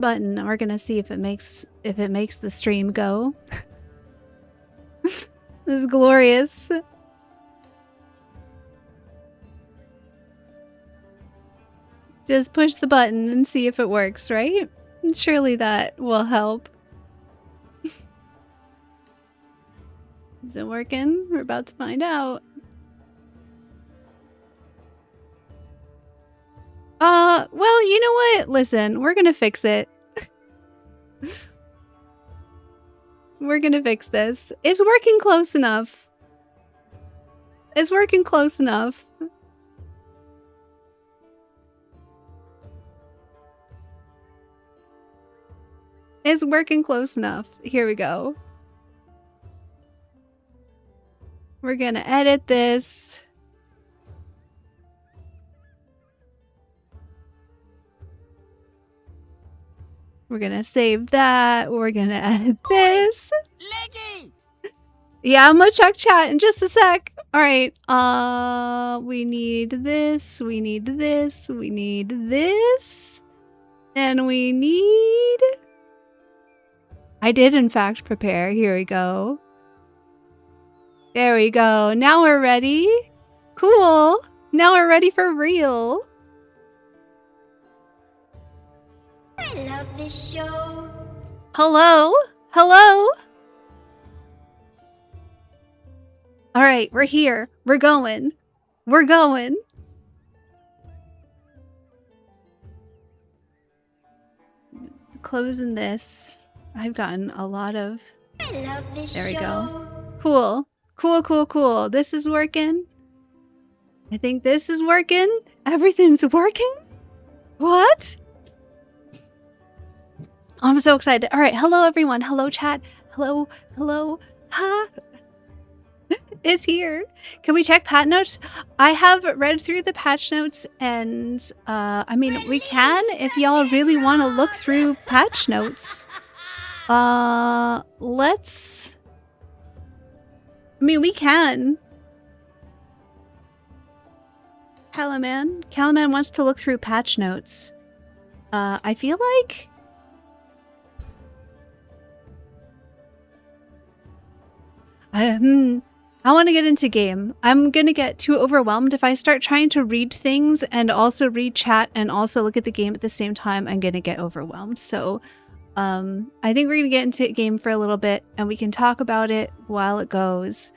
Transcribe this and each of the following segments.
button. We're gonna see if it makes the stream go. This is glorious. Just push the button and see if it works, right? And surely that will help. Is it working? We're about to find out. Well, you know what? Listen, we're gonna fix it. We're gonna fix this. It's working close enough. It's working close enough. It's working close enough. Here we go. We're gonna edit this. We're gonna save that. We're gonna edit this. Leggy! Yeah, I'm gonna check chat in just a sec. Alright, we need this, we need this, we need this, and we need... I did in fact prepare. Here we go. There we go. Now we're ready. Cool. Now we're ready for real. I love this show. Hello? Hello? All right, we're here. We're going. We're going. Closing this. I've gotten a lot of... I love this There we show. go. Cool. Cool, cool, cool. This is working. I think this is working. Everything's working. What? I'm so excited. All right. Hello, everyone. Hello, chat. Hello. Hello. Ha. It's here. Can we check patch notes? I have read through the patch notes and, I mean, we can if y'all really want to look through patch notes. Let's... I mean, we can. Calaman wants to look through patch notes. I feel like... I want to get into game. I'm going to get too overwhelmed if I start trying to read things and also read chat and also look at the game at the same time. I'm going to get overwhelmed. So I think we're going to get into game for a little bit and we can talk about it while it goes.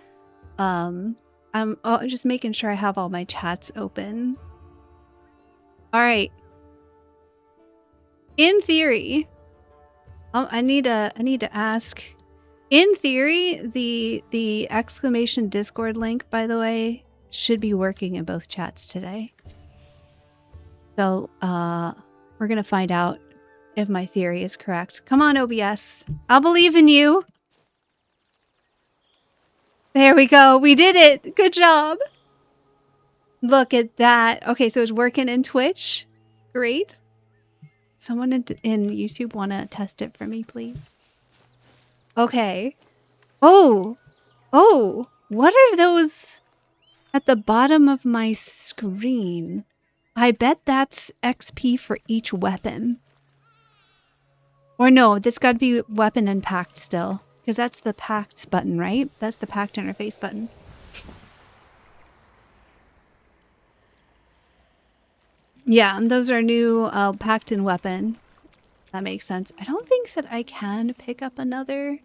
I'm just making sure I have all my chats open. All right. In theory, I need to ask. In theory, the exclamation Discord link, by the way, should be working in both chats today. So we're gonna find out if my theory is correct. Come on, OBS. I'll believe in you. There we go. We did it. Good job. Look at that. Okay, so it's working in Twitch. Great. Someone in YouTube want to test it for me, please? Okay. Oh. Oh. What are those at the bottom of my screen? I bet that's XP for each weapon. Or no, that's got to be weapon and packed still. Because that's the packed button, right? That's the packed interface button. Yeah, and those are new packed in weapon. That makes sense. I don't think that I can pick up another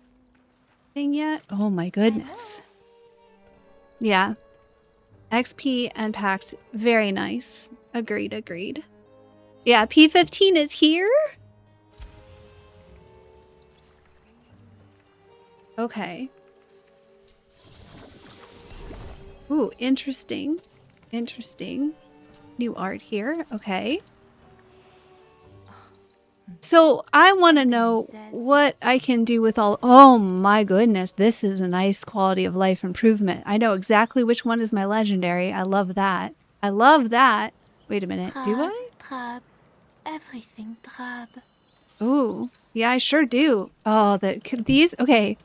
thing yet. Oh my goodness. Yeah. XP and packed. Very nice. Agreed, agreed. Yeah, P15 is here. Okay. Ooh, interesting. Interesting. New art here. Okay. So I want to know what I can do with all... Oh my goodness. This is a nice quality of life improvement. I know exactly which one is my legendary. I love that. I love that. Wait a minute. Do I? Drab. Everything drab. Ooh. Yeah, I sure do. Oh, these... Okay.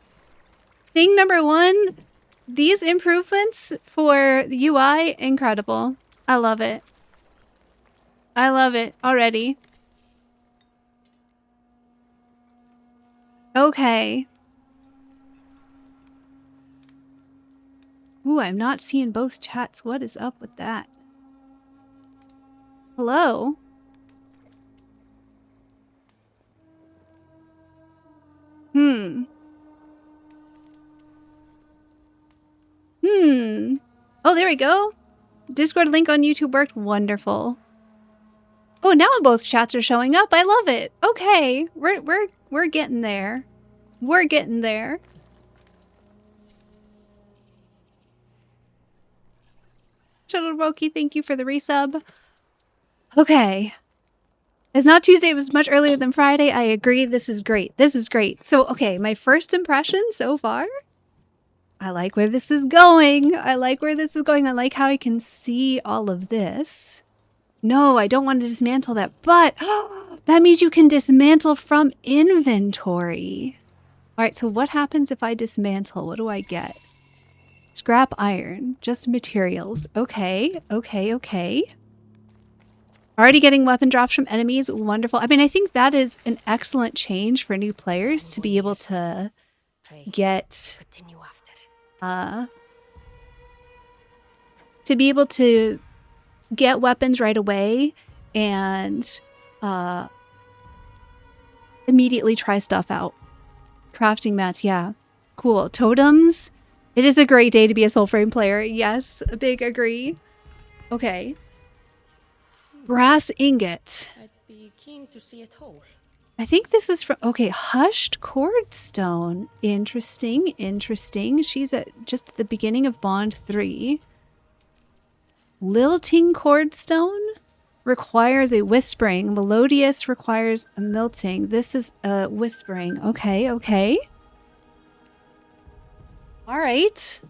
Thing number one. These improvements for the UI, incredible. I love it. I love it already. Okay. Ooh, I'm not seeing both chats. What is up with that? Hello? Oh, there we go. Discord link on YouTube worked. Wonderful. Oh, now both chats are showing up. I love it. Okay. We're getting there. We're getting there. Todoroki, thank you for the resub. Okay. It's not Tuesday, it was much earlier than Friday. I agree. This is great. This is great. So, okay, my first impression so far. I like where this is going. I like where this is going. I like how I can see all of this. No, I don't want to dismantle that, but that means you can dismantle from inventory. All right, so what happens if I dismantle? What do I get? Scrap iron, just materials. Okay, okay, okay. Already getting weapon drops from enemies. Wonderful. I mean, I think that is an excellent change for new players to be able to get weapons right away and immediately try stuff out. Crafting mats, yeah. Cool. Totems. It is a great day to be a Soulframe player. Yes, a big agree. Okay. Brass ingot. I'd be keen to see it whole. I think this is from, okay, hushed cordstone. Interesting, interesting. She's at just the beginning of Bond 3. Lilting cordstone requires a whispering. Melodious requires a milting. This is a whispering. Okay, okay. All right.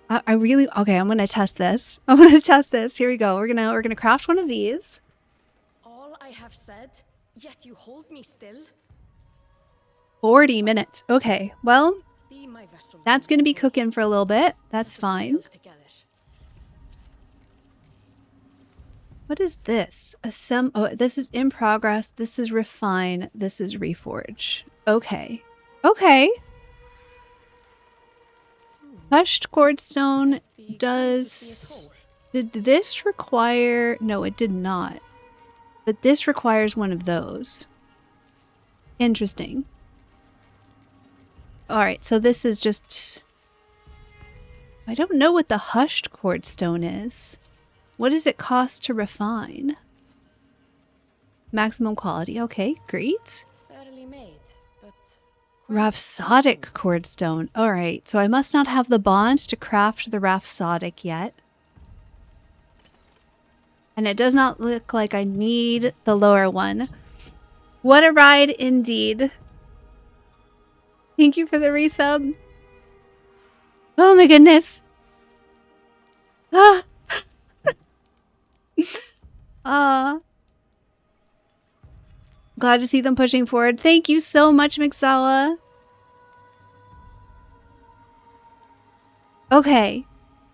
I really, okay, I'm going to test this. I'm going to test this. Here we go. We're going to craft one of these. All I have said, yet you hold me still. 40 minutes. Okay. Well, Be my vessel. that's going to be cooking for a little bit. That's fine. Together. What is this? Oh, this is in progress. This is refine. This is reforge. Okay. Okay. Hushed cordstone does... Did this require... No, it did not. But this requires one of those. Interesting. Alright, so this is just... I don't know what the hushed cordstone is. What does it cost to refine? Maximum quality. Okay, great. Fairly made, but Rhapsodic cordstone. Alright, so I must not have the bond to craft the rhapsodic yet. And it does not look like I need the lower one. What a ride indeed. Thank you for the resub. Oh my goodness. Glad to see them pushing forward. Thank you so much, Mixawa. Okay.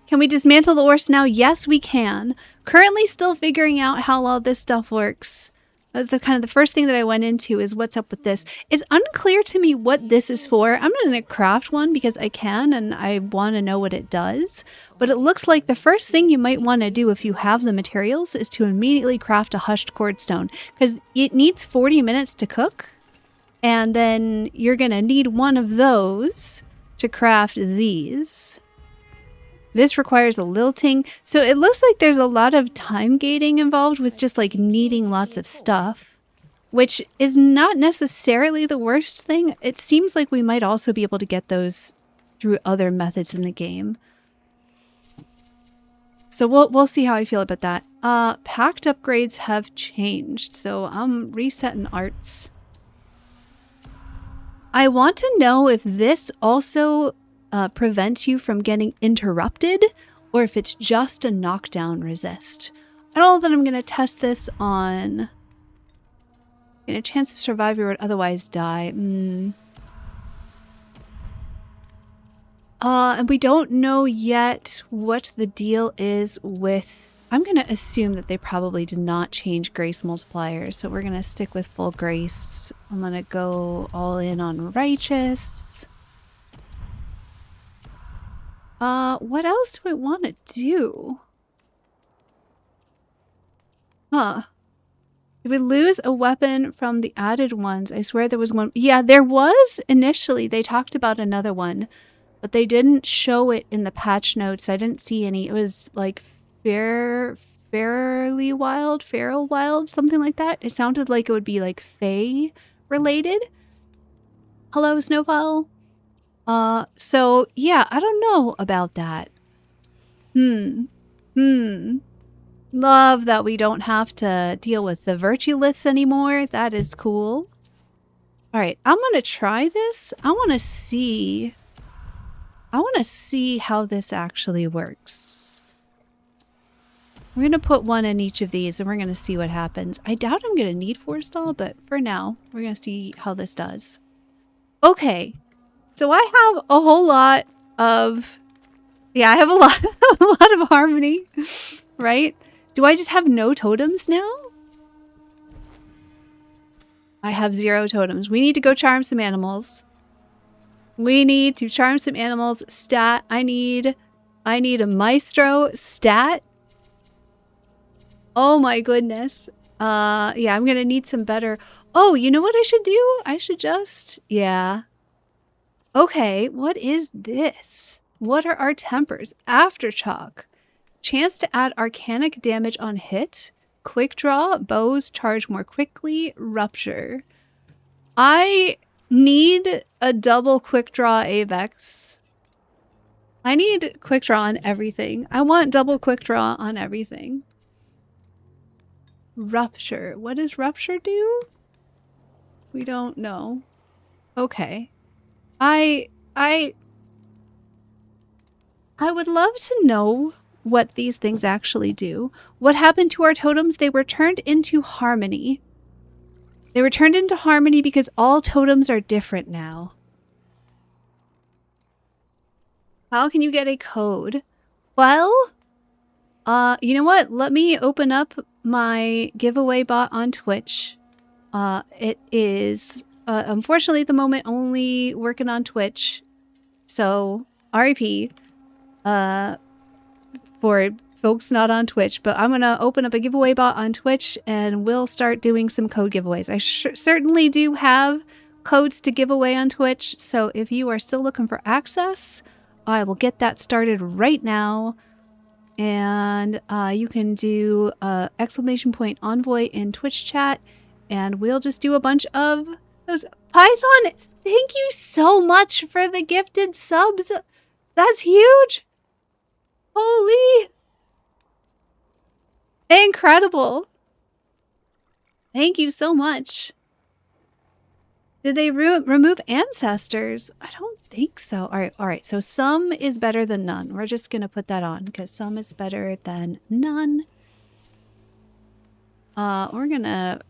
Can we dismantle the ores now? Yes, we can. Currently still figuring out how all this stuff works. That was the kind of the first thing that I went into is what's up with this. It's unclear to me what this is for. I'm going to craft one because I can and I want to know what it does. But it looks like the first thing you might want to do if you have the materials is to immediately craft a hushed cordstone because it needs 40 minutes to cook. And then you're going to need one of those to craft these. This requires a lilting. So it looks like there's a lot of time gating involved with just like needing lots of stuff, which is not necessarily the worst thing. It seems like we might also be able to get those through other methods in the game. So we'll see how I feel about that. Packed upgrades have changed. So I'm resetting arts. I want to know if this also prevents you from getting interrupted or if it's just a knockdown resist. I don't know that I'm going to test this on a chance to survive or would otherwise die. And we don't know yet what the deal is with I'm going to assume that they probably did not change grace multipliers, so we're going to stick with full grace. I'm going to go all in on righteous. What else do I want to do? Huh. Did we lose a weapon from the added ones? I swear there was one. Yeah, there was initially. They talked about another one, but they didn't show it in the patch notes. I didn't see any. It was like feral wild, something like that. It sounded like it would be like Fae related. Hello, Snowfall. So yeah, I don't know about that. Love that we don't have to deal with the virtue lists anymore. That is cool. All right, I'm gonna try this. I want to see how this actually works. We're gonna put one in each of these and we're gonna see what happens. I doubt I'm gonna need forestall, but for now, we're gonna see how this does. Okay, so I have a whole lot of, yeah, I have a lot of harmony, right? Do I just have no totems now? I have 0 totems. We need to go charm some animals. We need to charm some animals. Stat. I need a maestro stat. Oh my goodness. Yeah, I'm gonna need some better. Oh, you know what I should do? I should just, yeah. Okay, what is this? What are our tempers? Aftershock. Chance to add arcanic damage on hit. Quick draw. Bows charge more quickly. Rupture. I need a double quick draw Avex. I need quick draw on everything. I want double quick draw on everything. Rupture. What does rupture do? We don't know. Okay. I would love to know what these things actually do. What happened to our totems? They were turned into harmony. They were turned into harmony because all totems are different now. How can you get a code? Well, you know what? Let me open up my giveaway bot on Twitch. It is, unfortunately at the moment, only working on Twitch. So, RIP. For folks not on Twitch, but I'm gonna open up a giveaway bot on Twitch and we'll start doing some code giveaways. I certainly do have codes to give away on Twitch, so if you are still looking for access, I will get that started right now. And you can do !envoy in Twitch chat, and we'll just do a bunch of those. Python, thank you so much for the gifted subs. That's huge. Holy! Incredible! Thank you so much. Did they remove ancestors? I don't think so. All right. So some is better than none. We're just going to put that on because some is better than none. We're going to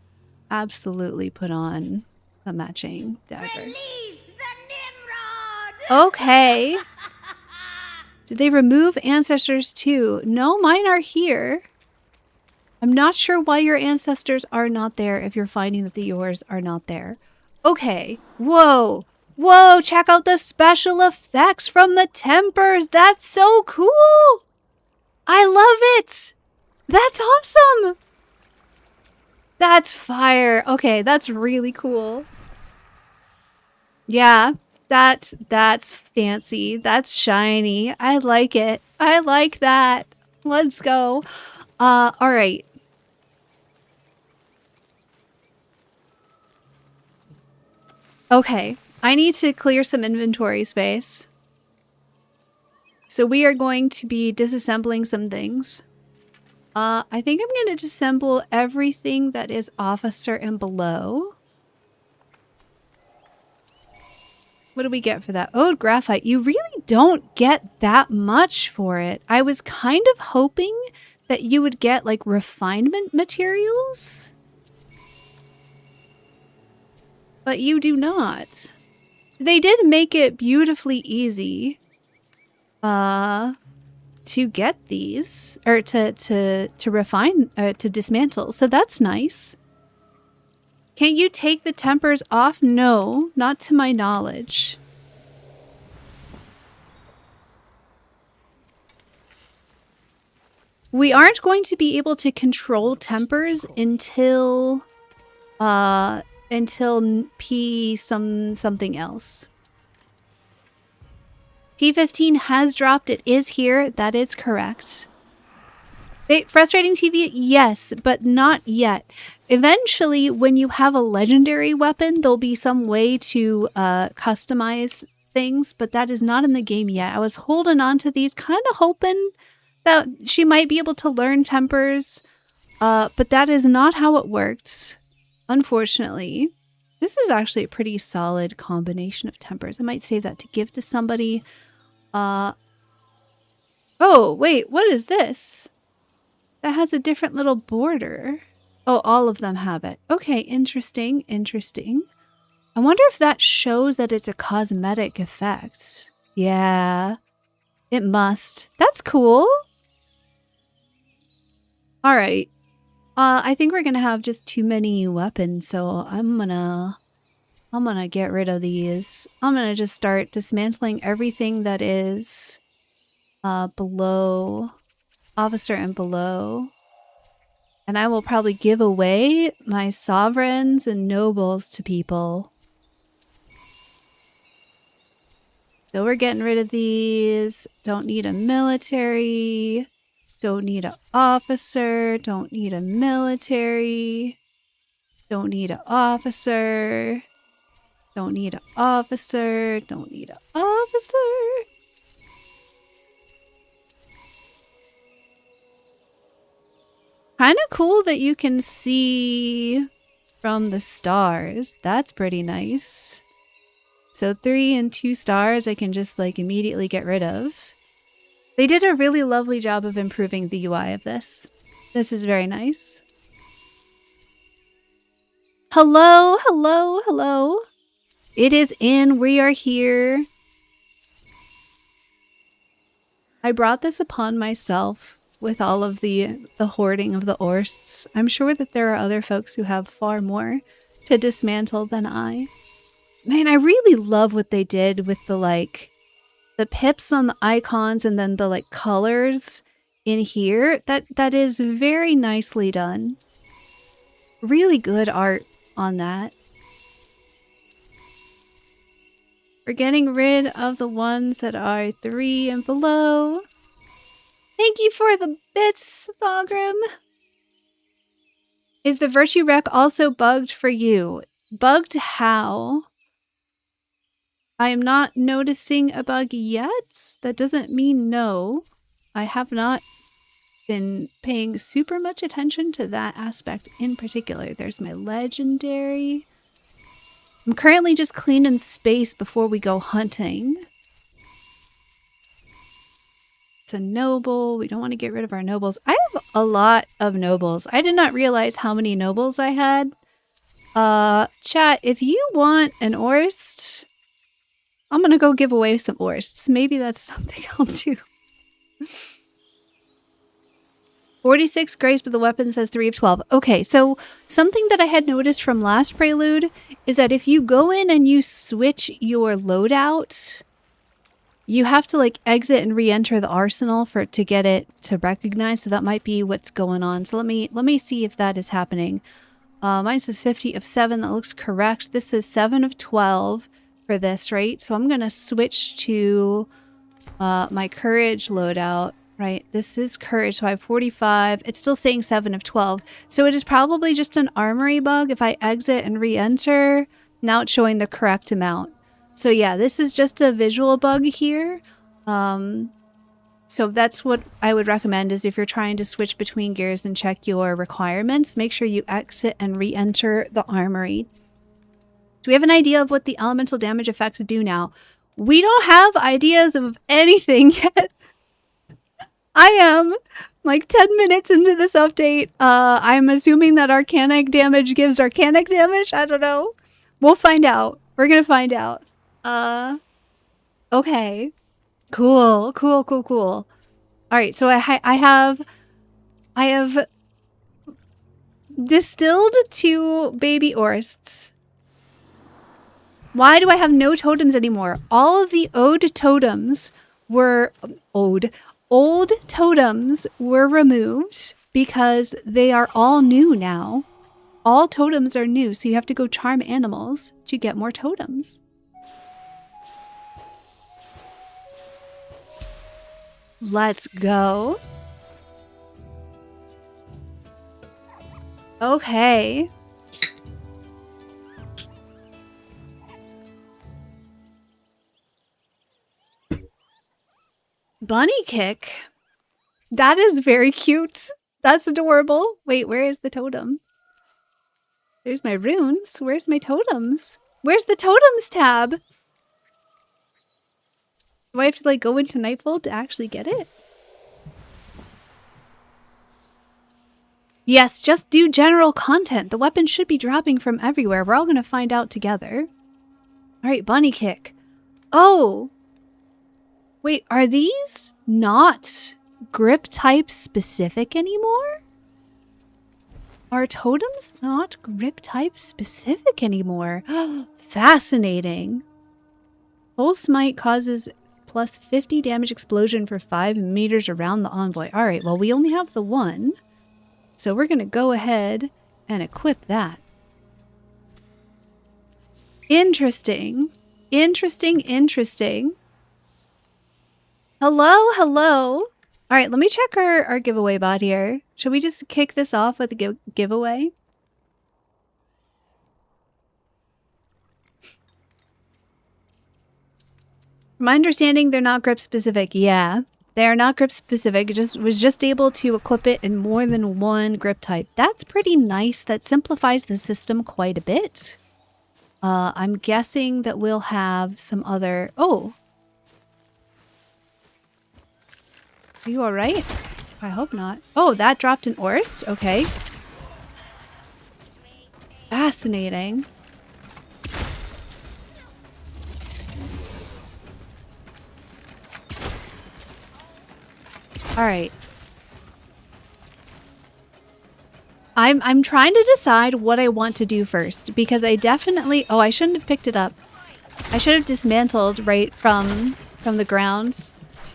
absolutely put on the matching dagger. Release the Nimrod! Okay. Did they remove ancestors too? No, mine are here. I'm not sure why your ancestors are not there if you're finding that yours are not there. Okay. Whoa. Whoa, check out the special effects from the tempers. That's so cool. I love it. That's awesome. That's fire. Okay, that's really cool. Yeah. That's fancy. That's shiny. I like it. I like that. Let's go. All right. Okay. I need to clear some inventory space. So we are going to be disassembling some things. I think I'm going to disassemble everything that is officer and below. What do we get for that? Oh, graphite. You really don't get that much for it. I was kind of hoping that you would get like refinement materials. But you do not. They did make it beautifully easy. to get these, or to refine, to dismantle. So that's nice. Can't you take the tempers off? No, not to my knowledge. We aren't going to be able to control tempers until P something else. P15 has dropped. It is here. That is correct. Frustrating TV? Yes, but not yet. Eventually, when you have a legendary weapon, there'll be some way to customize things, but that is not in the game yet. I was holding on to these, kind of hoping that she might be able to learn tempers, but that is not how it worked, unfortunately. This is actually a pretty solid combination of tempers. I might save that to give to somebody. Oh, wait, what is this? That has a different little border. Oh, all of them have it. Okay, interesting, interesting. I wonder if that shows that it's a cosmetic effect. Yeah, it must. That's cool. All right. I think we're gonna have just too many weapons, so I'm gonna get rid of these. I'm gonna just start dismantling everything that is below officer and below. And I will probably give away my sovereigns and nobles to people. So we're getting rid of these. Don't need a military. Don't need an officer. Don't need a military. Don't need an officer. Don't need an officer. Don't need an officer. Kind of cool that you can see from the stars. That's pretty nice. So 3 and 2 stars I can just like immediately get rid of. They did a really lovely job of improving the UI of this. This is very nice. Hello, hello, hello. It is in. We are here. I brought this upon myself with all of the hoarding of the Orsts. I'm sure that there are other folks who have far more to dismantle than I. Man, I really love what they did with the pips on the icons and then the colors in here. That is very nicely done. Really good art on that. We're getting rid of the ones that are 3 and below. Thank you for the bits, Thogrim. Is the Virtue Rec also bugged for you? Bugged how? I am not noticing a bug yet. That doesn't mean no. I have not been paying super much attention to that aspect in particular. There's my legendary. I'm currently just cleaning space before we go hunting. It's a noble. We don't want to get rid of our nobles. I have a lot of nobles. I did not realize how many nobles I had. Chat, if you want an Orst, I'm gonna go give away some Orsts. Maybe that's something I'll do. 46 grace, but the weapon says 3 of 12. Okay, so something that I had noticed from last Prelude is that if you go in and you switch your loadout, you have to exit and re-enter the arsenal to get it to recognize. So that might be what's going on. So let me see if that is happening. Mine says 50 of 7. That looks correct. This is 7 of 12 for this, right? So I'm gonna switch to my courage loadout. Right, this is courage, so I have 45. It's still saying 7 of 12. So it is probably just an armory bug. If I exit and re-enter, now it's showing the correct amount. So yeah, this is just a visual bug here. So that's what I would recommend is if you're trying to switch between gears and check your requirements, make sure you exit and re-enter the armory. Do we have an idea of what the elemental damage effects do now? We don't have ideas of anything yet. I am 10 minutes into this update. I'm assuming that arcanic damage gives arcanic damage. I don't know. We'll find out. We're gonna find out. Okay. Cool. All right, so I have distilled 2 baby orsts. Why do I have no totems anymore? All of the old totems were old totems were removed because they are all new now. All totems are new, so you have to go charm animals to get more totems. Let's go. Okay. Bunny kick. That is very cute. That's adorable. Wait, where is the totem? There's my runes. Where's my totems? Where's the totems tab? Do I have to like go into Nightfold to actually get it? Yes, just do general content. The weapon should be dropping from everywhere. We're all gonna find out together. Alright, bunny kick. Oh! Wait, are these not grip type specific anymore? Are totems not grip type specific anymore? Fascinating. Full smite causes plus 50 damage explosion for 5 meters around the envoy. Alright, well we only have the one. So we're going to go ahead and equip that. Interesting. Interesting. Hello. All right, let me check our giveaway bot here. Should we just kick this off with a giveaway? From my understanding, they're not grip specific. Yeah. They are not grip specific. It was just able to equip it in more than one grip type. That's pretty nice. That simplifies the system quite a bit. I'm guessing that we'll have some other... Oh! Are you alright? I hope not. Oh, that dropped an Orst? Okay. Fascinating. All right. I'm trying to decide what I want to do first because I definitely... Oh, I shouldn't have picked it up. I should have dismantled right from the ground.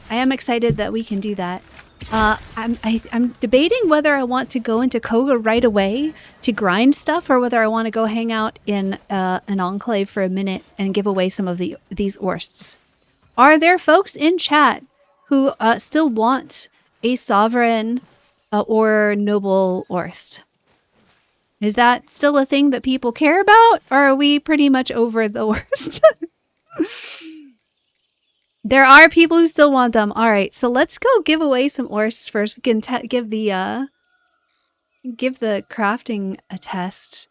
I am excited that we can do that. I'm debating whether I want to go into Koga right away to grind stuff or whether I want to go hang out in an enclave for a minute and give away some of these Orsts. Are there folks in chat who still want a sovereign or noble Orst? Is that still a thing that people care about, or are we pretty much over the Orst? There are people who still want them. All right, so let's go give away some Orsts first. We can give the crafting a test.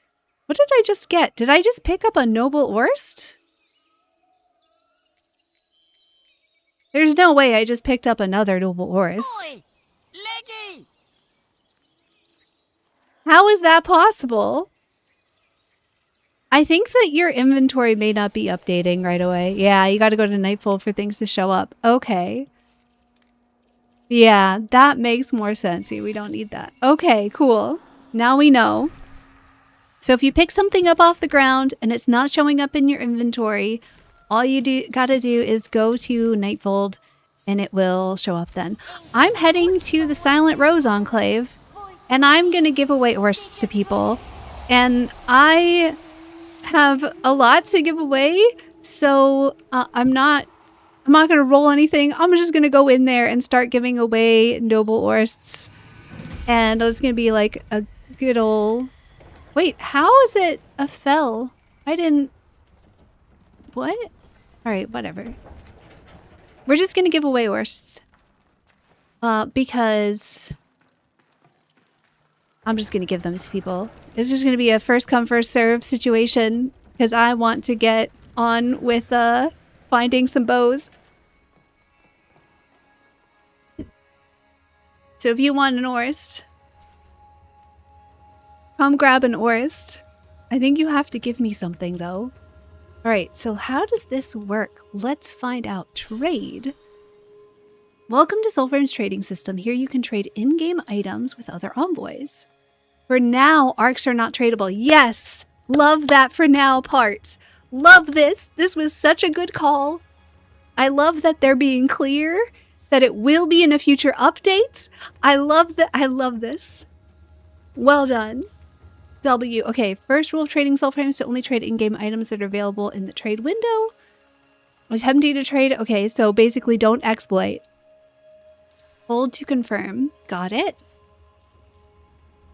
What did I just get? Did I just pick up a noble Orst? There's no way I just picked up another noble Orst. Oi! Leggy! How is that possible? I think that your inventory may not be updating right away. Yeah, you gotta go to Nightfold for things to show up. Okay. Yeah, that makes more sense. We don't need that. Okay, cool. Now we know. So if you pick something up off the ground and it's not showing up in your inventory, all you gotta do is go to Nightfold and it will show up then. I'm heading to the Silent Rose Enclave and I'm gonna give away Orsts to people. And I have a lot to give away, so I'm not gonna roll anything. I'm just gonna go in there and start giving away noble Orsts. And it's gonna be like a good old... Wait, how is it a fell? I didn't... What? Alright, whatever. We're just gonna give away Orsts. Because... I'm just gonna give them to people. It's just gonna be a first come, first serve situation. Because I want to get on with finding some bows. So if you want an Orst, come grab an Orst. I think you have to give me something though. Alright, so how does this work? Let's find out. Trade. Welcome to Soulframe's trading system. Here you can trade in-game items with other envoys. For now, arcs are not tradable. Yes! Love that for now part. Love this. This was such a good call. I love that they're being clear, that it will be in a future update. I love that. I love this. Well done. W. Okay, first rule of trading Soulframe is to only trade in-game items that are available in the trade window. Attempting to trade. Okay, so basically don't exploit. Hold to confirm. Got it.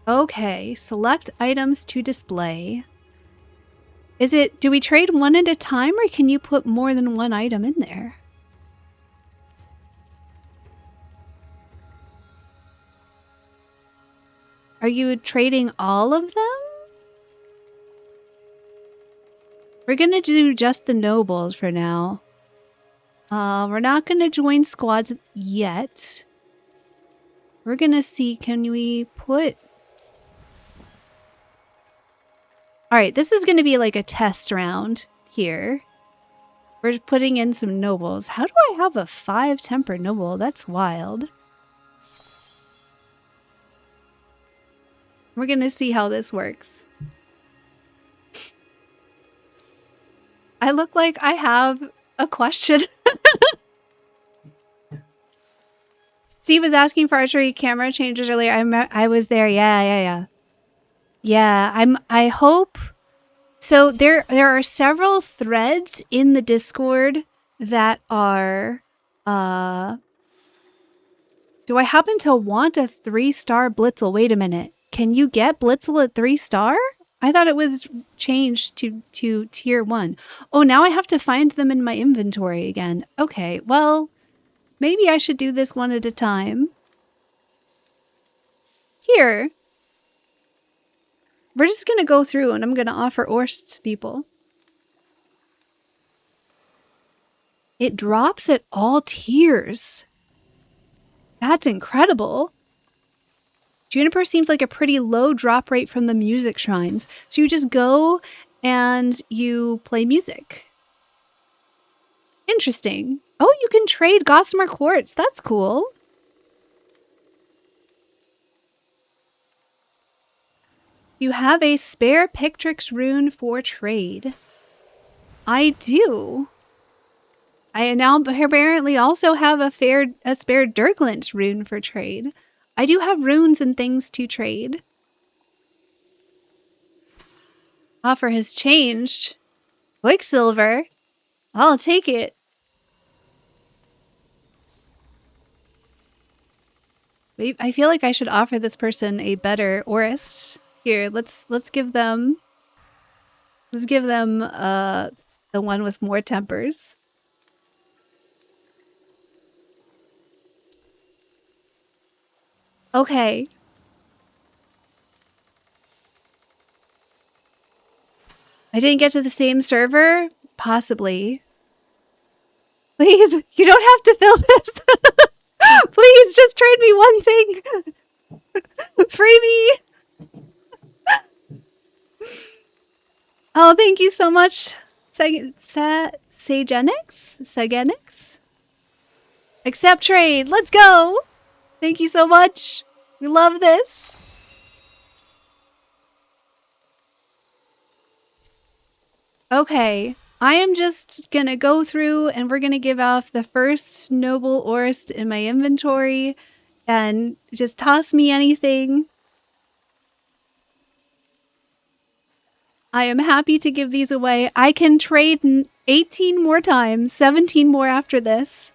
Okay, select items to display. Is it, do we trade one at a time or can you put more than one item in there? Are you trading all of them? We're gonna do just the nobles for now. We're not gonna join squads yet. We're gonna see, can we put... Alright, this is gonna be like a test round here. We're just putting in some nobles. How do I have a 5 temper noble? That's wild. We're gonna see how this works. I look like I have a question. Steve was asking for archery camera changes earlier. I was there. Yeah. I hope. So there are several threads in the Discord that are. Do I happen to want a 3-star Blitzel? Wait a minute. Can you get Blitzel at 3-star? I thought it was changed to tier 1. Oh, now I have to find them in my inventory again. Okay, well, maybe I should do this one at a time. Here. We're just going to go through and I'm going to offer Orsts to people. It drops at all tiers. That's incredible. Juniper seems like a pretty low drop rate from the music shrines. So you just go and you play music. Interesting. Oh, you can trade Gossamer Quartz. That's cool. You have a spare Pictrix rune for trade. I do. I now apparently also have a spare Dirglint rune for trade. I do have runes and things to trade. Offer has changed. Quicksilver. I'll take it. I feel like I should offer this person a better Orist. Here, let's give them the one with more tempers. Okay. I didn't get to the same server? Possibly. Please, you don't have to fill this. Please, just trade me one thing. Free me. Oh, thank you so much, Sagenix? Accept trade. Let's go. Thank you so much. We love this. Okay, I am just gonna go through and we're gonna give off the first noble Orist in my inventory and just toss me anything. I am happy to give these away. I can trade 18 more times, 17 more after this.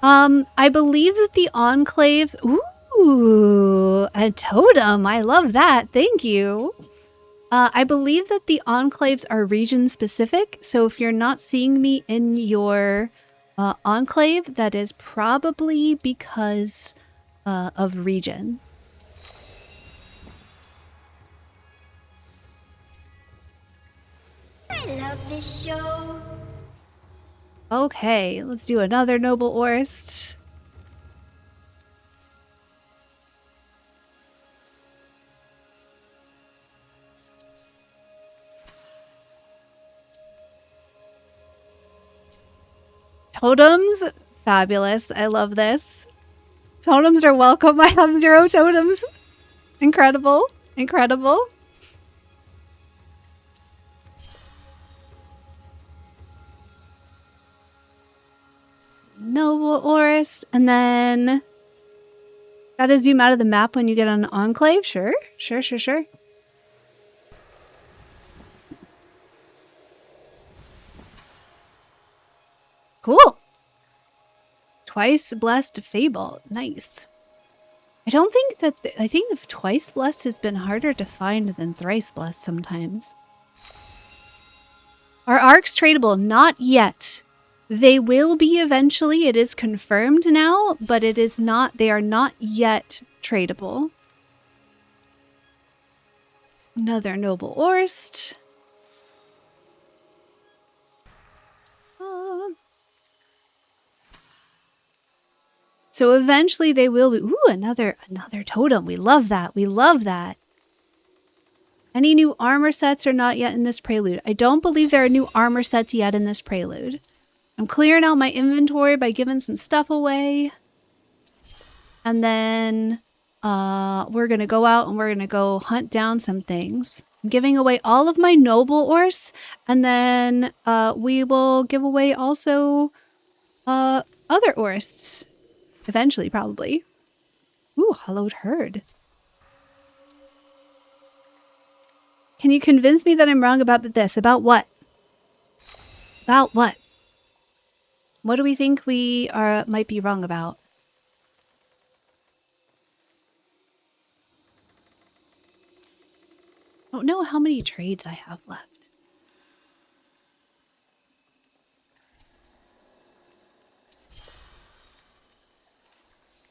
I believe that the enclaves... Ooh, a totem. I love that. Thank you. I believe that the enclaves are region specific. So if you're not seeing me in your enclave, that is probably because of region. I love this show. Okay, let's do another noble Orist. Totems, fabulous. I love this. Totems are welcome. I have 0 totems. Incredible. Incredible. Noble Orist. And then... Gotta zoom out of the map when you get on Enclave? Sure. Sure, sure, sure. Cool. Twice Blessed Fable. Nice. I don't think that... I think if Twice Blessed has been harder to find than Thrice Blessed sometimes. Are arcs tradable? Not yet. They will be eventually. It is confirmed now, but it is not... They are not yet tradable. Another Noble Orst. So eventually they will be... Ooh, another totem. We love that. We love that. Any new armor sets are not yet in this prelude. I don't believe there are new armor sets yet in this prelude. I'm clearing out my inventory by giving some stuff away. And then we're going to go out and we're going to go hunt down some things. I'm giving away all of my noble ores. And then we will give away also other ores. Eventually, probably. Ooh, hollowed herd. Can you convince me that I'm wrong about this? About what? About what? What do we think we might be wrong about? I don't know how many trades I have left.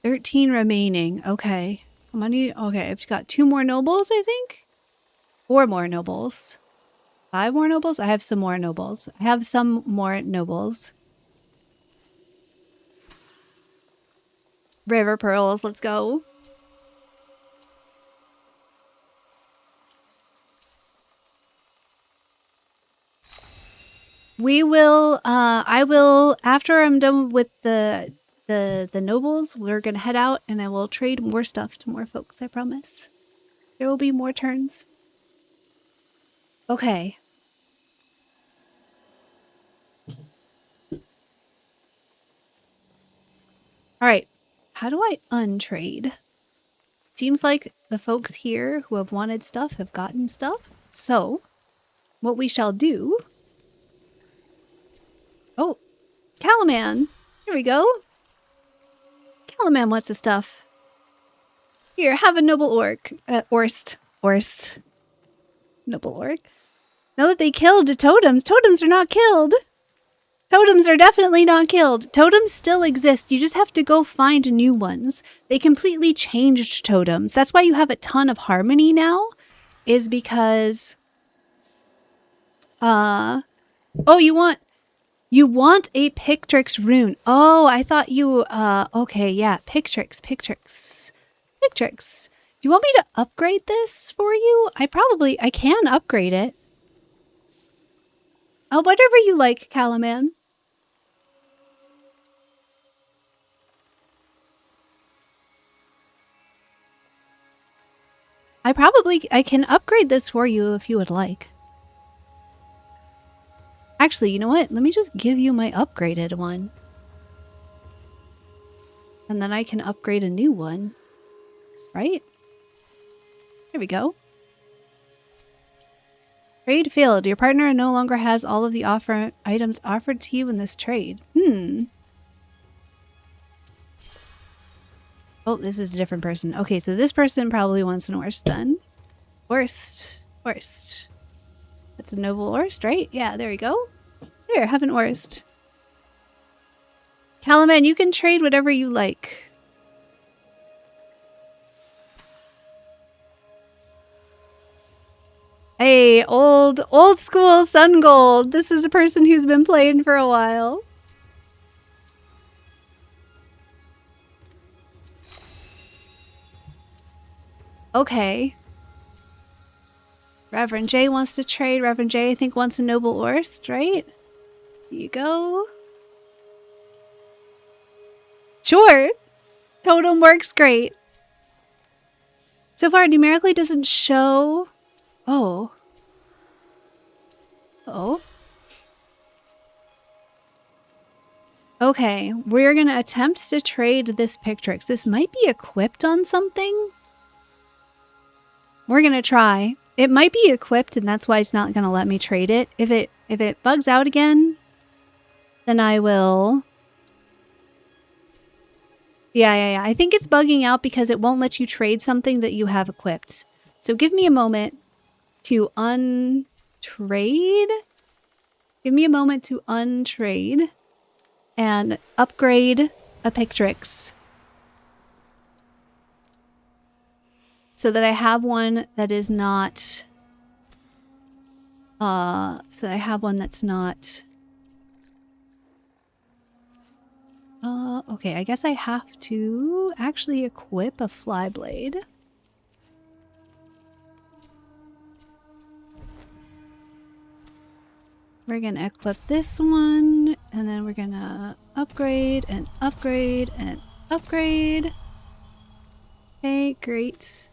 $13 remaining. Okay. How many? Okay, I've got 2 more nobles, I think. 4 more nobles. 5 more nobles? I have some more nobles. I have some more nobles. River pearls, let's go. We will, I will, after I'm done with the nobles, we're gonna head out and I will trade more stuff to more folks, I promise. There will be more turns. Okay. Alright. How do I untrade? Seems like the folks here who have wanted stuff have gotten stuff. So, what we shall do... Oh, Calaman. Here we go. Calaman wants the stuff. Here, have a noble orc. Orst. Noble orc. Now that they killed totems, totems are not killed. Totems are definitely not killed. Totems still exist. You just have to go find new ones. They completely changed totems. That's why you have a ton of harmony now, is because... Oh, you want a Pictrix rune. Oh, I thought you... Okay, yeah. Pictrix. Do you want me to upgrade this for you? I can upgrade it. Oh, whatever you like, Calaman. I can upgrade this for you if you would like. Actually, you know what? Let me just give you my upgraded one. And then I can upgrade a new one. Right? Here we go. Trade failed. Your partner no longer has all of the items offered to you in this trade. Oh, this is a different person. Okay, so this person probably wants an Orst then. Orst. That's a noble Orst, right? Yeah, there we go. Here, have an Orst. Calaman, you can trade whatever you like. Hey, old school Sun Gold. This is a person who's been playing for a while. Okay. Reverend J wants to trade. Reverend J, I think, wants a noble Orst, right? Here you go. Sure. Totem works great. So far, numerically doesn't show. Oh. Oh. Okay, we're gonna attempt to trade this Pictrix. This might be equipped on something. We're gonna try. It might be equipped, and that's why it's not gonna let me trade it. If it bugs out again, then I will. Yeah. I think it's bugging out because it won't let you trade something that you have equipped. So give me a moment to untrade. Give me a moment to untrade and upgrade a Pictrix so that I have one that is not okay, I guess I have to actually equip a Flyblade. We're gonna equip this one, and then we're gonna upgrade and upgrade and upgrade. Okay, great.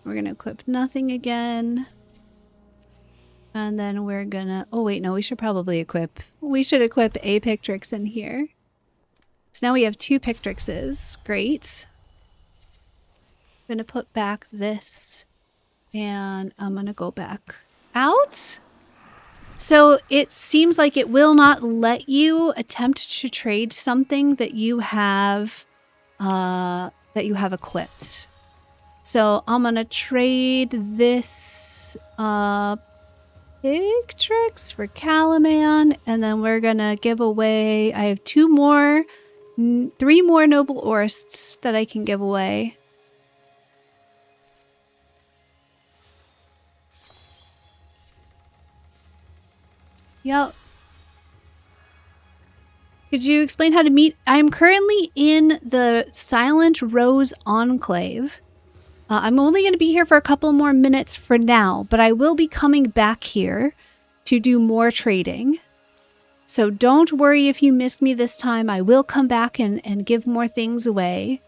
We're gonna equip nothing again. And then we're gonna... Oh wait, no, we should probably equip... We should equip a Pictrix in here. So now we have 2 Pictrixes. Great. I'm gonna put back this. And I'm gonna go back out. So it seems like it will not let you attempt to trade something that you have equipped. So I'm gonna trade this Pictrix for Calaman, and then we're gonna give away. I have 3 more Noble Orsts that I can give away. Yep. Could you explain how to meet? I'm currently in the Silent Rose Enclave. I'm only going to be here for a couple more minutes for now, but I will be coming back here to do more trading. So don't worry if you missed me this time. I will come back and give more things away.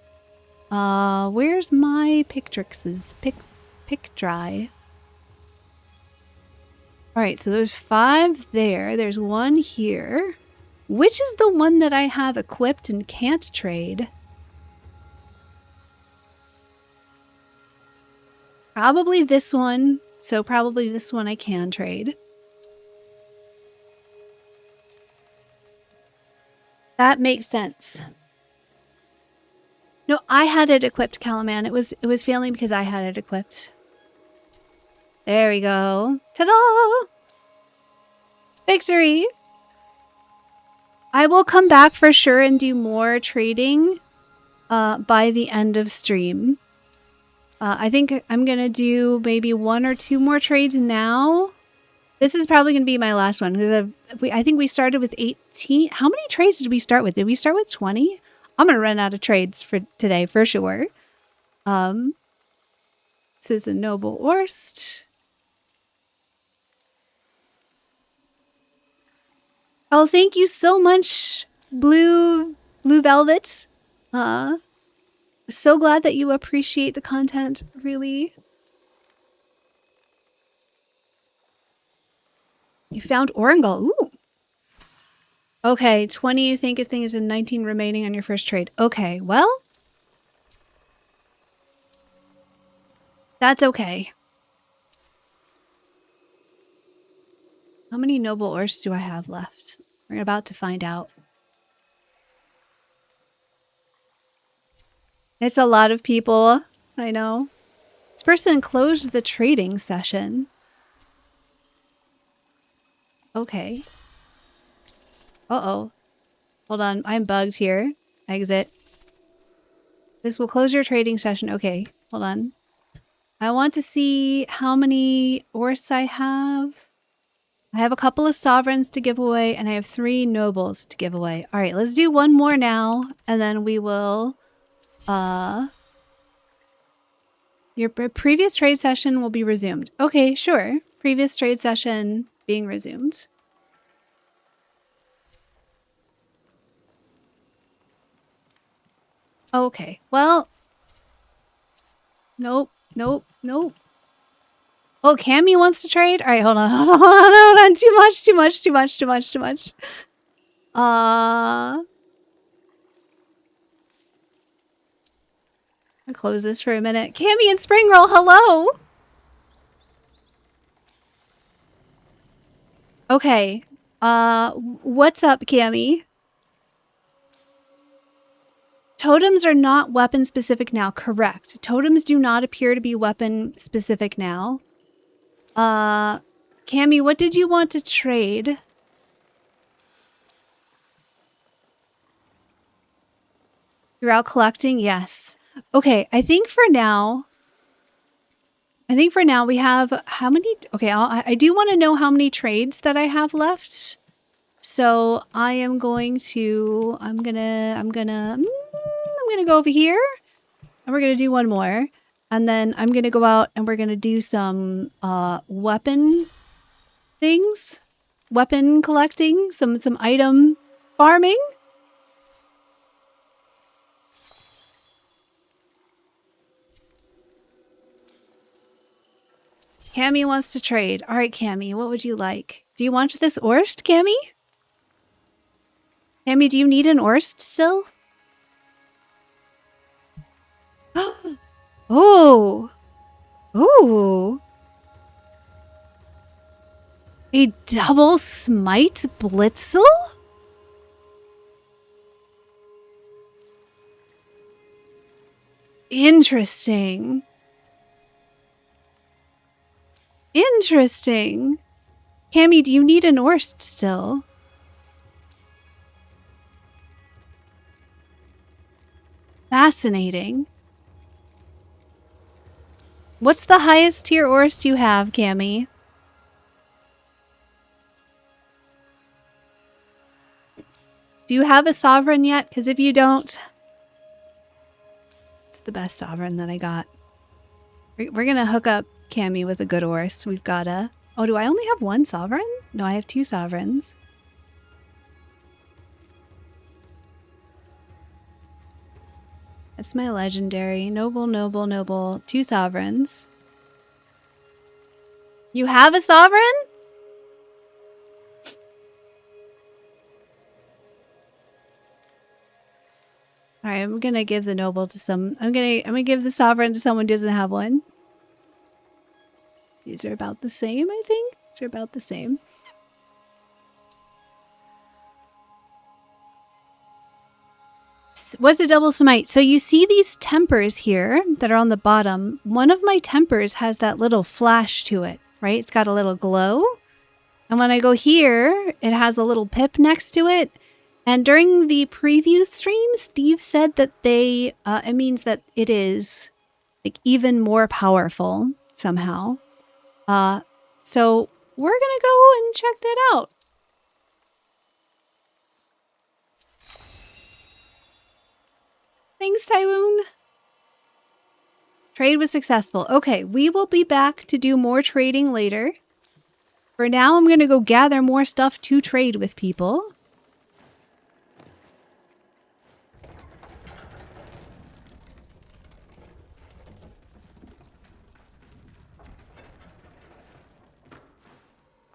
Where's my Pictrixes? Pick dry. Alright, so there's 5 there. There's 1 here. Which is the one that I have equipped and can't trade? Probably this one. So probably this one I can trade. That makes sense. No, I had it equipped, Calaman. It was failing because I had it equipped. There we go. Ta-da! Victory! I will come back for sure and do more trading by the end of stream. I think I'm going to do maybe 1 or 2 more trades now. This is probably going to be my last one because I think we started with 18. How many trades did we start with? Did we start with 20? I'm going to run out of trades for today for sure. This is a Noble Orst. Oh, thank you so much, Blue Velvet. So glad that you appreciate the content, really. You found Orangal. Ooh. Okay, 20 you think is in 19 remaining on your first trade. Okay, well. That's okay. How many Noble Orsts do I have left? We're about to find out. It's a lot of people. I know. This person closed the trading session. Okay. Uh-oh. Hold on. I'm bugged here. Exit. This will close your trading session. Okay. Hold on. I want to see how many Orsts I have. I have a couple of Sovereigns to give away, and I have 3 Nobles to give away. All right, let's do 1 more now, and then we will... Your previous trade session will be resumed. Okay, sure. Previous trade session being resumed. Okay, well. Nope, nope, nope. Oh, Cammy wants to trade? All right, hold on, hold on, hold on, hold on. Too much, too much, too much, too much, too much. I'll close this for a minute. Cammy and Springroll, hello. Okay. What's up, Cammy? Totems are not weapon specific now. Correct. Totems do not appear to be weapon specific now. Cammy, what did you want to trade? You're out collecting? Yes. Okay, I think for now we have how many? Okay, I do want to know how many trades that I have left. So I am going to, I'm gonna go over here and we're gonna do one more. And then I'm gonna go out and we're gonna do some weapon things, weapon collecting, some item farming. Cammy wants to trade. All right, Cammy, what would you like? Do you want this Orst, Cammy? Cammy, do you need an Orst still? Oh! Ooh! A double smite Blitzel? Interesting. Interesting. Cammy, do you need an Orst still? Fascinating. What's the highest tier Orst you have, Cammy? Do you have a sovereign yet? Because if you don't, it's the best sovereign that I got. We're gonna hook up Cammy with a good Orst. We've got a... Oh, do I only have one sovereign? No, I have two sovereigns. That's my legendary. Noble, noble, noble. Two sovereigns. You have a sovereign? All right, I'm gonna give the noble to some. I'm gonna give the sovereign to someone who doesn't have one. These are about the same, I think. These are about the same. What's a double smite? So you see these tempers here that are on the bottom. One of my tempers has that little flash to it, right? It's got a little glow. And when I go here, it has a little pip next to it. And during the preview stream, Steve said that it means that it is like even more powerful somehow. So we're gonna go and check that out. Thanks, Tywoon. Trade was successful. Okay, we will be back to do more trading later. For now, I'm gonna go gather more stuff to trade with people.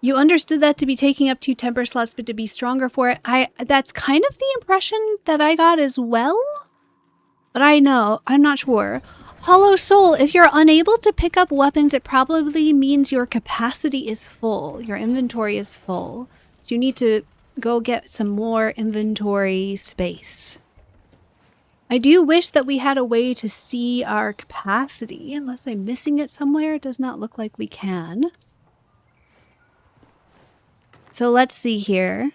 You understood that to be taking up 2 temper slots, but to be stronger for it. That's kind of the impression that I got as well. But I'm not sure. Hollow Soul, if you're unable to pick up weapons, it probably means your capacity is full. Your inventory is full. So you need to go get some more inventory space. I do wish that we had a way to see our capacity. Unless I'm missing it somewhere, it does not look like we can. So let's see here.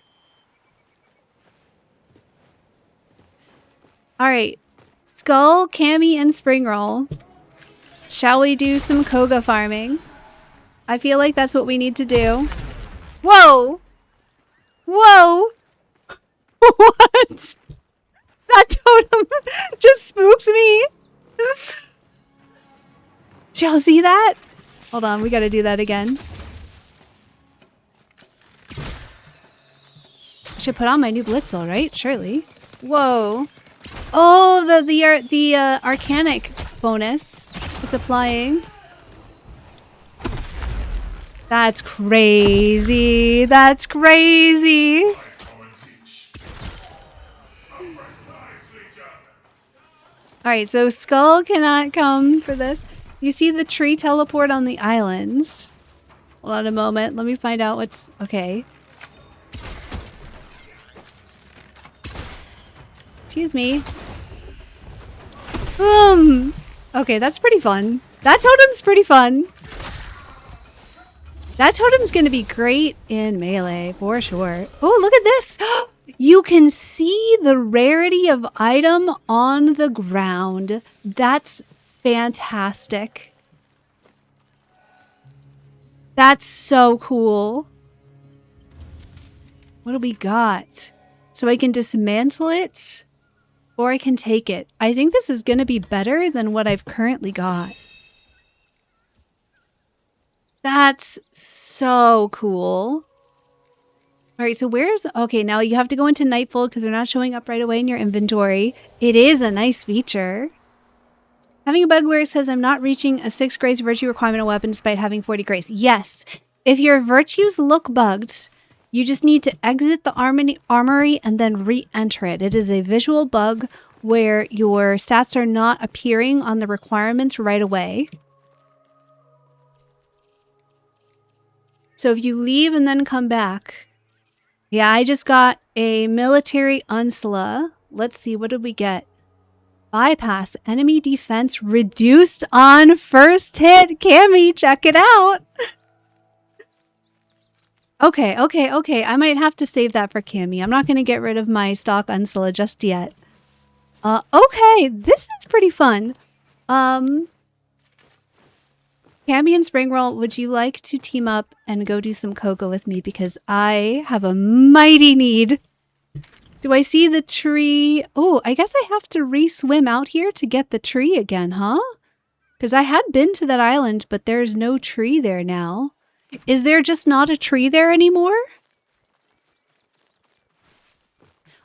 All right. Skull, Cammy, and Springroll. Shall we do some Koga farming? I feel like that's what we need to do. Whoa! Whoa! What? That totem just spooked me. Did y'all see that? Hold on, we gotta do that again. I should put on my new Blitzel, right? Surely. Whoa. Oh, the arcanic bonus is applying. That's crazy. That's crazy. Alright, so Skull cannot come for this. You see the tree teleport on the island. Hold on a moment. Let me find out what's... Okay. Excuse me. Boom! Okay, that's pretty fun. That totem's pretty fun. That totem's gonna be great in melee, for sure. Oh, look at this! You can see the rarity of item on the ground. That's fantastic. That's so cool. What do we got? So I can dismantle it, or I can take it. I think this is going to be better than what I've currently got. That's so cool. All right, so where's... Okay, now you have to go into Nightfold because they're not showing up right away in your inventory. It is a nice feature. Having a bug where it says I'm not reaching a 6 grace virtue requirement of weapon despite having 40 grace. Yes, if your virtues look bugged, you just need to exit the armory and then re-enter it. It is a visual bug where your stats are not appearing on the requirements right away. So if you leave and then come back... Yeah, I just got a military Unsla. Let's see, what did we get? Bypass enemy defense reduced on first hit. Cammy, check it out. Okay. I might have to save that for Cammy. I'm not going to get rid of my stock Unsla just yet. Okay, this is pretty fun. Cammy and Springroll, would you like to team up and go do some cocoa with me? Because I have a mighty need. Do I see the tree? Oh, I guess I have to re-swim out here to get the tree again, huh? Because I had been to that island, but there's no tree there now. Is there just not a tree there anymore?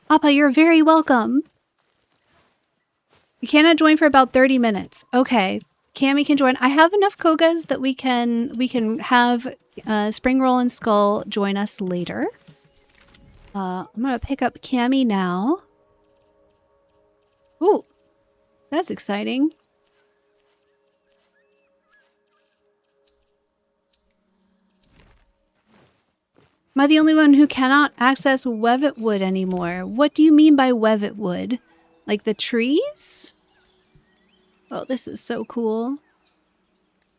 Appa, you're very welcome. You cannot join for about 30 minutes. Okay. Cammy can join. I have enough Kogas that we can have Springroll and Skull join us later. I'm gonna pick up Cammy now. Ooh, that's exciting. Am I the only one who cannot access Wevet Wood anymore? What do you mean by Wevet Wood? Like the trees? Oh, this is so cool.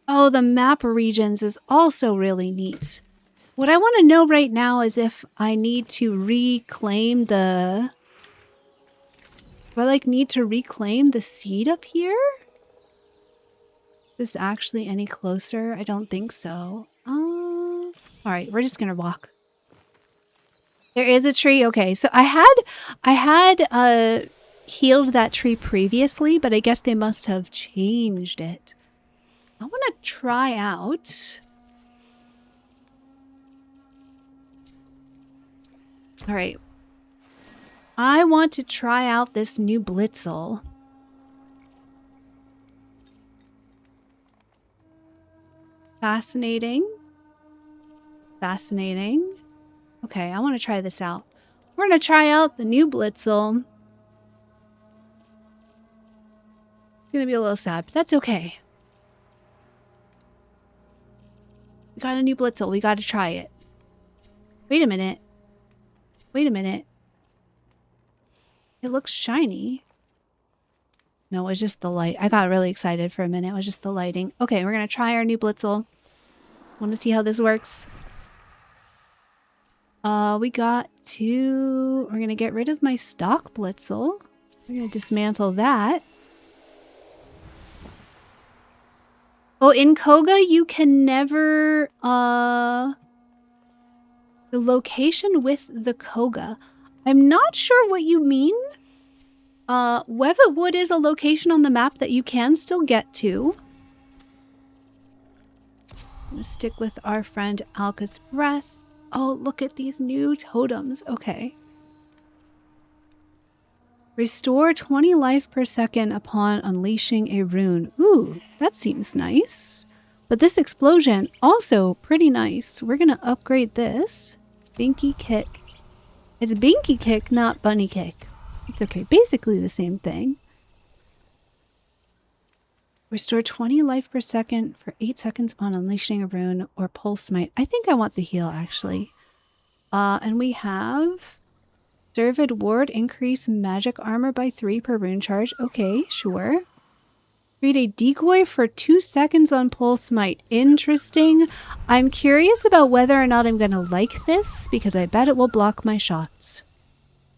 Oh, the map regions is also really neat. What I want to know right now is if I need to reclaim the... Do I, like, need to reclaim the seed up here? Is this actually any closer? I don't think so. Alright, we're just gonna walk. There is a tree. Okay, so I had healed that tree previously, but I guess they must have changed it. I want to try out... Alright. I want to try out this new Blitzel. Fascinating. Fascinating. Okay, I want to try this out. We're going to try out the new Blitzel. It's going to be a little sad, but that's okay. We got a new Blitzel. We got to try it. Wait a minute. Wait a minute. It looks shiny. No, it was just the light. I got really excited for a minute. It was just the lighting. Okay, we're going to try our new Blitzel. Want to see how this works. We got two... We're going to get rid of my stock Blitzel. We're going to dismantle that. Oh, in Koga, you can never... The location with the Koga. I'm not sure what you mean. Wevet Wood is a location on the map that you can still get to. I'm gonna stick with our friend Alka's Breath. Oh, look at these new totems. Okay. Restore 20 life per second upon unleashing a rune. Ooh, that seems nice. But this explosion, also pretty nice. We're gonna upgrade this. Binky kick. It's binky kick, not bunny kick. It's okay, basically the same thing. Restore 20 life per second for 8 seconds upon unleashing a rune or pulse smite. I think I want the heal, actually. And we have... Servid ward, increase magic armor by 3 per rune charge. Okay, sure. Create a decoy for 2 seconds on pulse smite. Interesting. I'm curious about whether or not I'm going to like this, because I bet it will block my shots.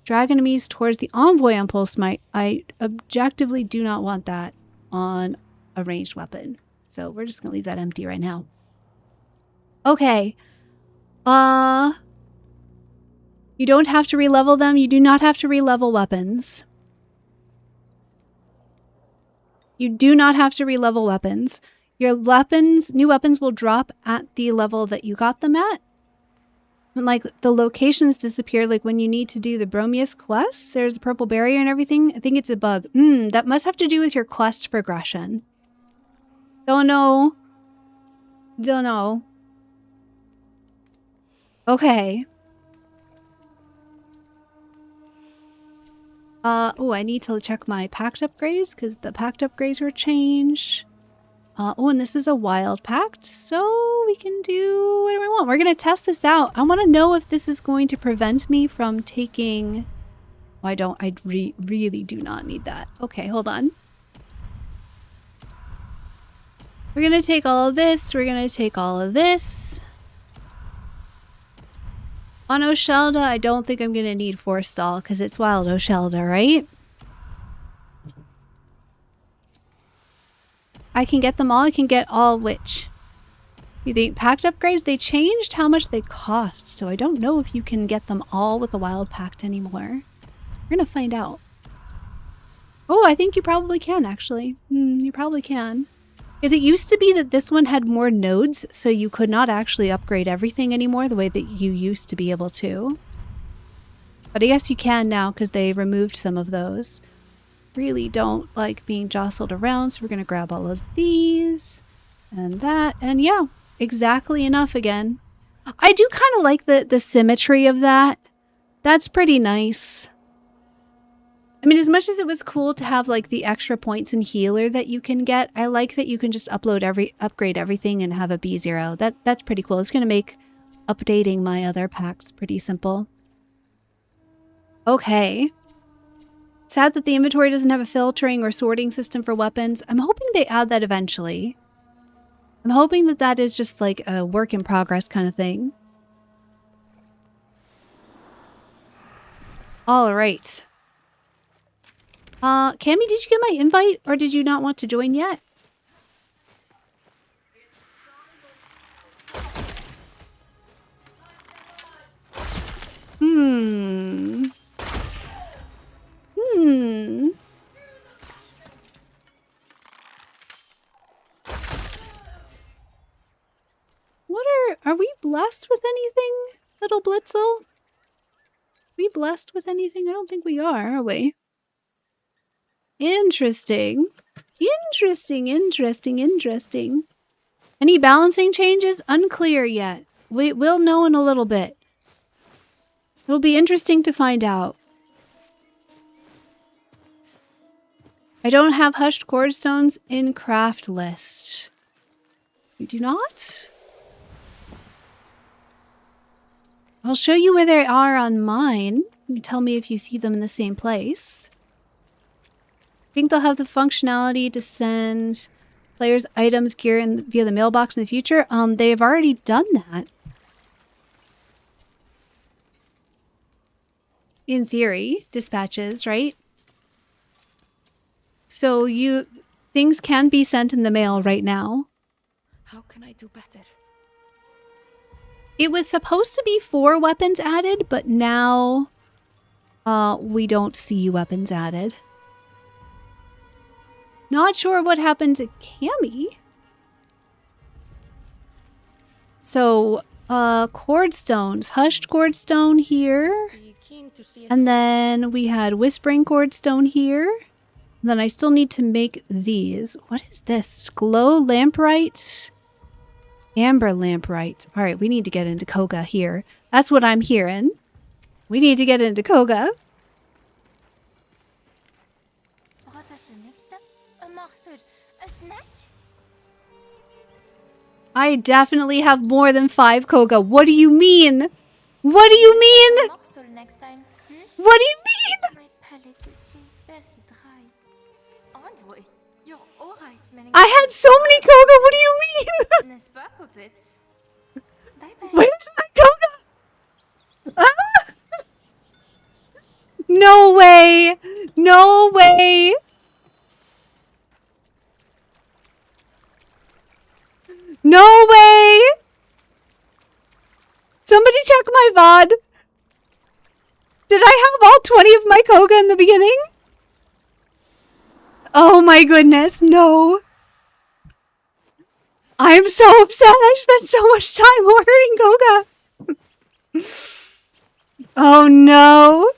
Drag enemies towards the envoy on pulse smite. I objectively do not want that on a ranged weapon. So we're just going to leave that empty right now. Okay. You don't have to re-level them. You do not have to re-level weapons. You do not have to re-level weapons. Your weapons, new weapons will drop at the level that you got them at. And like the locations disappear, like when you need to do the Bromius quest, there's the purple barrier and everything. I think it's a bug. That must have to do with your quest progression. Don't know. Don't know. Okay. Oh, I need to check my pact upgrades because the pact upgrades were changed. Oh, and this is a wild pact, so we can do whatever we want. We're going to test this out. I want to know if this is going to prevent me from taking... Oh, I don't. I really do not need that. Okay, hold on. We're going to take all of this. We're going to take all of this. On Oshelda, I don't think I'm going to need Forestall because it's Wild Oshelda, right? I can get them all. I can get all which? The pact upgrades, they changed how much they cost, so I don't know if you can get them all with a Wild Pact anymore. We're going to find out. Oh, I think you probably can, actually. You probably can. Because it used to be that this one had more nodes, so you could not actually upgrade everything anymore the way that you used to be able to. But I guess you can now because they removed some of those. Really don't like being jostled around, so we're going to grab all of these and that. And yeah, exactly enough again. I do kind of like the symmetry of that. That's pretty nice. I mean, as much as it was cool to have like the extra points and healer that you can get, I like that you can just upgrade everything and have a B0. That's pretty cool. It's going to make updating my other packs pretty simple. Okay. Sad that the inventory doesn't have a filtering or sorting system for weapons. I'm hoping they add that eventually. I'm hoping that that is just like a work in progress kind of thing. All right. Cammy, did you get my invite or did you not want to join yet? Are we blessed with anything, little Blitzel? Are we blessed with anything? I don't think we are we? Interesting. Interesting. Any balancing changes? Unclear yet. We'll know in a little bit. It'll be interesting to find out. I don't have hushed chordstones in craft list. You do not? I'll show you where they are on mine. You can tell me if you see them in the same place. I think they'll have the functionality to send players' items, gear via the mailbox in the future. They've already done that. In theory, dispatches, right? So things can be sent in the mail right now. How can I do better? It was supposed to be 4 weapons added, but now we don't see weapons added. Not sure what happened to Cammy. So, chordstones. Hushed chordstone here. The keen to see it. And then we had whispering cord stone here. And then I still need to make these. What is this? Glow lamprite? Amber lamprite. All right, we need to get into Koga here. That's what I'm hearing. We need to get into Koga. What is the next step? A morsel, a snack? I definitely have more than 5 Koga. What do you mean? What do you mean? A morsel next time. What do you mean? My palate is so very dry. Envoy, your aura is smelling. I had so many Koga. What do you mean? N'est-ce pas, puppets? Bye bye. Where's my Koga? Ah! No way. No way. No way. Somebody check my VOD. Did I have all 20 of my Koga in the beginning? Oh my goodness, no. I'm so upset. I spent so much time ordering Koga. Oh no.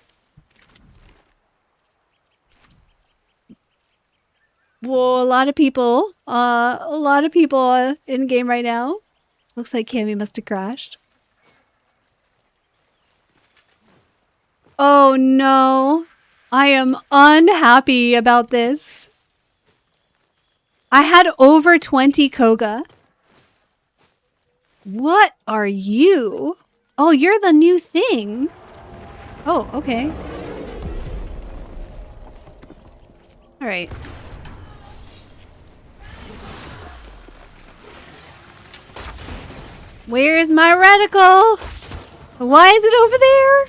Whoa, a lot of people in game right now. Looks like Cammy must have crashed. Oh no. I am unhappy about this. I had over 20 Koga. What are you? Oh, you're the new thing. Oh, okay. All right. Where's my reticle? Why is it over there?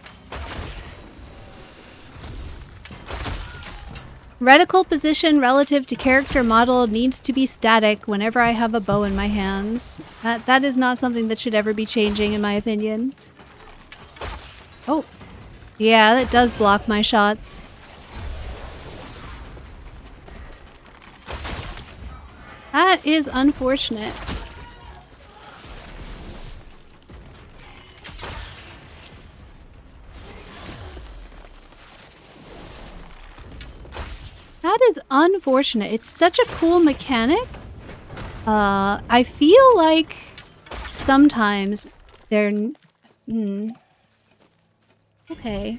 Reticle position relative to character model needs to be static whenever I have a bow in my hands. That is not something that should ever be changing, in my opinion. Oh. Yeah, that does block my shots. That is unfortunate. That is unfortunate. It's such a cool mechanic. I feel like sometimes they're... Okay.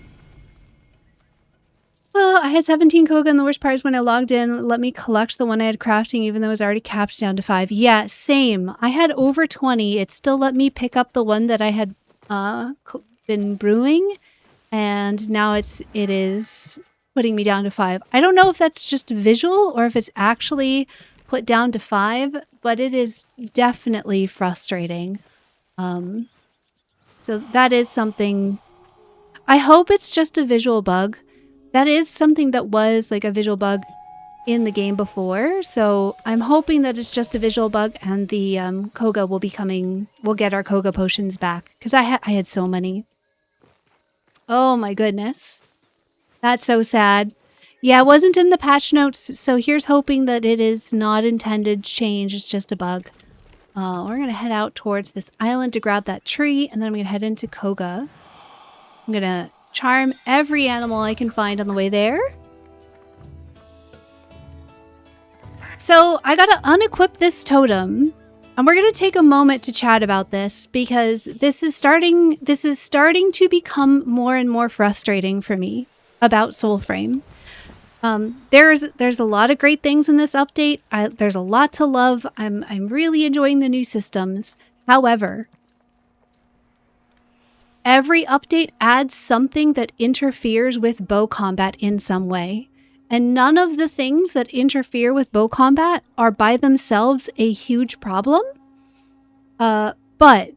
Well, I had 17 Koga, and the worst part is when I logged in, let me collect the one I had crafting, even though it was already capped down to 5. Yeah, same. I had over 20. It still let me pick up the one that I had been brewing, and now it is putting me down to 5. I don't know if that's just visual or if it's actually put down to 5, but it is definitely frustrating. So that is something. I hope it's just a visual bug. That is something that was like a visual bug in the game before, so I'm hoping that it's just a visual bug and the Koga will be coming. We'll get our Koga potions back, because I had so many. Oh my goodness. That's so sad. Yeah, it wasn't in the patch notes, so here's hoping that it is not intended change. It's just a bug. We're going to head out towards this island to grab that tree, and then I'm going to head into Koga. I'm going to charm every animal I can find on the way there. So I got to unequip this totem, and we're going to take a moment to chat about this, because this is starting to become more and more frustrating for me about Soulframe. There's a lot of great things in this update. There's a lot to love. I'm really enjoying the new systems. However, every update adds something that interferes with bow combat in some way. And none of the things that interfere with bow combat are by themselves a huge problem. But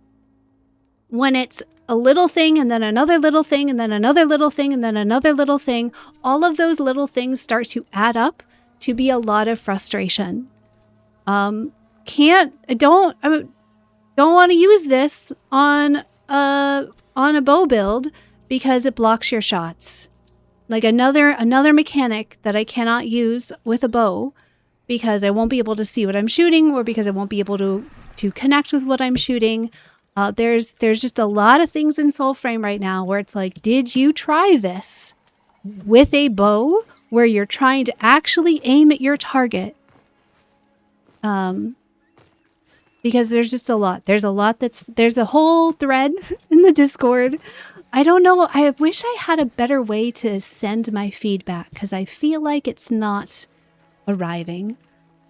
when it's a little thing and then another little thing and then another little thing and then another little thing, all of those little things start to add up to be a lot of frustration. Don't want to use this on a bow build because it blocks your shots. Like another mechanic that I cannot use with a bow because I won't be able to see what I'm shooting, or because I won't be able to connect with what I'm shooting. There's just a lot of things in Soulframe right now where it's like, did you try this with a bow where you're trying to actually aim at your target? Because there's just a lot. There's a whole thread in the Discord. I don't know. I wish I had a better way to send my feedback because I feel like it's not arriving.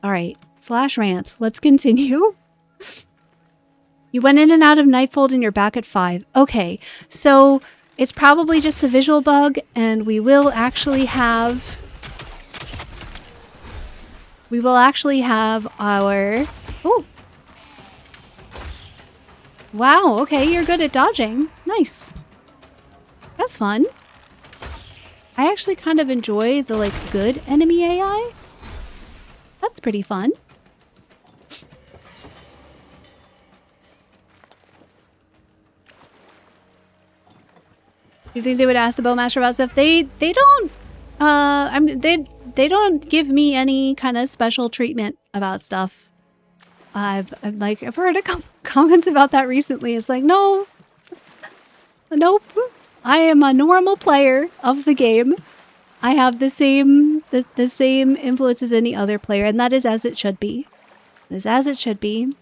All right, /rant. Let's continue. You went in and out of Nightfold and you're back at 5. Okay, so it's probably just a visual bug and we will actually have our... Oh! Wow, okay, you're good at dodging. Nice. That's fun. I actually kind of enjoy the, like, good enemy AI. That's pretty fun. You think they would ask the Bowmaster about stuff? They don't. I mean, they don't give me any kind of special treatment about stuff. I've heard a couple comments about that recently. It's like, no, nope. I am a normal player of the game. I have the same influence as any other player, and that is as it should be. It is as it should be.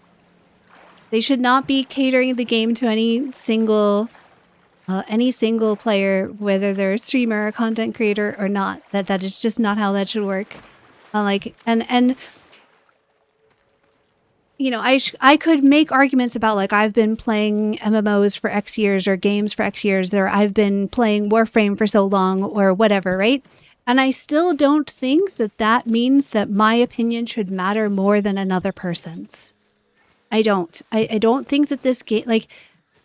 They should not be catering the game to any single player, whether they're a streamer, a content creator, or not. That is just not how that should work. And you know, I could make arguments about, like, I've been playing MMOs for X years or games for X years, or I've been playing Warframe for so long or whatever, right? And I still don't think that means that my opinion should matter more than another person's. I don't. I don't think that this game, like,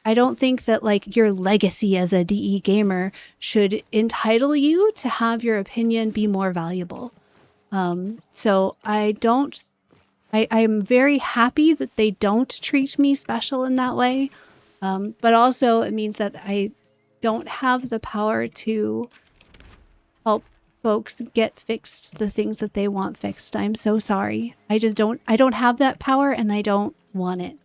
I don't think that, like, your legacy as a DE gamer should entitle you to have your opinion be more valuable. So I'm very happy that they don't treat me special in that way. But also it means that I don't have the power to help folks get fixed the things that they want fixed. I'm so sorry. I don't have that power and I don't want it.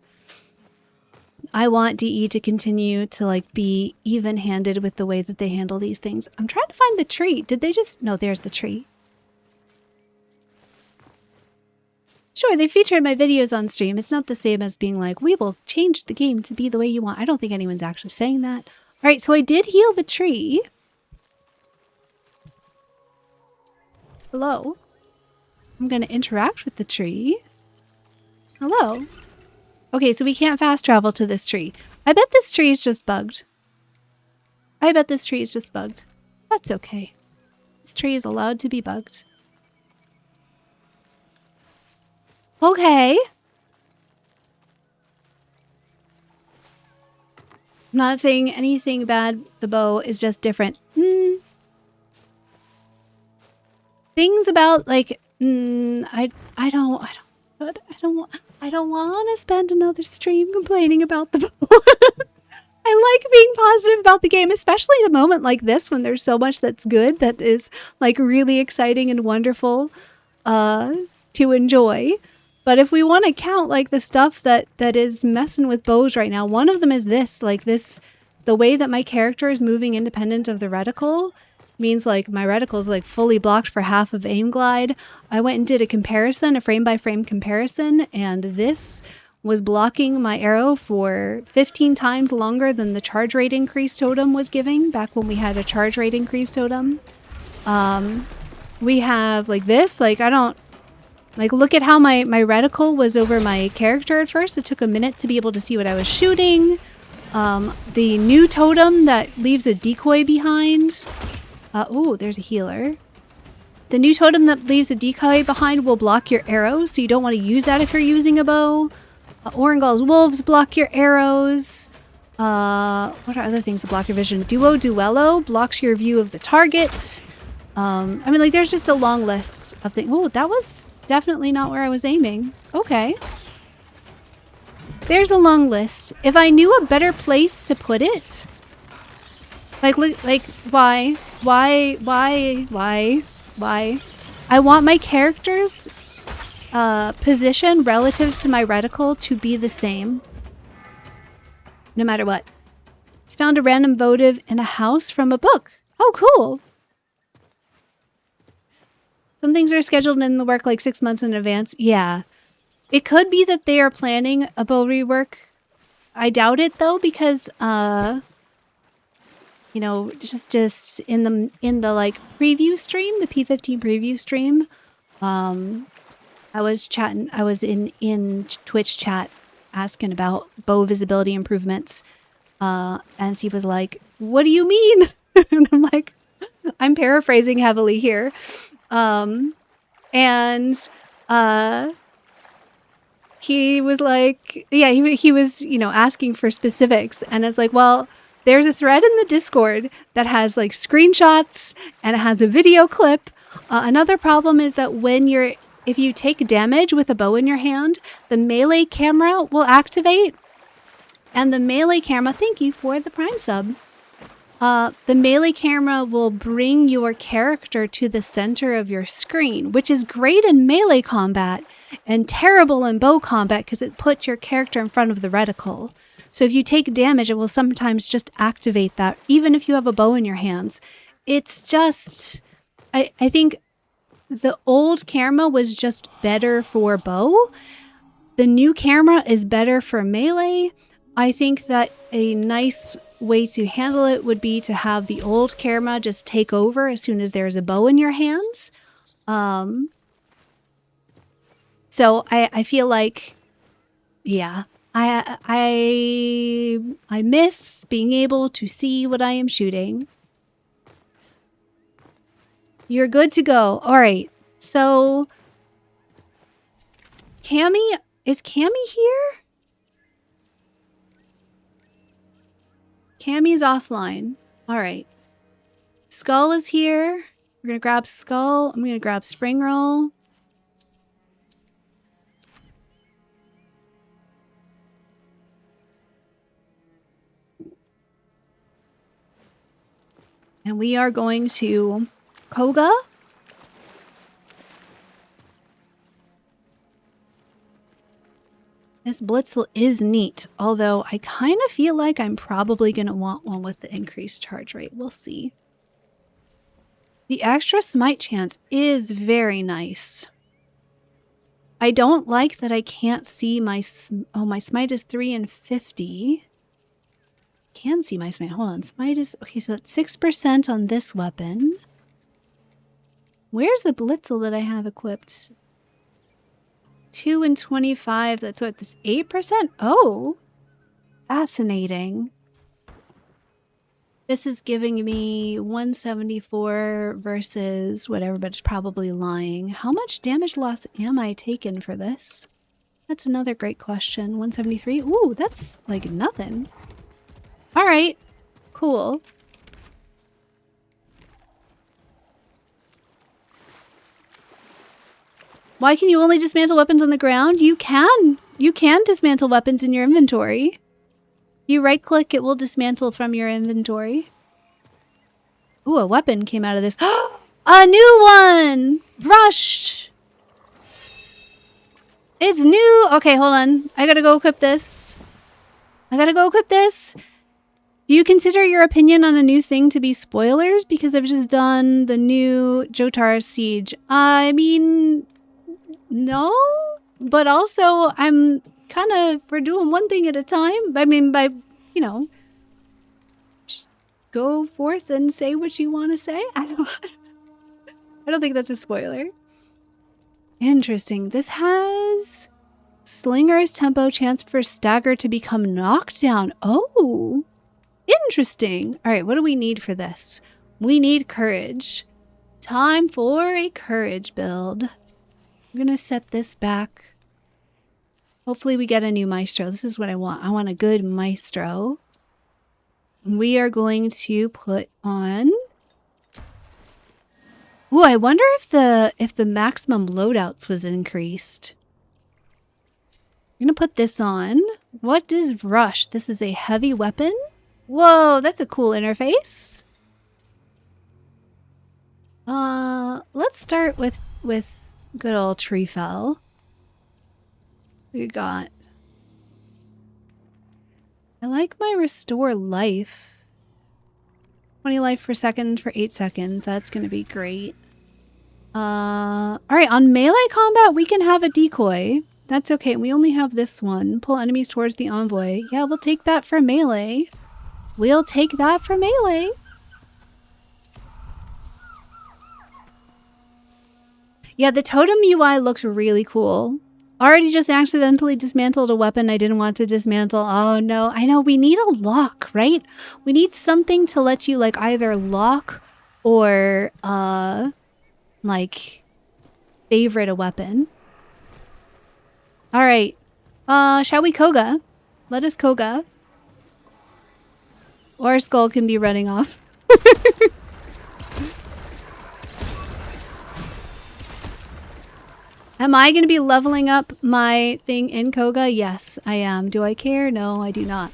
I want DE to continue to, like, be even-handed with the way that they handle these things. I'm trying to find the tree. Did they just... No, there's the tree. Sure, they featured my videos on stream. It's not the same as being like, we will change the game to be the way you want. I don't think anyone's actually saying that. All right, so I did heal the tree. Hello. I'm going to interact with the tree. Hello. Okay, so we can't fast travel to this tree. I bet this tree is just bugged. That's okay. This tree is allowed to be bugged. Okay. I'm not saying anything bad. The bow is just different. Things about, like, I don't want to spend another stream complaining about the bow. I like being positive about the game, especially in a moment like this when there's so much that's good, that is, like, really exciting and wonderful to enjoy. But if we want to count, like, the stuff that is messing with bows right now, one of them is this, like, the way that my character is moving independent of the reticle means, like, my reticle is, like, fully blocked for half of aim glide. I went and did a comparison, a frame by frame comparison, and this was blocking my arrow for 15 times longer than the charge rate increase totem was giving back when we had a charge rate increase totem. We have, like, this, like, I don't, like, look at how my reticle was over my character at first. It took a minute to be able to see what I was shooting. The new totem that leaves a decoy behind. Oh, there's a healer. The new totem that leaves a decoy behind will block your arrows, so you don't want to use that if you're using a bow. Orangol's wolves block your arrows. What are other things that block your vision? Duello blocks your view of the target. I mean, like, there's just a long list of things. Oh, that was definitely not where I was aiming. Okay. There's a long list. If I knew a better place to put it, like, why? I want my character's position relative to my reticle to be the same. no matter what. He's found a random votive in a house from a book. Oh, cool. Some things are scheduled in the work like 6 months in advance. Yeah. It could be that they are planning a bow rework. I doubt it though, because you know, just in the like preview stream, the P15 preview stream, I was in Twitch chat asking about bow visibility improvements. And Steve was like, "What do you mean?" And I'm like, I'm paraphrasing heavily here. He was like, yeah, he was, you know, asking for specifics. And it's like, well, there's a thread in the Discord that has like screenshots and it has a video clip. Another problem is that if you take damage with a bow in your hand, the melee camera will activate. And the melee camera, thank you for the Prime sub. The melee camera will bring your character to the center of your screen, which is great in melee combat and terrible in bow combat because it puts your character in front of the reticle. So if you take damage, it will sometimes just activate that, even if you have a bow in your hands. It's just, I think the old camera was just better for bow. The new camera is better for melee. I think that a nice way to handle it would be to have the old camera just take over as soon as there's a bow in your hands. So I feel like, yeah, I miss being able to see what I am shooting. You're good to go. All right. So is Cammy here? Cammy's offline. All right. Skull is here. We're going to grab Skull. I'm going to grab Spring Roll. And we are going to Koga. This Blitzel is neat, although I kind of feel like I'm probably going to want one with the increased charge rate. We'll see. The extra smite chance is very nice. I don't like that I can't see my... my smite is 3 and 50. Can see my smite. Hold on. Smite is... Okay, so that's 6% on this weapon. Where's the Blitzel that I have equipped? 2 and 25. That's what, this 8%? Oh, fascinating. This is giving me 174 versus whatever, but it's probably lying. How much damage loss am I taking for this? That's another great question. 173. Ooh, that's like nothing. All right, cool. Why can you only dismantle weapons on the ground? You can dismantle weapons in your inventory. You right click, it will dismantle from your inventory. Ooh, a weapon came out of this. A new one! Rushed! It's new! Okay, hold on. I gotta go equip this. Do you consider your opinion on a new thing to be spoilers? Because I've just done the new Jotaro Siege. I mean... no, but also I'm kind of, we're doing one thing at a time. I mean, by, you know, go forth and say what you want to say. I don't think that's a spoiler. Interesting. This has Slinger's tempo, chance for stagger to become knocked down. Oh, interesting. All right, what do we need for this? We need courage. Time for a courage build. I'm gonna set this back. Hopefully we get a new maestro. This is what I want. I want a good maestro. We are going to put on... Ooh, I wonder if the maximum loadouts was increased. I'm gonna put this on. What is Rush? This is a heavy weapon? Whoa, that's a cool interface. Let's start with good old Tree Fell. We got I like my restore life. 20 life per second for 8 seconds. That's going to be great. Alright, on melee combat, we can have a decoy. That's okay. We only have this one. Pull enemies towards the envoy. Yeah, we'll take that for melee. We'll take that for melee. Yeah, the totem UI looks really cool. Already just accidentally dismantled a weapon I didn't want to dismantle. Oh no, I know, we need a lock, right? We need something to let you like either lock or like favorite a weapon. Alright. Shall we Koga? Let us Koga. Or Skull can be running off. Am I going to be leveling up my thing in Koga? Yes, I am. Do I care? No, I do not.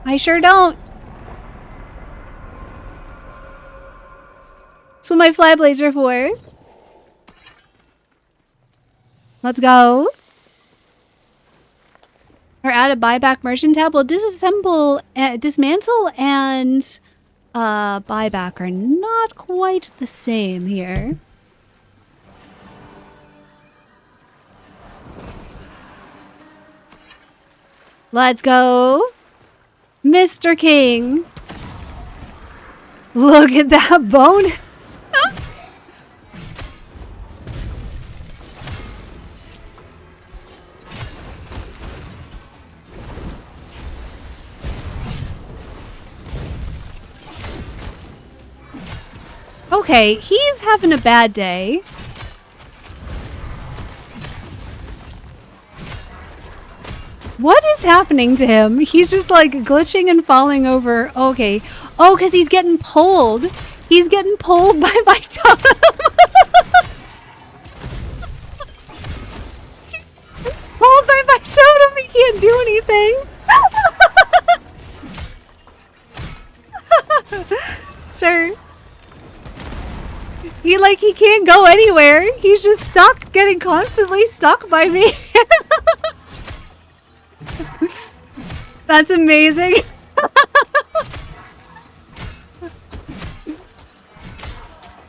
I sure don't. That's what my fly blades are for. Let's go. Or add a buyback merchant tab. Well, dismantle and buyback are not quite the same here. Let's go. Mr. King. Look at that bonus. Okay, he's having a bad day. What is happening to him? He's just like glitching and falling over. Okay. Oh, because he's getting pulled. He's getting pulled by my totem. Pulled by my totem. He can't do anything. Sir. He can't go anywhere. He's just stuck, getting constantly stuck by me. That's amazing.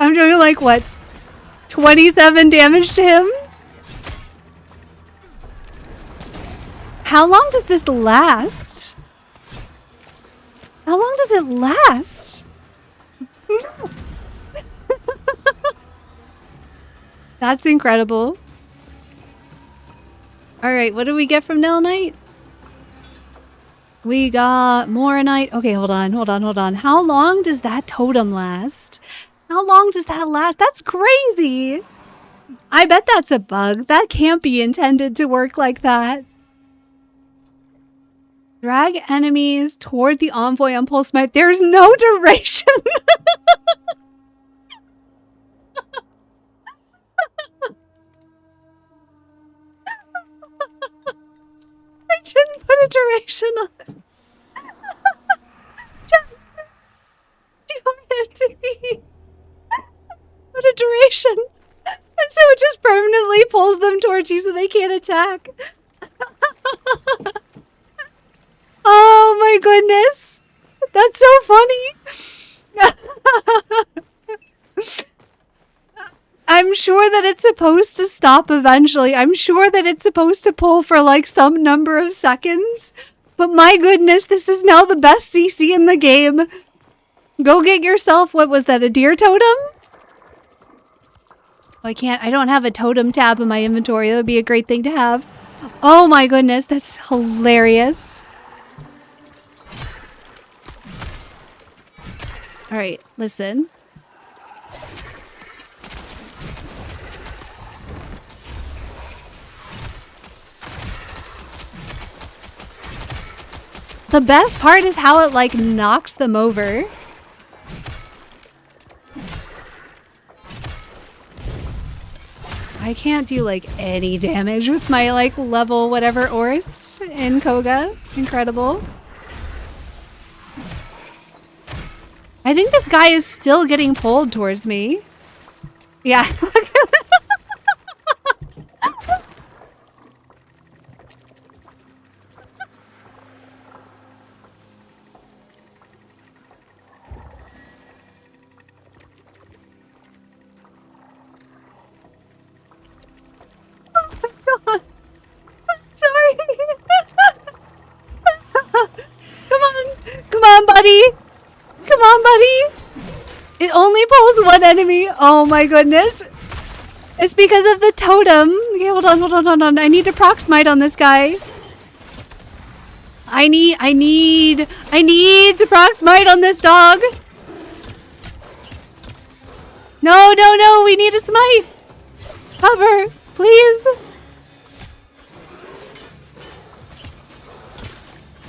I'm doing like what? 27 damage to him? How long does this last? How long does it last? That's incredible. Alright, what do we get from Nil Knight? We got Moronite. Okay, hold on. How long does that totem last? How long does that last? That's crazy. I bet that's a bug. That can't be intended to work like that. Drag enemies toward the envoy on pulse smite. There's no duration. I didn't put a duration on it. Do you want it to be? Put a duration. And so it just permanently pulls them towards you so they can't attack. Oh my goodness. That's so funny. I'm sure that it's supposed to stop eventually. I'm sure that it's supposed to pull for like some number of seconds. But my goodness, this is now the best CC in the game. Go get yourself, what was that, a deer totem? Oh, I don't have a totem tab in my inventory. That would be a great thing to have. Oh my goodness, that's hilarious. All right, listen. The best part is how it like knocks them over. I can't do like any damage with my like level whatever Orist in Koga. Incredible. I think this guy is still getting pulled towards me. Yeah. on, buddy. Come on, buddy. It only pulls one enemy. Oh my goodness. It's because of the totem. Okay, hold on. I need to proc smite on this guy. I need to proc smite on this dog. No, we need a smite. Cover, please.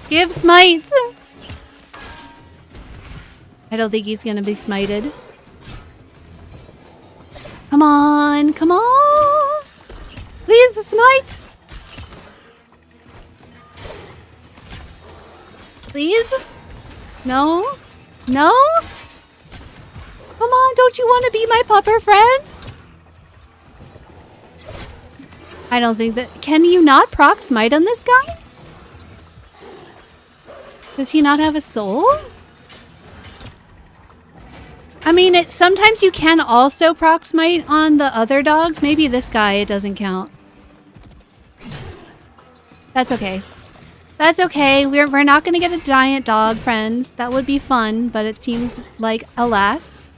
Give smite. I don't think he's gonna be smited. Come on. Please, smite. Please? No? Come on, don't you want to be my pupper friend? I don't think that... Can you not proc smite on this guy? Does he not have a soul? I mean, sometimes you can also proc smite on the other dogs. Maybe this guy, it doesn't count. That's okay. That's okay. We're not going to get a giant dog, friends. That would be fun, but it seems like, alas.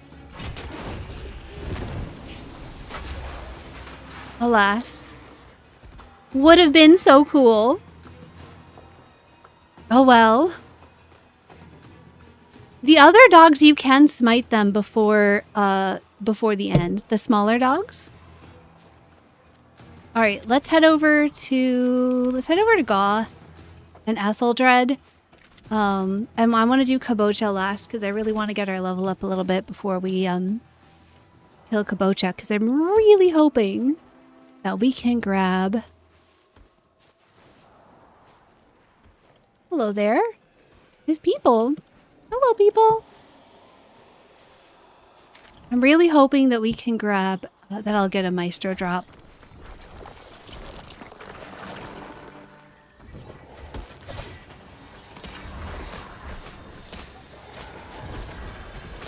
Alas. Would have been so cool. Oh well. The other dogs, you can smite them before the end. The smaller dogs. All right, let's head over to Goth and Etheldred. And I want to do Kabocha last because I really want to get our level up a little bit before we kill Kabocha, because I'm really hoping that we can grab... Hello there. There's people. Hello, people. I'm really hoping that we can grab... that I'll get a Maestro drop.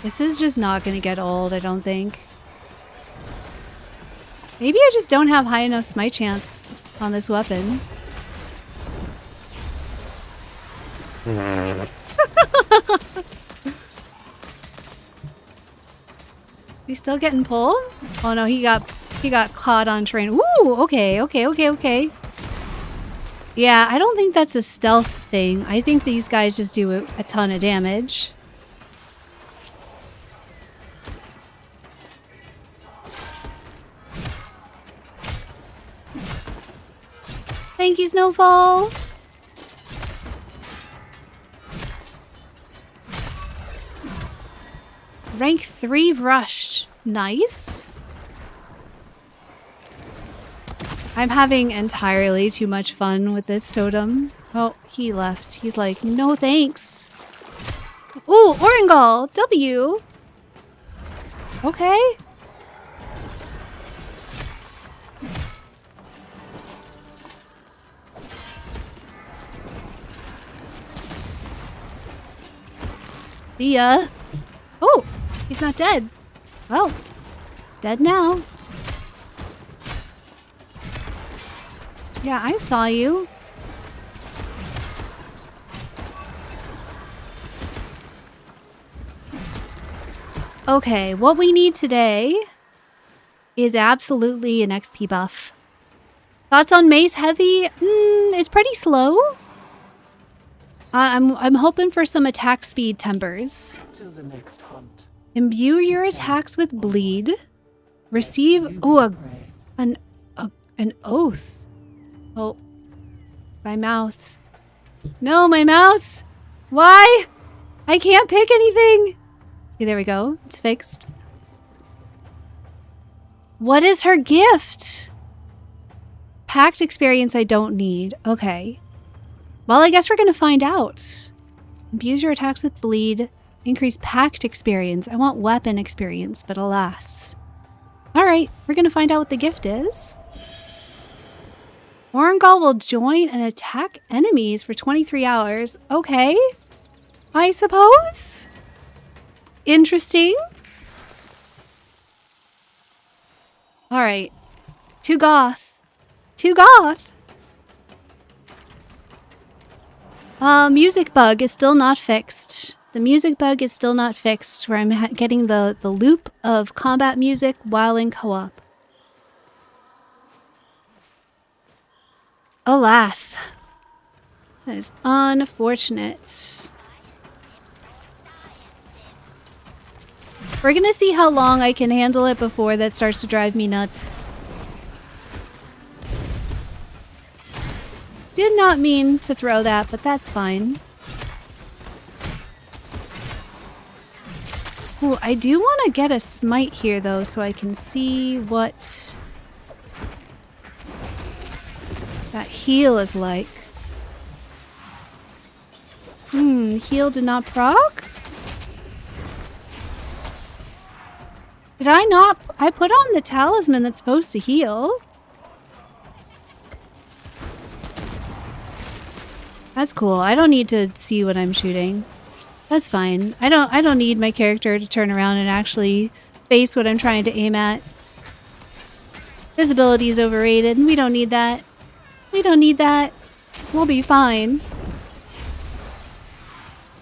This is just not going to get old, I don't think. Maybe I just don't have high enough smite chance on this weapon. He's still getting pulled? Oh no, he got clawed on train. Ooh, okay. Yeah, I don't think that's a stealth thing. I think these guys just do a ton of damage. Thank you, Snowfall. Rank 3 rushed. Nice. I'm having entirely too much fun with this totem. Oh, he left. He's like, no thanks. Ooh, Orengal. W. Okay. See ya. Oh, he's not dead. Well, dead now. Yeah, I saw you. Okay, what we need today is absolutely an XP buff. Thoughts on Mace Heavy? It's pretty slow. I'm hoping for some attack speed timbers. Till the next hunt. Imbue your attacks with bleed. Receive an oath. Oh, my mouse. No, my mouse. Why? I can't pick anything. Okay, there we go. It's fixed. What is her gift? Pact experience I don't need. Okay. Well, I guess we're going to find out. Imbue your attacks with bleed. Increase pact experience. I want weapon experience, but alas. Alright, we're going to find out what the gift is. Orengal will join and attack enemies for 23 hours. Okay. I suppose. Interesting. Alright. To Goth. To Goth. Music bug is still not fixed. The music bug is still not fixed, where I'm getting the loop of combat music while in co-op. Alas. That is unfortunate. We're gonna see how long I can handle it before that starts to drive me nuts. Did not mean to throw that, but that's fine. Ooh, I do want to get a smite here, though, so I can see what that heal is like. Heal did not proc? Did I not? I put on the talisman that's supposed to heal. That's cool. I don't need to see what I'm shooting. That's fine. I don't need my character to turn around and actually face what I'm trying to aim at. Visibility is overrated. We don't need that. We don't need that. We'll be fine.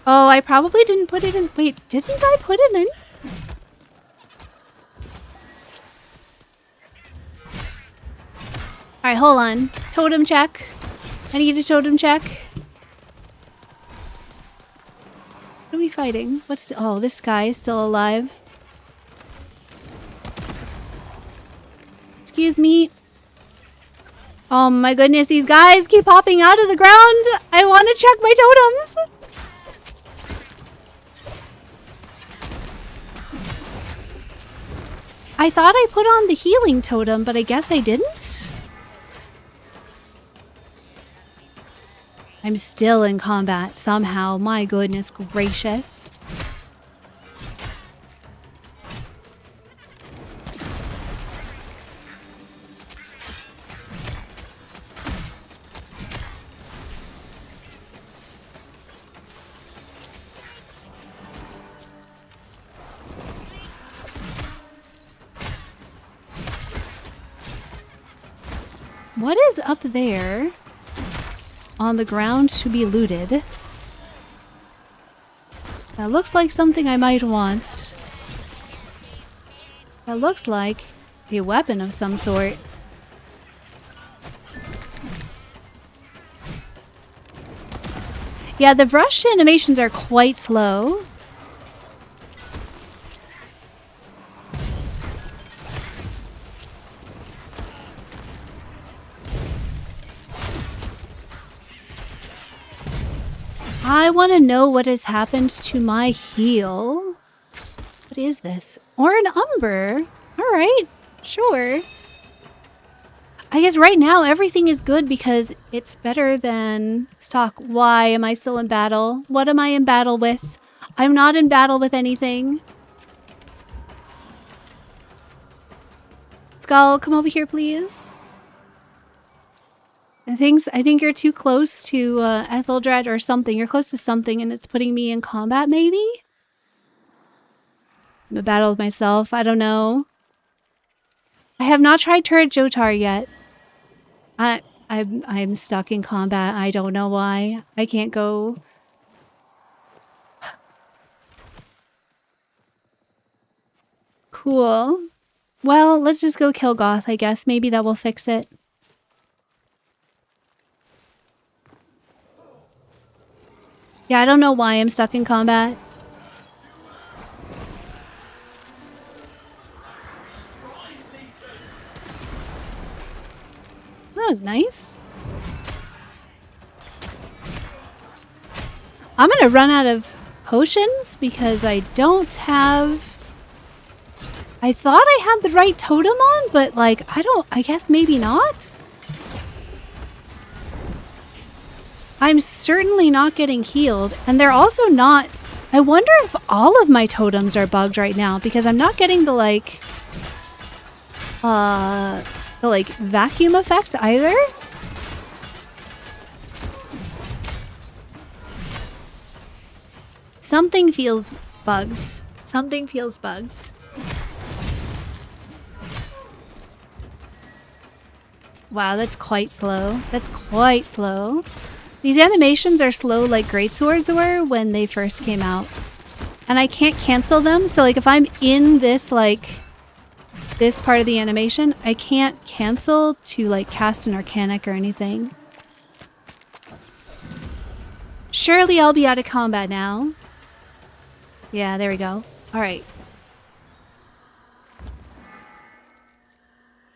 Oh, I probably didn't put it in. Wait, didn't I put it in? Alright, hold on. Totem check. I need a totem check. What are we fighting? Oh, this guy is still alive. Excuse me. Oh my goodness, these guys keep popping out of the ground. I want to check my totems. I thought I put on the healing totem, but I guess I didn't. I'm still in combat somehow. My goodness gracious. What is up there on the ground to be looted? That looks like something I might want. That looks like a weapon of some sort. Yeah, the brush animations are quite slow. I want to know what has happened to my heal. What is this? Or an umber. Alright, sure. I guess right now everything is good because it's better than stock. Why am I still in battle? What am I in battle with? I'm not in battle with anything. Skull, come over here, please. I think you're too close to Etheldred or something. You're close to something and it's putting me in combat, maybe? I'm in battle with myself. I don't know. I have not tried Turret Jotar yet. I'm stuck in combat. I don't know why. I can't go. Cool. Well, let's just go kill Goth, I guess. Maybe that will fix it. Yeah, I don't know why I'm stuck in combat. That was nice. I'm gonna run out of potions because I don't have... I thought I had the right totem on, but like, I guess maybe not? I'm certainly not getting healed, and they're also not... I wonder if all of my totems are bugged right now, because I'm not getting the vacuum effect either. Something feels bugged. Something feels bugged. Wow, that's quite slow. That's quite slow. These animations are slow like greatswords were when they first came out. And I can't cancel them, so like if I'm in this like this part of the animation, I can't cancel to like cast an Arcanic or anything. Surely I'll be out of combat now. Yeah, there we go. Alright.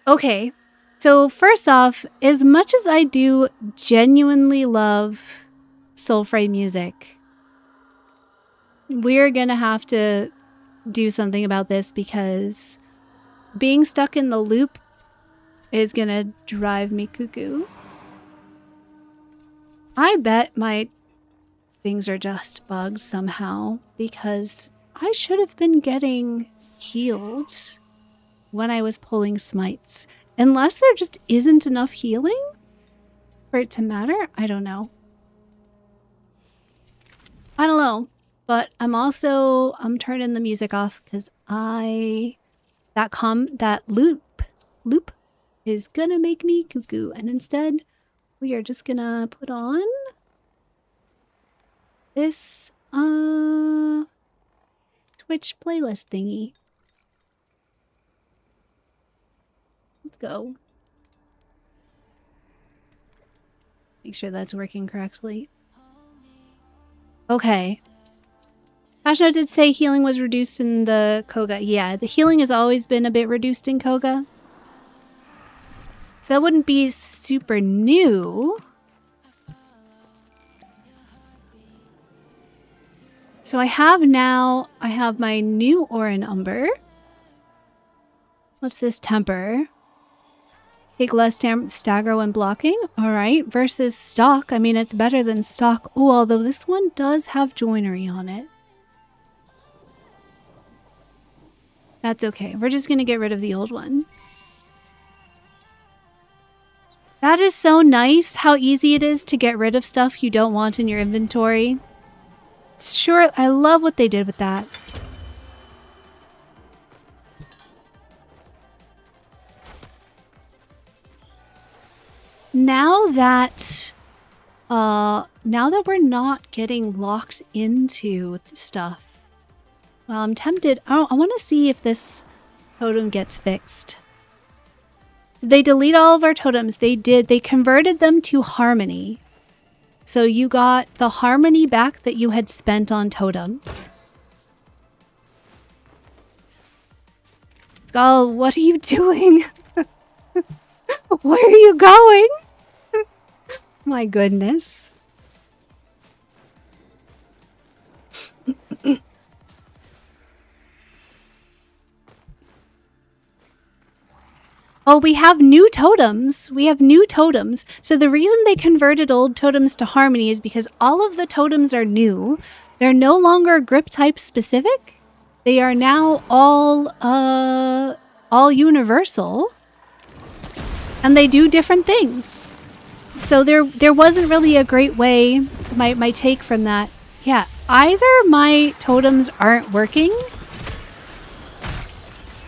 Okay. So first off, as much as I do genuinely love Soulfray music, we're gonna have to do something about this because being stuck in the loop is gonna drive me cuckoo. I bet my things are just bugged somehow because I should have been getting healed when I was pulling smites. Unless there just isn't enough healing for it to matter. I don't know. I don't know. But I'm turning the music off because that loop is gonna make me cuckoo. And instead, we are just gonna put on this Twitch playlist thingy. Let's go. Make sure that's working correctly. Okay. Ashno did say healing was reduced in the Koga. Yeah, the healing has always been a bit reduced in Koga. So that wouldn't be super new. So I have my new Orin Umber. What's this temper? Take less stagger when blocking. Alright, versus stock. I mean, it's better than stock. Oh, although this one does have joinery on it. That's okay. We're just going to get rid of the old one. That is so nice how easy it is to get rid of stuff you don't want in your inventory. Sure, I love what they did with that. Now that we're not getting locked into stuff, well, I'm tempted. Oh, I want to see if this totem gets fixed. Did they delete all of our totems? They did. They converted them to harmony. So you got the harmony back that you had spent on totems. Skull, what are you doing? Where are you going? My goodness. Oh, we have new totems. We have new totems. So the reason they converted old totems to harmony is because all of the totems are new. They're no longer grip type specific. They are now all universal. And they do different things. So there wasn't really a great way, my take from that. Yeah, either my totems aren't working.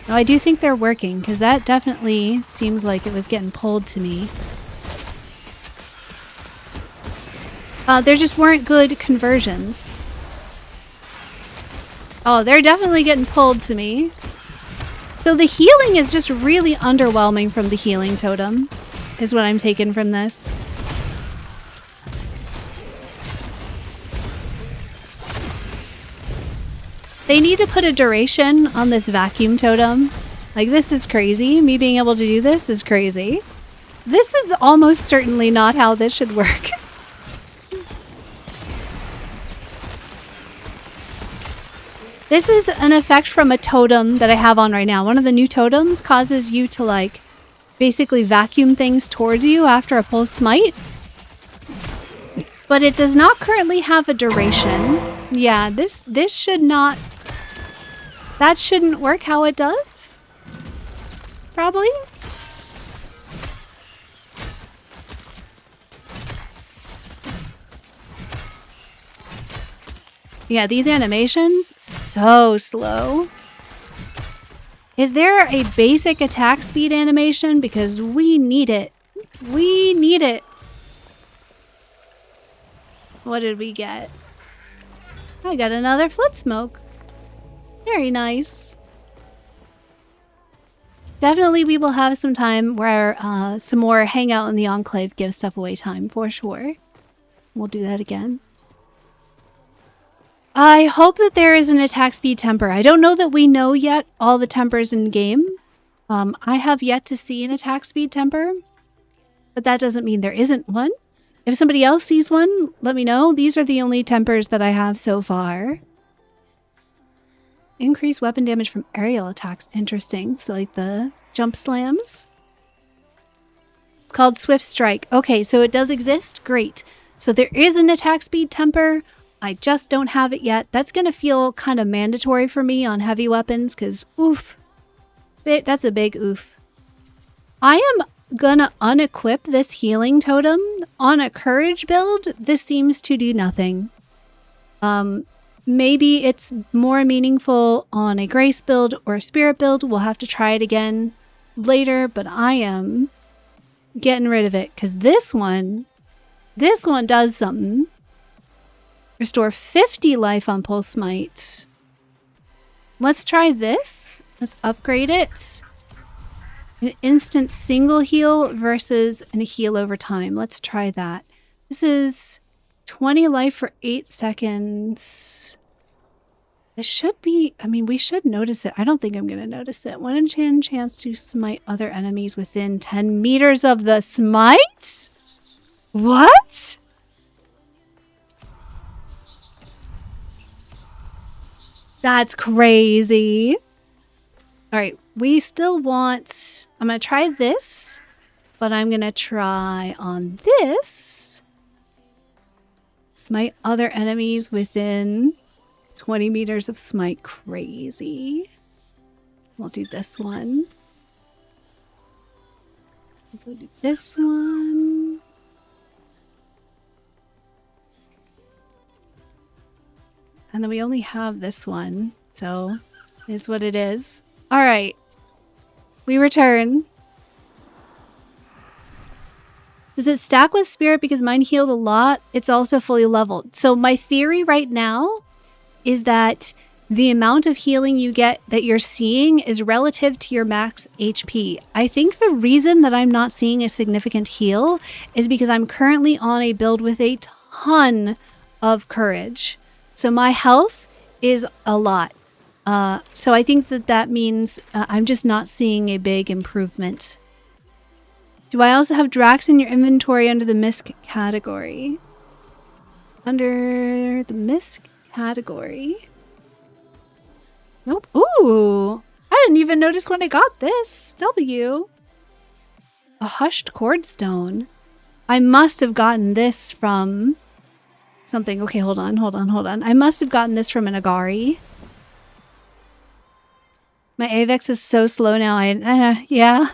No, I do think they're working, because that definitely seems like it was getting pulled to me. There just weren't good conversions. Oh, they're definitely getting pulled to me. So the healing is just really underwhelming from the healing totem, is what I'm taking from this. They need to put a duration on this vacuum totem. Like, this is crazy. Me being able to do this is crazy. This is almost certainly not how this should work. This is an effect from a totem that I have on right now. One of the new totems causes you to, like, basically vacuum things towards you after a pulse smite. But it does not currently have a duration. Yeah, this should not... That shouldn't work how it does. Probably. Yeah, these animations, so slow. Is there a basic attack speed animation? Because we need it. We need it. What did we get? I got another flip smoke. Very nice. Definitely we will have some time where some more hang out in the Enclave, give stuff away time for sure. We'll do that again. I hope that there is an attack speed temper. I don't know that we know yet all the tempers in game. I have yet to see an attack speed temper, but that doesn't mean there isn't one. If somebody else sees one, let me know. These are the only tempers that I have so far. Increase weapon damage from aerial attacks. Interesting. So like the jump slams. It's called Swift Strike. Okay, so it does exist. Great. So there is an attack speed temper. I just don't have it yet. That's going to feel kind of mandatory for me on heavy weapons because oof. That's a big oof. I am gonna unequip this healing totem. On a courage build, this seems to do nothing. Maybe it's more meaningful on a grace build or a spirit build. We'll have to try it again later, but I am getting rid of it because this one does something. Restore 50 life on Pulse Smite. Let's try this. Let's upgrade it. An instant single heal versus a heal over time. Let's try that. This is 20 life for 8 seconds. It should be, I mean, we should notice it. I don't think I'm going to notice it. 1 in 10 chance to smite other enemies within 10 meters of the smite? What? That's crazy. All right, we still want, I'm going to try this, but I'm going to try on this. Smite other enemies within 20 meters of smite. Crazy. We'll do this one. We'll do this one. And then we only have this one, so it is what it is. All right, we return. Does it stack with spirit because mine healed a lot? It's also fully leveled. So my theory right now is that the amount of healing you get that you're seeing is relative to your max HP. I think the reason that I'm not seeing a significant heal is because I'm currently on a build with a ton of courage. So my health is a lot. So I think that means I'm just not seeing a big improvement. Do I also have Drax in your inventory under the misc category? Under the misc category? Nope. Ooh! I didn't even notice when I got this. W. A hushed cord stone. I must have gotten this from something. Okay, hold on. I must have gotten this from an Agari. My AVEX is so slow now. Yeah.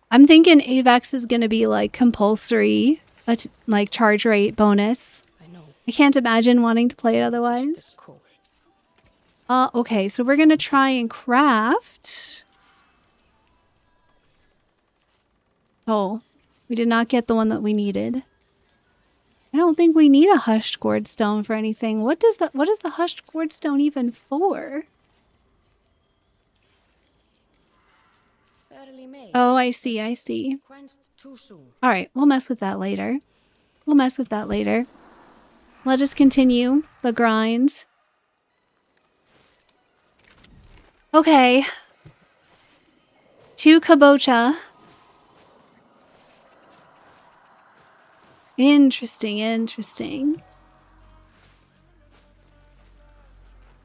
I'm thinking AVEX is going to be like compulsory, like charge rate bonus. I can't imagine wanting to play it otherwise. Okay, so we're going to try and craft. Oh, we did not get the one that we needed. I don't think we need a hushed cord stone for anything. What is the hushed cord stone even for? Oh, I see. All right, we'll mess with that later. Let us continue the grind. Okay. 2 kabocha. Interesting.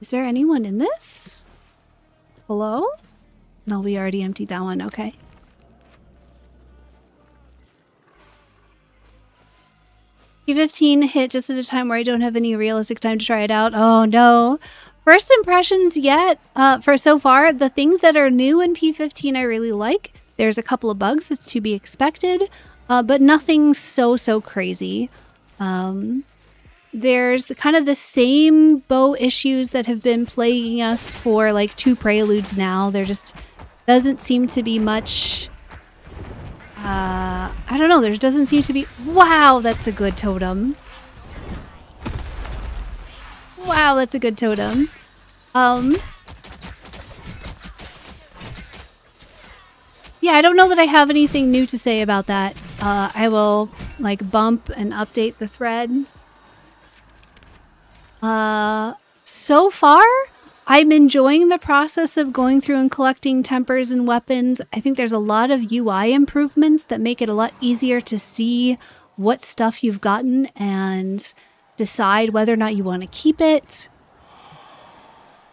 Is there anyone in this? Hello? No, we already emptied that one. Okay. P15 hit just at a time where I don't have any realistic time to try it out. Oh no. First impressions yet for so far. The things that are new in P15 I really like. There's a couple of bugs that's to be expected, but nothing so crazy. There's kind of the same bow issues that have been plaguing us for like 2 preludes now. There just doesn't seem to be much. I don't know. There doesn't seem to be. Wow, that's a good totem. Wow, that's a good totem. Yeah, I don't know that I have anything new to say about that. I will like bump and update the thread. So far, I'm enjoying the process of going through and collecting tempers and weapons. I think there's a lot of UI improvements that make it a lot easier to see what stuff you've gotten and decide whether or not you want to keep it.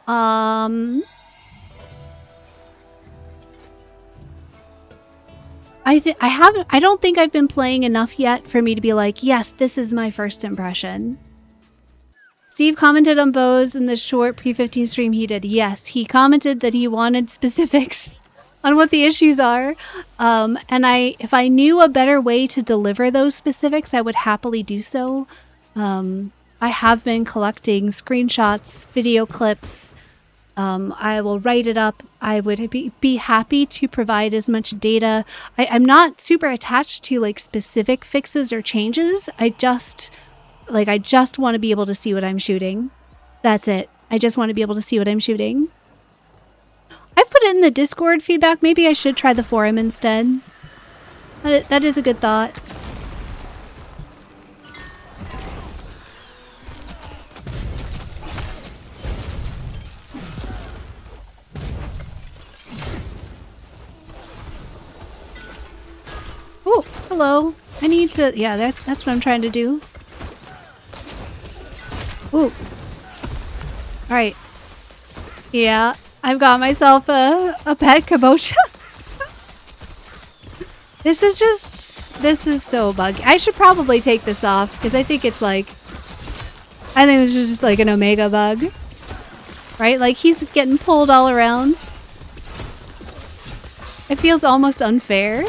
I don't think I've been playing enough yet for me to be like, yes, this is my first impression. Steve commented on bows in the short pre-15 stream he did. Yes, he commented that he wanted specifics on what the issues are. And if I knew a better way to deliver those specifics, I would happily do so. I have been collecting screenshots, video clips. I will write it up. I would be happy to provide as much data. I'm not super attached to like specific fixes or changes. I just want to be able to see what I'm shooting. That's it. I just want to be able to see what I'm shooting. I've put it in the Discord feedback. Maybe I should try the forum instead. That is a good thought. Oh, hello. I need to... Yeah, that's what I'm trying to do. Ooh. Alright. Yeah, I've got myself a pet kabocha. This is so buggy. I should probably take this off because I think it's like... I think this is just like an Omega bug. Right? Like he's getting pulled all around. It feels almost unfair.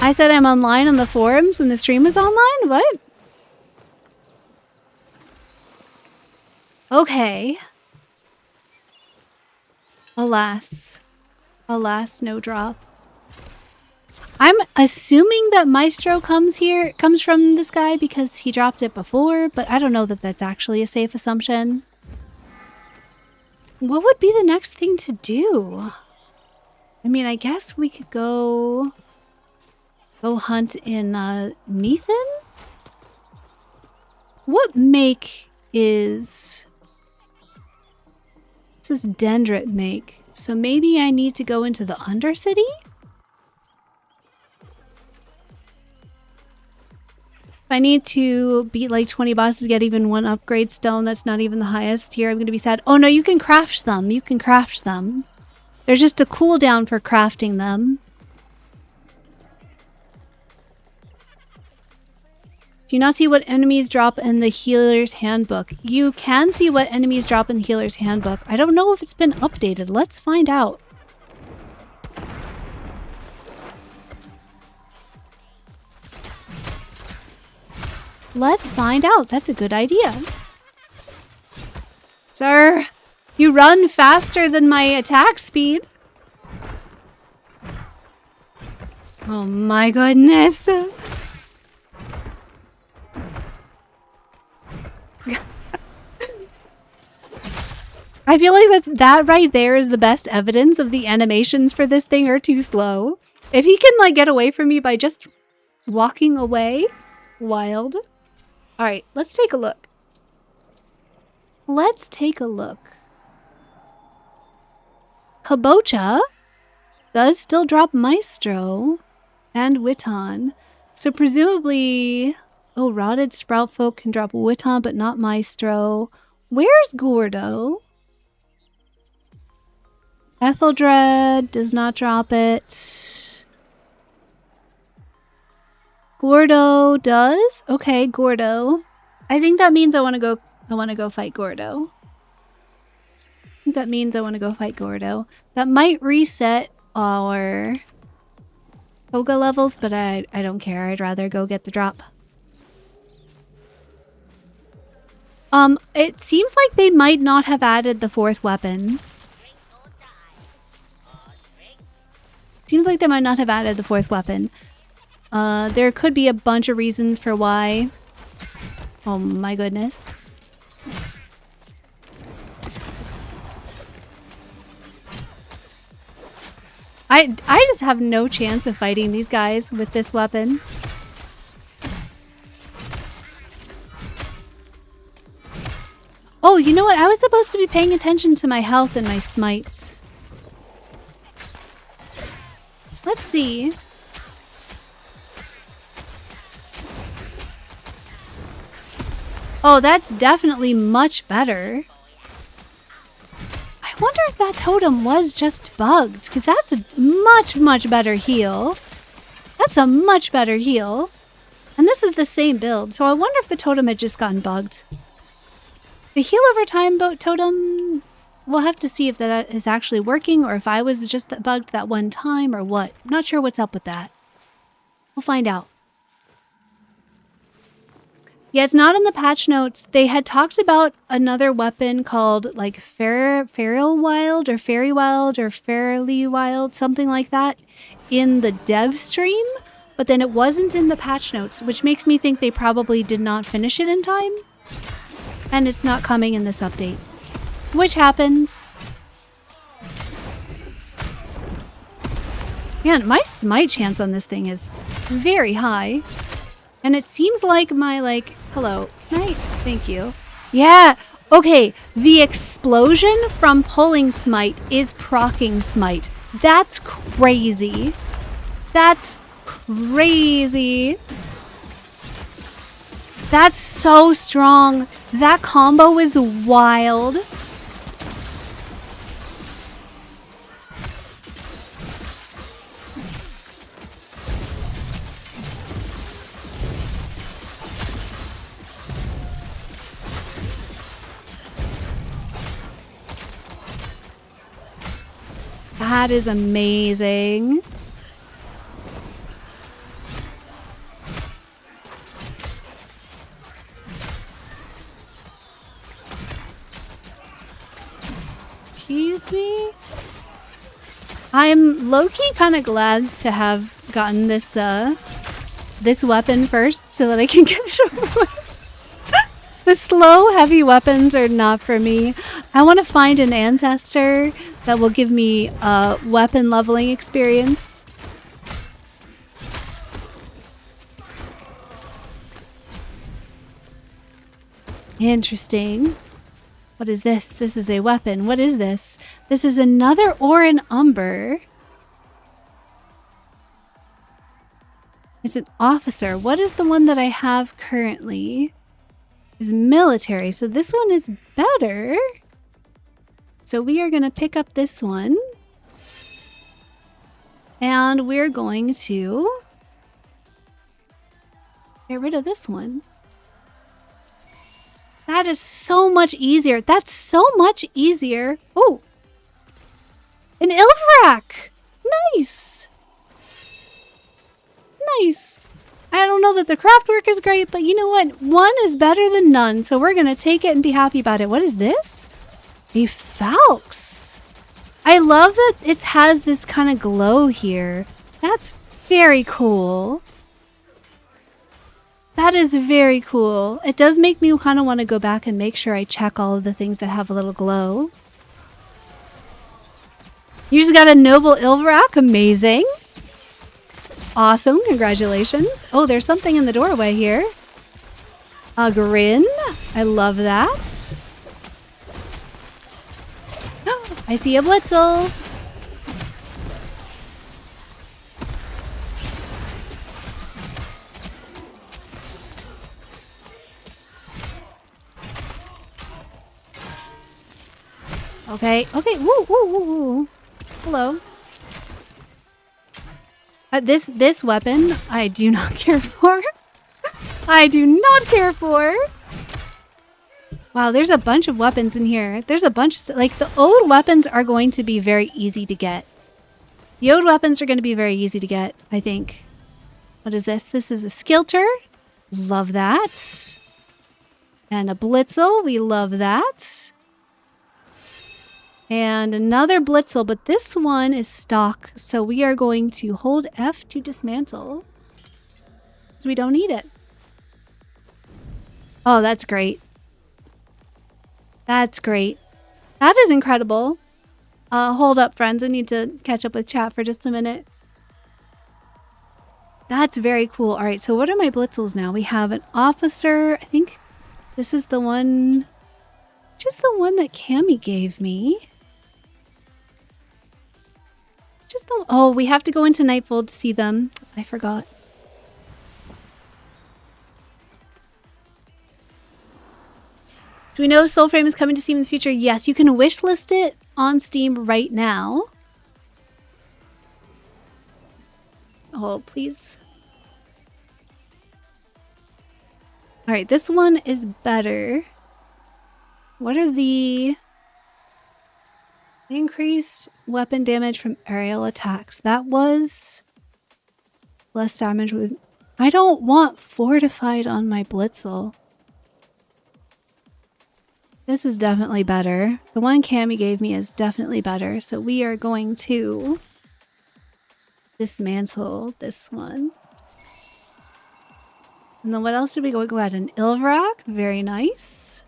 I said I'm online on the forums when the stream was online? What? Okay. Alas. Alas, no drop. I'm assuming that Maestro comes from this guy because he dropped it before, but I don't know that that's actually a safe assumption. What would be the next thing to do? I mean, I guess we could go hunt in Neathans? What make is... This is Dendrit make. So maybe I need to go into the Undercity? If I need to beat like 20 bosses to get even one upgrade stone that's not even the highest here, I'm going to be sad. Oh no, you can craft them. You can craft them. There's just a cooldown for crafting them. Do you not see what enemies drop in the Healer's Handbook? You can see what enemies drop in the Healer's Handbook. I don't know if it's been updated. Let's find out. Let's find out. That's a good idea. Sir, you run faster than my attack speed. Oh my goodness. I feel like that right there is the best evidence of the animations for this thing are too slow. If he can like get away from me by just walking away, wild. All right, let's take a look. Let's take a look. Kabocha does still drop Maestro and Witan. So presumably, oh, Rotted Sprout Folk can drop Witan but not Maestro. Where's Gordo? Etheldred does not drop it. Gordo does? Okay, Gordo. I think that means I want to go fight Gordo. I think that means I want to go fight Gordo. That might reset our Koga levels, but I don't care. I'd rather go get the drop. It seems like they might not have added the fourth weapon. Seems like they might not have added the fourth weapon. There could be a bunch of reasons for why. Oh my goodness. I just have no chance of fighting these guys with this weapon. Oh, you know what? I was supposed to be paying attention to my health and my smites. Let's see. Oh, that's definitely much better. I wonder if that totem was just bugged, because that's a much, much better heal. That's a much better heal. And this is the same build, so I wonder if the totem had just gotten bugged. The heal over time totem, we'll have to see if that is actually working or if I was just bugged that one time or what. I'm not sure what's up with that. We'll find out. Yeah, it's not in the patch notes. They had talked about another weapon called like Feral Wild or Fairy Wild or Fairly Wild, something like that, in the dev stream, but then it wasn't in the patch notes, which makes me think they probably did not finish it in time. And it's not coming in this update. Which happens. Man, my smite chance on this thing is very high. And it seems like my, hello. Night. Thank you. Yeah. Okay. The explosion from pulling smite is proccing smite. That's crazy. That's crazy. That's so strong. That combo is wild. That is amazing. Excuse me? I'm low-key kind of glad to have gotten this this weapon first so that I can get it over with. The slow, heavy weapons are not for me. I want to find an ancestor that will give me a weapon leveling experience. Interesting. What is this? This is a weapon. What is this? This is another Orin Umber. It's an officer. What is the one that I have currently? Is military. So this one is better. So we are going to pick up this one. And we're going to get rid of this one. That is so much easier. That's so much easier. Oh, an Ilvrak. Nice. Nice. I don't know that the craft work is great, but you know what? One is better than none, so we're going to take it and be happy about it. What is this? A Falx. I love that it has this kind of glow here. That's very cool. That is very cool. It does make me kind of want to go back and make sure I check all of the things that have a little glow. You just got a noble Ilvrak. Amazing. Awesome. Congratulations. Oh, there's something in the doorway here. A Grin. I love that. I see a Blitzel. Okay. Okay. Woo, woo, woo, woo. Hello. This weapon, I do not care for. I do not care for. Wow, there's a bunch of weapons in here. There's a bunch of, like, the old weapons are going to be very easy to get. The old weapons are going to be very easy to get, I think. What is this? This is a Skilter. Love that. And a Blitzel. We love that. And another Blitzel, but this one is stock. So we are going to hold F to dismantle. So we don't need it. Oh, that's great. That's great. That is incredible. Hold up, friends. I need to catch up with chat for just a minute. That's very cool. All right, so what are my Blitzels now? We have an officer. I think this is the one, just the one that Cammy gave me. Just the, oh, we have to go into Nightfold to see them. I forgot. Do we know if Soulframe is coming to Steam in the future? Yes, you can wish list it on Steam right now. Oh, please. All right, this one is better. What are the increased weapon damage from aerial attacks? That was less damage with... I don't want fortified on my Blitzel. This is definitely better. The one Cammy gave me is definitely better. So we are going to dismantle this one. And then what else did we go? We got an Ilvrak. Very nice.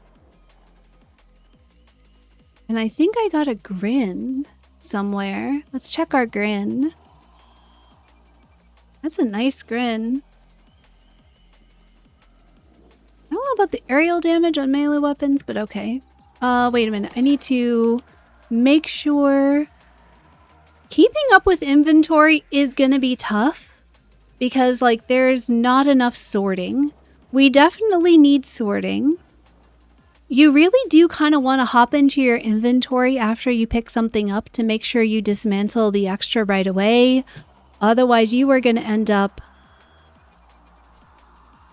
And I think I got a Grin somewhere. Let's check our Grin. That's a nice Grin. I don't know about the aerial damage on melee weapons, but okay. Wait a minute. I need to make sure... Keeping up with inventory is going to be tough because, like, there's not enough sorting. We definitely need sorting. You really do kind of want to hop into your inventory after you pick something up to make sure you dismantle the extra right away. Otherwise, you are going to end up...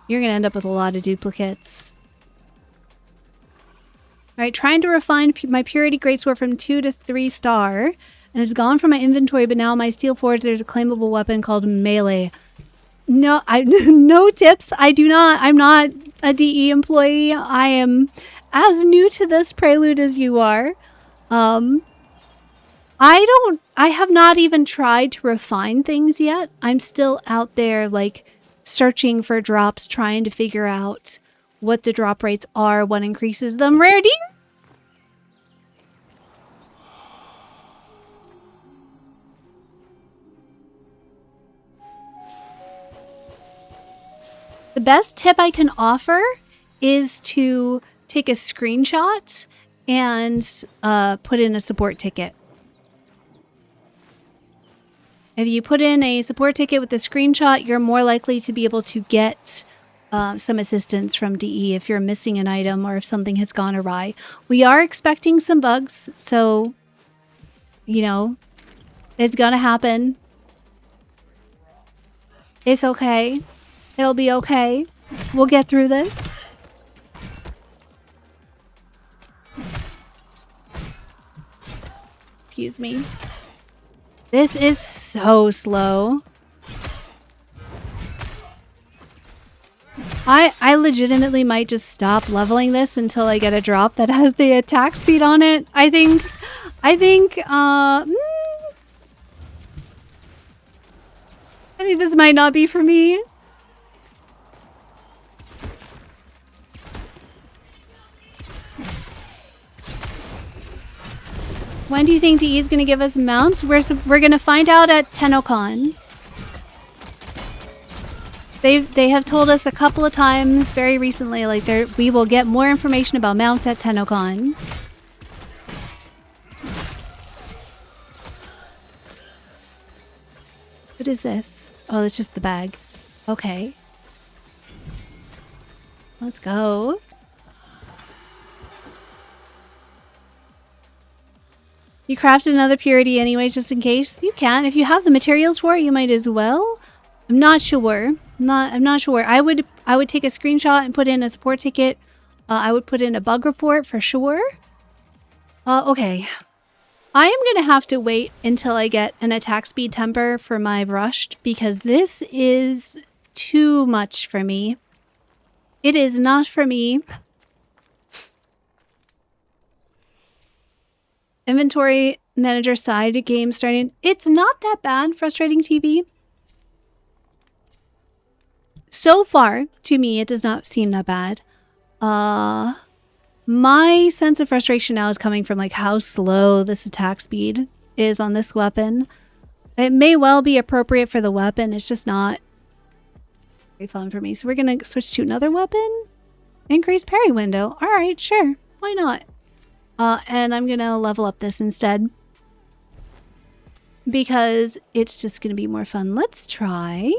You're going to end up with a lot of duplicates. Alright, trying to refine my Purity Greatsword from 2 to 3 star. And it's gone from my inventory, but now my Steel Forge, there's a claimable weapon called Melee. No, no tips. I'm not a DE employee. I am as new to this Prelude as you are. I have not even tried to refine things yet. I'm still out there, like, searching for drops, trying to figure out what the drop rates are, what increases them. Rarity? The best tip I can offer is to take a screenshot and put in a support ticket. If you put in a support ticket with a screenshot, you're more likely to be able to get some assistance from DE if you're missing an item or if something has gone awry. We are expecting some bugs, so, you know, it's gonna happen. It's okay. It'll be okay. We'll get through this. Excuse me. This is so slow. I legitimately might just stop leveling this until I get a drop that has the attack speed on it. I think this might not be for me. When do you think DE is going to give us mounts? We're going to find out at TennoCon. They have told us a couple of times very recently, like, we will get more information about mounts at TennoCon. What is this? Oh, it's just the bag. Okay. Let's go. You crafted another purity anyways, just in case. You can. If you have the materials for it, you might as well. I'm not sure. I'm not sure. I would take a screenshot and put in a support ticket. I would put in a bug report for sure. Okay. I am going to have to wait until I get an attack speed temper for my rushed because this is too much for me. It is not for me. Inventory manager side game starting. It's not that bad, frustrating TV. So far, to me, it does not seem that bad. My sense of frustration now is coming from like how slow this attack speed is on this weapon. It may well be appropriate for the weapon. It's just not very fun for me. So we're going to switch to another weapon. Increase parry window. All right, sure. Why not? And I'm going to level up this instead. Because it's just going to be more fun. Let's try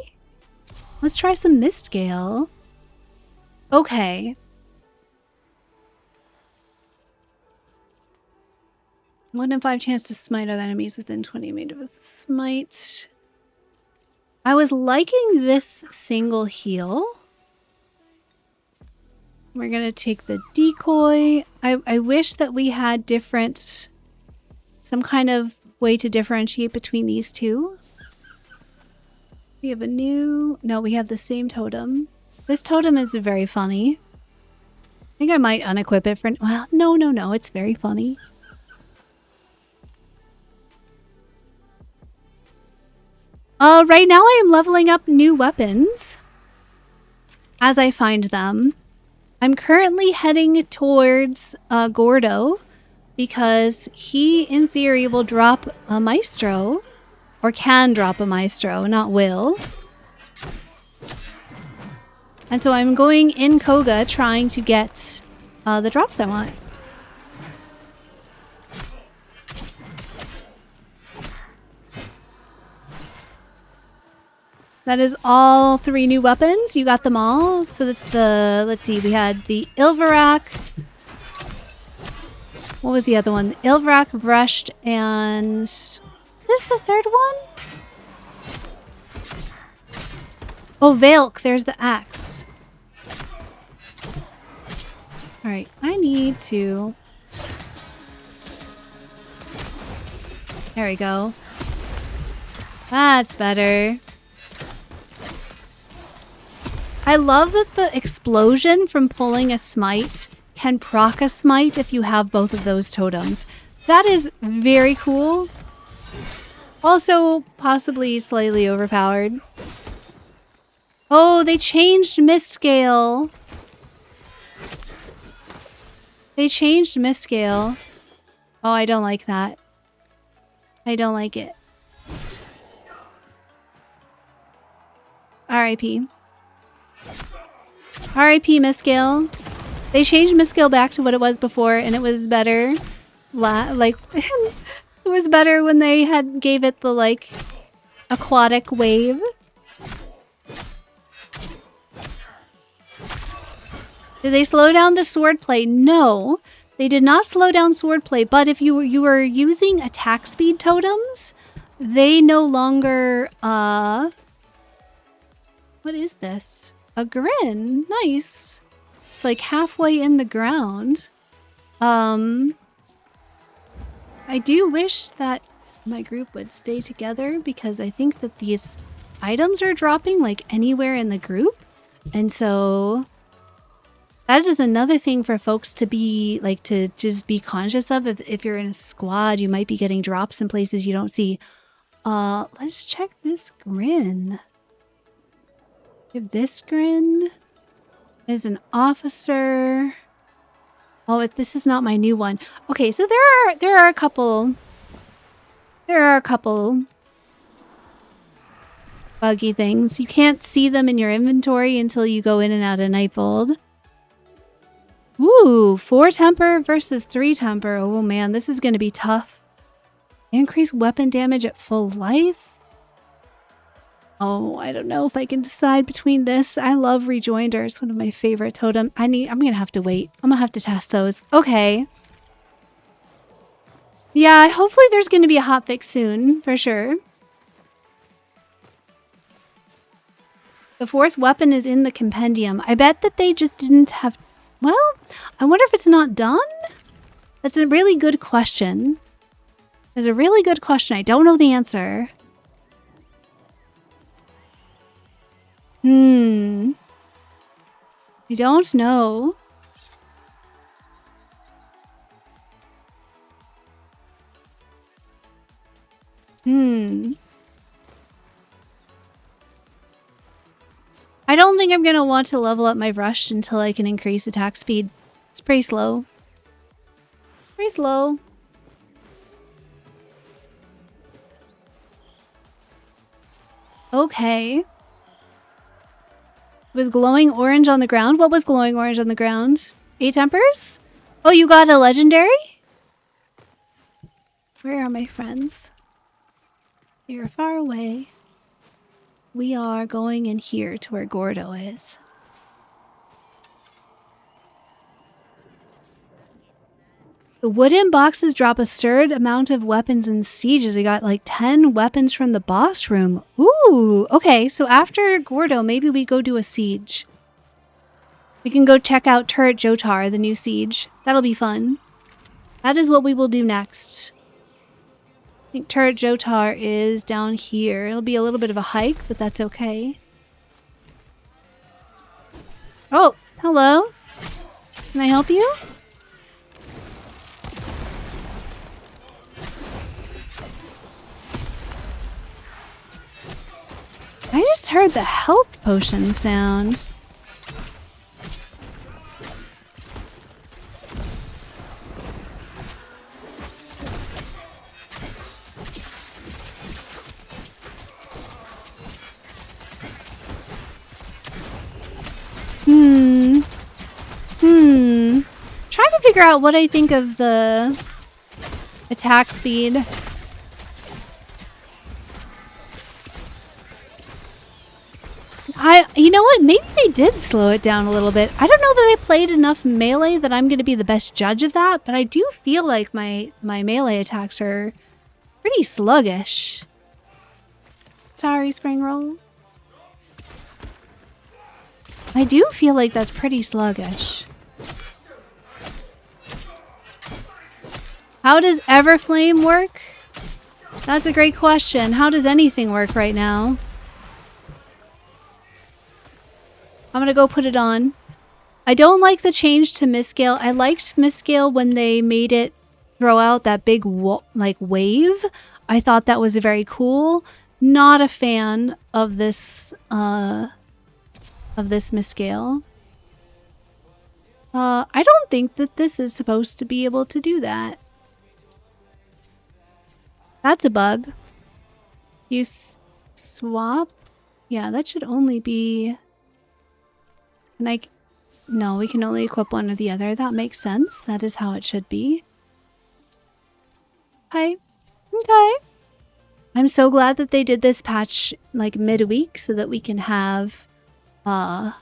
some Mist Gale. Okay. One in 5 chance to smite other enemies within 20 meters of smite. I was liking this single heal. We're going to take the decoy. I wish that we had some kind of way to differentiate between these two. We have we have the same totem. This totem is very funny. I think I might unequip it for, well, no, it's very funny. Right now I am leveling up new weapons as I find them. I'm currently heading towards Gordo because he, in theory, will drop a Maestro, or can drop a Maestro, not will. And so I'm going in Koga trying to get the drops I want. That is all 3 new weapons. You got them all. So that's let's see, we had the Ilverak. What was the other one? The Ilverak, Vrusht, and what is the third one? Oh, Valk. There's the axe. All right, I need to... There we go. That's better. I love that the explosion from pulling a smite can proc a smite if you have both of those totems. That is very cool. Also, possibly slightly overpowered. Oh, they changed Mist-Scale. They changed Mist-Scale. Oh, I don't like that. I don't like it. R.I.P. R.I.P. Mist-Scale. They changed Mist-Scale back to what it was before, and it was better. It was better when they gave it the, like, aquatic wave. Did they slow down the swordplay? No, they did not slow down swordplay, but if you were using attack speed totems, they no longer, what is this? A grin. Nice. It's like halfway in the ground. I do wish that my group would stay together because I think that these items are dropping like anywhere in the group. And so that is another thing for folks to be like, to just be conscious of. If you're in a squad, you might be getting drops in places you don't see. Let's check this grin. If this grin is an officer. Oh, this is not my new one. Okay, so there are a couple buggy things. You can't see them in your inventory until you go in and out of Nightfold. Ooh, 4 temper versus 3 temper. Oh man, this is going to be tough. Increase weapon damage at full life. Oh, I don't know if I can decide between this. I love Rejoinder. It's one of my favorite totem. I'm going to have to wait. I'm going to have to test those. Okay. Yeah, hopefully there's going to be a hotfix soon, for sure. The 4th weapon is in the compendium. I bet that they just didn't have... Well, I wonder if it's not done? That's a really good question. It's a really good question. I don't know the answer. I don't know. I don't think I'm gonna want to level up my rush until I can increase attack speed. It's pretty slow. Pretty slow. Okay. Was glowing orange on the ground? What was glowing orange on the ground? 8 tempers? Oh, you got a legendary? Where are my friends? You're far away. We are going in here to where Gordo is. The wooden boxes drop a stirred amount of weapons in sieges. We got like 10 weapons from the boss room. Ooh, okay. So after Gordo, maybe we go do a siege. We can go check out Turret Jotar, the new siege. That'll be fun. That is what we will do next. I think Turret Jotar is down here. It'll be a little bit of a hike, but that's okay. Oh, hello. Can I help you? I just heard the health potion sound. Trying to figure out what I think of the attack speed. You know what? Maybe they did slow it down a little bit. I don't know that I played enough melee that I'm going to be the best judge of that, but I do feel like my melee attacks are pretty sluggish. Sorry, Spring Roll. I do feel like that's pretty sluggish. How does Everflame work? That's a great question. How does anything work right now? I'm gonna go put it on. I don't like the change to Miscale. I liked Miscale when they made it throw out that big wave. I thought that was very cool. Not a fan of this Miscale. I don't think that this is supposed to be able to do that. That's a bug. You swap? Yeah, that should only be... No, we can only equip one or the other. That makes sense. That is how it should be. Okay. Okay. I'm so glad that they did this patch like midweek so that we can have hot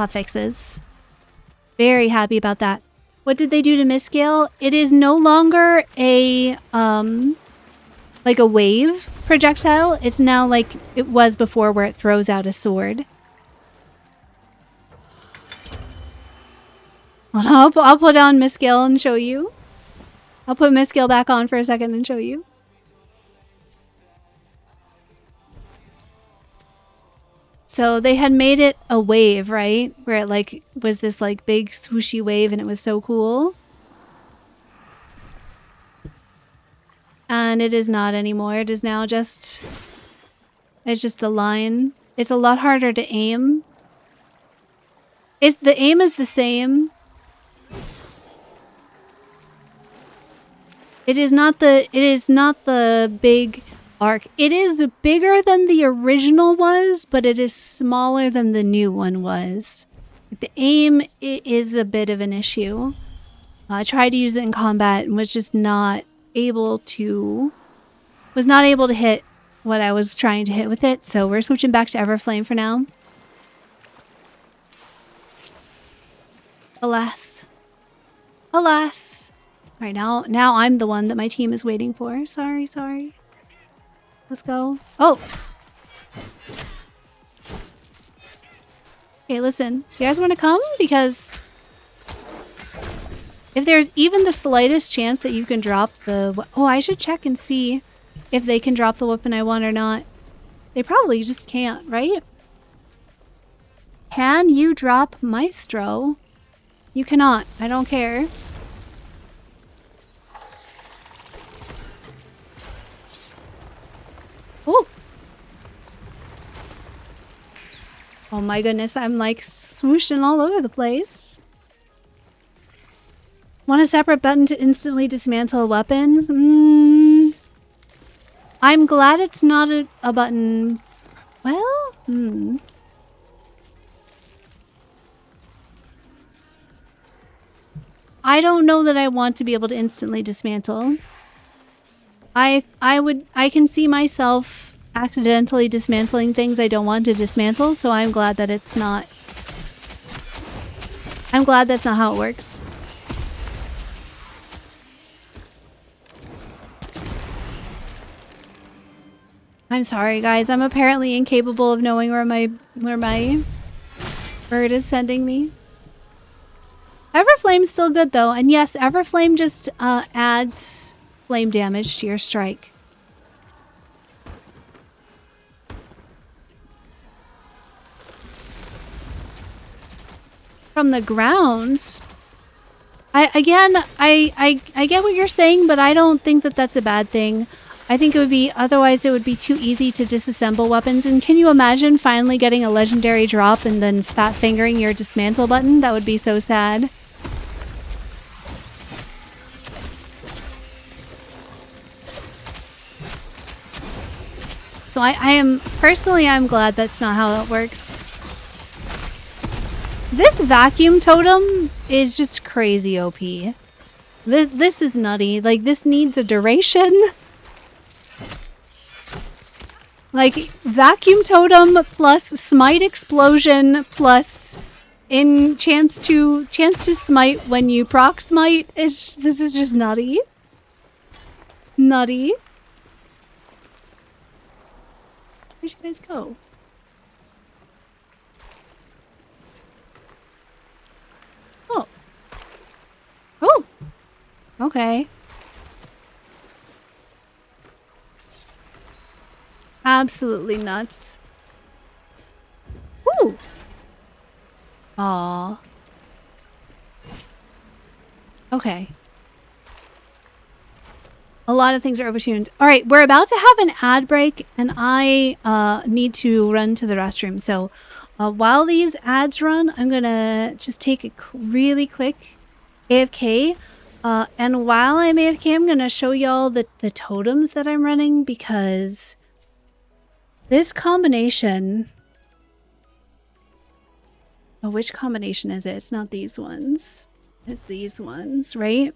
fixes. Very happy about that. What did they do to Miscale? It is no longer a like a wave projectile. It's now like it was before where it throws out a sword. I'll put on Miscale and show you. I'll put Miscale back on for a second and show you. So they had made it a wave, right? Where it like was this like big swooshy wave and it was so cool. And it is not anymore. It is now just... It's just a line. It's a lot harder to aim. The aim is the same. It is not the big arc. It is bigger than the original was, but it is smaller than the new one was. The aim is a bit of an issue. I tried to use it in combat and was just not able to hit what I was trying to hit with it. So we're switching back to Everflame for now. Alas. Alas. All right, now I'm the one that my team is waiting for. Sorry. Let's go. Oh. Okay, listen. You guys want to come? Because if there's even the slightest chance that you can drop the... Oh, I should check and see if they can drop the weapon I want or not. They probably just can't, right? Can you drop Maestro? You cannot. I don't care. Oh my goodness, I'm like swooshing all over the place. Want a separate button to instantly dismantle weapons? I'm glad it's not a button. Well, I don't know that I want to be able to instantly dismantle. I can see myself accidentally dismantling things I don't want to dismantle, so I'm glad that it's not. I'm glad that's not how it works. I'm sorry, guys. I'm apparently incapable of knowing where my bird is sending me. Everflame's still good though, and yes, Everflame just adds flame damage to your strike. From the ground, I get what you're saying, but I don't think that that's a bad thing. I think it would be, otherwise it would be too easy to disassemble weapons. And can you imagine finally getting a legendary drop and then fat fingering your dismantle button? That would be so sad. So I'm glad that's not how that works. This vacuum totem is just crazy OP. This is nutty. Like, this needs a duration. Like, vacuum totem plus smite explosion plus in chance to smite when you proc smite. This is just nutty. Nutty. Where'd you guys go? Oh. Oh. Okay. Absolutely nuts. Woo! Aww. Okay. A lot of things are overtuned. All right, we're about to have an ad break, and I need to run to the restroom. So while these ads run, I'm going to just take a really quick AFK. And while I'm AFK, I'm going to show y'all the totems that I'm running, because this combination... Oh, which combination is it? It's not these ones. It's these ones, right?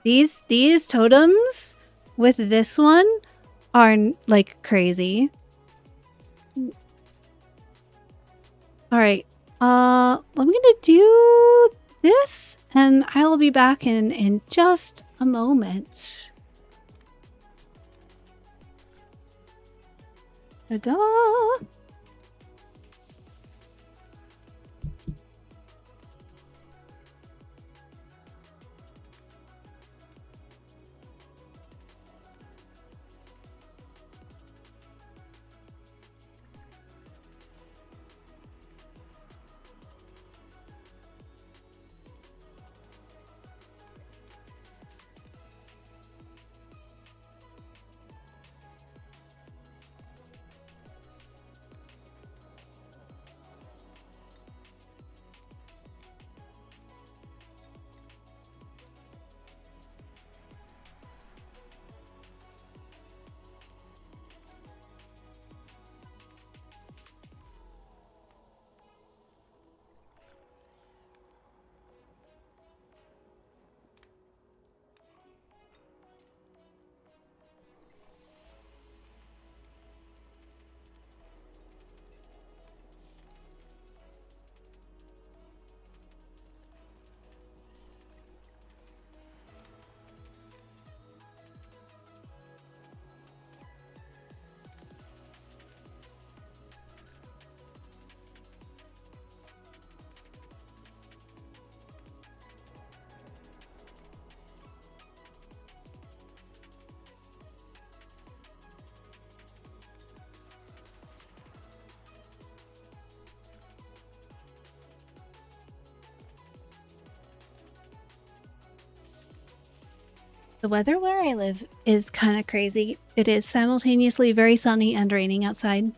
These totems with this one are like crazy. All right. I'm going to do this and I will be back in just a moment. Ta-da! The weather where I live is kind of crazy. It is simultaneously very sunny and raining outside.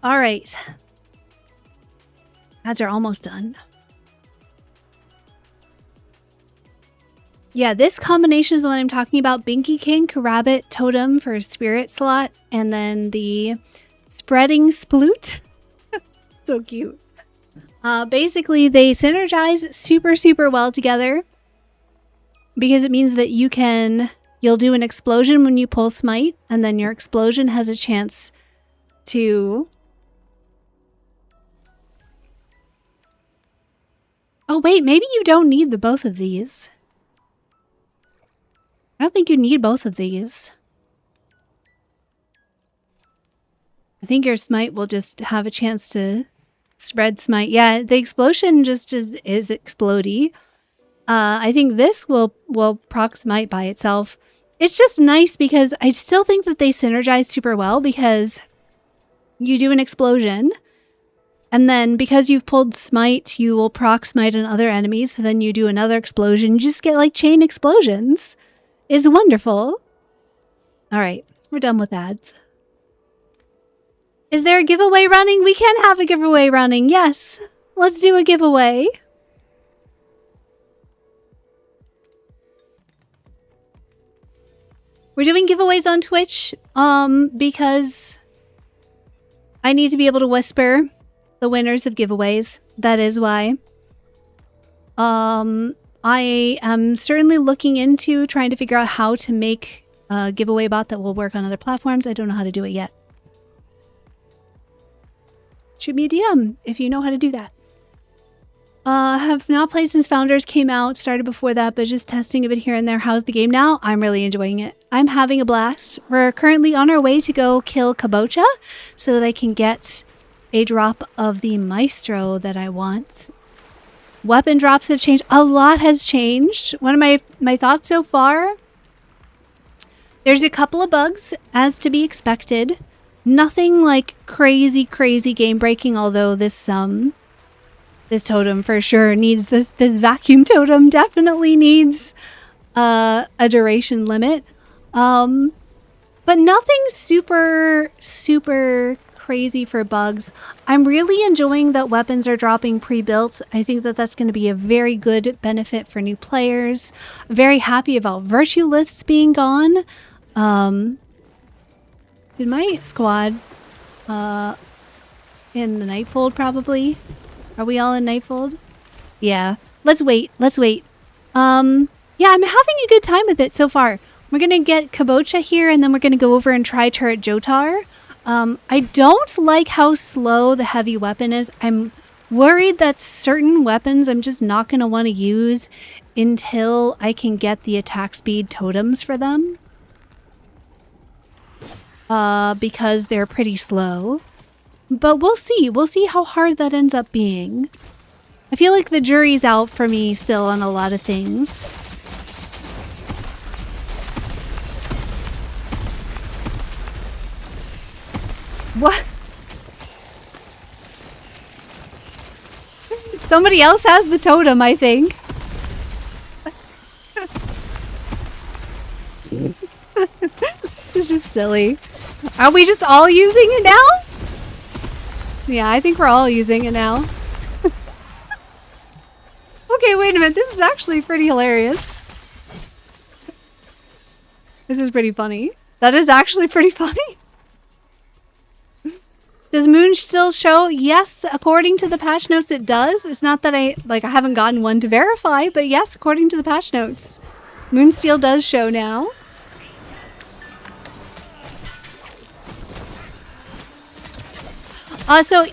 All right. Ads are almost done. Yeah, this combination is the one I'm talking about. Binky Kink, Rabbit Totem for Spirit slot, and then the Spreading Sploot. So cute. Basically, they synergize super, super well together because it means that you'll do an explosion when you pull Smite, and then your explosion has a chance to... Oh, wait, maybe you don't need the both of these. I don't think you need both of these. I think your Smite will just have a chance to spread Smite. Yeah, the explosion just is explodey. I think this will proc Smite by itself. It's just nice because I still think that they synergize super well because you do an explosion, and then because you've pulled Smite, you will proc Smite on other enemies, so then you do another explosion. You just get like chain explosions. It's wonderful. All right, we're done with ads. Is there a giveaway running? We can have a giveaway running. Yes, let's do a giveaway. We're doing giveaways on Twitch because I need to be able to whisper the winners of giveaways. That is why. I am certainly looking into trying to figure out how to make a giveaway bot that will work on other platforms. I don't know how to do it yet. Shoot me a DM if you know how to do that. Have not played since Founders came out. Started before that, but just testing a bit here and there. How's the game now? I'm really enjoying it. I'm having a blast. We're currently on our way to go kill Kabocha so that I can get a drop of the Maestro that I want. Weapon drops have changed. A lot has changed. One of my thoughts so far, there's a couple of bugs as to be expected. Nothing like crazy game breaking, although this totem for sure needs this vacuum totem definitely needs a duration limit. But nothing super crazy for bugs. I'm really enjoying that weapons are dropping pre-built. I think that that's going to be a very good benefit for new players. I'm very happy about virtue lifts being gone. Did my squad in the Nightfold probably? Are we all in Nightfold? Yeah. Let's wait. Yeah, I'm having a good time with it so far. We're going to get Kabocha here, and then we're going to go over and try Turret Jotar. I don't like how slow the heavy weapon is. I'm worried that certain weapons I'm just not going to want to use until I can get the attack speed totems for them. Because they're pretty slow. But we'll see. We'll see how hard that ends up being. I feel like the jury's out for me still on a lot of things. What? Somebody else has the totem, I think. It's just silly. Are we just all using it now? Yeah, I think we're all using it now. Okay, wait a minute. This is actually pretty hilarious. This is pretty funny. That is actually pretty funny. Does Moon still show? Yes, according to the patch notes it does. It's not that I haven't gotten one to verify, but yes, according to the patch notes, Moonsteel does show now. So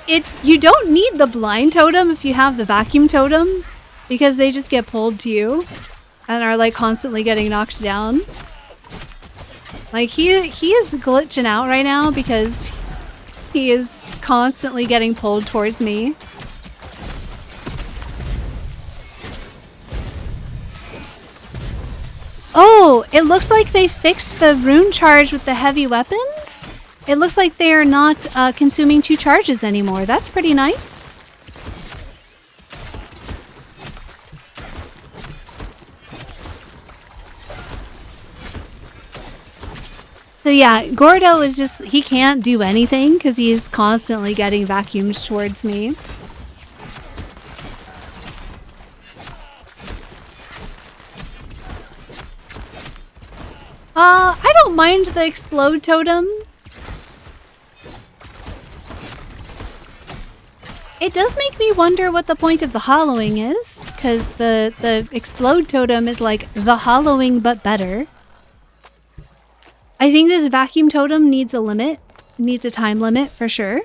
you don't need the blind totem if you have the vacuum totem, because they just get pulled to you and are like constantly getting knocked down. Like he is glitching out right now because he is constantly getting pulled towards me. Oh, it looks like they fixed the rune charge with the heavy weapons. It looks like they are not consuming 2 charges anymore. That's pretty nice. So yeah, Gordo is just, he can't do anything because he's constantly getting vacuumed towards me. I don't mind the explode totem. It does make me wonder what the point of the hollowing is, because the explode totem is like the hollowing but better. I think this vacuum totem needs a limit, needs a time limit for sure.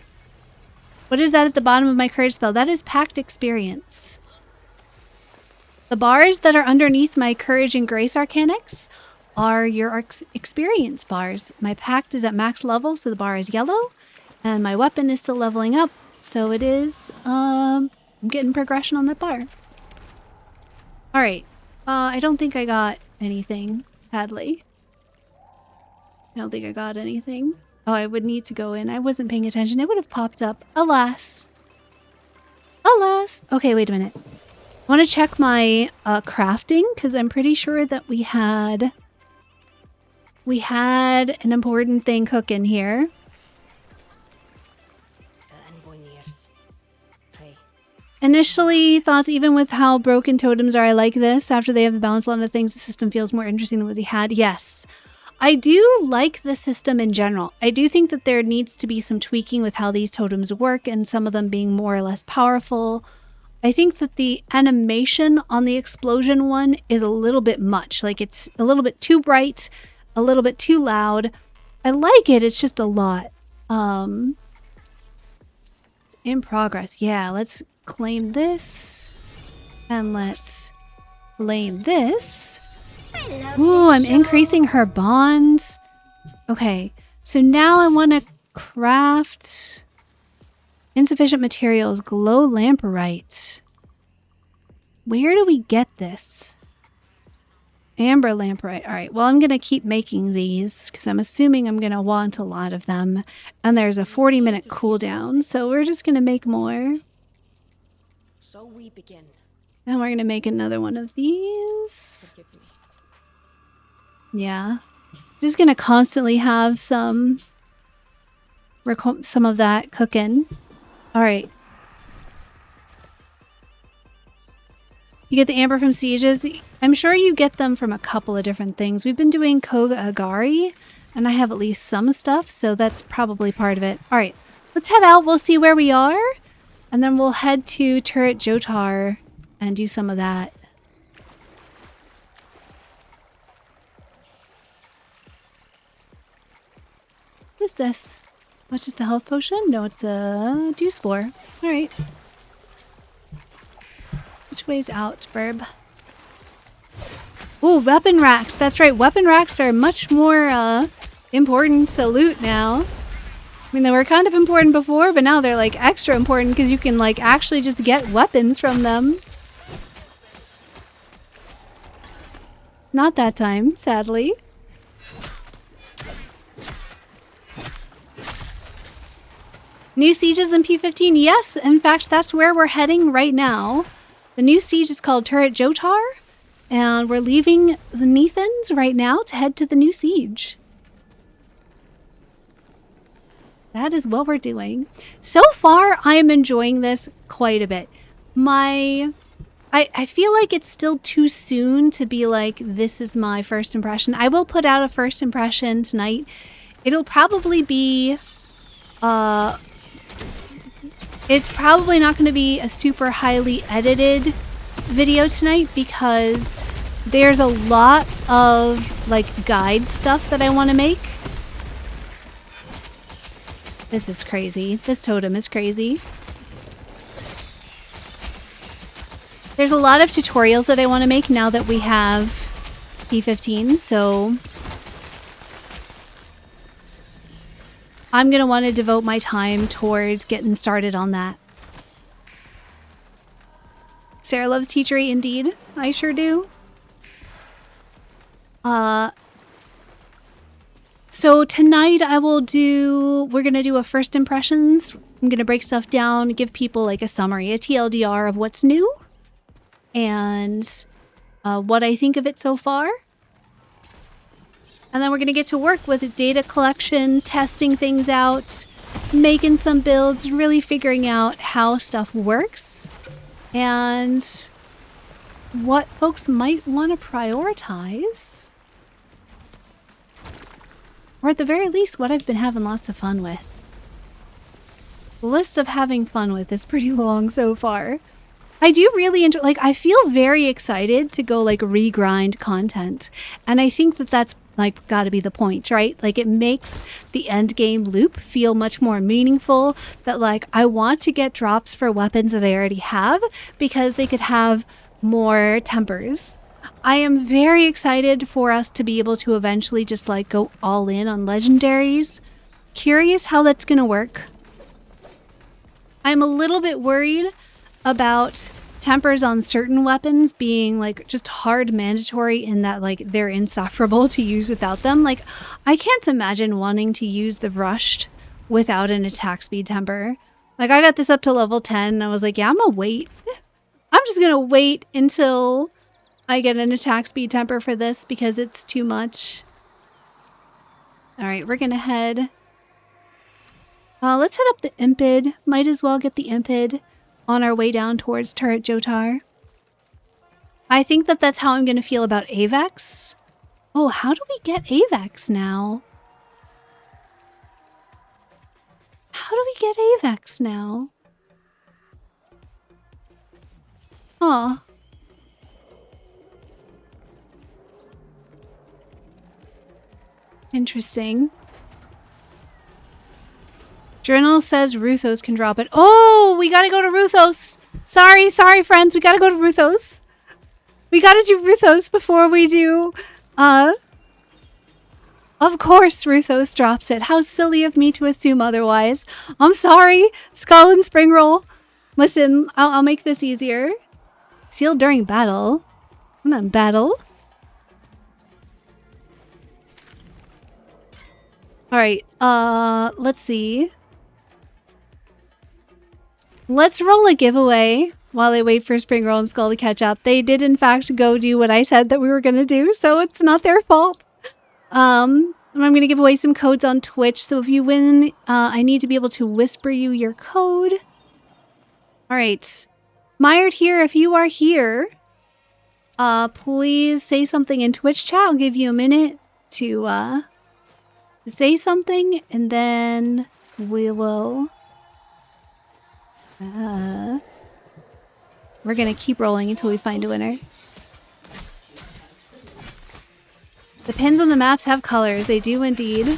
What is that at the bottom of my courage spell? That is packed experience. The bars that are underneath my courage and grace arcanics are your experience bars. My pact is at max level, so the bar is yellow, and my weapon is still leveling up, so it is, I'm getting progression on that bar. All right, I don't think I got anything, sadly. I don't think I got anything. Oh, I would need to go in. I wasn't paying attention. It would have popped up. Alas. Alas. Okay, wait a minute. I want to check my crafting, because I'm pretty sure that we had an important thing cooking here. Initially, thoughts even with how broken totems are, I like this. After they have balanced a lot of things, the system feels more interesting than what they had. Yes. I do like the system in general. I do think that there needs to be some tweaking with how these totems work and some of them being more or less powerful. I think that the animation on the explosion one is a little bit much. Like it's a little bit too bright, a little bit too loud. I like it, it's just a lot. In progress. Yeah, let's claim this. And let's claim this. Ooh, I'm increasing her bonds. Okay, so now I want to craft insufficient materials, glow lamperite. Where do we get this? Amber lamperite. All right, well, I'm going to keep making these because I'm assuming I'm going to want a lot of them. And there's a 40-minute cooldown, so we're just going to make more. So we begin. And we're going to make another one of these. Forgive me. Yeah. I'm just going to constantly have some of that cooking. All right. You get the amber from sieges. I'm sure you get them from a couple of different things. We've been doing Koga Agari, and I have at least some stuff, so that's probably part of it. All right. Let's head out. We'll see where we are, and then we'll head to Turret Jotar and do some of that. What is this? What's just a health potion? No, it's a dew spore. All right. Which way's out, Burb? Ooh, weapon racks. That's right. Weapon racks are much more important to loot now. I mean, they were kind of important before, but now they're like extra important because you can like actually just get weapons from them. Not that time, sadly. New sieges in P15? Yes, in fact, that's where we're heading right now. The new siege is called Turret Jotar, and we're leaving the Nethans right now to head to the new siege. That is what we're doing. So far, I am enjoying this quite a bit. I feel like it's still too soon to be like, this is my first impression. I will put out a first impression tonight. It'll probably be... It's probably not going to be a super highly edited video tonight because there's a lot of like guide stuff that I want to make. This is crazy. This totem is crazy. There's a lot of tutorials that I want to make now that we have P15, so I'm going to want to devote my time towards getting started on that. Sarah loves teachery, indeed. I sure do. So tonight we're going to do a first impressions. I'm going to break stuff down, give people like a summary, a TLDR of what's new and what I think of it so far. And then we're going to get to work with data collection, testing things out, making some builds, really figuring out how stuff works and what folks might want to prioritize. Or at the very least, what I've been having lots of fun with. The list of having fun with is pretty long so far. I do really enjoy, like, I feel very excited to go, like, regrind content. And I think that that's, like, gotta be the point, right? Like, it makes the end game loop feel much more meaningful. That, like, I want to get drops for weapons that I already have because they could have more tempers. I am very excited for us to be able to eventually just, like, go all in on legendaries. Curious how that's gonna work. I'm a little bit worried about tempers on certain weapons being like just hard mandatory in that like they're insufferable to use without them. Like I can't imagine wanting to use the rushed without an attack speed temper. Like I got this up to level 10 and I was like, yeah, I'm gonna wait. I'm just gonna wait until I get an attack speed temper for this because it's too much. All right, we're gonna head. Let's head up the Impid. Might as well get the Impid on our way down towards Turret Jotar. I think that that's how I'm going to feel about Avex. Oh, how do we get Avex now? How do we get Avex now? Aw. Interesting. Journal says Ruthos can drop it. Oh, we gotta go to Ruthos. Sorry, friends. We gotta go to Ruthos. We gotta do Ruthos before we do, Of course Ruthos drops it. How silly of me to assume otherwise. I'm sorry. Skull and Spring Roll. Listen, I'll make this easier. Sealed during battle. I'm not in battle. Alright, let's see. Let's roll a giveaway while I wait for Spring Roll and Skull to catch up. They did, in fact, go do what I said that we were going to do, so it's not their fault. I'm going to give away some codes on Twitch, so if you win, I need to be able to whisper you your code. All right. Mired here, if you are here, please say something in Twitch chat. I'll give you a minute to say something, and then we will... we're gonna keep rolling until we find a winner. The pins on the maps have colors. They do indeed.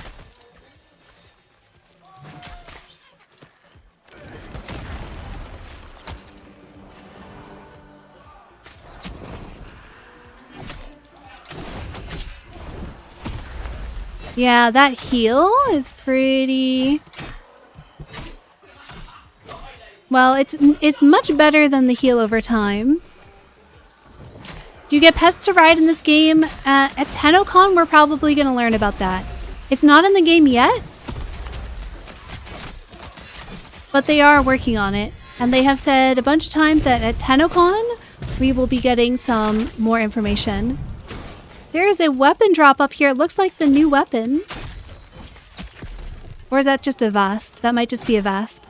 Yeah, that heal is pretty... Well, it's much better than the heal over time. Do you get pests to ride in this game? At TennoCon, we're probably going to learn about that. It's not in the game yet, but they are working on it. And they have said a bunch of times that at TennoCon, we will be getting some more information. There is a weapon drop up here. It looks like the new weapon. Or is that just a Vasp? That might just be a Vasp.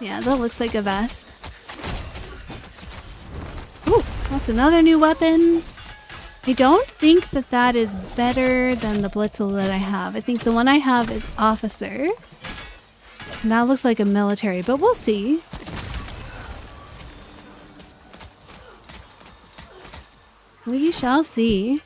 Yeah, that looks like a Vesp. Ooh, that's another new weapon. I don't think that that is better than the Blitzel that I have. I think the one I have is Officer. And that looks like a military, but we'll see. We shall see.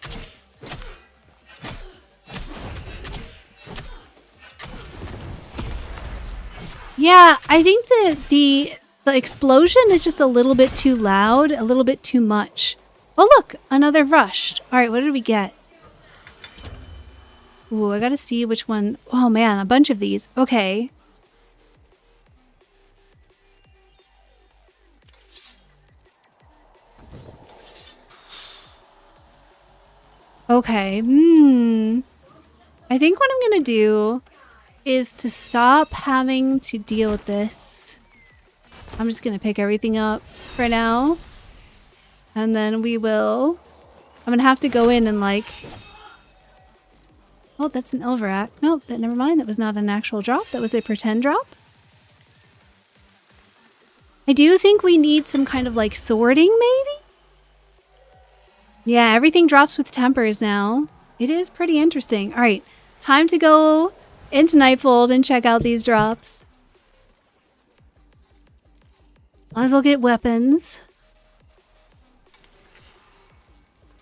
Yeah, I think that the explosion is just a little bit too loud, a little bit too much. Oh look, another rushed. All right, what did we get? Ooh, I gotta see which one. Oh man, a bunch of these. Okay. Okay, I think what I'm gonna do is to stop having to deal with this I'm just going to pick everything up for now. And then we will... I'm going to have to go in and like... Oh, that's an Ilverak. No, never mind. That was not an actual drop. That was a pretend drop. I do think we need some kind of like sorting, maybe? Yeah, everything drops with tempers now. It is pretty interesting. All right, time to go into Nightfold and check out these drops. Let's look at weapons.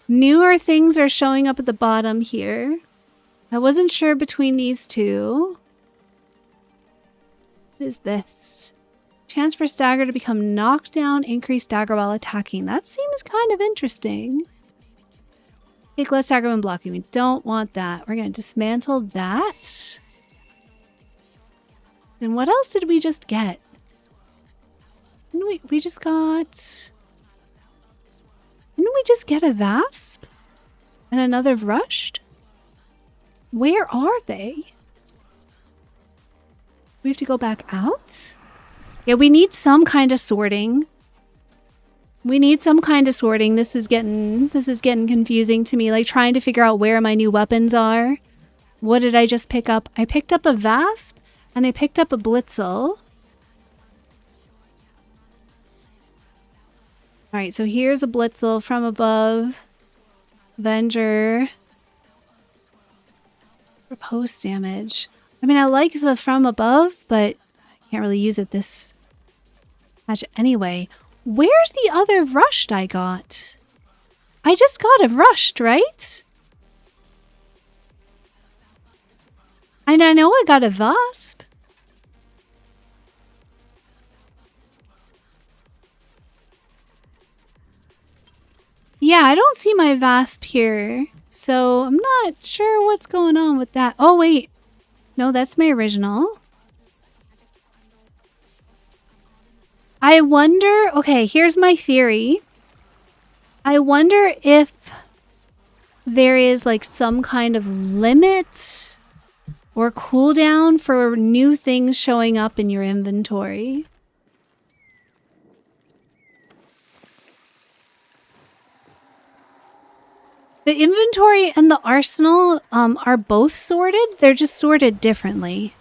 Newer things are showing up at the bottom here. I wasn't sure between these two. What is this? Chance for stagger to become knocked down, increase stagger while attacking. That seems kind of interesting. Take less stagger when blocking. We don't want that. We're going to dismantle that. And what else did we just get? We just got... Didn't we just get a Vasp? And another Rushed? Where are they? We have to go back out? Yeah, we need some kind of sorting. We need some kind of sorting. This is getting confusing to me. Like trying to figure out where my new weapons are. What did I just pick up? I picked up a Vasp and I picked up a Blitzel. Alright, so here's a Blitzel from above. Avenger. Repose damage. I mean, I like the from above, but I can't really use it this match anyway. Where's the other Rushed I got? I just got a Rushed, right? And I know I got a Vasp. Yeah, I don't see my Vasp here, so I'm not sure what's going on with that. Oh, wait. No, that's my original. I wonder... Okay, here's my theory. I wonder if there is like some kind of limit or cooldown for new things showing up in your inventory. The inventory and the arsenal are both sorted. They're just sorted differently.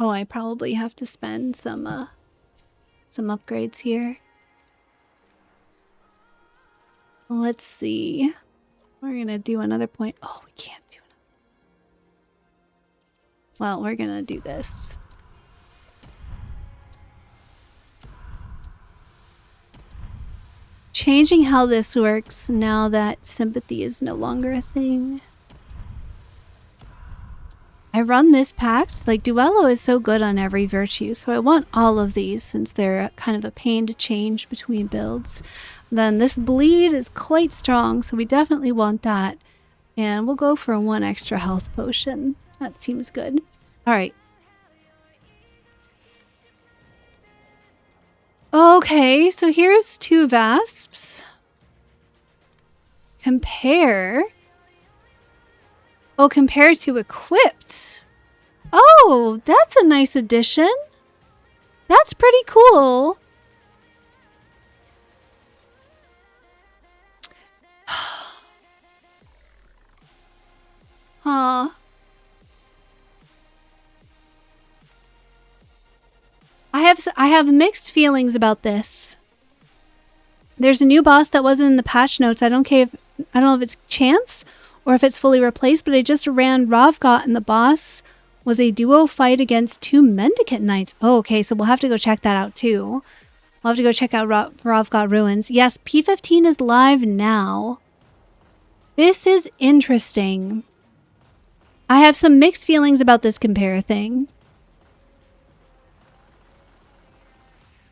Oh, I probably have to spend some upgrades here. Let's see. We're gonna do another point. Oh, we can't do it. Well, we're gonna do this. Changing how this works now that sympathy is no longer a thing. I run this pact. Like, Duello is so good on every virtue, so I want all of these since they're kind of a pain to change between builds. Then this bleed is quite strong, so we definitely want that. And we'll go for one extra health potion. That seems good. Alright. Okay, so here's two Vasps. Compare. Oh, compared to equipped. Oh, that's a nice addition. That's pretty cool. Huh. I have mixed feelings about this. There's a new boss that wasn't in the patch notes. I don't know if it's chance or if it's fully replaced, but I just ran Ravgot and the boss was a duo fight against two Mendicant Knights. Oh, okay, so we'll have to go check that out too. We'll have to go check out Ravgot Ruins. Yes, P15 is live now. This is interesting. I have some mixed feelings about this compare thing.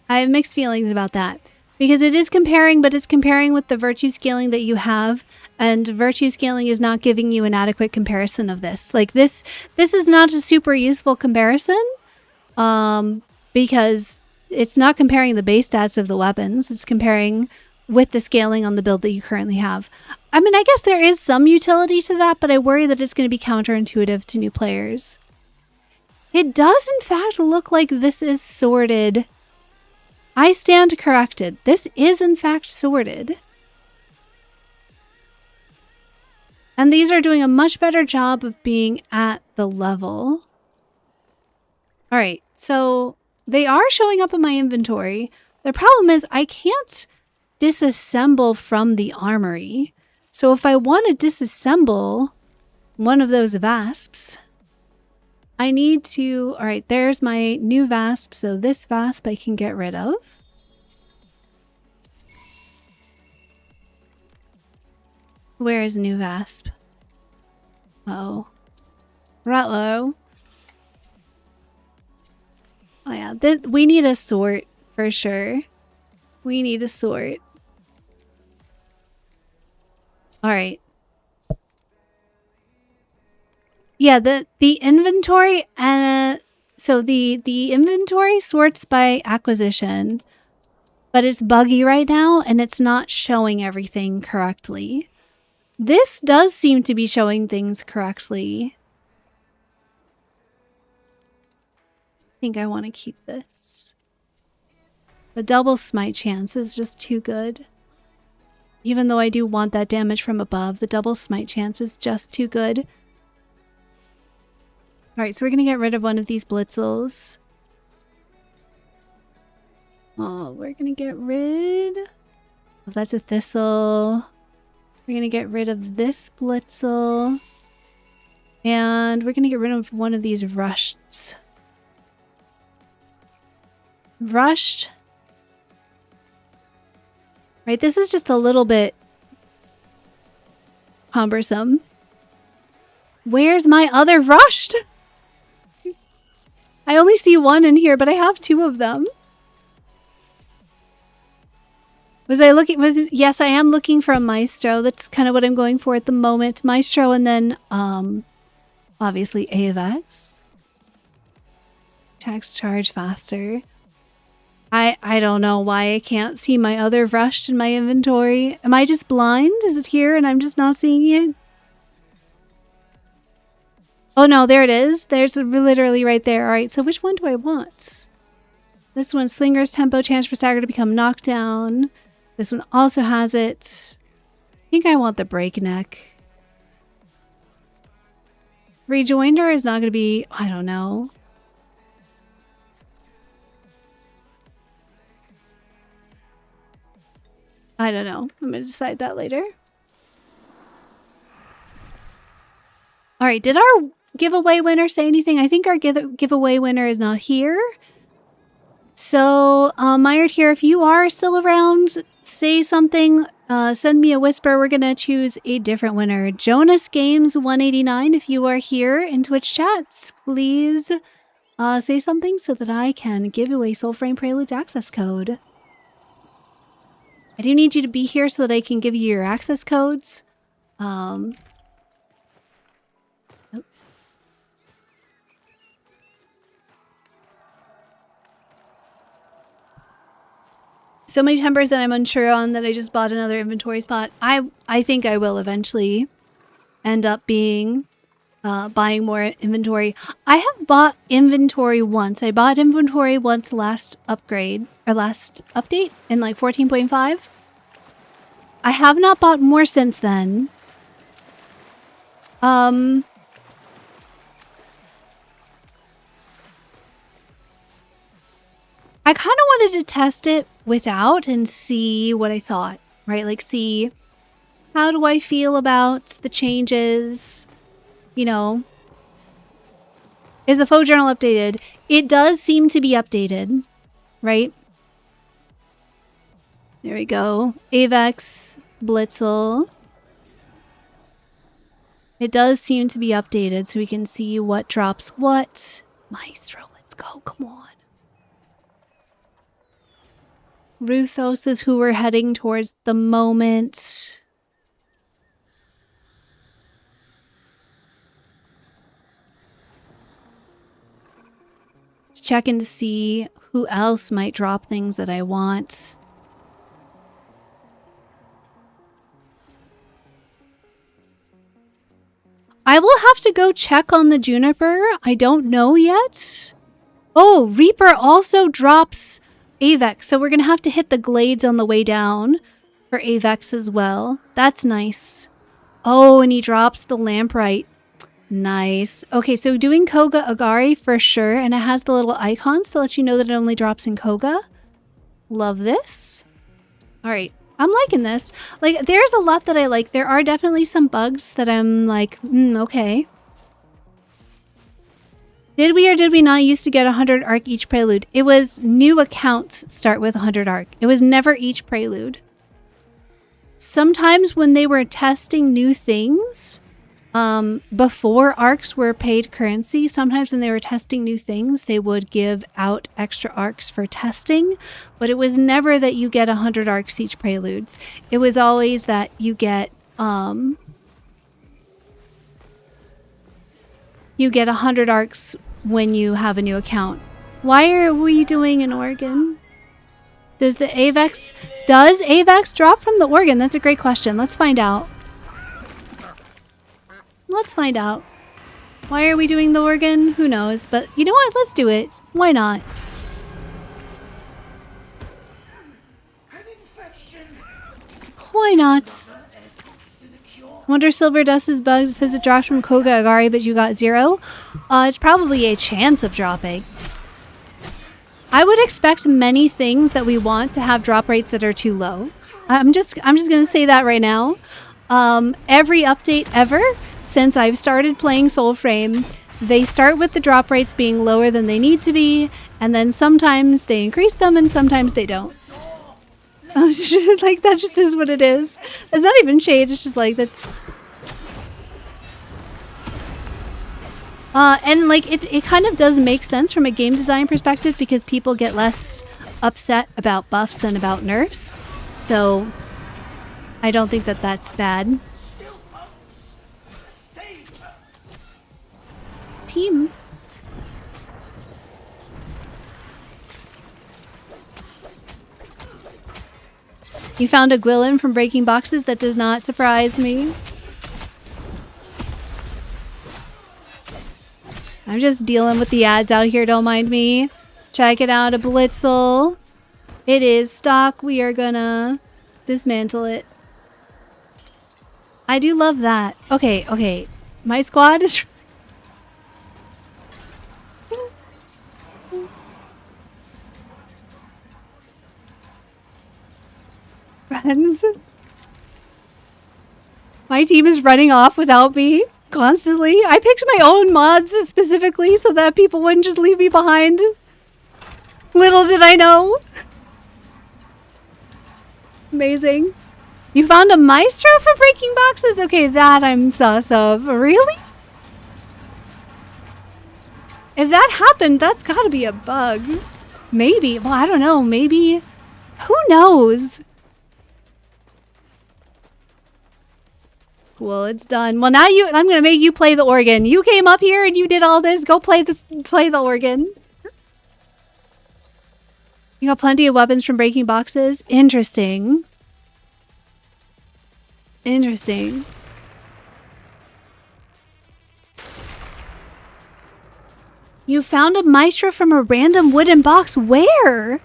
I have mixed feelings about that. Because it is comparing, but it's comparing with the virtue scaling that you have. And virtue scaling is not giving you an adequate comparison of this. Like this is not a super useful comparison. Because it's not comparing the base stats of the weapons. It's comparing with the scaling on the build that you currently have. I mean, I guess there is some utility to that, but I worry that it's going to be counterintuitive to new players. It does, in fact, look like this is sorted. I stand corrected. This is, in fact, sorted. And these are doing a much better job of being at the level. All right, so they are showing up in my inventory. The problem is I can't disassemble from the armory. So if I want to disassemble one of those VASPs, I need to... All right, there's my new VASP. So this VASP I can get rid of. Where is new VASP? Uh-oh. Ruh-oh. Oh yeah, we need a sort for sure. We need a sort. All right. Yeah, the inventory and so the inventory sorts by acquisition, but it's buggy right now and it's not showing everything correctly. This does seem to be showing things correctly. I think I want to keep this. The double smite chance is just too good. Even though I do want that damage from above, the double smite chance is just too good. Alright, so we're going to get rid of one of these blitzels. Oh, we're going to get rid... Oh, that's a thistle. We're going to get rid of this blitzel. And we're going to get rid of one of these rushed. Rushed. Right, this is just a little bit cumbersome. Where's my other rushed? I only see one in here, but I have two of them. Was I looking? Yes, I am looking for a Maestro. That's kind of what I'm going for at the moment. Maestro and then obviously AVX. Attacks charge faster. I don't know why I can't see my other rushed in my inventory. Am I just blind? Is it here and I'm just not seeing it? Oh no, there it is. There's literally right there. All right, so which one do I want? This one, Slinger's Tempo, chance for Stagger to become knockdown. This one also has it. I think I want the Breakneck. Rejoinder is not going to be, I don't know. I don't know. I'm going to decide that later. All right, did our giveaway winner say anything? I think our giveaway winner is not here. So, Mired here, if you are still around, say something. Send me a whisper. We're going to choose a different winner. Jonas Games 189, if you are here in Twitch chats, please say something so that I can give away Soulframe Prelude's access code. I do need you to be here so that I can give you your access codes. So many timbers that I'm unsure on that I just bought another inventory spot. I think I will eventually end up being buying more inventory. I have bought inventory once. I bought inventory once last upgrade or last update in like 14.5. I have not bought more since then. I kind of wanted to test it without and see what I thought, right? Like see how do I feel about the changes, you know. Is the faux journal updated? It does seem to be updated, right? There we go. Avex, Blitzel. It does seem to be updated so we can see what drops what. Maestro, let's go. Come on. Ruthos is who we're heading towards the moment. Just checking to see who else might drop things that I want. I will have to go check on the Juniper. I don't know yet. Oh, Reaper also drops Avex, so we're going to have to hit the Glades on the way down for Avex as well. That's nice. Oh, and he drops the Lamprite. Nice. Okay, so doing Koga Agari for sure, and it has the little icons to let you know that it only drops in Koga. Love this. All right, I'm liking this. Like, there's a lot that I like. There are definitely some bugs that I'm like, okay. Did we or did we not used to get 100 arc each prelude? It was new accounts start with 100 arc. It was never each prelude. Sometimes when they were testing new things, before arcs were paid currency, sometimes when they were testing new things, they would give out extra arcs for testing, but it was never that you get 100 arcs each preludes. It was always that you get 100 arcs when you have a new account. Why are we doing an organ? Does AVEX drop from the organ? That's a great question. Let's find out. Let's find out. Why are we doing the organ? Who knows? But you know what? Let's do it. Why not? Why not? Wonder Silver Dust's bug says it dropped from Koga Agari, but you got 0. It's probably a chance of dropping. I would expect many things that we want to have drop rates that are too low. I'm just gonna say that right now. Every update ever since I've started playing Soulframe, they start with the drop rates being lower than they need to be, and then sometimes they increase them and sometimes they don't. Like, that just is what it is. It's not even shade, it's just like, that's... and like, it kind of does make sense from a game design perspective because people get less upset about buffs than about nerfs. So, I don't think that that's bad. Team. You found a Gwillin from breaking boxes? That does not surprise me. I'm just dealing with the ads out here, don't mind me. Check it out, a Blitzel. It is stock. We are gonna dismantle it. I do love that. Okay, okay. My squad is... Friends. My team is running off without me constantly. I picked my own mods specifically so that people wouldn't just leave me behind. Little did I know. Amazing. You found a Maestro for breaking boxes? Okay, that I'm sus of. Really? If that happened, that's gotta be a bug. Maybe. Well, I don't know. Maybe. Who knows? Cool, it's done. Well, now I'm gonna make you play the organ. You came up here and you did all this. Go play the organ. You got plenty of weapons from breaking boxes. Interesting. Interesting. You found a Maestro from a random wooden box. Where?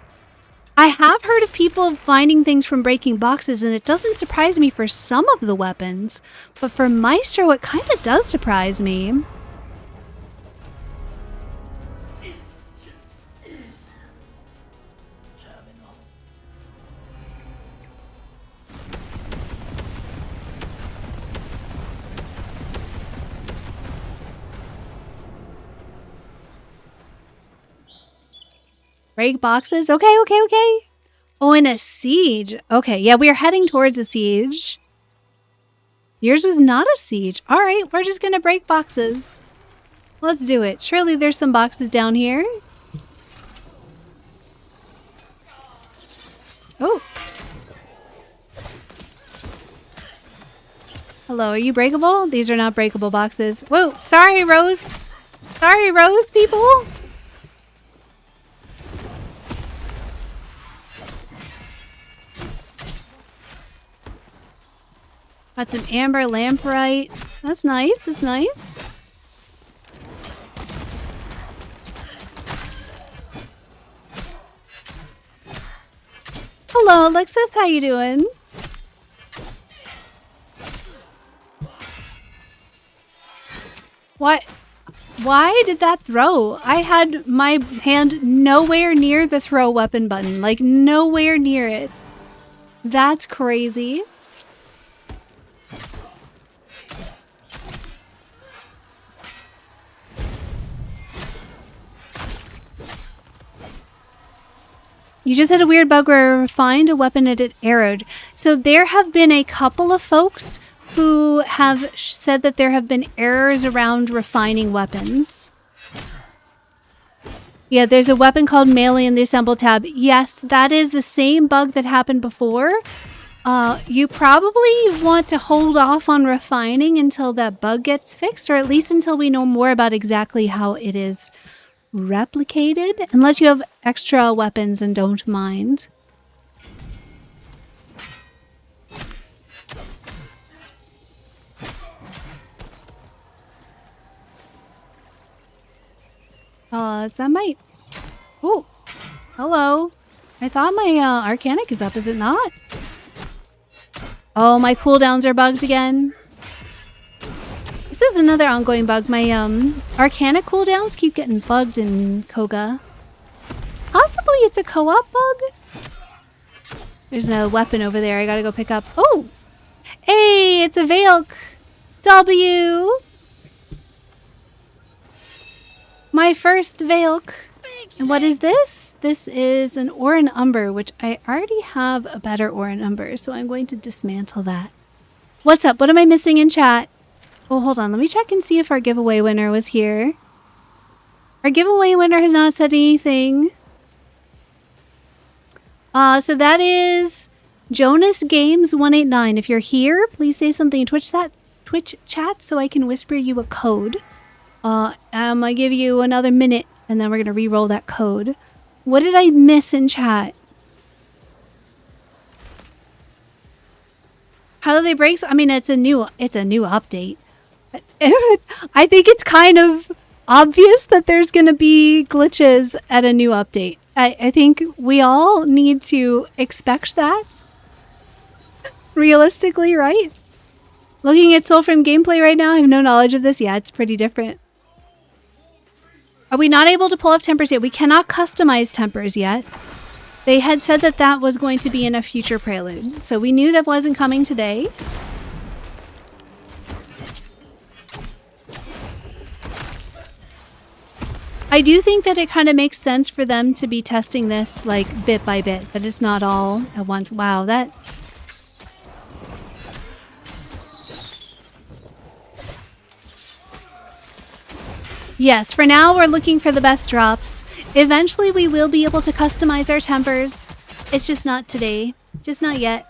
I have heard of people finding things from breaking boxes, and it doesn't surprise me for some of the weapons. But for Maestro, it kind of does surprise me. Break boxes? Okay, okay, okay. Oh, and a siege. Okay, yeah, we are heading towards a siege. Yours was not a siege. All right, we're just gonna break boxes. Let's do it. Surely there's some boxes down here. Oh. Hello, are you breakable? These are not breakable boxes. Whoa, sorry, Rose. Sorry, Rose, people. Got some amber lamprite. That's nice. That's nice. Hello, Alexis. How you doing? What? Why did that throw? I had my hand nowhere near the throw weapon button. Like, nowhere near it. That's crazy. You just had a weird bug where I refined a weapon and it arrowed. So there have been a couple of folks who have said that there have been errors around refining weapons. Yeah, there's a weapon called melee in the assemble tab. Yes, that is the same bug that happened before. You probably want to hold off on refining until that bug gets fixed, or at least until we know more about exactly how it is replicated, unless you have extra weapons and don't mind. Is that my... Oh, hello. I thought my Arcanic is up, is it not? Oh, my cooldowns are bugged again. This is another ongoing bug. My Arcanic cooldowns keep getting bugged in Koga. Possibly it's a co-op bug? There's a weapon over there I gotta go pick up. Oh! Hey, it's a Valk! W! My first Valk. And what is this? This is an Orin Umber, which I already have a better Orin Umber, so I'm going to dismantle that. What's up? What am I missing in chat? Oh, hold on. Let me check and see if our giveaway winner was here. Our giveaway winner has not said anything. So that is Jonas Games 189. If you're here, please say something in Twitch chat so I can whisper you a code. I'm gonna give you another minute and then we're gonna re-roll that code. What did I miss in chat? How do they break? I mean, it's a new update. I think it's kind of obvious that there's gonna be glitches at a new update. I think we all need to expect that. Realistically, right? Looking at Soulframe gameplay right now, I have no knowledge of this. Yeah, it's pretty different. Are we not able to pull off tempers yet? We cannot customize tempers yet. They had said that that was going to be in a future prelude. So we knew that wasn't coming today. I do think that it kind of makes sense for them to be testing this like bit by bit, but it's not all at once. Wow, that... Yes, for now we're looking for the best drops. Eventually we will be able to customize our tempers. It's just not today. Just not yet.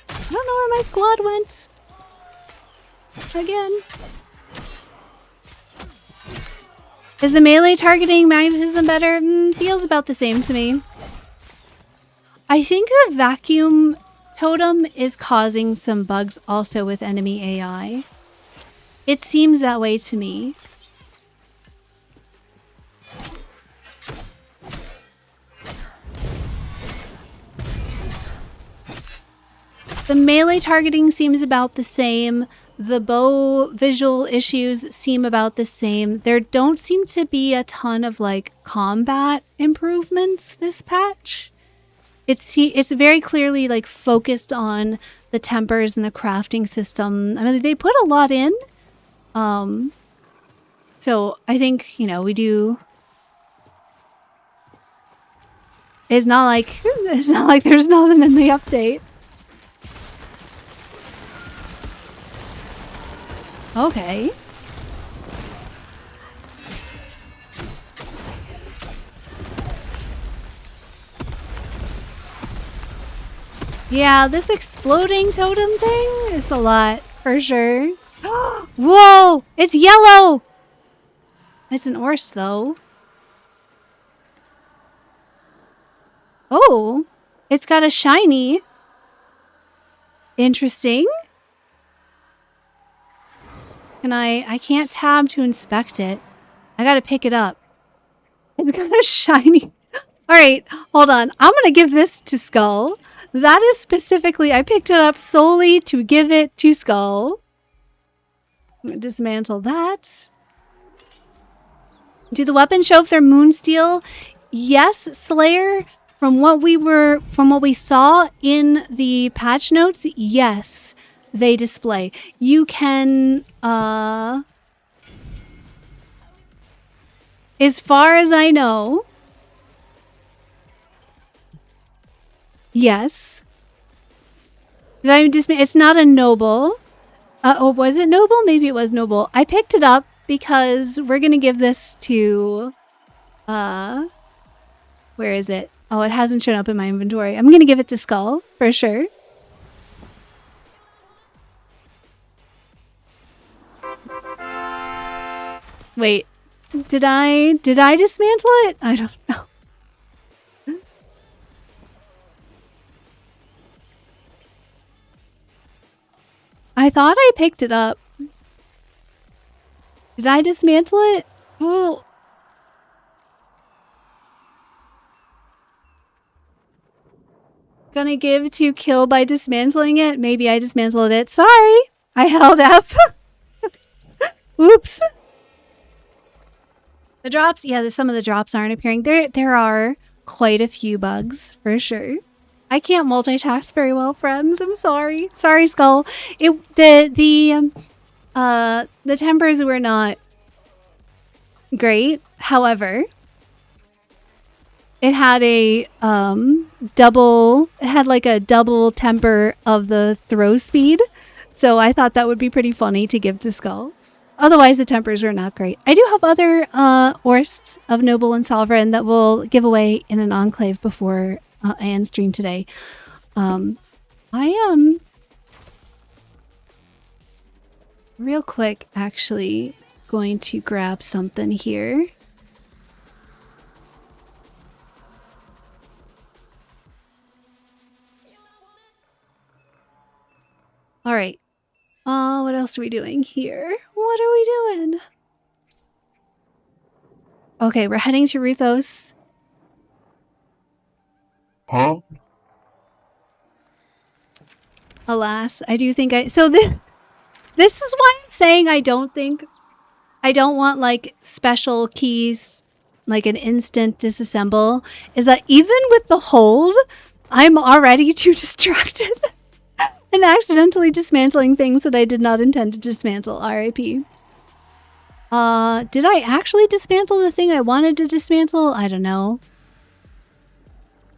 I don't know where my squad went. Again. Is the melee targeting magnetism better? Feels about the same to me. I think the vacuum totem is causing some bugs also with enemy AI. It seems that way to me. The melee targeting seems about the same. The bow visual issues seem about the same. There don't seem to be a ton of like combat improvements this patch. It's very clearly like focused on the tempers and the crafting system. I mean, they put a lot in. So I think, you know, we do. It's not like there's nothing in the update. Okay. Yeah, this exploding totem thing is a lot, for sure. Whoa! It's yellow! It's an Orse, though. Oh, it's got a shiny. Interesting. Can I can't tab to inspect it. I gotta pick it up. It's got a shiny. All right, hold on. I'm gonna give this to Skull. That is specifically, I picked it up solely to give it to Skull. I'm gonna dismantle that. Do the weapons show if they're moonsteel? Yes, Slayer. From what we saw in the patch notes, yes, they display. You can, as far as I know, yes. Did I dismantle? It's not a noble. Oh, was it noble? Maybe it was noble. I picked it up because we're gonna give this to, where is it? Oh, it hasn't shown up in my inventory. I'm gonna give it to Skull for sure. Wait, did I dismantle it? I don't know. I thought I picked it up. Did I dismantle it? Oh. Gonna give to kill by dismantling it. Maybe I dismantled it. Sorry. I held up. Oops. The drops, yeah, some of the drops aren't appearing. There are quite a few bugs, for sure. I can't multitask very well, friends. I'm sorry. Sorry, Skull. The tempers were not great. However, it had a like a double temper of the throw speed. So I thought that would be pretty funny to give to Skull. Otherwise, the tempers were not great. I do have other Orsts of Noble and Sovereign that we'll give away in an enclave before I end stream today. I am real quick actually going to grab something here. All right. What else are we doing here? What are we doing? Okay, we're heading to Ruthos. Huh? Alas, I do think so this is why I'm saying I don't want like special keys, like an instant disassemble, is that even with the hold, I'm already too distracted and accidentally dismantling things that I did not intend to dismantle. RIP. Did I actually dismantle the thing I wanted to dismantle? I don't know.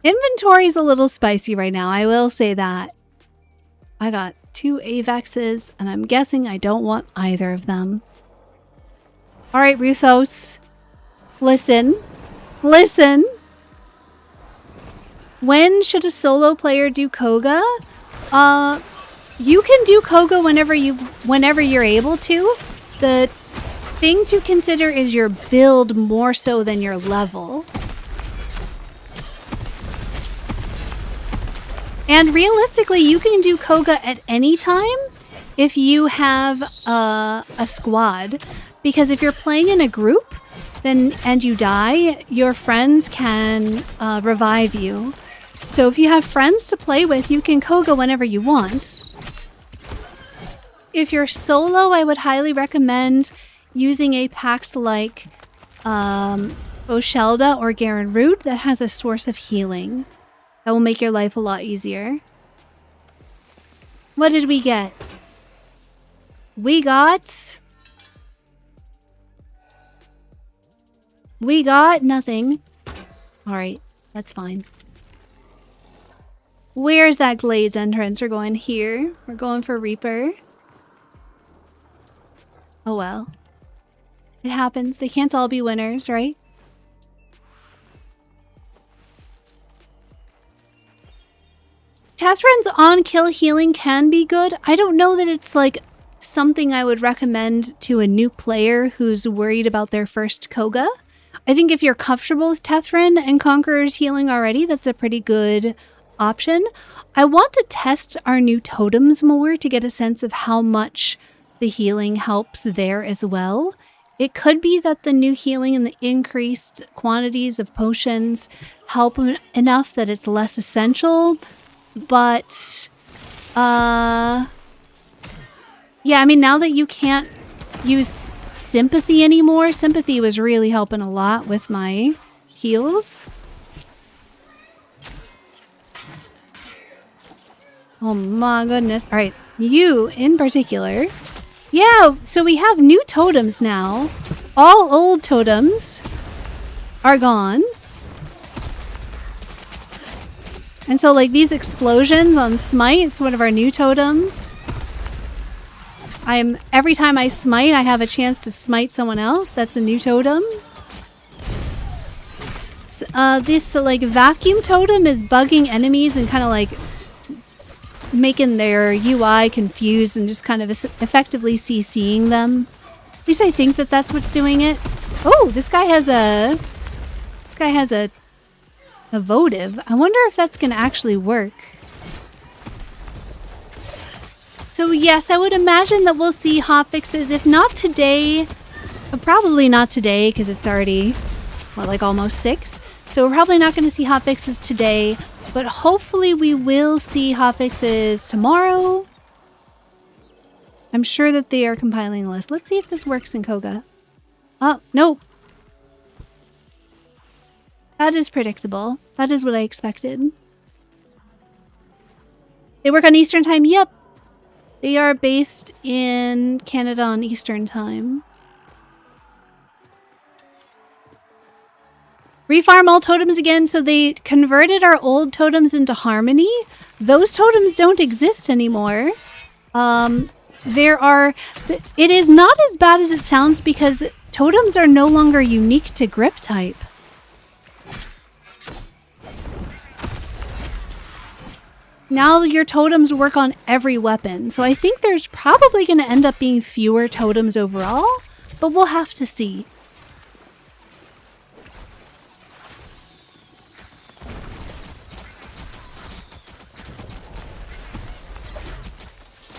Inventory's a little spicy right now, I will say that. I got 2 Avexes, and I'm guessing I don't want either of them. Alright, Ruthos. Listen. Listen. When should a solo player do Koga? You can do Koga whenever you're able to. The thing to consider is your build more so than your level. And realistically, you can do Koga at any time if you have a squad. Because if you're playing in a group and you die, your friends can revive you. So if you have friends to play with, you can Koga whenever you want. If you're solo, I would highly recommend using a pact like Oshelda or Garen Root that has a source of healing. That will make your life a lot easier. What did we get? We got nothing. Alright, that's fine. Where's that Glades entrance? We're going here. We're going for Reaper. Oh well. It happens. They can't all be winners, right? Test runs on kill healing can be good. I don't know that it's like something I would recommend to a new player who's worried about their first Koga, I think if you're comfortable with Tethrin and Conqueror's healing already, that's a pretty good option. I want to test our new totems more to get a sense of how much the healing helps there as well. It could be that the new healing and the increased quantities of potions help enough that it's less essential, but yeah, I mean, now that you can't use sympathy anymore, sympathy was really helping a lot with my heals. Oh my goodness. All right, you in particular. Yeah, so we have new totems now. All old totems are gone. And so like these explosions on Smite, it's one of our new totems. Every time I smite, I have a chance to smite someone else. That's a new totem. This like vacuum totem is bugging enemies and kind of like making their UI confused and just kind of effectively CCing them. At least I think that that's what's doing it. Oh, this guy has a votive. I wonder if that's going to actually work. So yes, I would imagine that we'll see hotfixes, if not today, probably not today because it's already, what, like almost 6. So we're probably not going to see hotfixes today, but hopefully we will see hotfixes tomorrow. I'm sure that they are compiling a list. Let's see if this works in Koga. Oh, nope. That is predictable. That is what I expected. They work on Eastern time? Yep. They are based in Canada on Eastern time. Refarm all totems again. So they converted our old totems into Harmony. Those totems don't exist anymore. It is not as bad as it sounds because totems are no longer unique to grip type. Now your totems work on every weapon. So I think there's probably going to end up being fewer totems overall, but we'll have to see.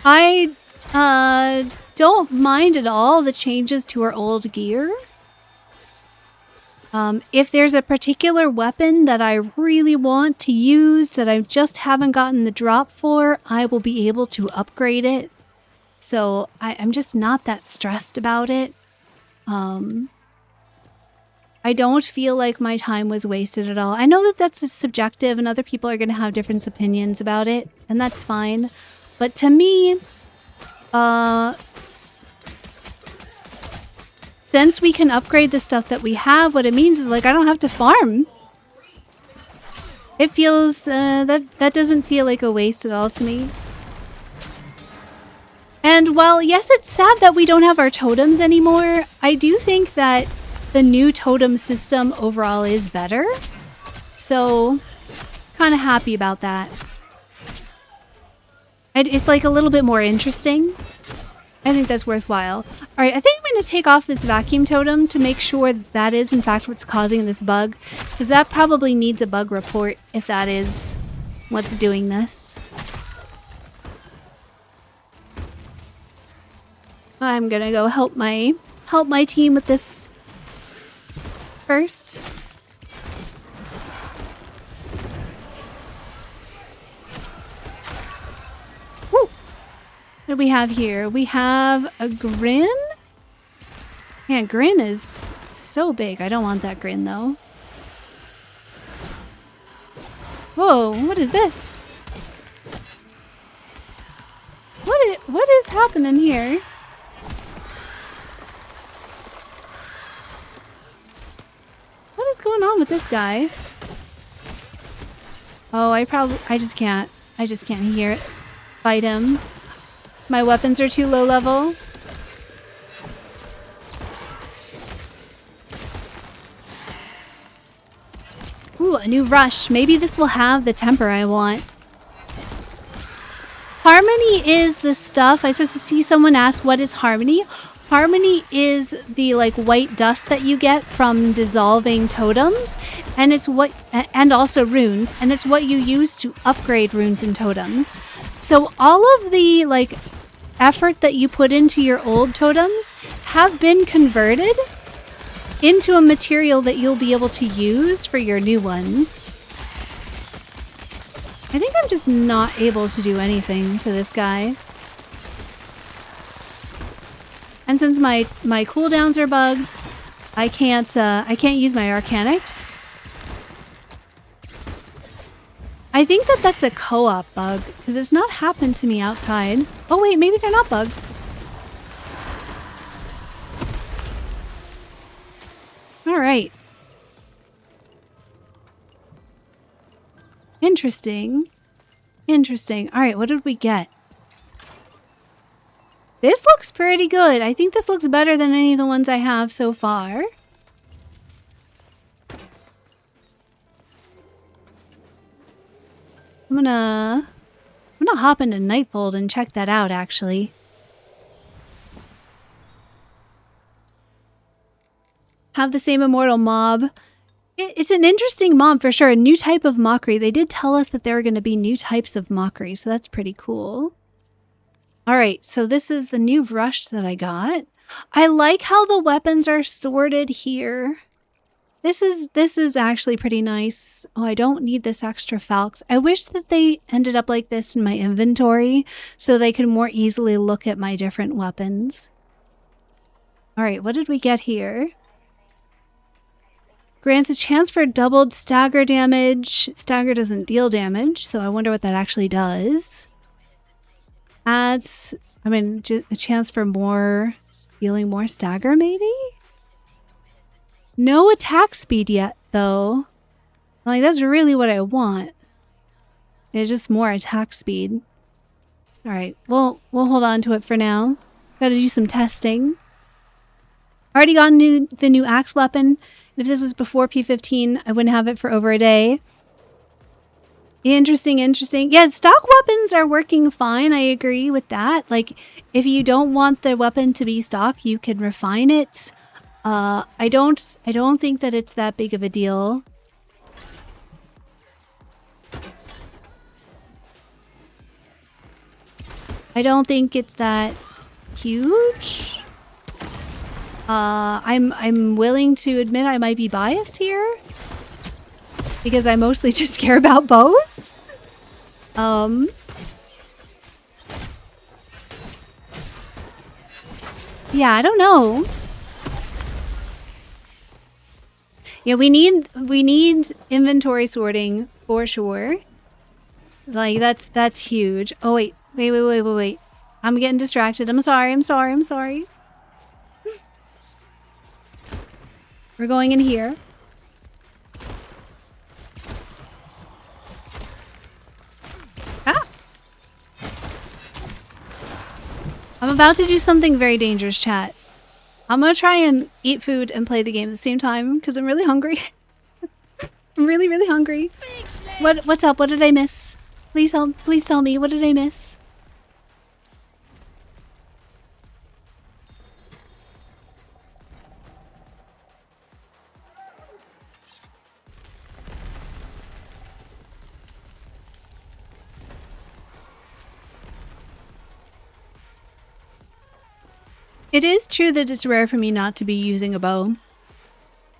I don't mind at all the changes to our old gear. If there's a particular weapon that I really want to use that I just haven't gotten the drop for, I will be able to upgrade it. So I'm just not that stressed about it. I don't feel like my time was wasted at all. I know that that's subjective and other people are going to have different opinions about it, and that's fine. But to me, since we can upgrade the stuff that we have, what it means is like I don't have to farm. It feels, that doesn't feel like a waste at all to me. And while, yes, it's sad that we don't have our totems anymore, I do think that the new totem system overall is better. So, kind of happy about that. It's like a little bit more interesting. I think that's worthwhile. Alright, I think I'm going to take off this vacuum totem to make sure that is in fact what's causing this bug. Because that probably needs a bug report if that is what's doing this. I'm going to go help my team with this first. What do we have here? We have a Grin. Yeah, Grin is so big. I don't want that Grin though. Whoa, what is this? What is happening here? What is going on with this guy? Oh, I just can't hear it. Fight him. My weapons are too low level. Ooh, a new rush. Maybe this will have the temper I want. Harmony is the stuff. I just see someone ask, what is Harmony? Harmony is the like white dust that you get from dissolving totems, and it's what, and also runes, and it's what you use to upgrade runes and totems. So all of the like effort that you put into your old totems have been converted into a material that you'll be able to use for your new ones. I think I'm just not able to do anything to this guy. And since my cooldowns are bugged, I can't use my Arcanics. I think that that's a co-op bug because it's not happened to me outside. Oh wait, maybe they're not bugged. All right. Interesting. Interesting. All right, what did we get? This looks pretty good. I think this looks better than any of the ones I have so far. I'm gonna hop into Nightfold and check that out, actually. Have the same immortal mob. It's an interesting mob for sure. A new type of mockery. They did tell us that there are going to be new types of mockery, so that's pretty cool. Alright, so this is the new rush that I got. I like how the weapons are sorted here. This is actually pretty nice. Oh, I don't need this extra Falx. I wish that they ended up like this in my inventory so that I could more easily look at my different weapons. Alright, what did we get here? Grants a chance for doubled stagger damage. Stagger doesn't deal damage, so I wonder what that actually does. Adds, a chance for more, feeling more stagger maybe? No attack speed yet, though. Like, that's really what I want. It's just more attack speed. Alright, we'll hold on to it for now. Gotta do some testing. Already gotten the new axe weapon. If this was before P15, I wouldn't have it for over a day. Interesting, interesting. Yeah, stock weapons are working fine. I agree with that. Like, if you don't want the weapon to be stock, you can refine it. I don't think that it's that big of a deal. I don't think it's that huge. I'm willing to admit I might be biased here. Because I mostly just care about bows. Yeah, I don't know. Yeah, we need inventory sorting for sure. Like that's huge. Oh wait. I'm getting distracted. I'm sorry. We're going in here. Ah! I'm about to do something very dangerous, chat. I'm gonna try and eat food and play the game at the same time because I'm really hungry. I'm really, really hungry. What's up? What did I miss? Please tell me. What did I miss? It is true that it's rare for me not to be using a bow.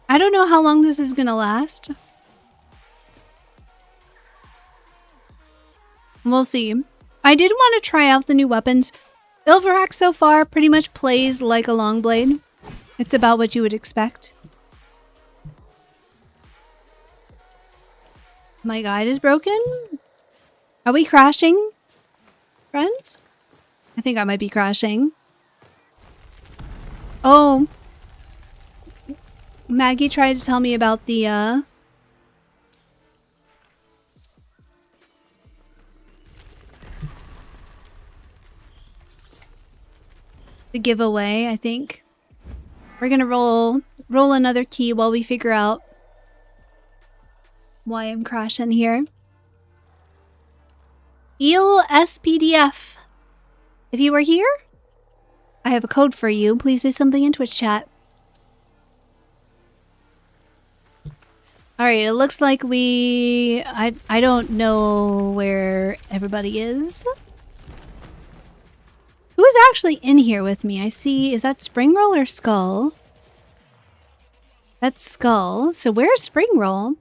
I don't know how long this is gonna last. We'll see. I did want to try out the new weapons. Ilverak so far pretty much plays like a long blade. It's about what you would expect. My guide is broken? Are we crashing, friends? I think I might be crashing. Oh, Maggie tried to tell me about the giveaway, I think. We're gonna roll another key while we figure out why I'm crashing here. Eel SPDF. If you were here, I have a code for you. Please say something in Twitch chat. Alright, it looks like I don't know where everybody is. Who is actually in here with me? I see, is that Springroll or Skull? That's Skull. So where's Springroll?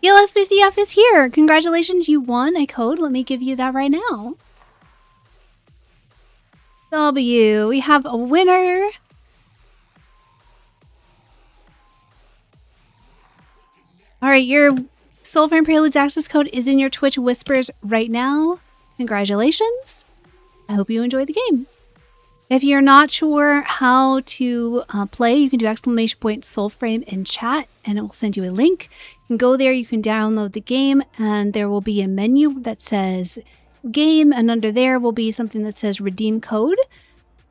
ELSBCF is here! Congratulations, you won a code. Let me give you that right now. W, we have a winner. Alright, your Soulframe Preludes access code is in your Twitch Whispers right now. Congratulations. I hope you enjoy the game. If you're not sure how to play, you can do !Soulframe in chat and it will send you a link. You can go there, you can download the game, and there will be a menu that says game, and under there will be something that says redeem code.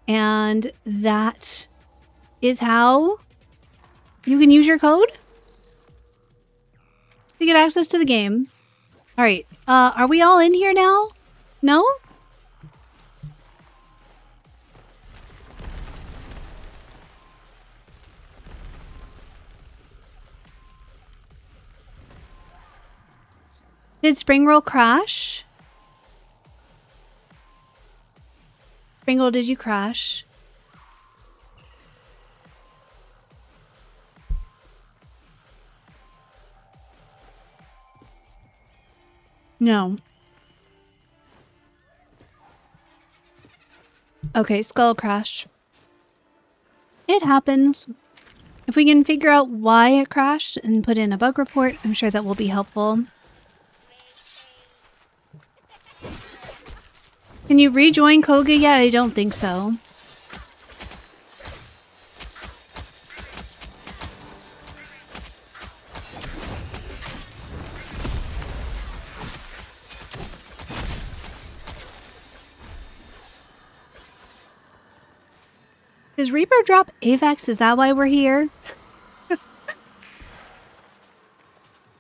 And that is how you can use your code to get access to the game. Alright, are we all in here now? No? Did Springroll crash? Springroll, did you crash? No. Okay, Skull crashed. It happens. If we can figure out why it crashed and put in a bug report, I'm sure that will be helpful. Can you rejoin Koga yet? I don't think so. Does Reaper drop Avex? Is that why we're here?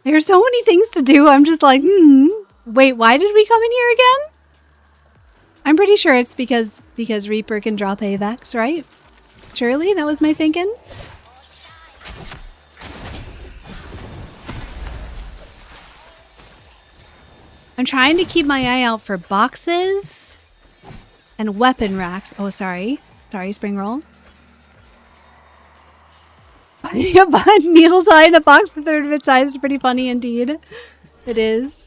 There's so many things to do. I'm just like, Wait, why did we come in here again? I'm pretty sure it's because Reaper can drop Avex, right? Surely, that was my thinking. I'm trying to keep my eye out for boxes and weapon racks. Oh, sorry. Sorry, Springroll. Needles eye in a box the third of its size is pretty funny indeed. It is.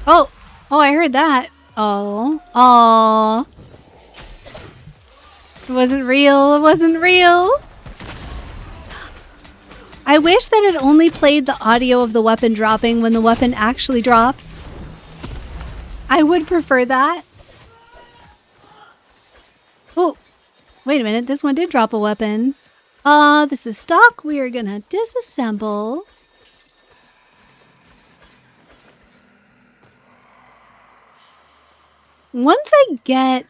Oh, I heard that. Oh. It wasn't real. It wasn't real. I wish that it only played the audio of the weapon dropping when the weapon actually drops. I would prefer that. Oh, wait a minute. This one did drop a weapon. This is stock. We are gonna disassemble. Once I get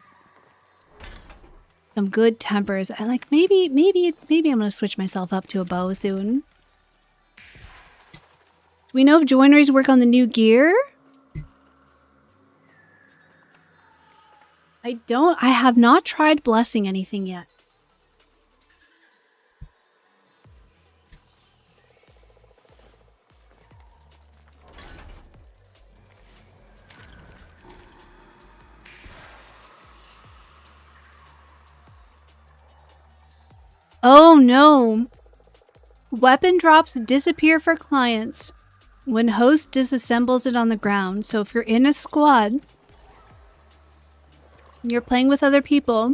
some good tempers, I like maybe I'm gonna switch myself up to a bow soon. Do we know if joineries work on the new gear? I have not tried blessing anything yet. Oh no! Weapon drops disappear for clients when host disassembles it on the ground. So if you're in a squad, you're playing with other people,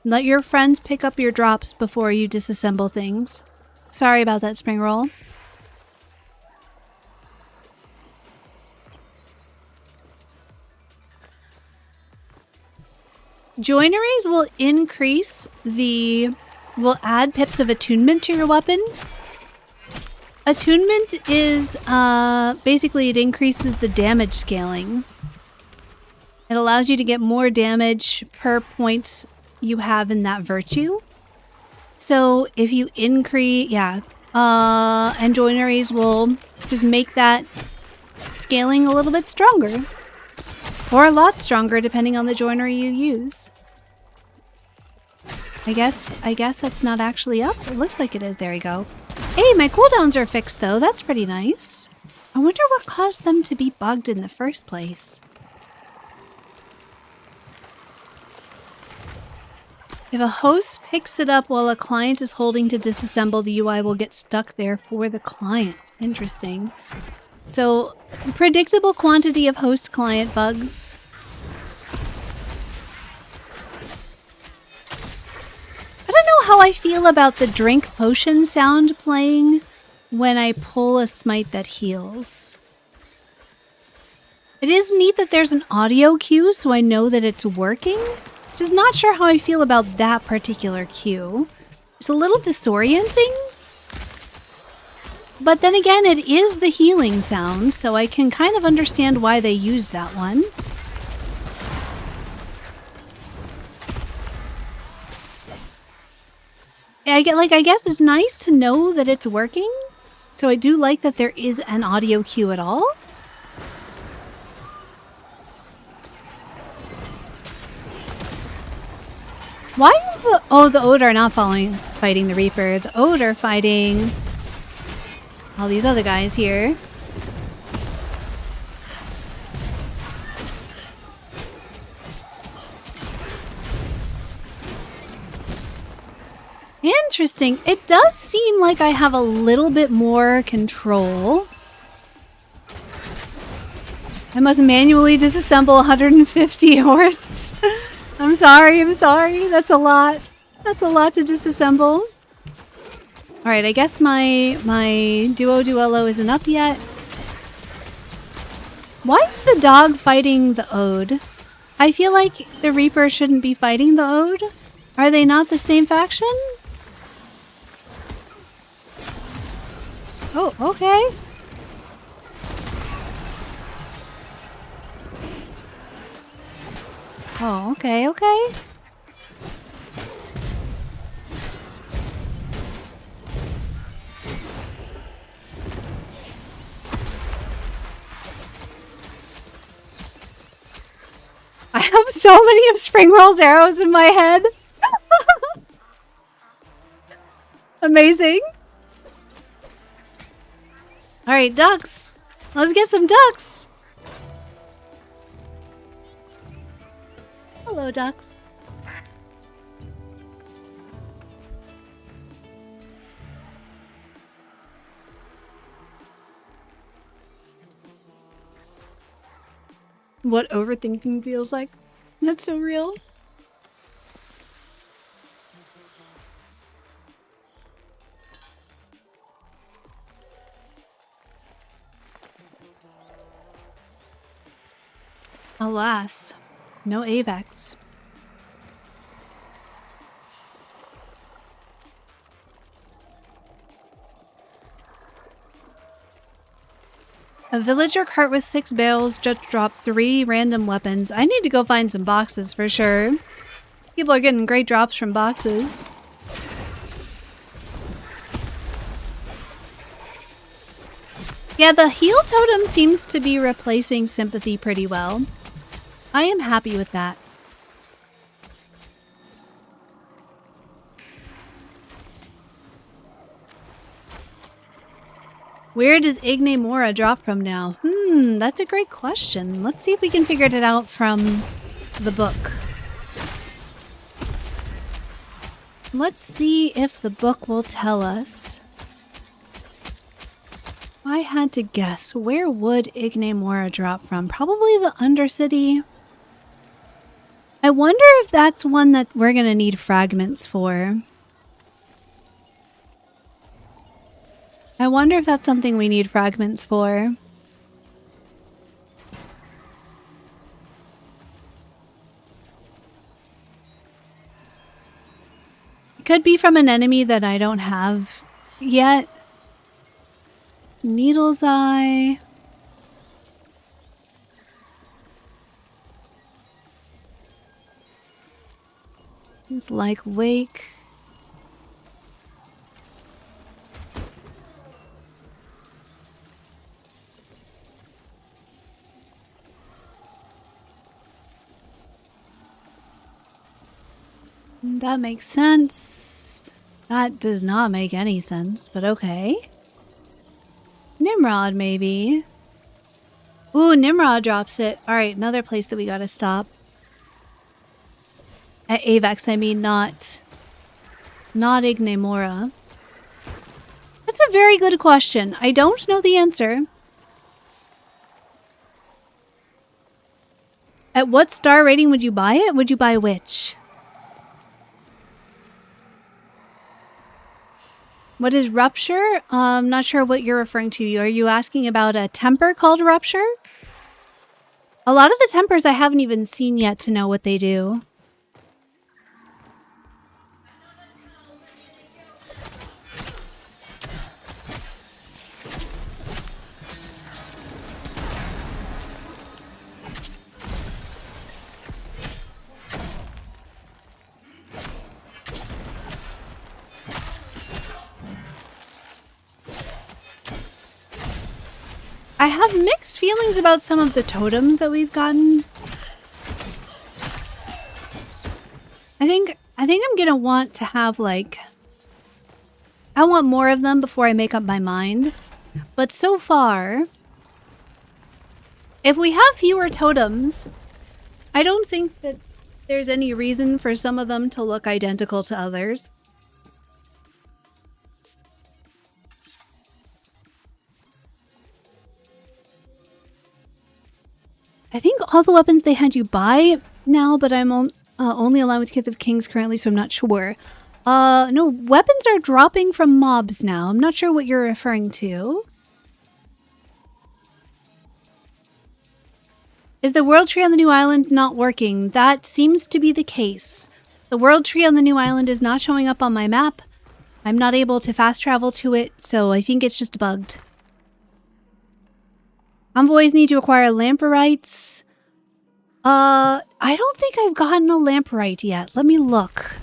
let your friends pick up your drops before you disassemble things. Sorry about that, Springroll. Joineries will will add pips of attunement to your weapon. Attunement is, basically it increases the damage scaling. It allows you to get more damage per point you have in that virtue. So if you increase, and joineries will just make that scaling a little bit stronger. Or a lot stronger, depending on the joinery you use. I guess that's not actually up. It looks like it is. There we go. Hey, my cooldowns are fixed though. That's pretty nice. I wonder what caused them to be bugged in the first place. If a host picks it up while a client is holding to disassemble, the UI will get stuck there for the client. Interesting. So, predictable quantity of host-client bugs. I don't know how I feel about the drink potion sound playing when I pull a smite that heals. It is neat that there's an audio cue, so I know that it's working. Just not sure how I feel about that particular cue. It's a little disorienting. But then again, it is the healing sound, so I can kind of understand why they use that one. I guess it's nice to know that it's working. So I do like that there is an audio cue at all. Why are the Ode are not fighting the Reaper. The Ode are fighting all these other guys here. Interesting. It does seem like I have a little bit more control. I must manually disassemble 150 horses. I'm sorry. That's a lot. That's a lot to disassemble. Alright, I guess my duello isn't up yet. Why is the dog fighting the Ode? I feel like the Reaper shouldn't be fighting the Ode. Are they not the same faction? Oh, okay. Oh, okay. I have so many of Springroll's arrows in my head. Amazing. All right, ducks. Let's get some ducks. Hello, ducks. What overthinking feels like. That's so real. Alas, no AVAX. A villager cart with 6 bales just dropped 3 random weapons. I need to go find some boxes for sure. People are getting great drops from boxes. Yeah, the heal totem seems to be replacing sympathy pretty well. I am happy with that. Where does Igne Mora drop from now? That's a great question. Let's see if we can figure it out from the book. Let's see if the book will tell us. If I had to guess, where would Igne Mora drop from? Probably the Undercity. I wonder if that's one that we're going to need fragments for. I wonder if that's something we need fragments for. It could be from an enemy that I don't have yet. It's Needle's Eye. It's like Wake. That makes sense. That does not make any sense, but okay. Nimrod, maybe. Ooh, Nimrod drops it. Alright, another place that we gotta stop. At Avex, I mean, not Ignemora. That's a very good question. I don't know the answer. At what star rating would you buy it? Would you buy which? What is Rupture? I'm not sure what you're referring to. Are you asking about a temper called Rupture? A lot of the tempers I haven't even seen yet to know what they do. I have mixed feelings about some of the totems that we've gotten. I think I'm gonna want to have like... I want more of them before I make up my mind. But so far, if we have fewer totems, I don't think that there's any reason for some of them to look identical to others. I think all the weapons they had you buy now, but I'm only aligned with Kith of Kings currently, so I'm not sure. No, weapons are dropping from mobs now. I'm not sure what you're referring to. Is the world tree on the new island not working? That seems to be the case. The world tree on the new island is not showing up on my map. I'm not able to fast travel to it, so I think it's just bugged. Envoys need to acquire lamprites. I don't think I've gotten a lamprite yet. Let me look.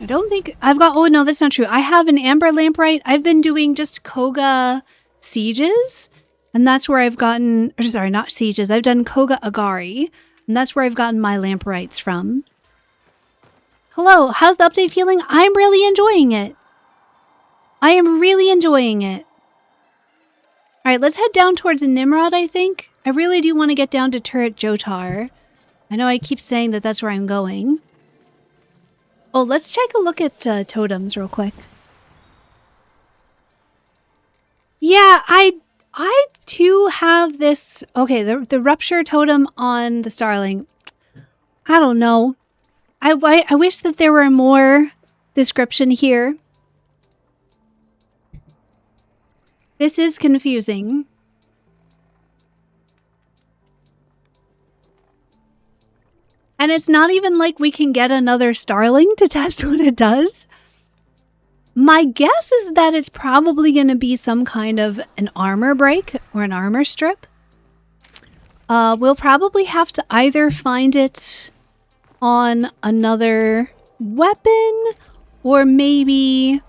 I don't think I've got... Oh, no, that's not true. I have an amber lamprite. I've been doing just Koga sieges, and that's where I've gotten... Or, sorry, not sieges. I've done Koga Agari, and that's where I've gotten my lamprites from. Hello, how's the update feeling? I'm really enjoying it. I am really enjoying it. All right, let's head down towards Nimrod, I think. I really do want to get down to Turret Jotar. I know I keep saying that that's where I'm going. Oh, let's take a look at totems real quick. Yeah, I too have this... Okay, the Rupture totem on the Starling. I don't know. I wish that there were more description here. This is confusing. And it's not even like we can get another Starling to test what it does. My guess is that it's probably going to be some kind of an armor break or an armor strip. We'll probably have to either find it on another weapon or maybe...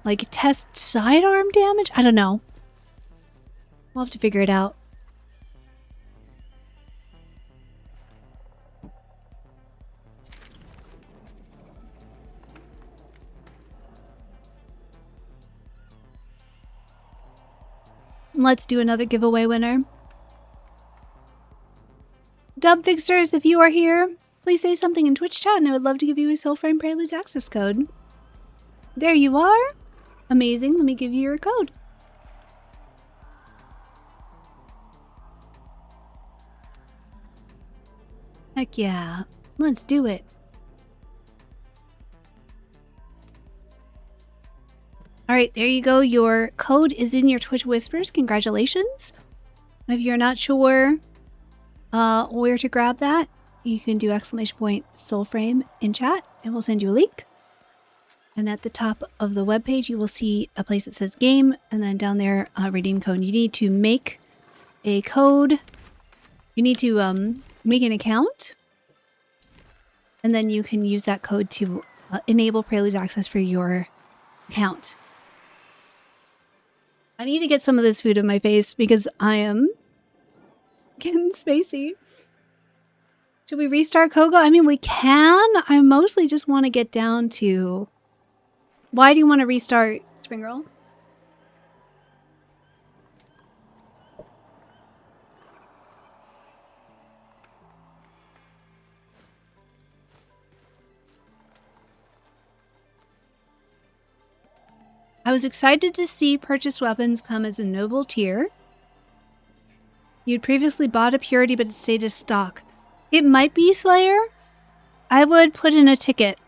like test sidearm damage? I don't know. We'll have to figure it out. Let's do another giveaway winner. Dub Fixers, if you are here, please say something in Twitch chat and I would love to give you a Soulframe Preludes access code. There you are. Amazing. Let me give you your code. Heck yeah. Let's do it. Alright, there you go. Your code is in your Twitch Whispers. Congratulations. If you're not sure where to grab that, you can do ! Soulframe in chat and we'll send you a link. And at the top of the webpage, you will see a place that says game, and then down there, redeem code. You need to make a code. You need to make an account, and then you can use that code to enable Preludes access for your account. I need to get some of this food in my face because I am getting spacey. Should we restart Koga? I mean, we can. I mostly just want to get down to... Why do you want to restart Spring Roll? I was excited to see purchased weapons come as a noble tier. You'd previously bought a purity, but it stayed as stock. It might be Slayer. I would put in a ticket.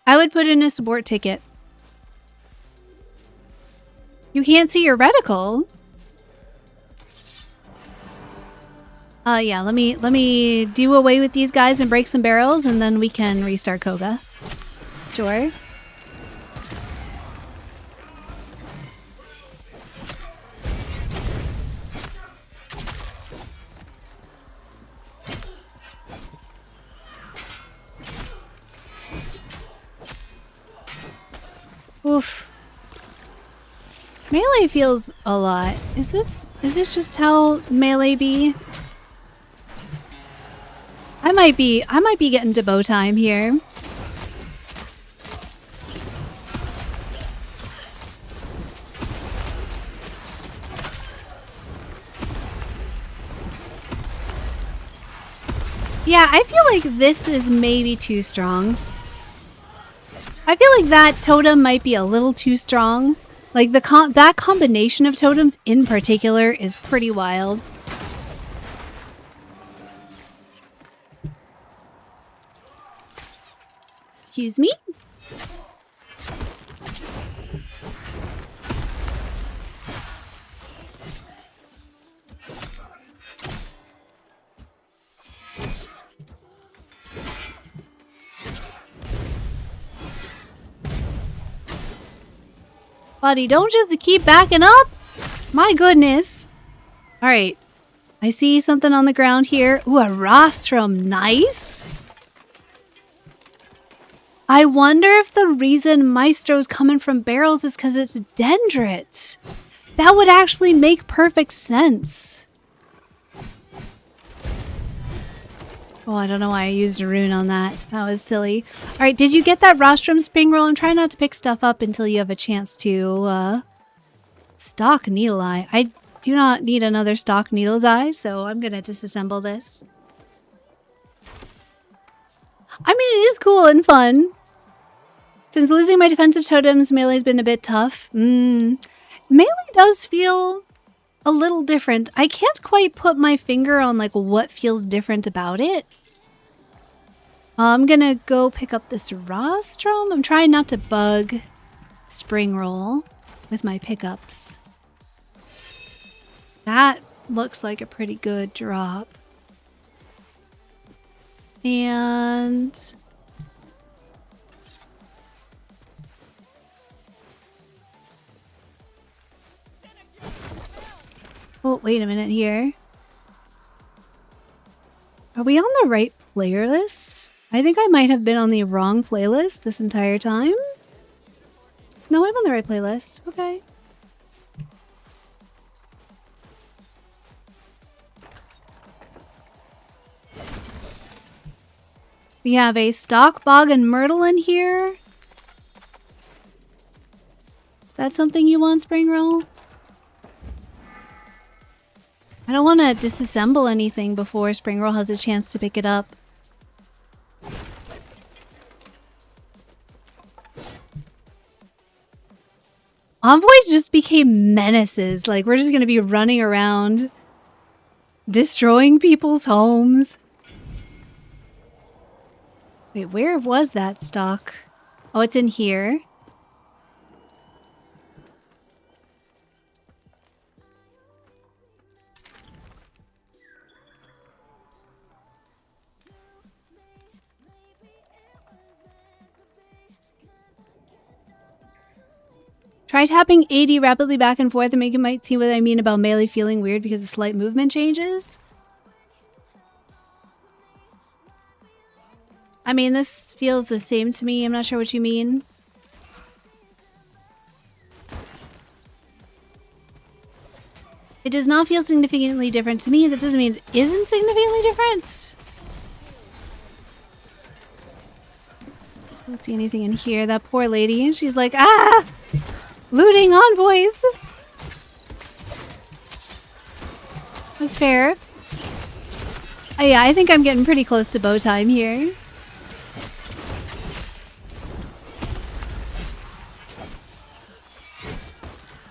I would put in a support ticket. You can't see your reticle. Yeah, let me do away with these guys and break some barrels, and then we can restart Koga. Sure. Oof. Melee feels a lot. Is this just how melee be? I might be getting to bow time here. Yeah, I feel like this is maybe too strong. I feel like that totem might be a little too strong. Like that combination of totems in particular is pretty wild. Excuse me? Buddy, don't just keep backing up. My goodness. All right. I see something on the ground here. Ooh, a rostrum. Nice. I wonder if the reason Maestro's coming from barrels is because it's Dendrit. That would actually make perfect sense. Oh, I don't know why I used a rune on that. That was silly. All right, did you get that rostrum spring roll? And try not to pick stuff up until you have a chance to stock Needle Eye. I do not need another stock Needle's Eye, so I'm going to disassemble this. I mean, it is cool and fun. Since losing my defensive totems, melee's been a bit tough. Melee does feel a little different. I can't quite put my finger on like what feels different about it. I'm gonna go pick up this rostrum. I'm trying not to bug spring roll with my pickups. That looks like a pretty good drop. And oh, wait a minute here. Are we on the right playlist? I think I might have been on the wrong playlist this entire time. No, I'm on the right playlist. Okay. We have a stock bog and myrtle in here. Is that something you want, spring roll? I don't want to disassemble anything before spring roll has a chance to pick it up. Envoys just became menaces. Like, we're just going to be running around destroying people's homes. Wait, where was that stock? Oh, it's in here. Try tapping AD rapidly back and forth and make it might see what I mean about melee feeling weird because of slight movement changes. I mean, this feels the same to me. I'm not sure what you mean. It does not feel significantly different to me. That doesn't mean it isn't significantly different. I don't see anything in here. That poor lady, she's like, ah! Looting envoys! That's fair. Oh yeah, I think I'm getting pretty close to bow time here.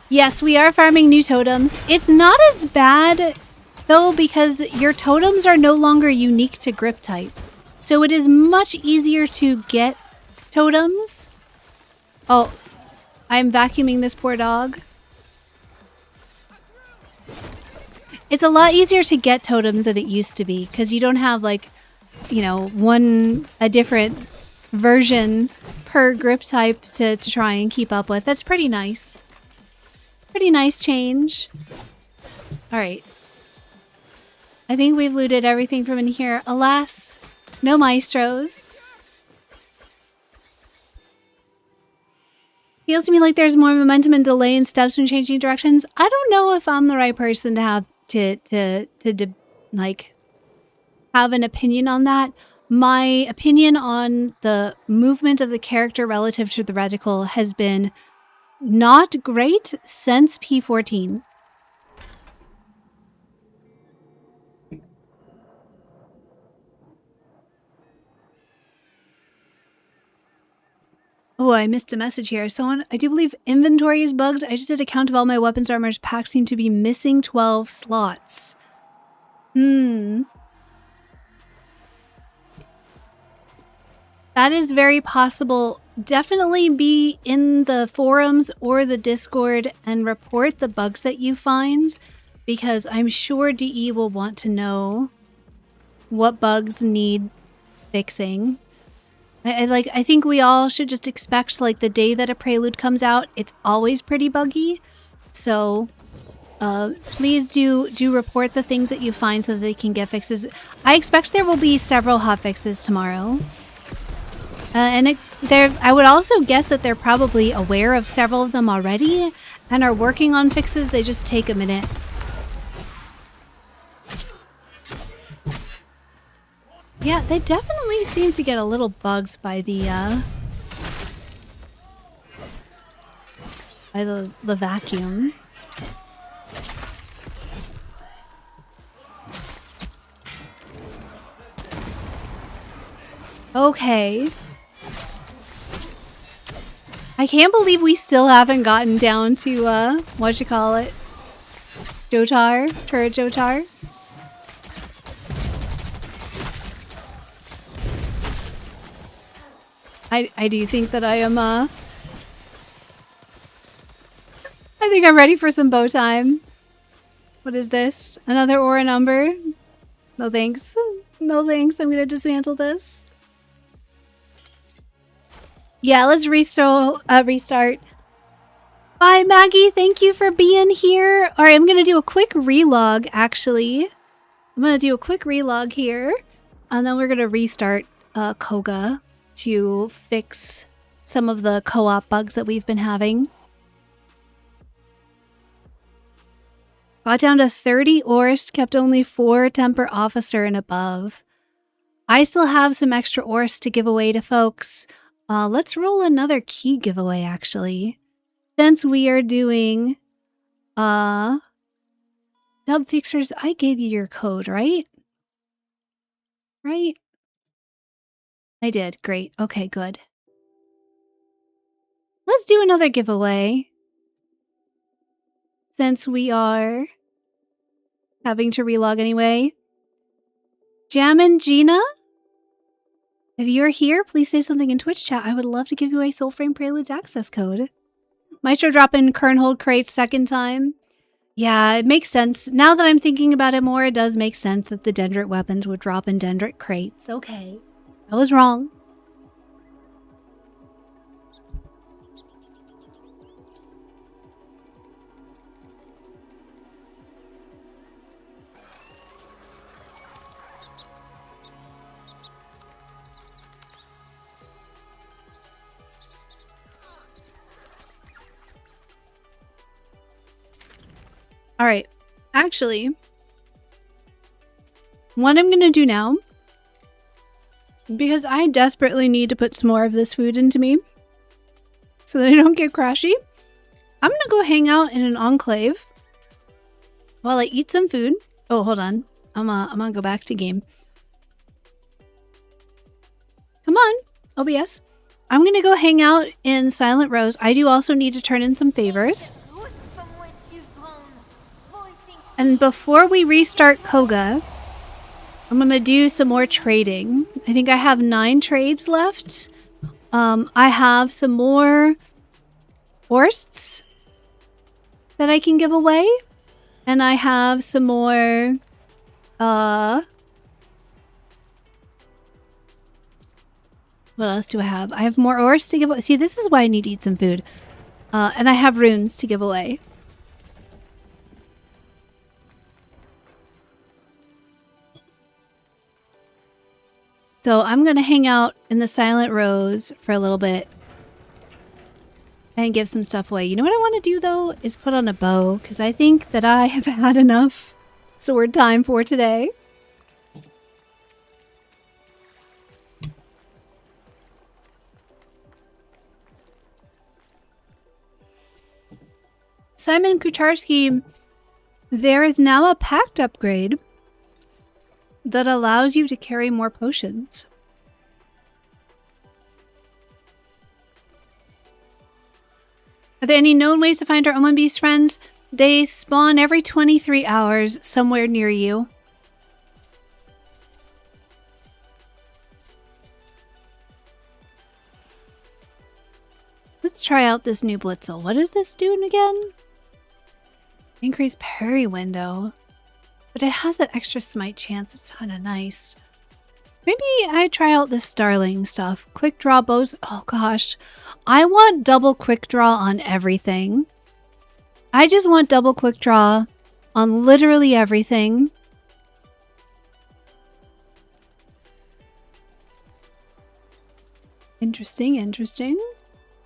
Yes, we are farming new totems. It's not as bad, though, because your totems are no longer unique to grip type. So it is much easier to get totems. Oh, I'm vacuuming this poor dog. It's a lot easier to get totems than it used to be, because you don't have, like, you know, a different version per grip type to try and keep up with. That's pretty nice. Pretty nice change. Alright. I think we've looted everything from in here. Alas, no maestros. Feels to me like there's more momentum and delay in steps when changing directions. I don't know if I'm the right person to have like have an opinion on that. My opinion on the movement of the character relative to the reticle has been not great since P14. Oh, I missed a message here. Someone, I do believe inventory is bugged. I just did a count of all my weapons armors packs seem to be missing 12 slots. That is very possible. Definitely be in the forums or the Discord and report the bugs that you find, because I'm sure DE will want to know what bugs need fixing. I think we all should just expect, like, the day that a prelude comes out, it's always pretty buggy. So please do report the things that you find so that they can get fixes. I expect there will be several hotfixes tomorrow. I would also guess that they're probably aware of several of them already and are working on fixes. They just take a minute. Yeah, they definitely seem to get a little bugged by the vacuum. Okay. I can't believe we still haven't gotten down to, Jotar? Turret Jotar? I do think that I am, I think I'm ready for some bow time. What is this? Another aura number? No thanks. No thanks, I'm gonna dismantle this. Yeah, let's restart. Bye, Maggie. Thank you for being here. All right, I'm going to do a quick relog, actually. I'm going to do a quick relog here. And then we're going to restart Koga to fix some of the co-op bugs that we've been having. Got down to 30 ores, kept only 4 temper officer and above. I still have some extra ores to give away to folks. Let's roll another key giveaway, actually. Since we are doing Dub Fixers, I gave you your code, right? Right? I did. Great. Okay, good. Let's do another giveaway. Since we are having to relog anyway. Jammin' Gina? If you're here, please say something in Twitch chat. I would love to give you a Soulframe Preludes access code. Maestro dropping current hold crates second time. Yeah, it makes sense. Now that I'm thinking about it more, it does make sense that the Dendrit weapons would drop in Dendrit crates. Okay. I was wrong. All right. Actually, what I'm gonna do now, because I desperately need to put some more of this food into me so that I don't get crashy, I'm gonna go hang out in an enclave while I eat some food. Oh, hold on. I'm gonna go back to game. Come on, OBS. I'm gonna go hang out in Silent Rose. I do also need to turn in some favors. Roots from whence you've grown, voicing And before we restart Koga, I'm gonna do some more trading. I think I have 9 trades left. I have some more Orsts that I can give away. And I have some more, what else do I have? I have more ores to give away. See, this is why I need to eat some food. And I have runes to give away. So I'm going to hang out in the Silent Rose for a little bit. And give some stuff away. You know what I want to do, though? Is put on a bow. Because I think that I have had enough sword time for today. Simon Kucharski, there is now a pact upgrade that allows you to carry more potions. Are there any known ways to find our Omen Beast friends? They spawn every 23 hours somewhere near you. Let's try out this new Blitzel. What is this doing again? Increase parry window. But it has that extra smite chance. It's kind of nice. Maybe I try out this Starling stuff. Quick draw bows. Oh gosh. I want double quick draw on everything. I just want double quick draw on literally everything. Interesting, interesting.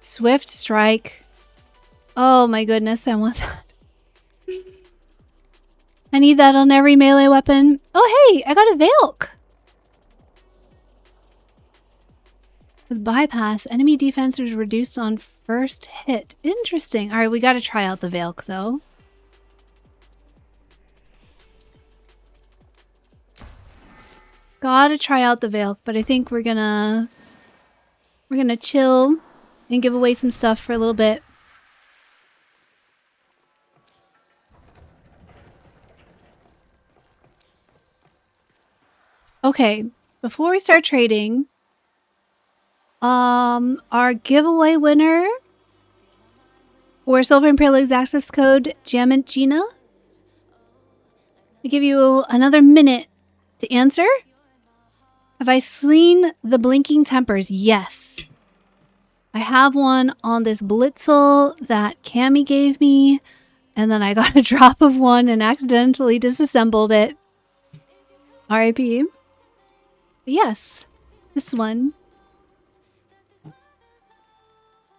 Swift strike. Oh my goodness, I want that. I need that on every melee weapon. Oh hey, I got a Valk. With bypass, enemy defense is reduced on first hit. Interesting. Alright, we gotta try out the Valk though. Gotta try out the Valk, but I think we're gonna chill and give away some stuff for a little bit. Okay, before we start trading, our giveaway winner for Silver Imperial's access code Jamantgina. I give you another minute to answer. Have I seen the blinking tempers? Yes. I have one on this Blitzel that Cammy gave me, and then I got a drop of one and accidentally disassembled it. RIP. But yes, this one.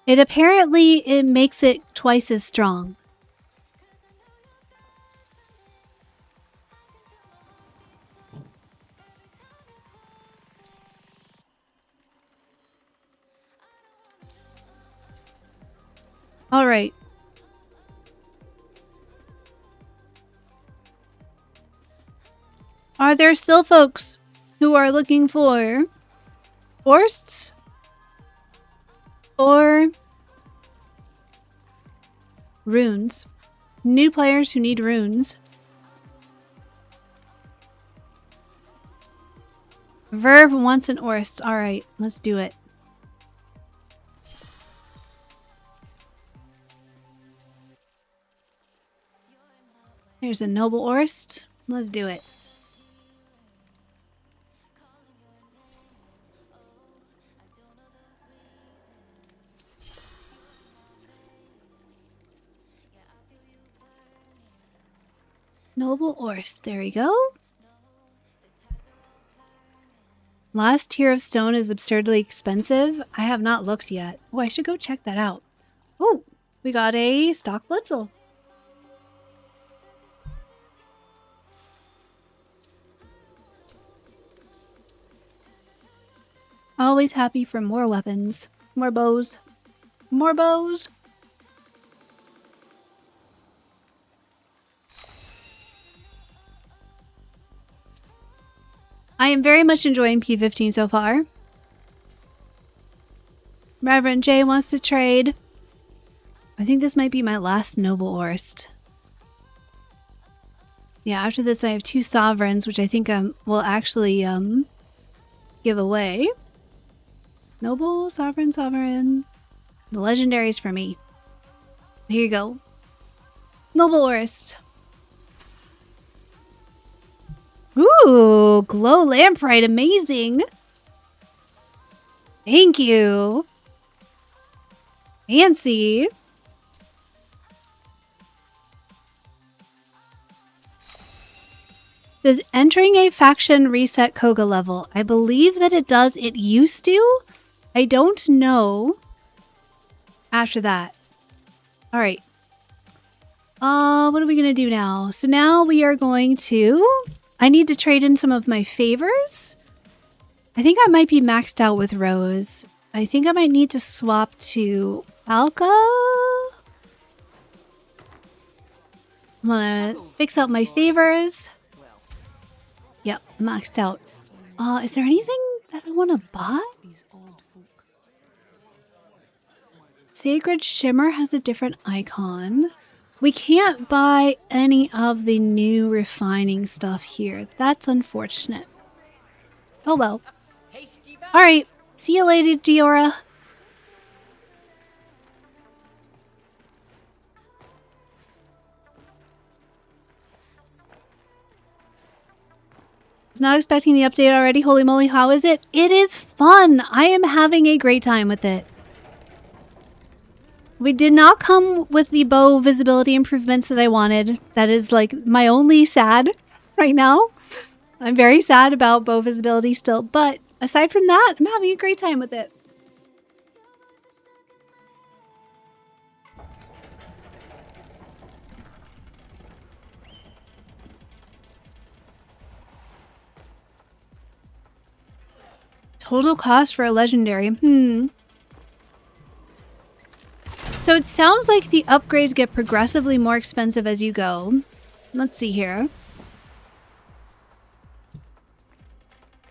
It apparently makes it twice as strong. All right. Are there still folks who are looking for Orsts or runes? New players who need runes. Verve wants an Orst. All right, let's do it. There's a noble Orst. Let's do it. Noble Orst. There we go. Last tier of stone is absurdly expensive. I have not looked yet. Oh, I should go check that out. Oh, we got a stock Blitzel. Always happy for more weapons. More bows. More bows. I am very much enjoying P15 so far. Reverend J wants to trade. I think this might be my last Noble Orst. Yeah, after this I have 2 sovereigns, which I think will actually give away. Noble, sovereign, sovereign. The legendaries for me. Here you go. Noble Orst. Ooh, glow lamprite, amazing. Thank you. Fancy. Does entering a faction reset Koga level? I believe that it does. It used to. I don't know. After that. All right. What are we going to do now? So now we are going to... I need to trade in some of my favors. I think I might be maxed out with Rose. I think I might need to swap to Alka. I'm going to fix up my favors. Yep, maxed out. Is there anything that I want to buy? Sacred Shimmer has a different icon. We can't buy any of the new refining stuff here. That's unfortunate. Oh well. Alright, see you later, Diora. Was not expecting the update already. Holy moly, how is it? It is fun. I am having a great time with it. We did not come with the bow visibility improvements that I wanted. That is like my only sad right now. I'm very sad about bow visibility still, but aside from that, I'm having a great time with it. Total cost for a legendary. So it sounds like the upgrades get progressively more expensive as you go. Let's see here.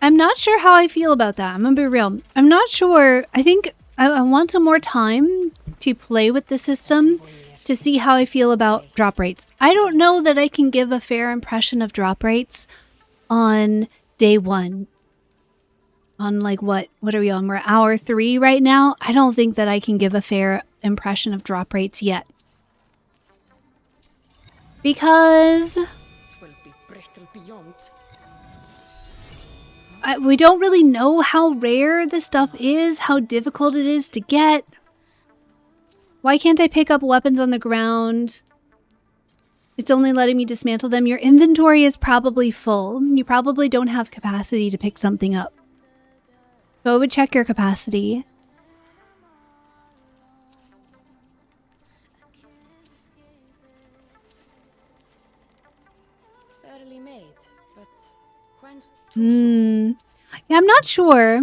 I'm not sure how I feel about that. I'm gonna be real. I'm not sure. I think I want some more time to play with the system to see how I feel about drop rates. I don't know that I can give a fair impression of drop rates on day 1. On like what are we on? We're hour 3 right now. I don't think that I can give a fair impression of drop rates yet. Because we don't really know how rare this stuff is, how difficult it is to get. Why can't I pick up weapons on the ground? It's only letting me dismantle them. Your inventory is probably full. You probably don't have capacity to pick something up. So I would check your capacity. Barely made, but quenched Yeah, I'm not sure.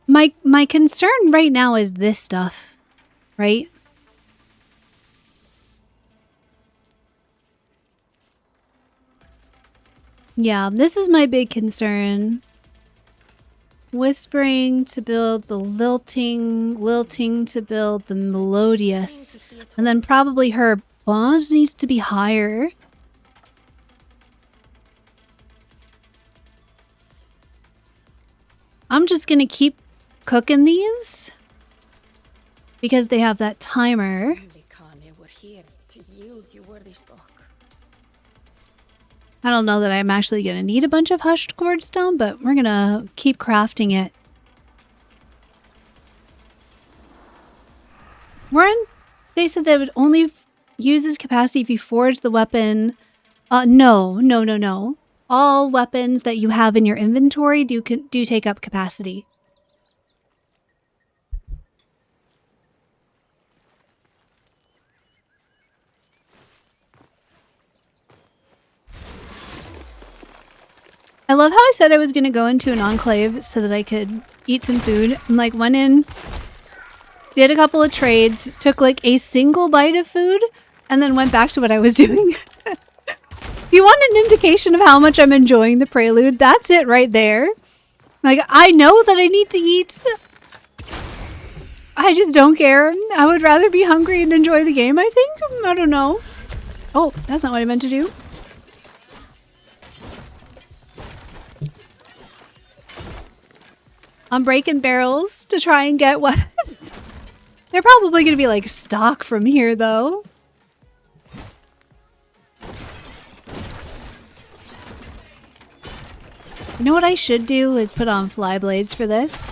My concern right now is this stuff, right? Yeah, this is my big concern. Whispering to build the lilting, lilting to build the melodious, and then probably her bond needs to be higher. I'm just gonna keep cooking these because they have that timer. I don't know that I'm actually going to need a bunch of hushed cord stone, but we're going to keep crafting it. Warren, they said that it only uses capacity if you forge the weapon. No. All weapons that you have in your inventory do take up capacity. I love how I said I was going to go into an enclave so that I could, eat some food. And like went in, did a couple of trades, took like a single bite of food, and then went back to what I was doing. If you want an indication of how much I'm enjoying the prelude, that's it right there. Like, I know that I need to eat. I just don't care. I would rather be hungry and enjoy the game, I think. I don't know. Oh, that's not what I meant to do. I'm breaking barrels to try and get weapons. They're probably going to be like stock from here, though. You know what I should do is put on fly blades for this.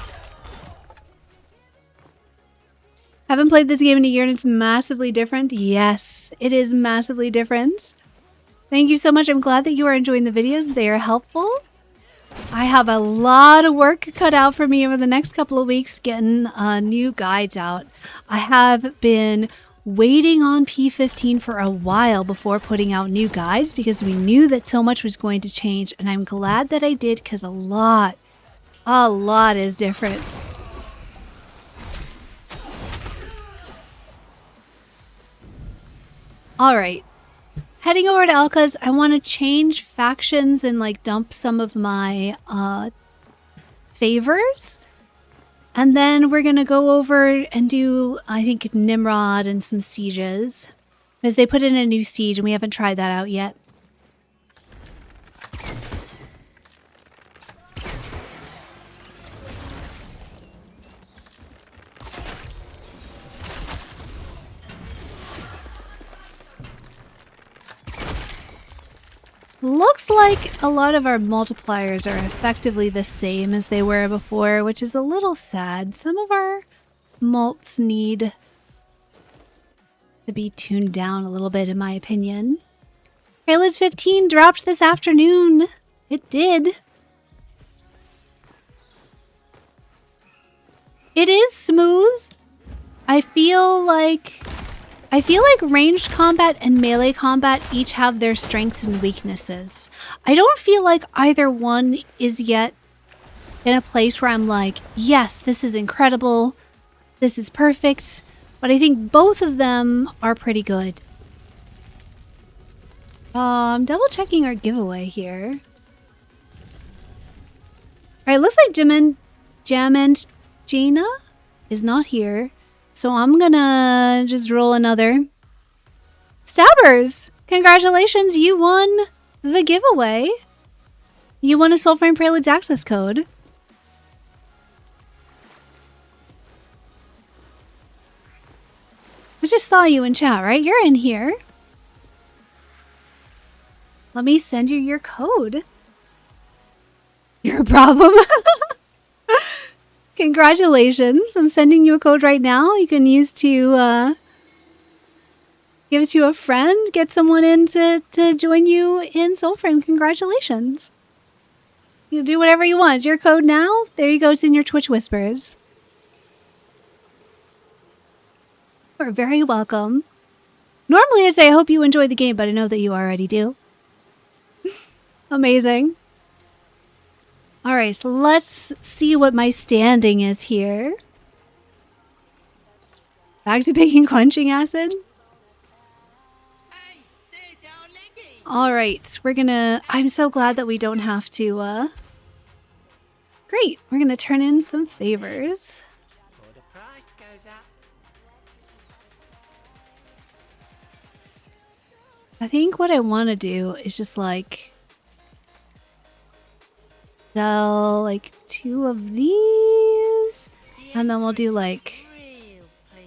Haven't played this game in a year and it's massively different. Yes, it is massively different. Thank you so much. I'm glad that you are enjoying the videos. They are helpful. I have a lot of work cut out for me over the next couple of weeks getting new guides out. I have been waiting on P15 for a while before putting out new guides because we knew that so much was going to change, and I'm glad that I did because a lot is different. Alright, heading over to Elka's, I want to change factions and like dump some of my favors. And then we're going to go over and do, I think, Nimrod and some sieges. Because they put in a new siege and we haven't tried that out yet. Looks like a lot of our multipliers are effectively the same as they were before, which is a little sad. Some of our mults need to be tuned down a little bit, in my opinion. Prelude 15 dropped this afternoon. It did. It is smooth. I feel like ranged combat and melee combat each have their strengths and weaknesses. I don't feel like either one is yet in a place where I'm like, yes, this is incredible. This is perfect. But I think both of them are pretty good. I'm double checking our giveaway here. Alright, looks like Jamant Jaina is not here. So I'm gonna just roll another. Stabbers! Congratulations, you won the giveaway. You won a Soulframe Preludes access code. I just saw you in chat, right? You're in here. Let me send you your code. Your problem? Congratulations. I'm sending you a code right now. You can use to give it to a friend, get someone in to join you in Soulframe. Congratulations. You do whatever you want. It's your code now. There you go. It's in your Twitch whispers. You're very welcome. Normally I say I hope you enjoy the game, but I know that you already do. Amazing. Alright, so let's see what my standing is here. Back to picking quenching acid. Alright, we're gonna... I'm so glad that we don't have to, Great, we're gonna turn in some favors. I think what I want to do is just like... sell like 2 of these, and then we'll do like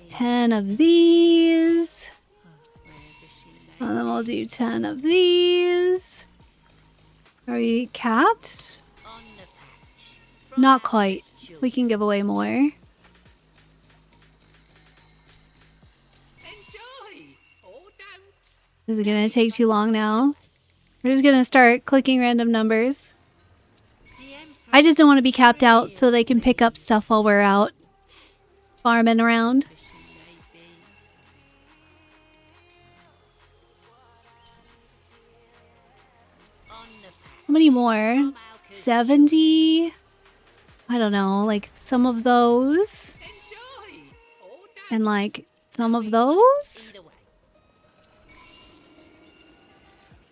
10 of these, and then we'll do 10 of these. Are we capped? Not quite. We can give away more. Is it gonna take too long now? We're just gonna start clicking random numbers. I just don't want to be capped out so that I can pick up stuff while we're out farming around. How many more? 70? I don't know, like some of those. And like some of those.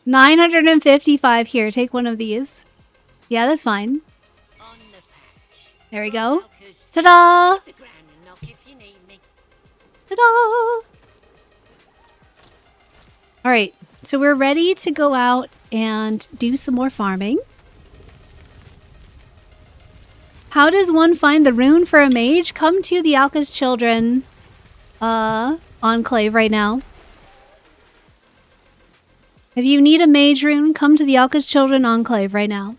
955 here. Take one of these. Yeah, that's fine. There we go. Ta-da! Ta-da! Alright, so we're ready to go out and do some more farming. How does one find the rune for a mage? Come to the Alka's Children enclave right now. If you need a mage rune, come to the Alka's Children enclave right now.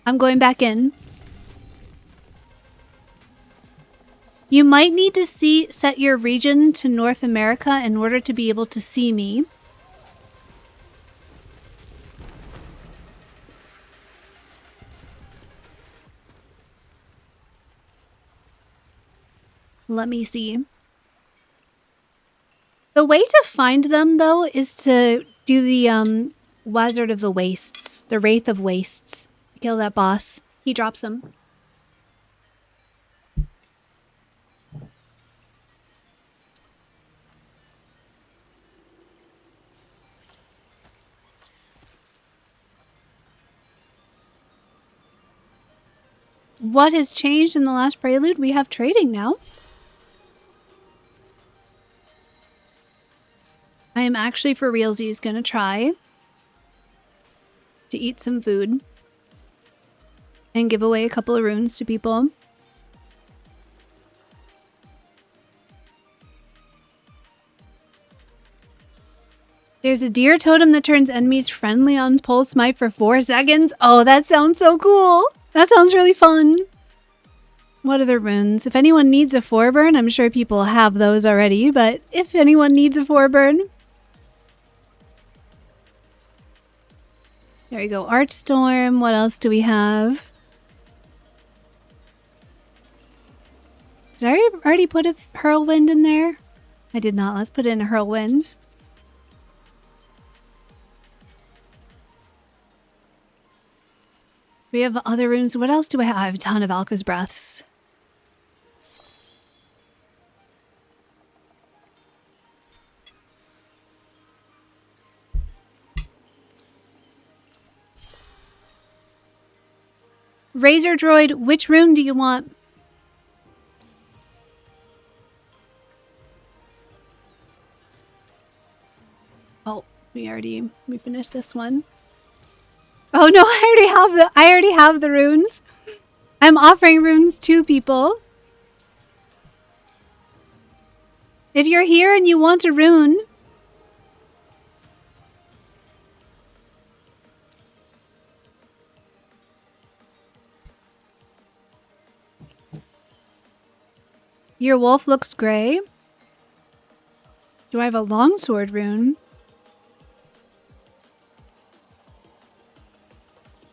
I'm going back in. You might need to set your region to North America in order to be able to see me. Let me see. The way to find them, though, is to do the Wizard of the Wastes, the Wraith of Wastes. To kill that boss. He drops them. What has changed in the last prelude? We have trading now. I am actually for realsies gonna try to eat some food and give away a couple of runes to people. There's a deer totem that turns enemies friendly on pulse smite for 4 seconds. Oh, that sounds so cool. That sounds really fun. What other runes? If anyone needs a 4-burn, I'm sure people have those already, but if anyone needs a 4-burn. There we go. Archstorm. What else do we have? Did I already put a Hurlwind in there? I did not. Let's put in a Hurlwind. We have other runes. What else do I have? I have a ton of Alka's Breaths. Razor Droid, which rune do you want? Oh, we finished this one. Oh no, I already have the runes. I'm offering runes to people. If you're here and you want a rune, your wolf looks gray. Do I have a longsword rune?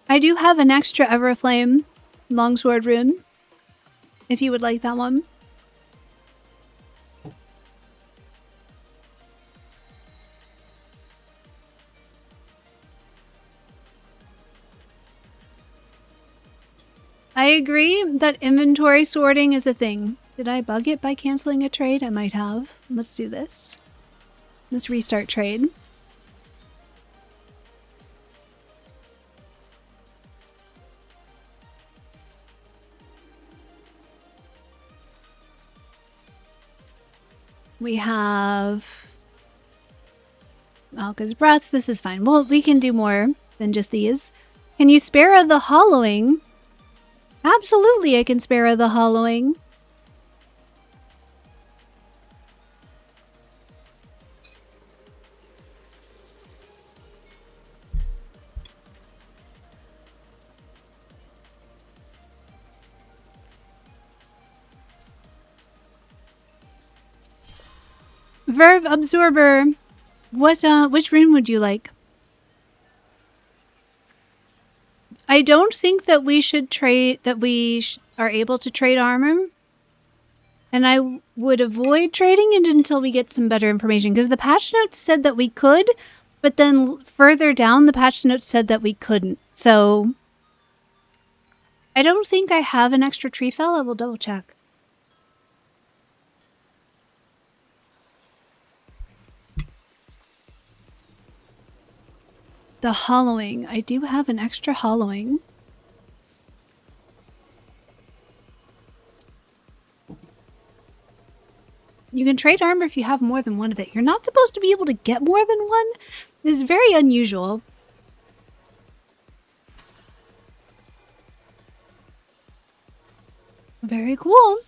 I do have an extra Everflame longsword rune, if you would like that one. I agree that inventory sorting is a thing. Did I bug it by canceling a trade? I might have. Let's do this. Let's restart trade. We have Alka's Breaths. This is fine. Well, we can do more than just these. Can you spare the Hollowing? Absolutely, I can spare the Hollowing. Verve Absorber. Which rune would you like? I don't think that we should trade, are able to trade armor. And I would avoid trading it until we get some better information. Because the patch notes said that we could, But then further down, the patch notes said that we couldn't. So I don't think I have an extra tree fell. I will double check. The hollowing. I do have an extra hollowing. You can trade armor if you have more than one of it. You're not supposed to be able to get more than one. This is very unusual. Very cool.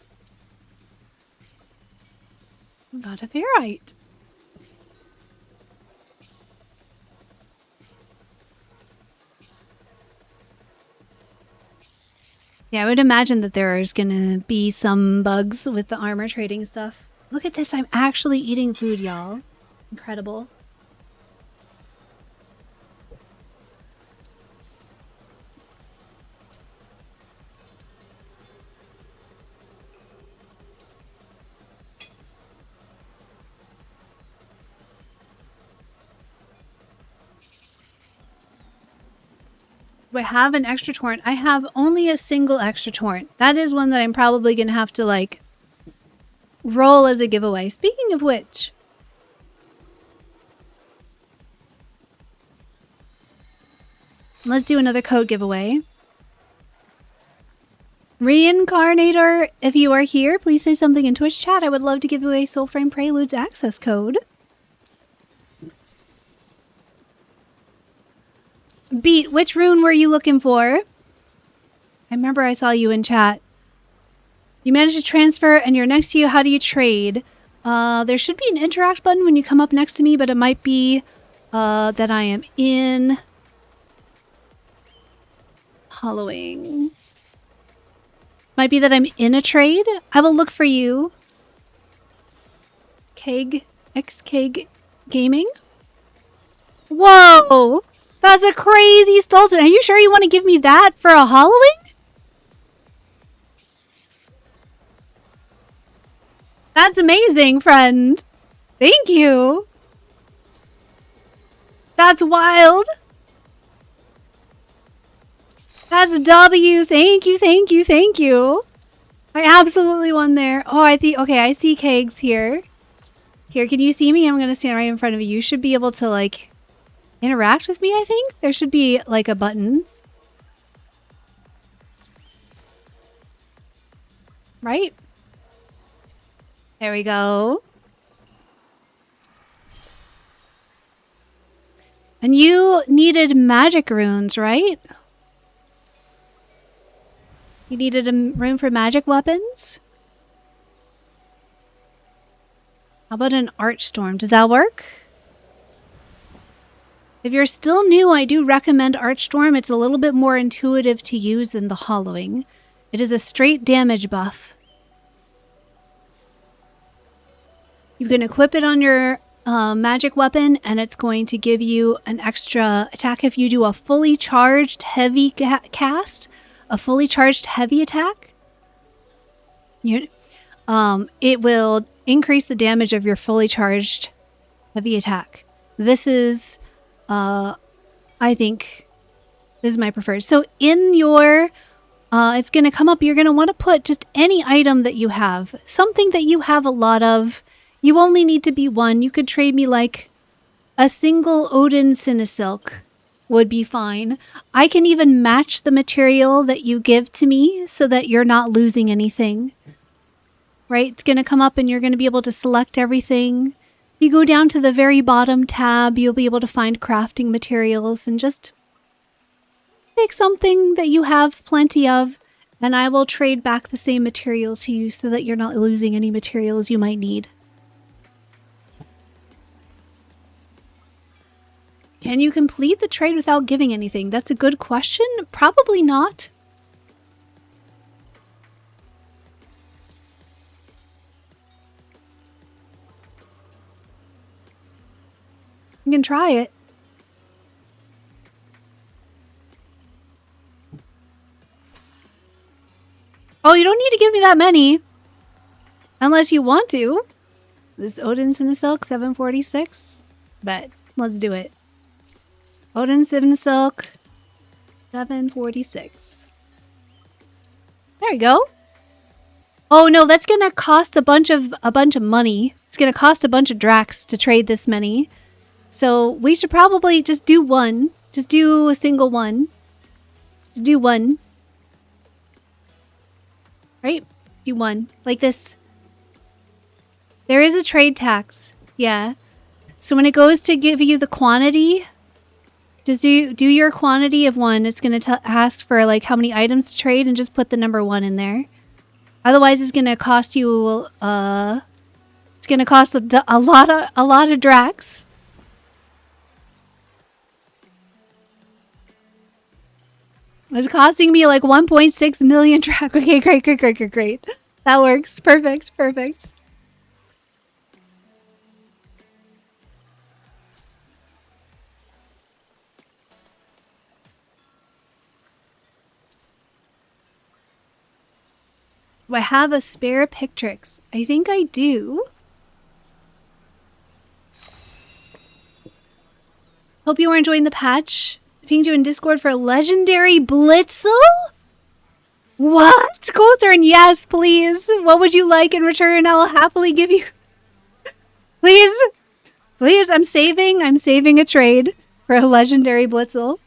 Got a ferrite. Yeah, I would imagine that there is going to be some bugs with the armor trading stuff. Look at this. I'm actually eating food, y'all. Incredible. Do I have an extra torrent? I have only a single extra torrent. That is one that I'm probably going to have to, like, roll as a giveaway. Speaking of which, let's do another code giveaway. Reincarnator, if you are here, please say something in Twitch chat. I would love to give away Soulframe Prelude's access code. Beat, which rune were you looking for? I remember I saw you in chat. You managed to transfer and you're next to you. How do you trade? There should be an interact button when you come up next to me, but it might be that I am in hollowing. Might be that I'm in a trade. I will look for you. Keg, X-Keg Gaming. Whoa! That's a crazy Stolton. Are you sure you want to give me that for a hollowing? That's amazing, friend. Thank you. That's wild. That's W. Thank you, thank you, thank you. I absolutely won there. Oh, I think, okay, I see kegs here. Here, can you see me? I'm going to stand right in front of you. You should be able to, like, interact with me, I think. There should be, like, a button. Right? There we go. And you needed magic runes, right? You needed a rune for magic weapons? How about an Archstorm? Does that work? If you're still new, I do recommend Archstorm. It's a little bit more intuitive to use than the Hollowing. It is a straight damage buff. You can equip it on your magic weapon, and it's going to give you an extra attack if you do a fully charged heavy cast. A fully charged heavy attack. It will increase the damage of your fully charged heavy attack. This is, I think, this is my preferred. So in your, it's going to come up, you're going to want to put just any item that you have. Something that you have a lot of. You only need to be one. You could trade me like a single Odin Cinesilk would be fine. I can even match the material that you give to me so that you're not losing anything. Right? It's going to come up and you're going to be able to select everything. If you go down to the very bottom tab, you'll be able to find crafting materials and just pick something that you have plenty of, and I will trade back the same materials to you so that you're not losing any materials you might need. Can you complete the trade without giving anything? That's a good question. Probably not. You can try it. Oh, you don't need to give me that many. Unless you want to. This Odin Cinesilk 746. Bet. Let's do it. Odin 7 silk. 746. There you go. Oh no, that's gonna cost a bunch of money. It's gonna cost a bunch of drax to trade this many. So we should probably just do one. Just do a single one. Just do one. Right? Do one. Like this. There is a trade tax. Yeah. So when it goes to give you the quantity, just do your quantity of one. It's going to ask for like how many items to trade and just put the number 1 in there. Otherwise, it's going to cost you it's going to cost a lot of drax. It's costing me like 1.6 million drax. Okay, great. That works. Perfect. Do I have a spare Pictrix? I think I do. Hope you are enjoying the patch. I pinged you in Discord for a legendary Blitzel? What? Goldturn, yes, please. What would you like in return? I will happily give you... Please, I'm saving a trade for a legendary Blitzel.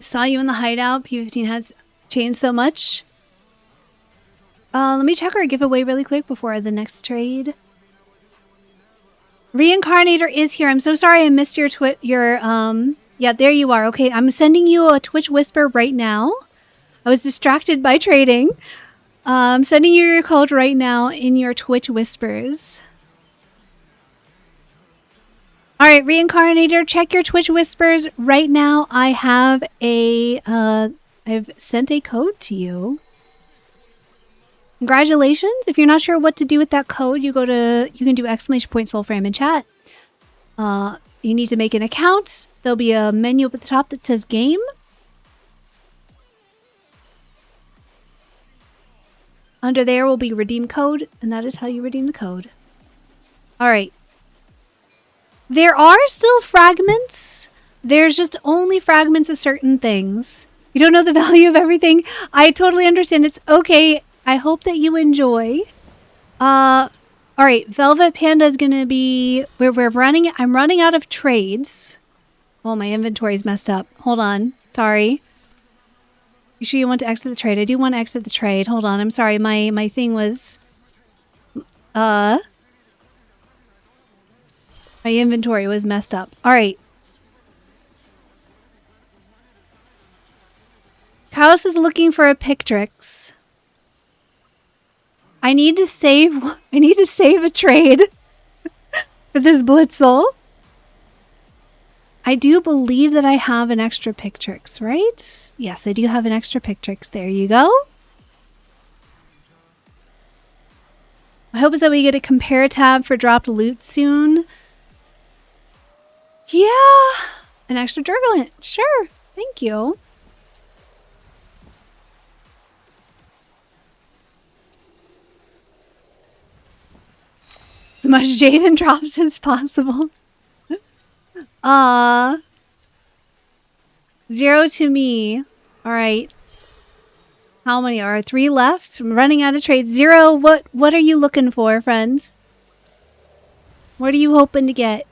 Saw you in the hideout. P15 has changed so much. Let me check our giveaway really quick before the next trade. Reincarnator is here. I'm so sorry I missed your yeah, there you are. Okay, I'm sending you a Twitch whisper right now. I was distracted by trading. I'm sending you your code right now in your Twitch whispers. All right, Reincarnator, check your Twitch whispers right now. I have I've sent a code to you. Congratulations. If you're not sure what to do with that code, you can do !soulframe in chat. You need to make an account. There'll be a menu up at the top that says game. Under there will be redeem code, and that is how you redeem the code. All right. There are still fragments. There's just only fragments of certain things. You don't know the value of everything. I totally understand. It's okay. I hope that you enjoy. All right. Velvet Panda is going to be... I'm running out of trades. Oh, my inventory's messed up. Hold on. Sorry. You sure you want to exit the trade? I do want to exit the trade. Hold on. I'm sorry. My thing was... My inventory was messed up. All right. Chaos is looking for a Pictrix. I need to save a trade for this Blitzel. I do believe that I have an extra Pictrix, right? Yes, I do have an extra Pictrix. There you go. My hope is that we get a compare tab for dropped loot soon. Yeah, an extra Durgalant. Sure, thank you. As much Jaden drops as possible. 0 to me. All right. How many are 3 left? I'm running out of trades. 0. What are you looking for, friend? What are you hoping to get?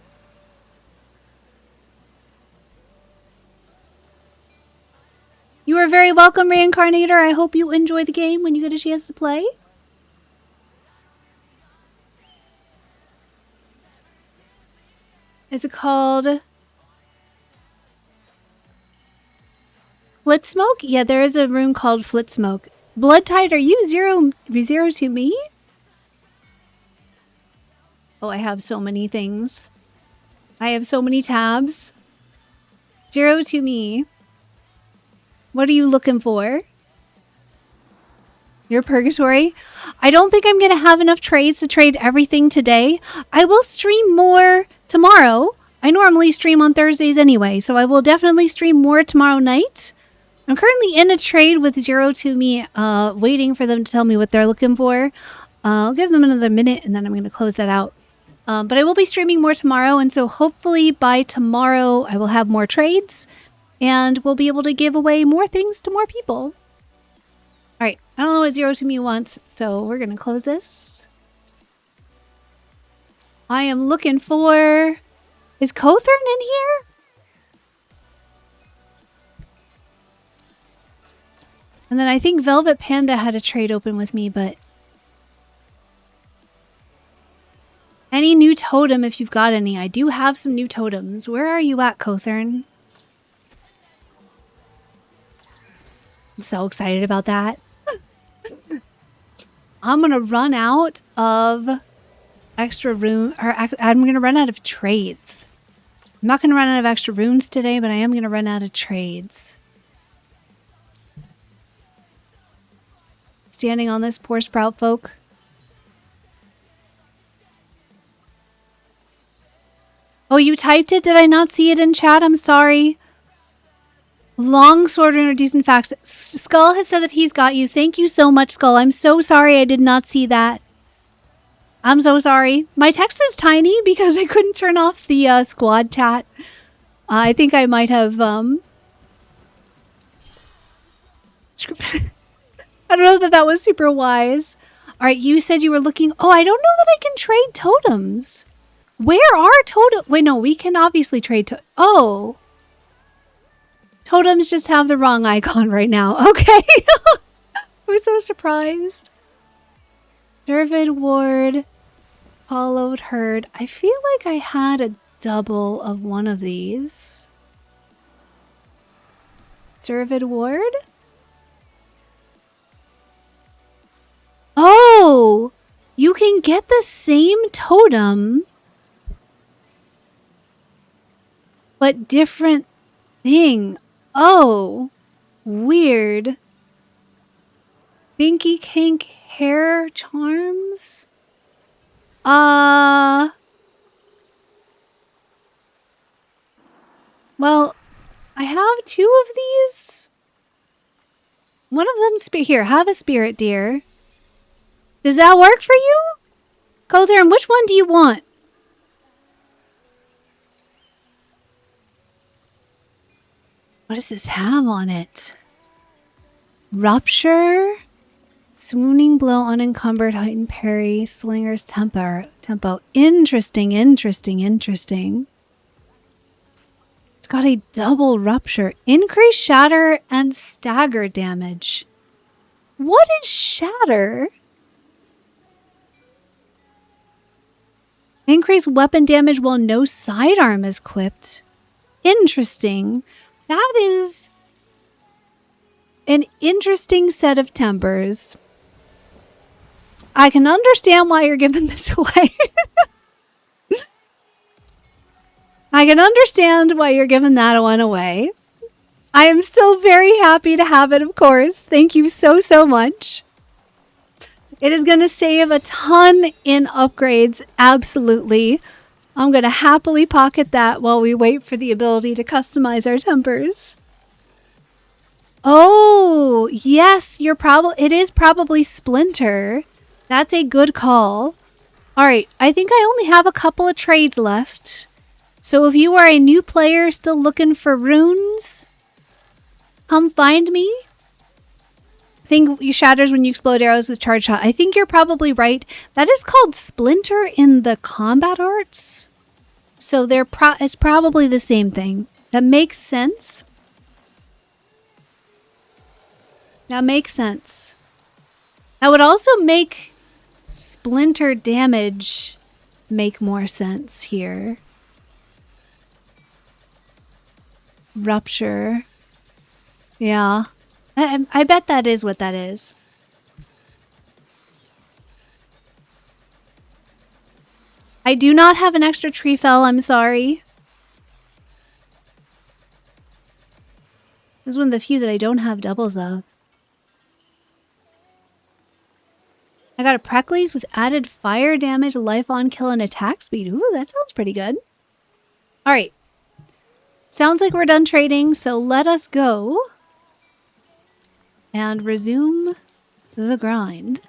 You are very welcome, Reincarnator. I hope you enjoy the game when you get a chance to play. Is it called Flit Smoke? Yeah, there is a room called Flit Smoke. Blood Tide, are you 0 to me? Oh, I have so many things. I have so many tabs. 0 to me. What are you looking for? Your purgatory? I don't think I'm going to have enough trades to trade everything today. I will stream more tomorrow. I normally stream on Thursdays anyway, so I will definitely stream more tomorrow night. I'm currently in a trade with Zero to Me, waiting for them to tell me what they're looking for. I'll give them another minute and then I'm going to close that out. But I will be streaming more tomorrow, and so hopefully by tomorrow I will have more trades and we'll be able to give away more things to more people. All right, I don't know what Zero to Me wants, so we're going to close this. I am looking for... Is Cothern in here? And then I think Velvet Panda had a trade open with me, but... Any new totem if you've got any. I do have some new totems. Where are you at, Cothern? I'm so excited about that. I'm going to run out of extra room, or I'm going to run out of trades. I'm not going to run out of extra runes today, but I am going to run out of trades. Standing on this poor sprout folk. Oh, you typed it? Did I not see it in chat? I'm sorry. Long sword or decent facts. Skull has said that he's got you. Thank you so much, Skull. I'm so sorry I did not see that. I'm so sorry. My text is tiny because I couldn't turn off the squad chat. I think I might have... I don't know that that was super wise. All right, you said you were looking... Oh, I don't know that I can trade totems. Where are totems? Wait, no, we can obviously trade oh. Totems just have the wrong icon right now. Okay. I'm so surprised. David Ward, followed herd. I feel like I had a double of one of these. David Ward? Oh! You can get the same totem, but different thing. Oh, weird. Binky Kink hair charms? Well, I have two of these. One of them, here, have a spirit deer. Does that work for you? Go there, and which one do you want? What does this have on it? Rupture, swooning blow, unencumbered, heightened parry, slinger's tempo. Interesting. It's got a double rupture, increase shatter and stagger damage. What is shatter? Increase weapon damage while no sidearm is equipped. Interesting. That is an interesting set of tempers. I can understand why you're giving this away. I can understand why you're giving that one away. I am still very happy to have it, of course. Thank you so much. It is going to save a ton in upgrades, absolutely. I'm going to happily pocket that while we wait for the ability to customize our tempers. Oh, yes, it is probably Splinter. That's a good call. All right, I think I only have a couple of trades left. So if you are a new player still looking for runes, come find me. I think you shatters when you explode arrows with charge shot. I think you're probably right. That is called Splinter in the combat arts. So it's probably the same thing. That makes sense. That makes sense. That would also make Splinter damage make more sense here. Rupture. Yeah. I bet that is what that is. I do not have an extra tree fell, I'm sorry. This is one of the few that I don't have doubles of. I got a Precles with added fire damage, life on kill, and attack speed. Ooh, that sounds pretty good. Alright. Sounds like we're done trading, so let us go and resume the grind.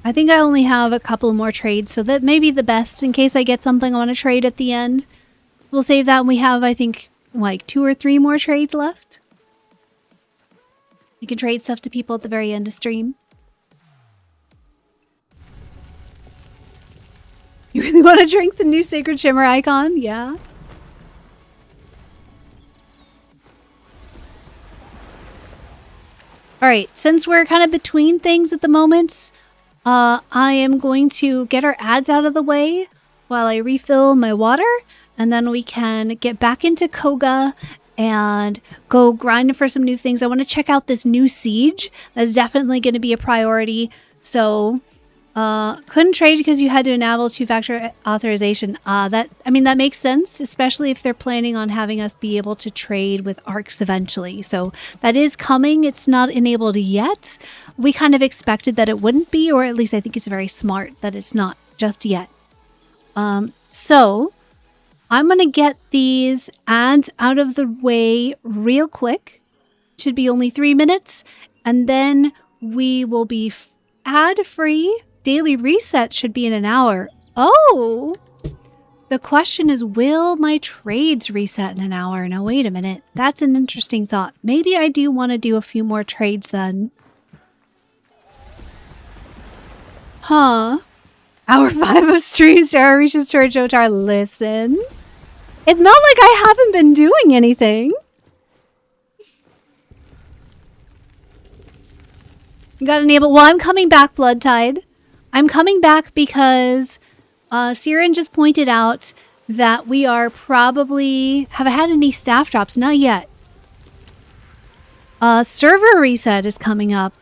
I think I only have a couple more trades, so that may be the best in case I get something I want to trade at the end. We'll save that, and we have, I think, like 2 or 3 more trades left. You can trade stuff to people at the very end of stream. You really want to drink the new Sacred Shimmer icon? Yeah. Alright, since we're kind of between things at the moment, I am going to get our ads out of the way while I refill my water, and then we can get back into Koga and go grind for some new things. I want to check out this new siege. That's definitely going to be a priority. So, couldn't trade because you had to enable 2-factor authorization. That makes sense, especially if they're planning on having us be able to trade with ARCs eventually. So that is coming. It's not enabled yet. We kind of expected that it wouldn't be, or at least I think it's very smart that it's not just yet. So I'm going to get these ads out of the way real quick. Should be only 3 minutes. And then we will be ad-free. Daily reset should be in an hour. Oh! The question is, will my trades reset in an hour? Now, wait a minute. That's an interesting thought. Maybe I do want to do a few more trades then. Huh? Hour 5 of stream. Sarah reaches towards Jotar. Listen. It's not like I haven't been doing anything. Got enabled. Well, I'm coming back, Blood Tide. I'm coming back because Siren just pointed out that we are probably... Have I had any staff drops? Not yet. Server reset is coming up.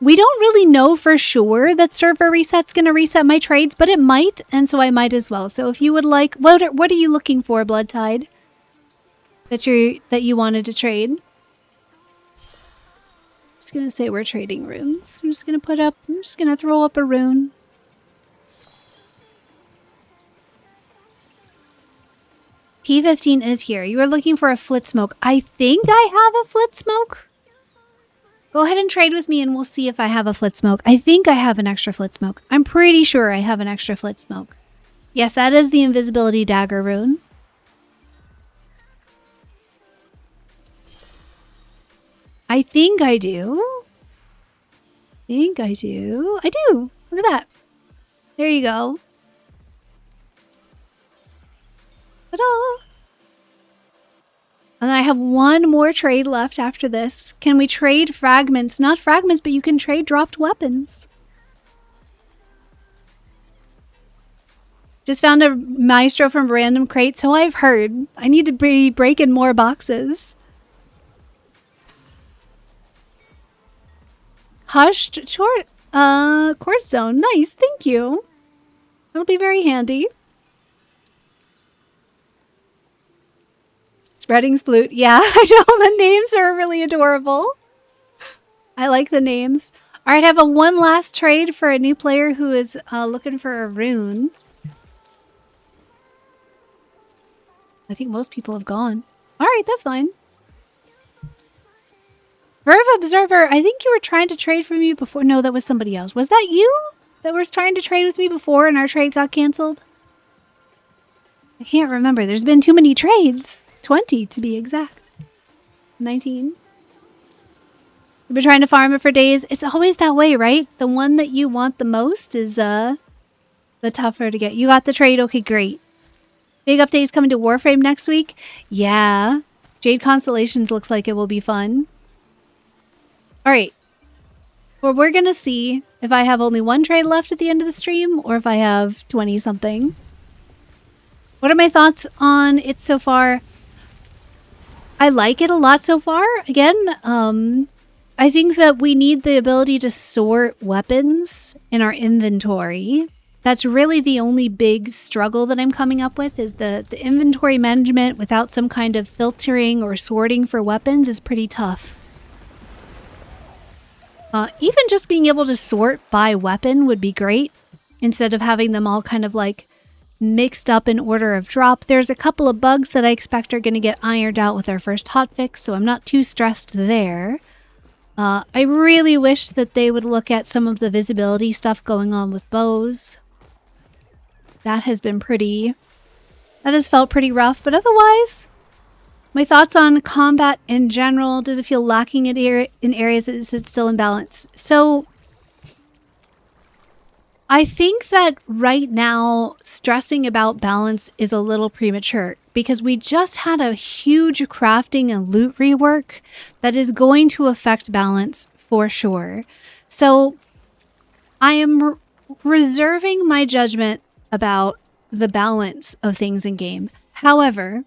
We don't really know for sure that server reset's going to reset my trades, but it might, and so I might as well. So if you would like... What are you looking for, Blood Tide? That you wanted to trade? I'm just going to say we're trading runes. I'm just going to throw up a rune. P15 is here. You are looking for a flit smoke. I think I have a flit smoke. Go ahead and trade with me and we'll see if I have a flit smoke. I think I have an extra flit smoke. I'm pretty sure I have an extra flit smoke. Yes, that is the invisibility dagger rune. I think I do. I do. Look at that. There you go. Ta-da! And I have one more trade left after this. Can we trade fragments? Not fragments, but you can trade dropped weapons. Just found a maestro from random crate, so I've heard. I need to be breaking more boxes. Hushed quartz zone. Nice, thank you. That'll be very handy. Spreading Sploot. Yeah, I know the names are really adorable. I like the names. All right, I have one last trade for a new player who is looking for a rune. I think most people have gone. All right, that's fine. Verve Observer, I think you were trying to trade for me before. No, that was somebody else. Was that you that was trying to trade with me before and our trade got canceled? I can't remember. There's been too many trades. 20 to be exact. 19. I've been trying to farm it for days. It's always that way, right? The one that you want the most is the tougher to get. You got the trade. Okay, great. Big updates coming to Warframe next week. Yeah. Jade Constellations looks like it will be fun. All right. Well, we're going to see if I have only one trade left at the end of the stream or if I have 20 something. What are my thoughts on it so far? I like it a lot so far. Again, I think that we need the ability to sort weapons in our inventory. That's really the only big struggle that I'm coming up with is the inventory management without some kind of filtering or sorting for weapons is pretty tough. Even just being able to sort by weapon would be great instead of having them all kind of like mixed up in order of drop. There's a couple of bugs that I expect are going to get ironed out with our first hotfix, so I'm not too stressed there. I really wish that they would look at some of the visibility stuff going on with bows. That has been pretty... That has felt pretty rough, but otherwise, my thoughts on combat in general. Does it feel lacking in areas? Is it still in balance? So, I think that right now, stressing about balance is a little premature because we just had a huge crafting and loot rework that is going to affect balance for sure. So, I am reserving my judgment about the balance of things in game. However,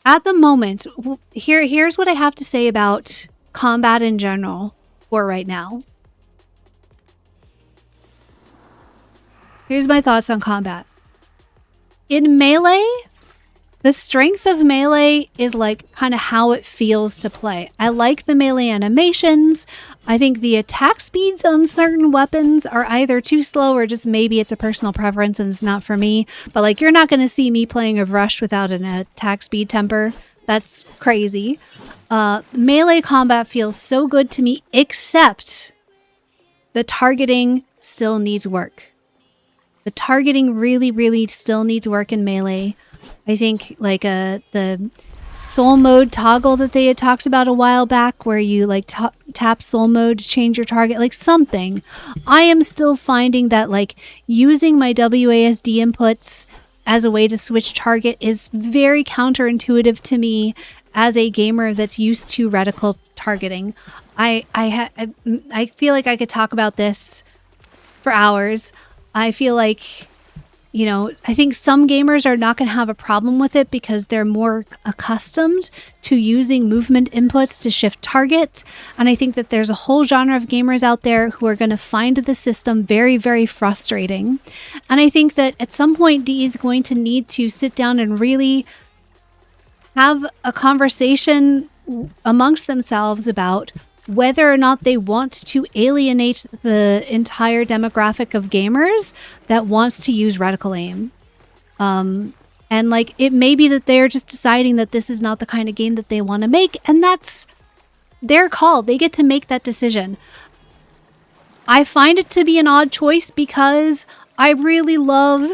at the moment, here's what I have to say about combat in general for right now. Here's my thoughts on combat. In Melee, the strength of Melee is like kind of how it feels to play. I like the Melee animations. I think the attack speeds on certain weapons are either too slow or just maybe it's a personal preference and it's not for me. But like, you're not going to see me playing a Rush without an attack speed temper. That's crazy. Melee combat feels so good to me, except the targeting still needs work. The targeting really, really still needs work in Melee. I think like the soul mode toggle that they had talked about a while back where you like tap soul mode to change your target, like something. I am still finding that like using my WASD inputs as a way to switch target is very counterintuitive to me as a gamer that's used to reticle targeting. I feel like I could talk about this for hours. I feel like, you know, I think some gamers are not going to have a problem with it because they're more accustomed to using movement inputs to shift target. And I think that there's a whole genre of gamers out there who are going to find the system very, very frustrating. And I think that at some point, D is going to need to sit down and really have a conversation amongst themselves about whether or not they want to alienate the entire demographic of gamers that wants to use reticle aim. And like, it may be that they're just deciding that this is not the kind of game that they want to make, and that's their call. They get to make that decision. I find it to be an odd choice because I really love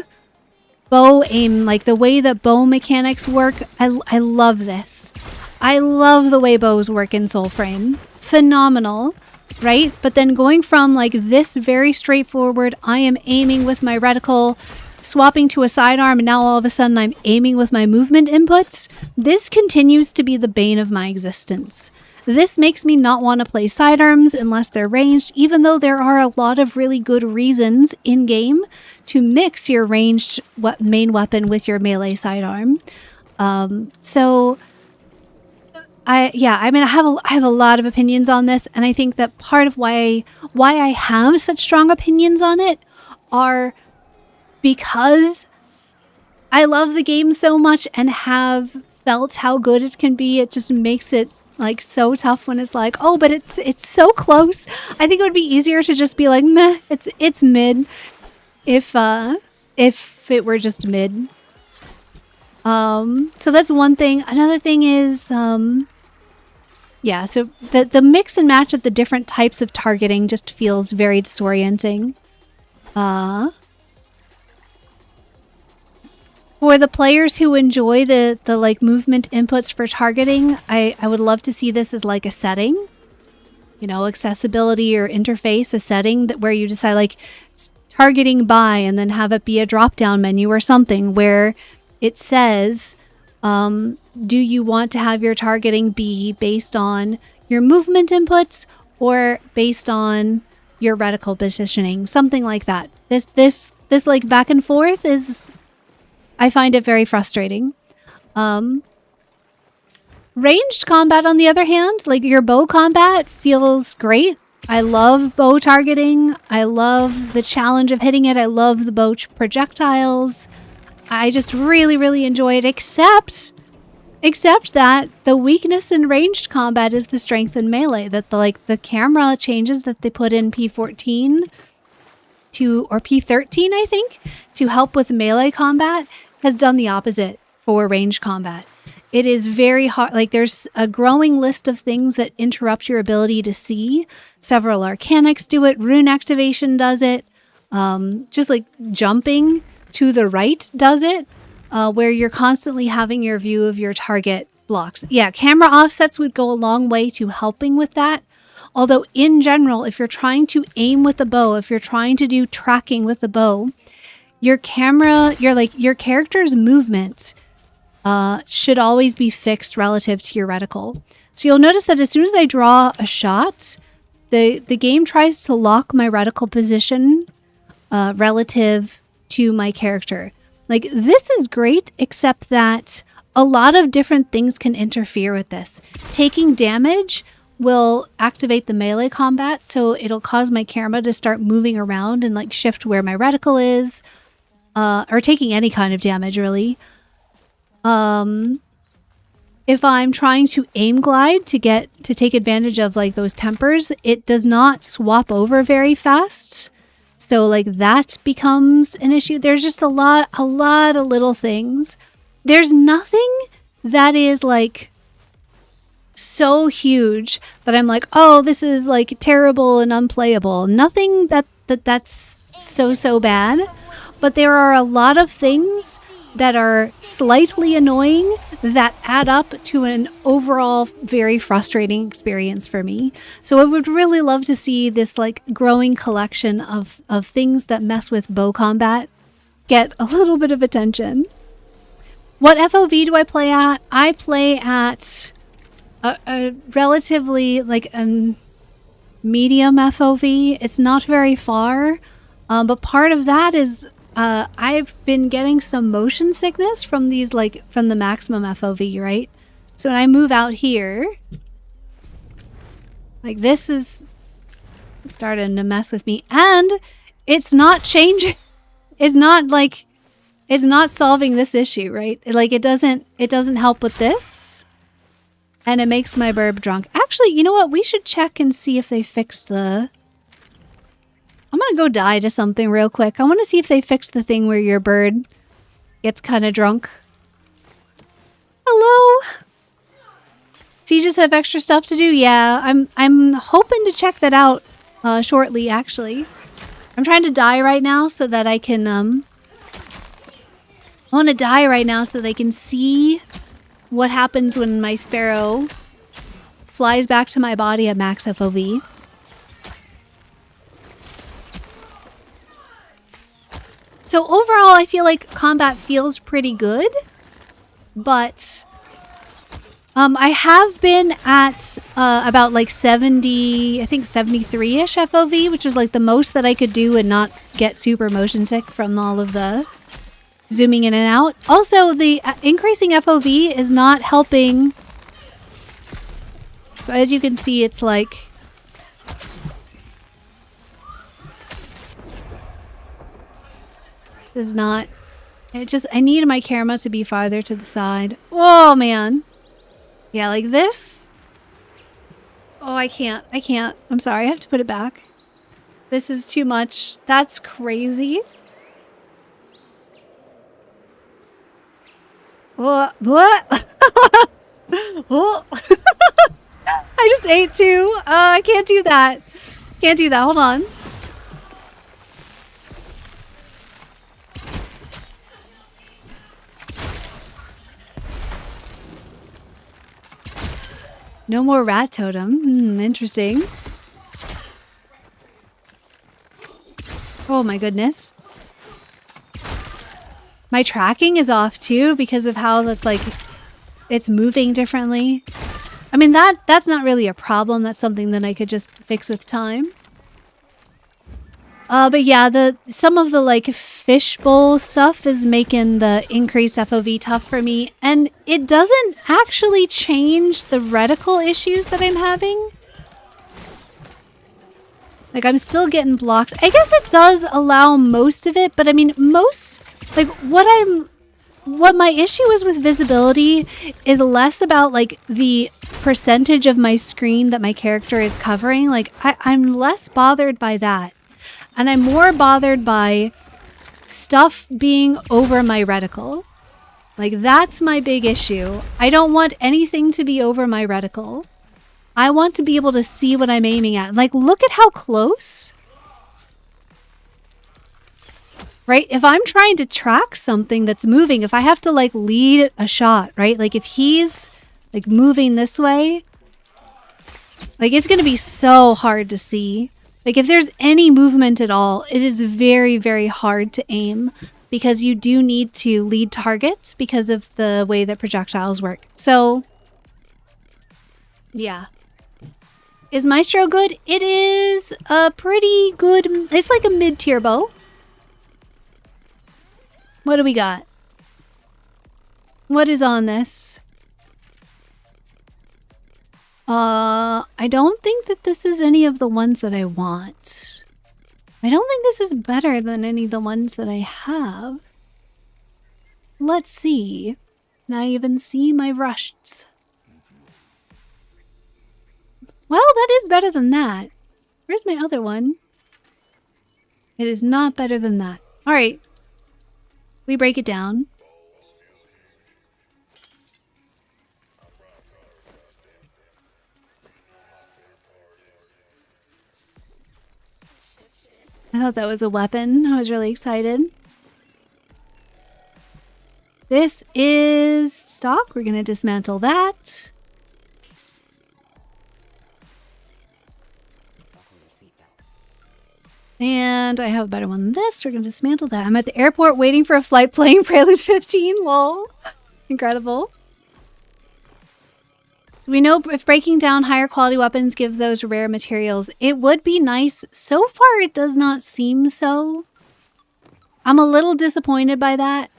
bow aim, like the way that bow mechanics work. I love this. I love the way bows work in Soulframe. Phenomenal, right? But then going from like this very straightforward, I am aiming with my reticle, swapping to a sidearm, and now all of a sudden I'm aiming with my movement inputs. This continues to be the bane of my existence. This makes me not want to play sidearms unless they're ranged, even though there are a lot of really good reasons in-game to mix your ranged main weapon with your melee sidearm. I have a lot of opinions on this, and I think that part of why I have such strong opinions on it are because I love the game so much and have felt how good it can be. It just makes it like so tough when it's like, oh, but it's so close. I think it would be easier to just be like, meh, it's mid, if it were just mid. So that's one thing. Another thing is, yeah, so the mix and match of the different types of targeting just feels very disorienting. For the players who enjoy the like movement inputs for targeting, I would love to see this as like a setting, you know, accessibility or interface, a setting that where you decide like targeting by and then have it be a drop down menu or something where it says, do you want to have your targeting be based on your movement inputs or based on your reticle positioning, something like that. This like back and forth is, I find it very frustrating. Ranged combat, on the other hand, like your bow combat feels great. I love bow targeting. I love the challenge of hitting it. I love the bow projectiles. I just really, really enjoy it, except that the weakness in ranged combat is the strength in melee. That the camera changes that they put in P14 or P13, I think, to help with melee combat, has done the opposite for range combat. It is very hard. Like, there's a growing list of things that interrupt your ability to see. Several arcanics do it. Rune activation does it. Just like jumping to the right does it, where you're constantly having your view of your target blocked. Yeah, camera offsets would go a long way to helping with that. Although in general, if you're trying to aim with the bow, if you're trying to do tracking with the bow, your character's movement should always be fixed relative to your reticle. So you'll notice that as soon as I draw a shot, the game tries to lock my reticle position relative to my character. Like, this is great, except that a lot of different things can interfere with this. Taking damage will activate the melee combat, so it'll cause my camera to start moving around and like shift where my reticle is, or taking any kind of damage, really. If I'm trying to aim glide to take advantage of like those tempers, it does not swap over very fast. So like that becomes an issue. There's just a lot of little things. There's nothing that is like so huge that I'm like, oh, this is like terrible and unplayable. Nothing that's so bad. But there are a lot of things that are slightly annoying that add up to an overall very frustrating experience for me. So I would really love to see this like growing collection of things that mess with bow combat get a little bit of attention. What FOV do I play at? I play at a relatively like medium FOV. It's not very far, but part of that is I've been getting some motion sickness from these, like, from the maximum FOV, right? So when I move out here, like, this is starting to mess with me, and it's not changing. It's not like, it's not solving this issue, right? Like, it doesn't help with this, and it makes my burb drunk. Actually, you know what? We should check and see if they fixed the... I'm gonna go die to something real quick. I want to see if they fixed the thing where your bird gets kind of drunk. Hello? So you just have extra stuff to do? Yeah, I'm hoping to check that out shortly, actually. I'm trying to die right now so that I can... I want to die right now so that I can see what happens when my sparrow flies back to my body at max FOV. So overall, I feel like combat feels pretty good, but I have been at about like 70, I think 73-ish FOV, which was like the most that I could do and not get super motion sick from all of the zooming in and out. Also, the increasing FOV is not helping. So as you can see, it's like... is not... I need my camera to be farther to the side. Oh, man. Yeah, like this. Oh, I can't. I'm sorry, I have to put it back. This is too much. That's crazy. What? Oh. I just ate too. I can't do that. Can't do that. Hold on. No more rat totem. Interesting. Oh my goodness. My tracking is off too because of how that's like, it's moving differently. I mean, that's not really a problem. That's something that I could just fix with time. But yeah, some of the like fishbowl stuff is making the increased FOV tough for me, and it doesn't actually change the reticle issues that I'm having. Like, I'm still getting blocked. I guess it does allow most of it, but I mean, like what my issue is with visibility is less about like the percentage of my screen that my character is covering. Like, I'm less bothered by that. And I'm more bothered by stuff being over my reticle. Like, that's my big issue. I don't want anything to be over my reticle. I want to be able to see what I'm aiming at. Like, look at how close. Right? If I'm trying to track something that's moving, if I have to, like, lead a shot, right? Like, if he's, like, moving this way, like, it's going to be so hard to see. Like, if there's any movement at all, it is very, very hard to aim because you do need to lead targets because of the way that projectiles work. So, yeah. Is Maestro good? It is a pretty good... It's like a mid-tier bow. What do we got? What is on this? I don't think that this is any of the ones that I want. I don't think this is better than any of the ones that I have. Let's see. Now I even see my rushes. Well, that is better than that. Where's my other one? It is not better than that. All right. We break it down. I thought that was a weapon. I was really excited. This is stock. We're going to dismantle that. And I have a better one than this. We're going to dismantle that. I'm at the airport waiting for a flight playing Prelude 15. Lol. Incredible. Do we know if breaking down higher quality weapons gives those rare materials? It would be nice. So far, it does not seem so. I'm a little disappointed by that.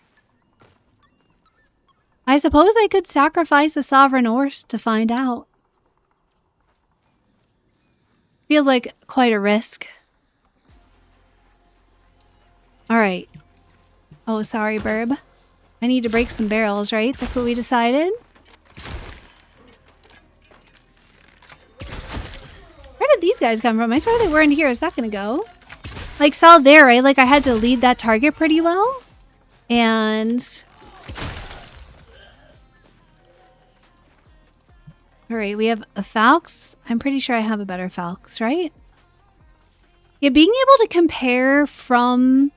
I suppose I could sacrifice a Sovereign Horse to find out. Feels like quite a risk. All right. Oh, sorry, Burb. I need to break some barrels, right? That's what we decided. Where did these guys come from? I swear they weren't here a second ago. Like, saw there, right? Like, I had to lead that target pretty well. And... Alright, we have a Falx. I'm pretty sure I have a better Falx, right? Yeah, being able to compare from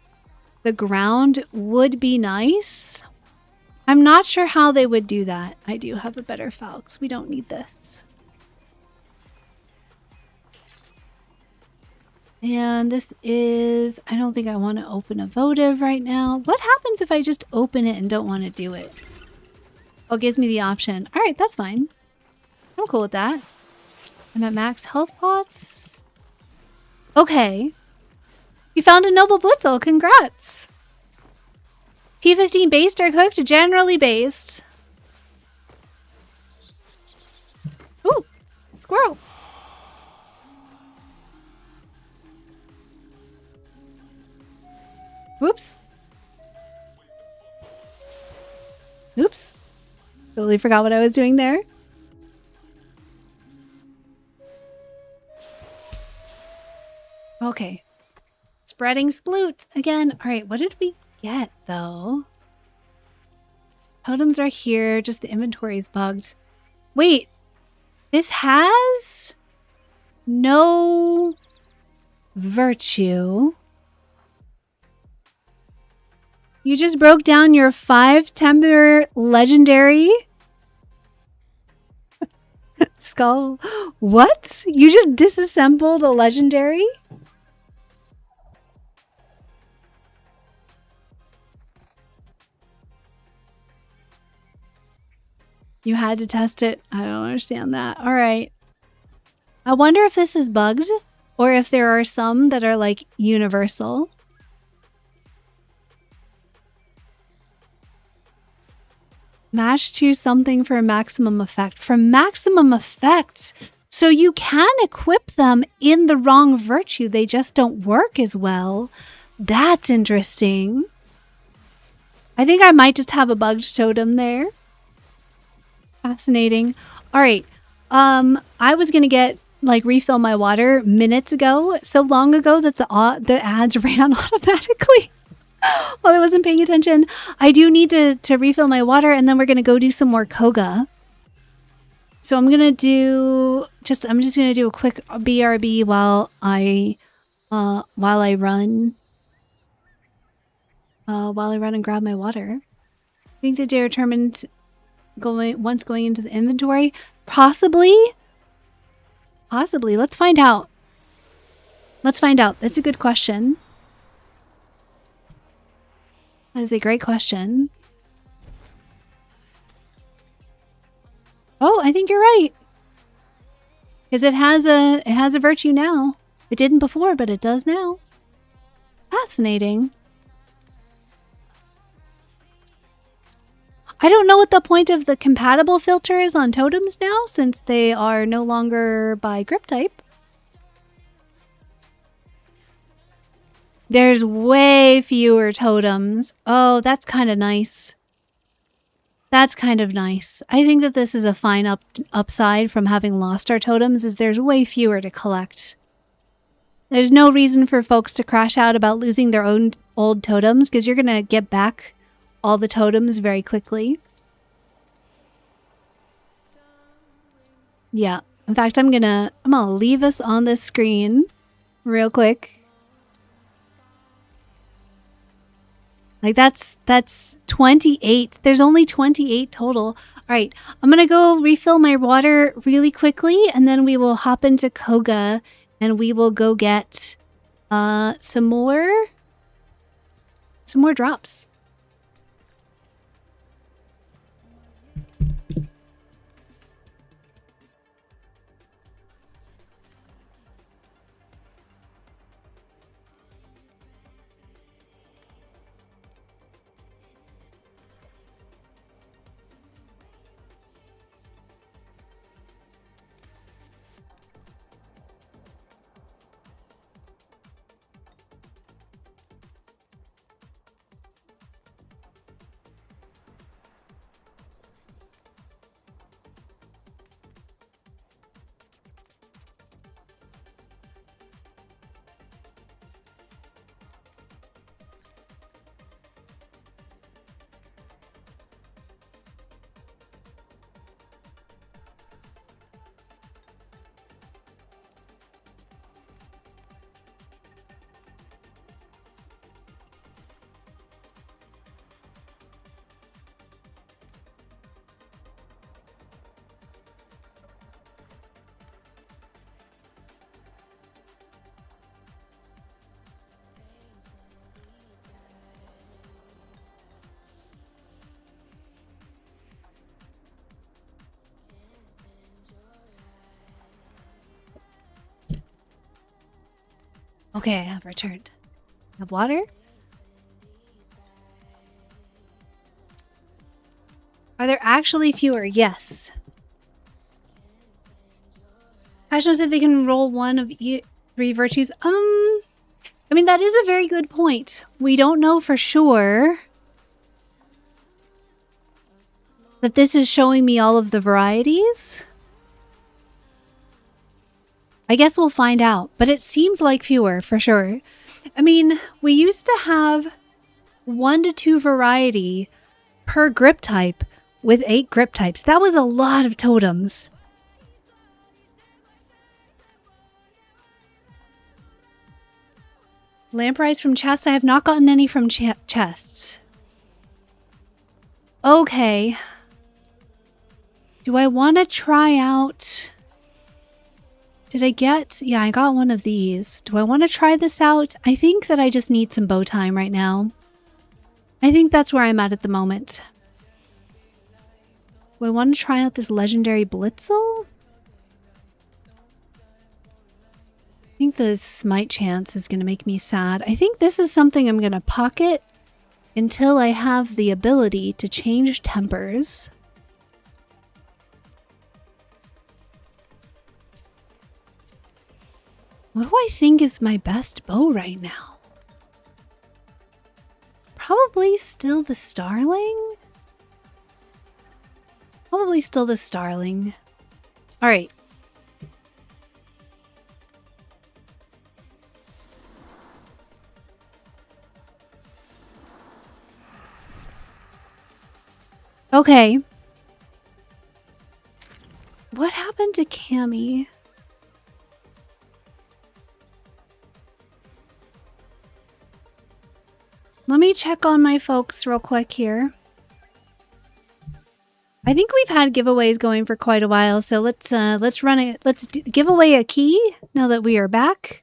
the ground would be nice. I'm not sure how they would do that. I do have a better Falx. We don't need this. And this is... I don't think I want to open a votive right now. What happens if I just open it and don't want to do it? Oh, it gives me the option. Alright, that's fine. I'm cool with that. I'm at max health pots. Okay. You found a noble blitzel. Congrats. P15 based or cooked? Generally based. Ooh, squirrel. Whoops. Oops. Totally forgot what I was doing there. Okay. Spreading sploot again. All right, what did we get though? Totems are here, just the inventory is bugged. Wait, this has no virtue. You just broke down your 5 timber legendary skull. What? You just disassembled a legendary? You had to test it. I don't understand that. All right. I wonder if this is bugged or if there are some that are like universal. Match to something for maximum effect. For maximum effect. So you can equip them in the wrong virtue. They just don't work as well. That's interesting. I think I might just have a bugged totem there. Fascinating. All right. I was going to get like refill my water minutes ago, so long ago that the ads ran automatically while I wasn't paying attention. I do need to refill my water, and then we're gonna go do some more Koga. So I'm just gonna do a quick BRB while I run and grab my water. I think that they're determined once going into the inventory. Possibly. Let's find out. That's a good question. That is a great question. Oh, I think you're right. Because it has a virtue now. It didn't before, but it does now. Fascinating. I don't know what the point of the compatible filter is on totems now, since they are no longer by grip type. There's way fewer totems. Oh, that's kind of nice. That's kind of nice. I think that this is a fine upside from having lost our totems, is there's way fewer to collect. There's no reason for folks to crash out about losing their own old totems, because you're going to get back all the totems very quickly. Yeah. In fact, I'm gonna leave us on this screen real quick. Like that's 28. There's only 28 total. All right. I'm going to go refill my water really quickly, and then we will hop into Koga and we will go get some more drops. Okay, I have returned. Have water? Are there actually fewer? Yes. Passion said they can roll one of 3 virtues. I mean, that is a very good point. We don't know for sure that this is showing me all of the varieties. I guess we'll find out, but it seems like fewer for sure. I mean, we used to have 1 to 2 variety per grip type with 8 grip types. That was a lot of totems. Lampreys from chests? I have not gotten any from chests. Okay. Do I want to try out... Did I get... Yeah, I got one of these. Do I want to try this out? I think that I just need some bow time right now. I think that's where I'm at the moment. Do I want to try out this legendary Blitzel? I think the smite chance is going to make me sad. I think this is something I'm going to pocket until I have the ability to change tempers. What do I think is my best bow right now? Probably still the Starling? Probably still the Starling. Alright. Okay. What happened to Cammy? Let me check on my folks real quick here. I think we've had giveaways going for quite a while, so let's run it. Let's give away a key now that we are back.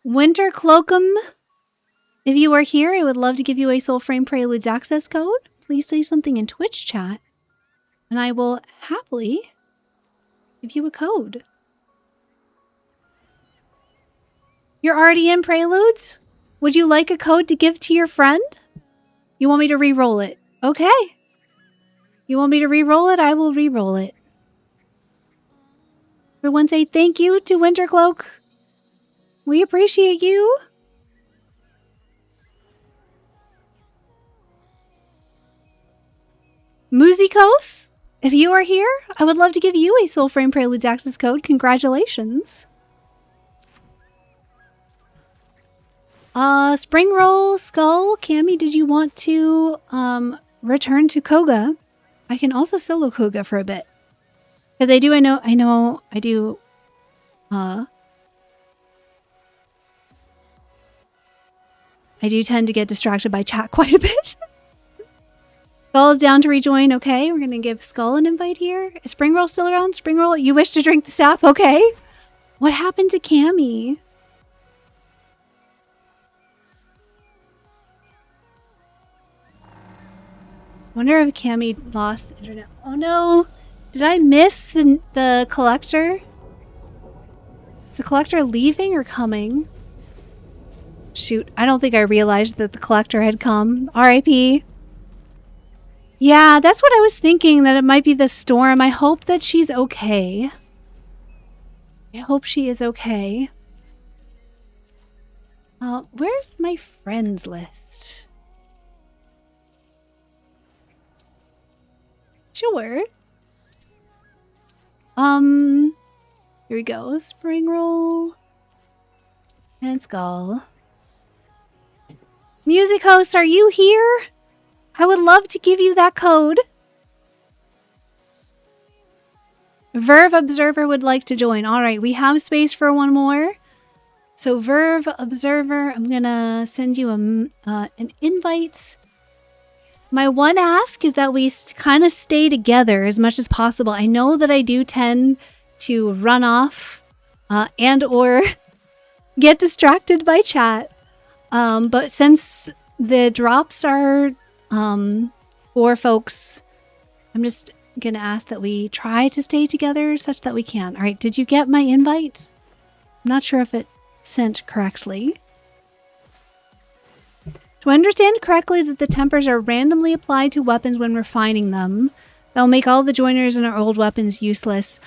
Winter Cloakum, if you are here, I would love to give you a Soulframe Preludes access code. Please say something in Twitch chat, and I will happily give you a code. You're already in Preludes? Would you like a code to give to your friend? You want me to re-roll it? Okay. You want me to re-roll it? I will re-roll it. Everyone say thank you to Wintercloak. We appreciate you. Musicos, if you are here, I would love to give you a Soulframe Preludes access code. Congratulations. Spring Roll, Skull, Cammy, did you want to return to Koga? I can also solo Koga for a bit. Because I do tend to get distracted by chat quite a bit. Skull is down to rejoin. Okay, we're going to give Skull an invite here. Is Spring Roll still around? Spring Roll, you wish to drink the sap? Okay. What happened to Cammy? Wonder if Cammy lost internet. Oh no! Did I miss the collector? Is the collector leaving or coming? Shoot, I don't think I realized that the collector had come. R.I.P. Yeah, that's what I was thinking, that it might be the storm. I hope that she's okay. I hope she is okay. Where's my friends list? Sure. Here we go. Spring Roll. And Skull. Music host, are you here? I would love to give you that code. Verve Observer would like to join. Alright, we have space for one more. So Verve Observer, I'm gonna send you an invite. My one ask is that we kind of stay together as much as possible. I know that I do tend to run off and or get distracted by chat. But since the drops are for folks, I'm just going to ask that we try to stay together such that we can. All right, did you get my invite? I'm not sure if it sent correctly. To understand correctly that the tempers are randomly applied to weapons when refining them, that will make all the joiners in our old weapons useless.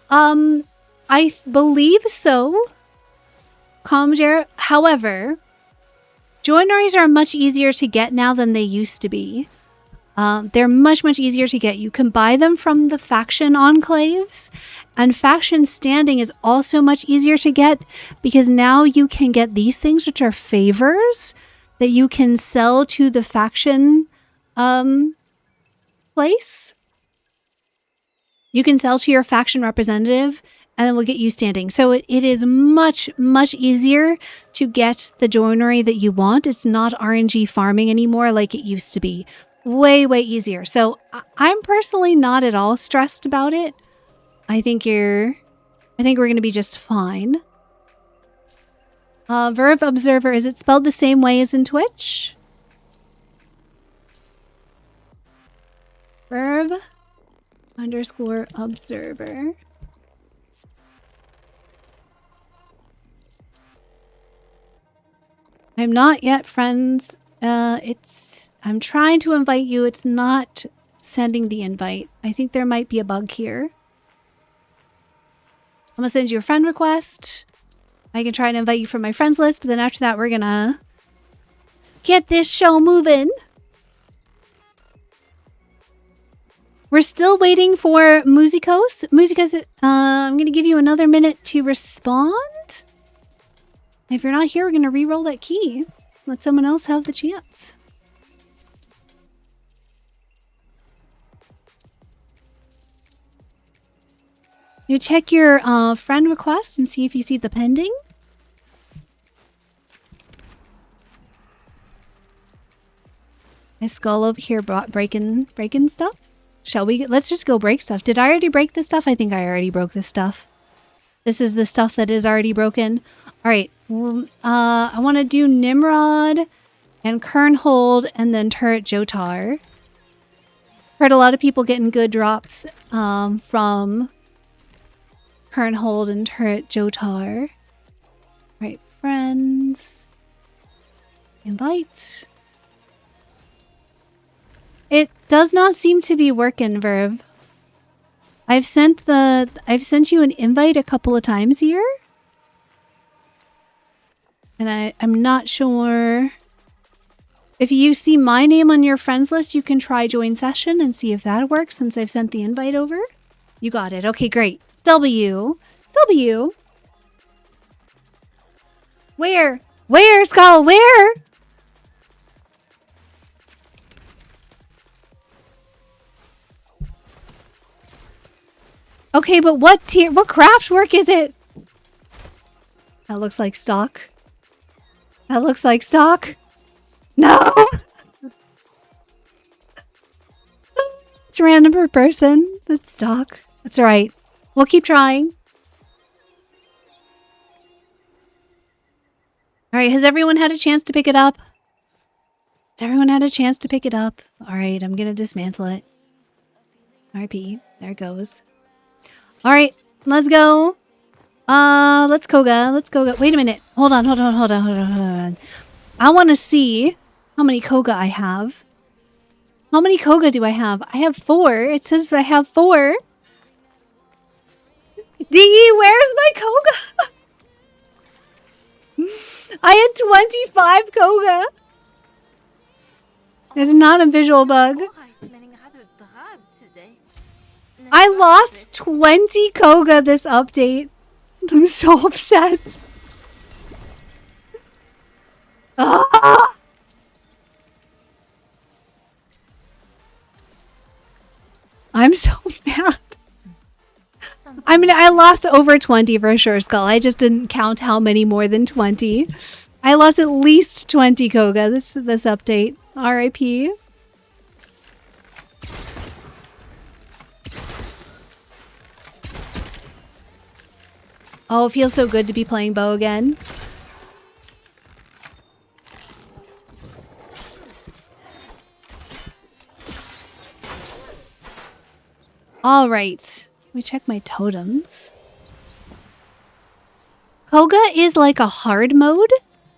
I believe so, Comjar. However, joineries are much easier to get now than they used to be. They're much easier to get. You can buy them from the faction enclaves, and faction standing is also much easier to get because now you can get these things, which are favors that you can sell to the faction place. You can sell to your faction representative and then we'll get you standing. So it is much easier to get the joinery that you want. It's not RNG farming anymore like it used to be. Way easier. So I'm personally not at all stressed about it. I think we're going to be just fine. Verve Observer, is it spelled the same way as in Twitch? Verve _observer. I'm not yet friends. I'm trying to invite you. It's not sending the invite. I think there might be a bug here. I'm gonna send you a friend request. I can try and invite you from my friends list, but then after that, we're gonna get this show moving. We're still waiting for Musicos. Musicos, I'm gonna give you another minute to respond. If you're not here, we're gonna re-roll that key. Let someone else have the chance. You check your friend request and see if you see the pending. Is Skull over here breaking stuff? Shall we? Let's just go break stuff. Did I already break this stuff? I think I already broke this stuff. This is the stuff that is already broken. All right. I want to do Nimrod and Kernhold and then Turret Jotar. Heard a lot of people getting good drops from Kernhold and Turret Jotar. All right, friends. Invite. It does not seem to be working, Verve. I've sent you an invite a couple of times here. And I'm not sure. If you see my name on your friends list, you can try join session and see if that works since I've sent the invite over. You got it. Okay, great. W. Where? Where, Skull? Where? Okay, but what craft work is it? That looks like stock. That looks like stock. No! It's random per person. That's stock. That's right. We'll keep trying. Alright, has everyone had a chance to pick it up? Has everyone had a chance to pick it up? Alright, I'm gonna dismantle it. RP. There it goes. Alright, let's go. Let's Koga. Let's Koga. Wait a minute. Hold on. I want to see how many Koga I have. How many Koga do I have? I have 4. It says I have 4. DE, where's my Koga? I had 25 Koga. It's not a visual bug. I lost 20 Koga this update. I'm so upset. Ah! I'm so mad. I mean, I lost over 20 for sure, Skull. I just didn't count how many more than 20. I lost at least 20 Koga this update. RIP. Oh, it feels so good to be playing bow again. All right. Let me check my totems. Koga is like a hard mode.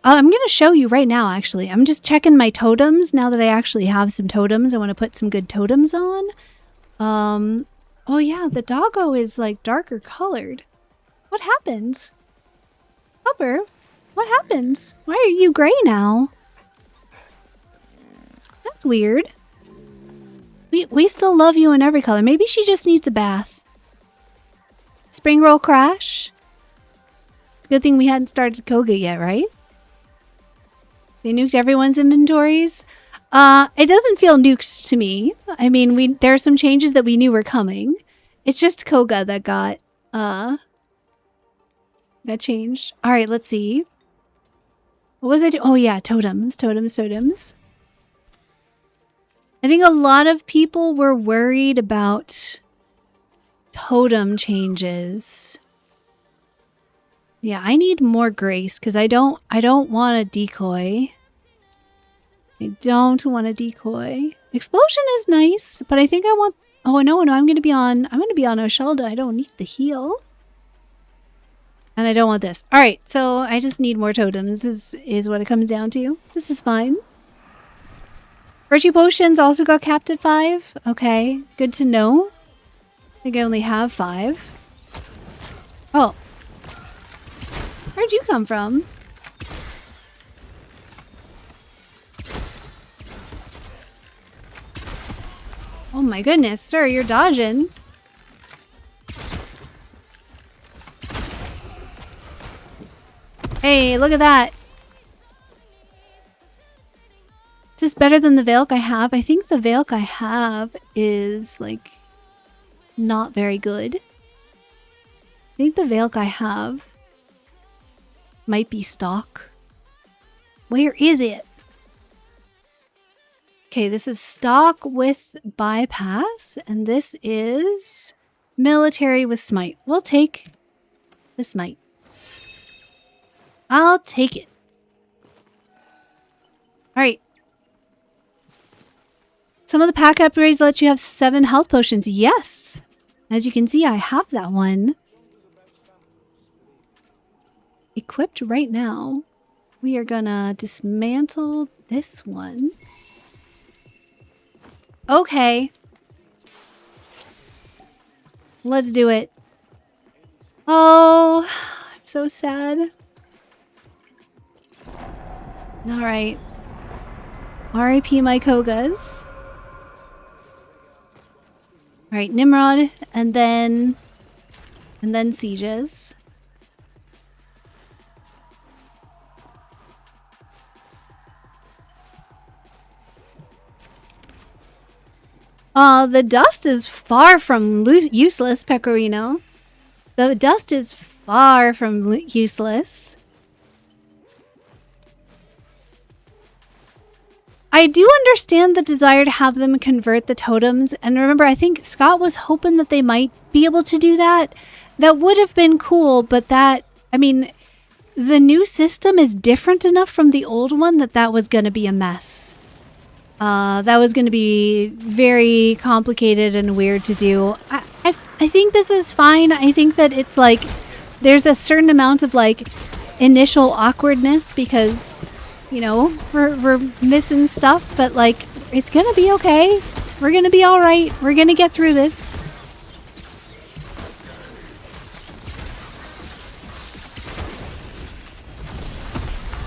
I'm going to show you right now, actually. I'm just checking my totems now that I actually have some totems. I want to put some good totems on. Oh yeah, the doggo is like darker colored. What happened? Hopper, what happened? Why are you gray now? That's weird. We still love you in every color. Maybe she just needs a bath. Spring roll crash. Good thing we hadn't started Koga yet, right? They nuked everyone's inventories. It doesn't feel nuked to me. I mean, there are some changes that we knew were coming. It's just Koga that got changed. All right, let's see. What was I doing? Oh yeah, totems. I think a lot of people were worried about totem changes. Yeah, I need more grace because I don't want a decoy. I don't want a decoy. Explosion is nice, but I think I want. Oh no, I'm gonna be on Oshelda. I don't need the heal. And I don't want this. All right, so I just need more totems is what it comes down to. This is fine. Virtue potions also got capped at 5. Okay, good to know. I think I only have 5. Oh. Where'd you come from? Oh my goodness, sir, you're dodging. Hey, look at that. Is this better than the Valk I have? I think the Valk I have is, like, not very good. think the Valk I have might be stock. Where is it? Okay, this is stock with bypass, and this is military with smite. We'll take the smite. I'll take it. All right. Some of the pack upgrades let you have 7 health potions. Yes. As you can see, I have that one equipped right now. We are gonna dismantle this one. Okay. Let's do it. Oh, I'm so sad. All right. R.I.P. my Kogas. All right, Nimrod, and then Sieges. The dust is far from useless, Pecorino. The dust is far from useless. I do understand the desire to have them convert the totems. And remember, I think Scott was hoping that they might be able to do that. That would have been cool, but that, I mean, the new system is different enough from the old one that was going to be a mess. That was going to be very complicated and weird to do. I think this is fine. I think that it's like, there's a certain amount of like initial awkwardness because, you know, we're missing stuff, but like, it's going to be okay. We're going to be all right. We're going to get through this.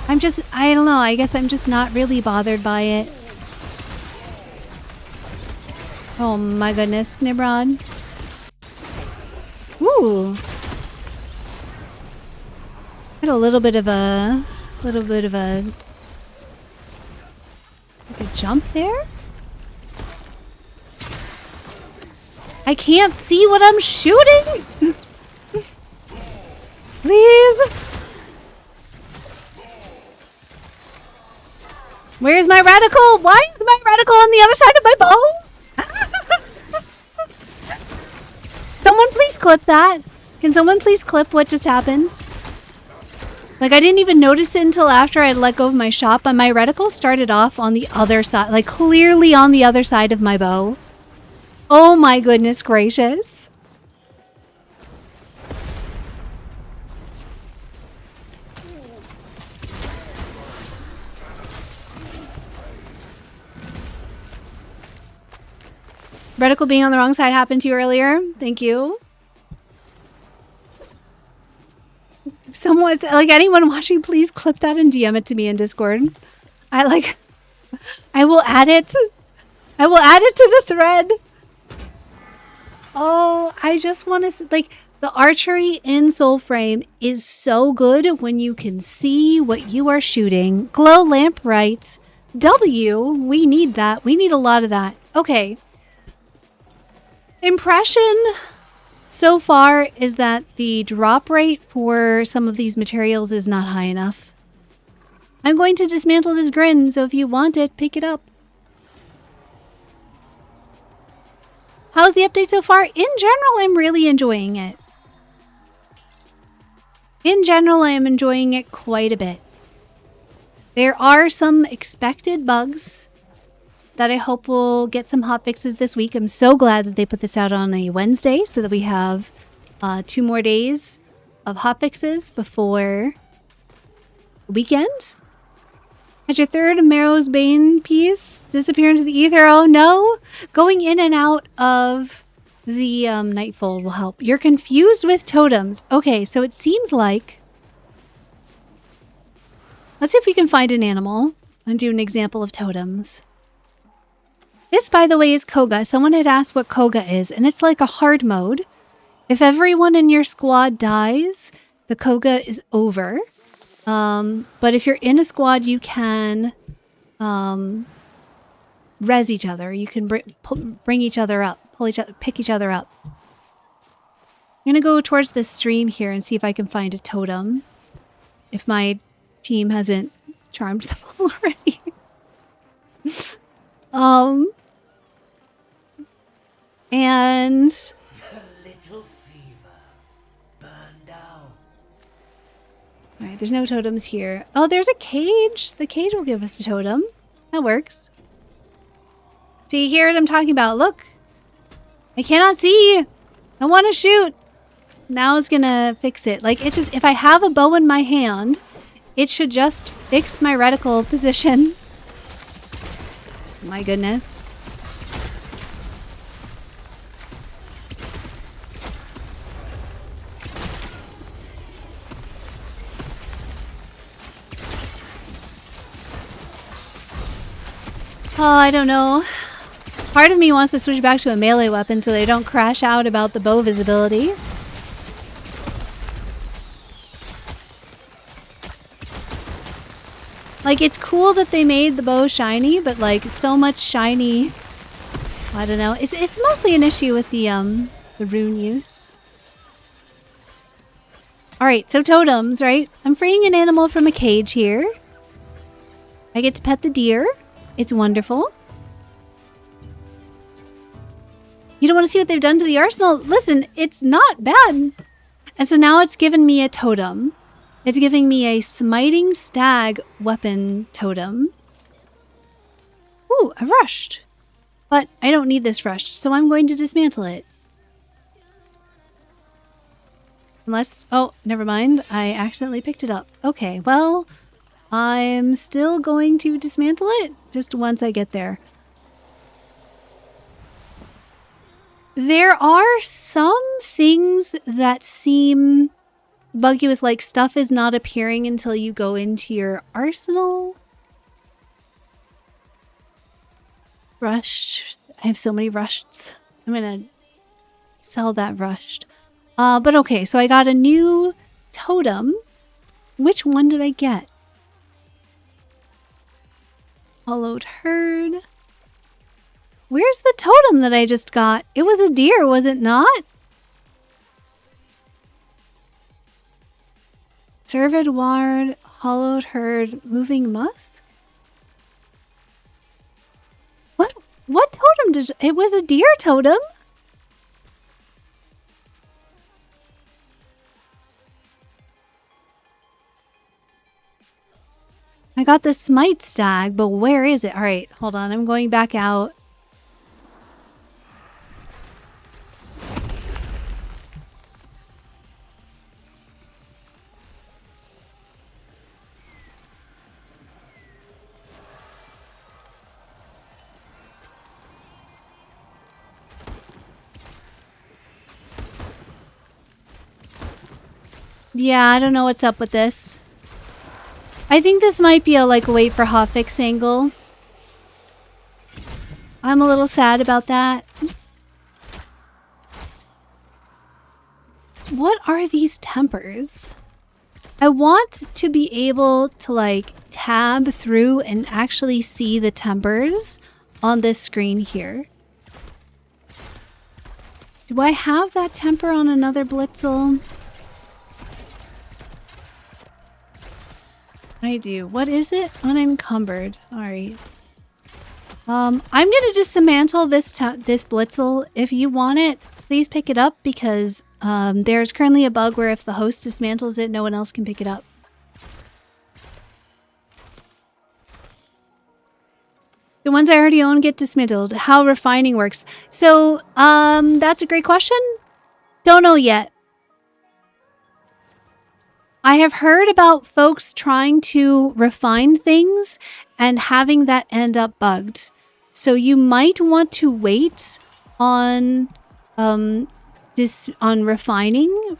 I don't know. I guess I'm just not really bothered by it. Oh my goodness, Nimrod. Ooh. Had a little bit of a like a jump there. I can't see what I'm shooting. Please. Where's my reticle? Why is my reticle on the other side of my bow? Someone please clip that. Can someone please clip what just happened? Like, I didn't even notice it until after I had let go of my shot, but my reticle started off on the other side, like clearly on the other side of my bow. Oh my goodness gracious. Reticle being on the wrong side happened to you earlier. Thank you. Someone, like anyone watching, please clip that and DM it to me in Discord. I will add it. I will add it to the thread. Oh, I just want to, like, the archery in Soulframe is so good when you can see what you are shooting. Glow lamp right. W, we need that. We need a lot of that. Okay. Impression so far is that the drop rate for some of these materials is not high enough. I'm going to dismantle this grin, so if you want it, pick it up. How's the update so far? In general, I'm really enjoying it. In general, I am enjoying it quite a bit. There are some expected bugs that I hope will get some hot fixes this week. I'm so glad that they put this out on a Wednesday so that we have 2 more days of hot fixes before the weekend. Had your third Marrow's Bane piece disappear into the ether? Oh no! Going in and out of the Nightfold will help. You're confused with totems. Okay, so it seems like... Let's see if we can find an animal and do an example of totems. This, by the way, is Koga. Someone had asked what Koga is, and it's like a hard mode. If everyone in your squad dies, the Koga is over. But if you're in a squad, you can res each other. You can bring each other up, pick each other up. I'm gonna go towards the stream here and see if I can find a totem. If my team hasn't charmed them already. And alright, there's no totems here. Oh, there's a cage. The cage will give us a totem. That works. See, here what I'm talking about. Look. I cannot see. I want to shoot. Now it's gonna fix it. Like, it's just, if I have a bow in my hand, it should just fix my reticle position. My goodness. Oh, I don't know. Part of me wants to switch back to a melee weapon so they don't crash out about the bow visibility. Like, it's cool that they made the bow shiny, but like so much shiny. I don't know. It's mostly an issue with the rune use. Alright, so totems, right? I'm freeing an animal from a cage here. I get to pet the deer. It's wonderful. You don't want to see what they've done to the arsenal? Listen, it's not bad. And so now it's given me a totem. It's giving me a smiting stag weapon totem. Ooh, I rushed. But I don't need this rushed, so I'm going to dismantle it. Unless, oh, never mind. I accidentally picked it up. Okay, well, I'm still going to dismantle it just once I get there. There are some things that seem buggy with, like, stuff is not appearing until you go into your arsenal. Rush. I have so many rushed. I'm gonna sell that rushed. But okay, so I got a new totem. Which one did I get? Hollowed herd. Where's the totem that I just got? It was a deer, was it not? Servid ward, hollowed herd, moving musk? What totem did it was a deer totem? I got the smite stag, but where is it? All right, hold on. I'm going back out. Yeah, I don't know what's up with this. I think this might be a like wait for hotfix angle. I'm a little sad about that. What are these tempers? I want to be able to like tab through and actually see the tempers on this screen here. Do I have that temper on another Blitzel? I do. What is it? Unencumbered. Alright. I'm gonna dismantle this Blitzel. If you want it, please pick it up because there's currently a bug where if the host dismantles it, no one else can pick it up. The ones I already own get dismantled. How refining works. So, that's a great question. Don't know yet. I have heard about folks trying to refine things and having that end up bugged. So you might want to wait on refining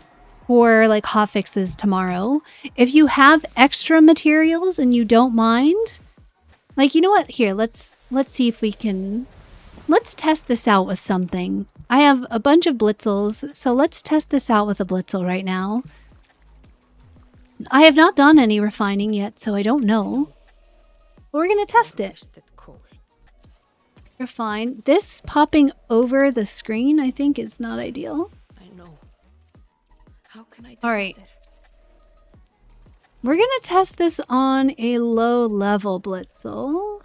for like hotfixes tomorrow. If you have extra materials and you don't mind, like, you know what? Here, let's see if we can. Let's test this out with something. I have a bunch of Blitzels, so let's test this out with a Blitzel right now. I have not done any refining yet, so I don't know. But we're going to test it. Refine. This popping over the screen, I think, is not ideal. I know. How can I do All right. better? We're going to test this on a low level Blitzel.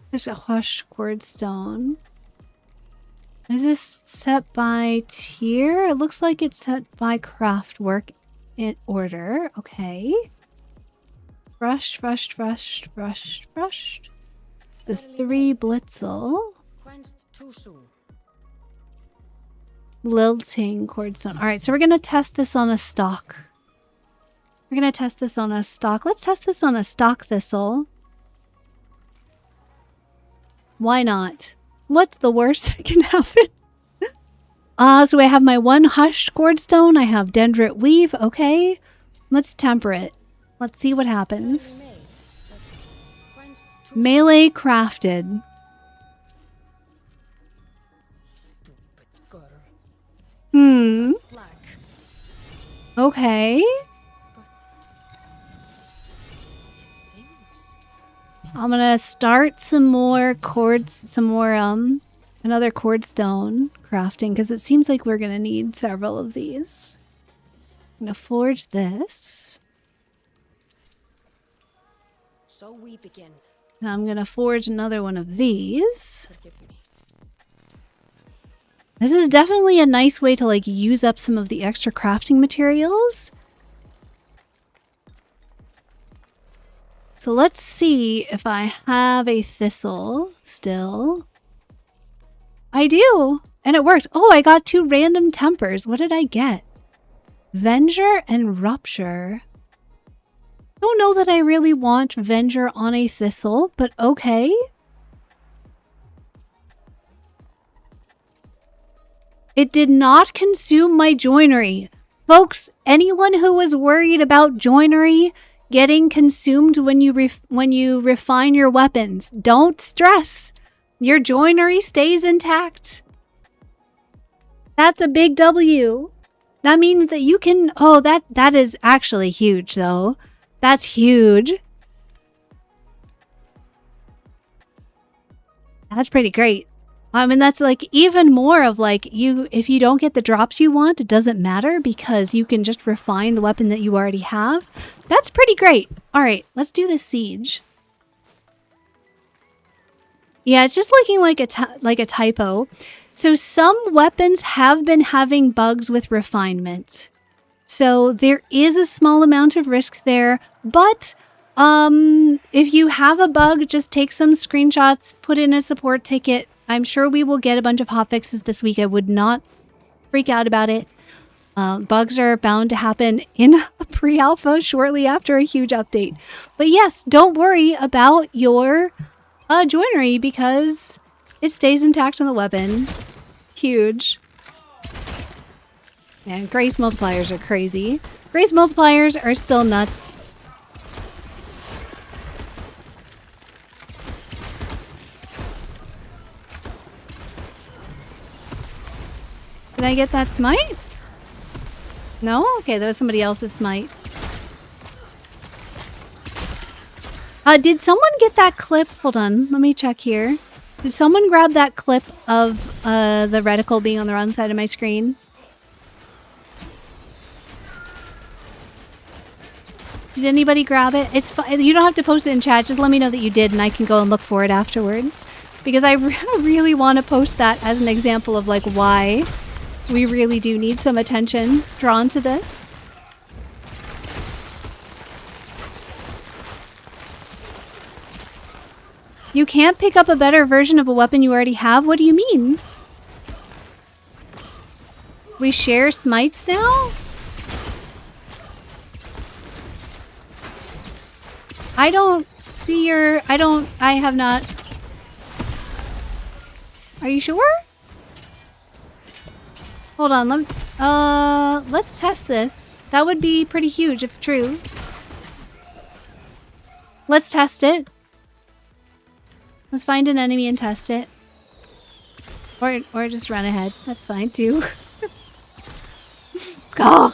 There's a Hush Quartz Stone. Is this set by tier? It looks like it's set by craft work in order. Okay. Brushed. The 3 Blitzel. Quenched too soon. Lilting Cordstone. Alright, so we're going to test this on a stock. We're going to test this on a stock. Let's test this on a stock thistle. Why not? What's the worst that can happen? So I have my 1 Hushed Cordstone. I have Dendrit Weave. Okay. Let's temper it. Let's see what happens. Made, but quenched too Melee crafted. stupid girl. Slack. Okay. It seems. I'm gonna start some more another cordstone crafting because it seems like we're gonna need several of these. I'm gonna forge this. So we begin. And I'm gonna forge another one of these. Forgive me. This is definitely a nice way to like use up some of the extra crafting materials. So let's see if I have a thistle still. I do, and it worked. Oh, I got 2 random tempers. What did I get? Venger and Rupture. Don't know that I really want Venger on a thistle, but okay. It did not consume my joinery. Folks, anyone who was worried about joinery getting consumed when you refine your weapons, don't stress. Your joinery stays intact. That's a big W. That means that you can... Oh, that is actually huge, though. That's huge. That's pretty great. I mean, that's like even more of like if you don't get the drops you want, it doesn't matter because you can just refine the weapon that you already have. That's pretty great. All right, let's do this siege. Yeah, it's just looking like a typo. So some weapons have been having bugs with refinement. So there is a small amount of risk there, but if you have a bug, just take some screenshots, put in a support ticket. I'm sure we will get a bunch of hotfixes this week. I would not freak out about it. Bugs are bound to happen in a pre-alpha shortly after a huge update. But yes, don't worry about your joinery because it stays intact on the weapon. Huge. And grace multipliers are crazy. Grace multipliers are still nuts. Did I get that smite? No? Okay, that was somebody else's smite. Did someone get that clip? Hold on, let me check here. Did someone grab that clip of the reticle being on the wrong side of my screen? Did anybody grab it? It's fine. You don't have to post it in chat. Just let me know that you did and I can go and look for it afterwards. Because I really want to post that as an example of like why we really do need some attention drawn to this. You can't pick up a better version of a weapon you already have? What do you mean? We share smites now? I don't see your... I have not... Are you sure? Hold on, let's test this. That would be pretty huge if true. Let's test it. Let's find an enemy and test it. Or just run ahead. That's fine too. Let's go.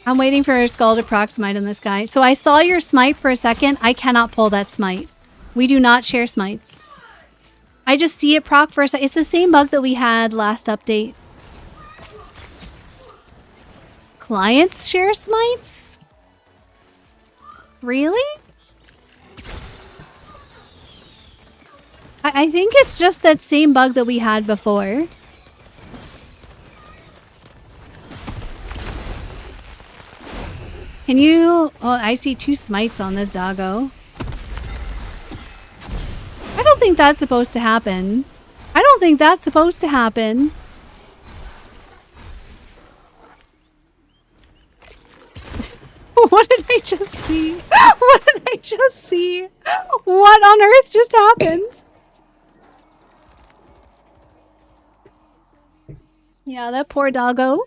I'm waiting for a skull to proc smite on this guy. So I saw your smite for a second. I cannot pull that smite. We do not share smites. I just see it proc for a second. It's the same bug that we had last update. Clients share smites? Really? I think it's just that same bug that we had before. Can you... Oh, I see 2 smites on this doggo. I don't think that's supposed to happen. I don't think that's supposed to happen. What did I just see? What did I just see? What on earth just happened? Yeah, that poor doggo.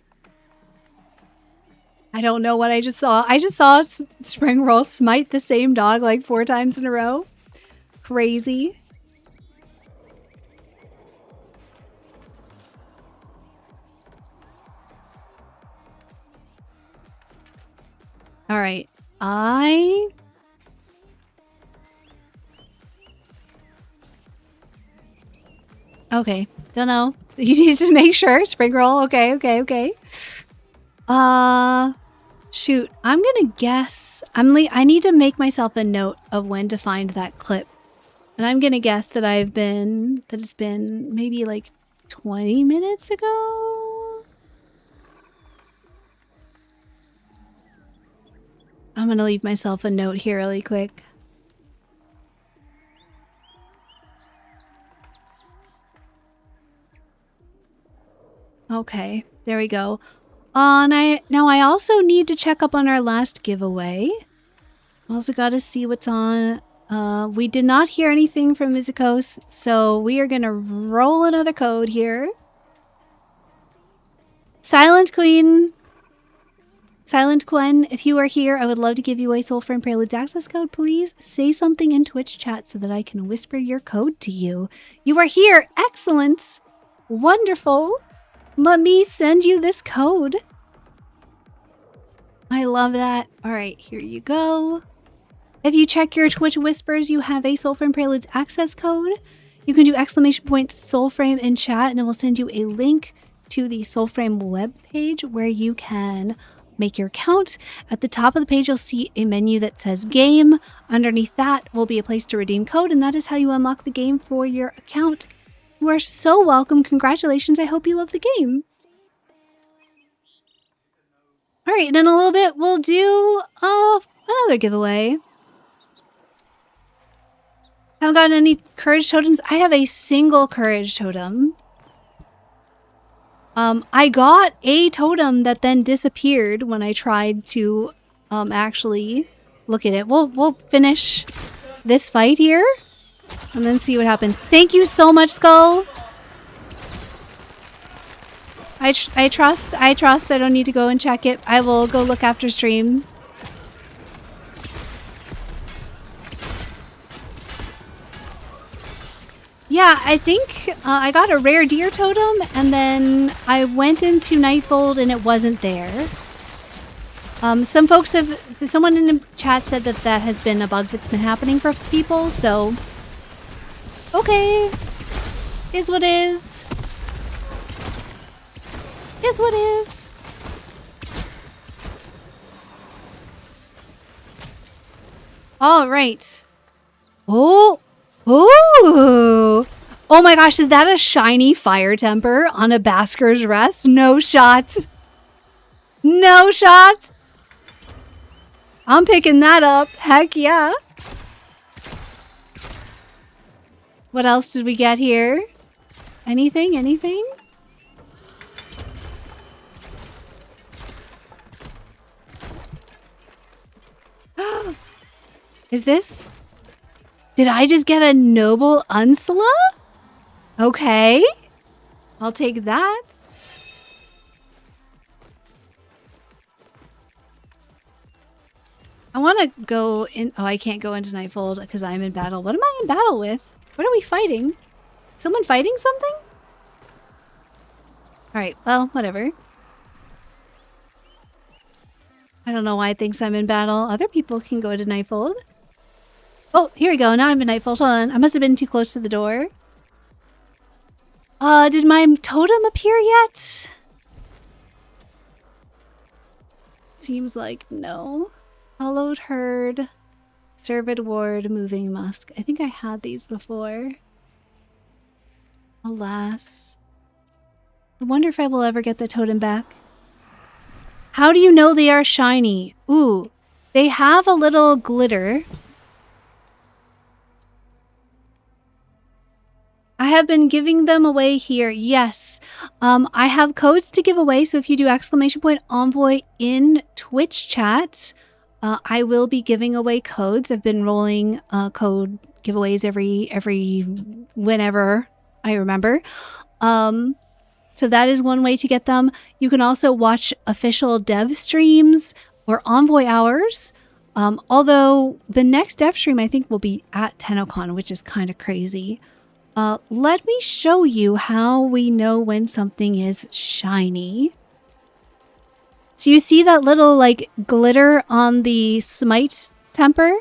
I don't know what I just saw. I just saw Spring Roll smite the same dog like 4 times in a row. Crazy. All right. Okay. Don't know. You need to make sure. Spring roll. Okay. Shoot. I'm gonna guess. I need to make myself a note of when to find that clip. And I'm gonna guess that it's been maybe like 20 minutes ago. I'm gonna leave myself a note here really quick. Okay, there we go. Now I also need to check up on our last giveaway. Also got to see what's on. We did not hear anything from Mizikos, so we are gonna roll another code here. Silent Queen, if you are here, I would love to give you a Soulframe Preludes access code. Please say something in Twitch chat so that I can whisper your code to you. You are here. Excellent. Wonderful. Let me send you this code. I love that. All right, here you go. If you check your Twitch whispers, you have a Soulframe Preludes access code. You can do !Soulframe in chat and it will send you a link to the Soulframe webpage where you can make your account. At the top of the page, you'll see a menu that says game. Underneath that will be a place to redeem code, and that is how you unlock the game for your account. You are so welcome. Congratulations. I hope you love the game. All right, and in a little bit, we'll do another giveaway. Haven't gotten any courage totems. I have a single courage totem. I got a totem that then disappeared when I tried to actually look at it. We'll finish this fight here and then see what happens. Thank you so much, Skull. I trust. I don't need to go and check it. I will go look after stream. Yeah, I think I got a rare deer totem, and then I went into Nightfold and it wasn't there. Someone in the chat said that has been a bug that's been happening for people, so... Okay. Is what is. Is what is. All right. Oh! Ooh! Oh my gosh, is that a shiny fire temper on a Basker's Rest? No shot. No shot. I'm picking that up. Heck yeah. What else did we get here? Anything? Anything? Is this... Did I just get a noble Ursula? Okay. I'll take that. I want to go in... Oh, I can't go into Nightfold because I'm in battle. What am I in battle with? What are we fighting? Someone fighting something? Alright, well, whatever. I don't know why it thinks I'm in battle. Other people can go to Nightfold. Oh, here we go. Now I'm in Nightfold. Hold on. I must have been too close to the door. Did my totem appear yet? Seems like no. Hollowed herd, served ward, moving musk. I think I had these before. Alas. I wonder if I will ever get the totem back. How do you know they are shiny? Ooh, they have a little glitter. I have been giving them away here. Yes. I have codes to give away. So if you do !envoy in Twitch chat, I will be giving away codes. I've been rolling code giveaways every whenever I remember. So that is one way to get them. You can also watch official dev streams or Envoy hours. Although the next dev stream I think will be at TennoCon, which is kind of crazy. Let me show you how we know when something is shiny. So you see that little like glitter on the smite temper?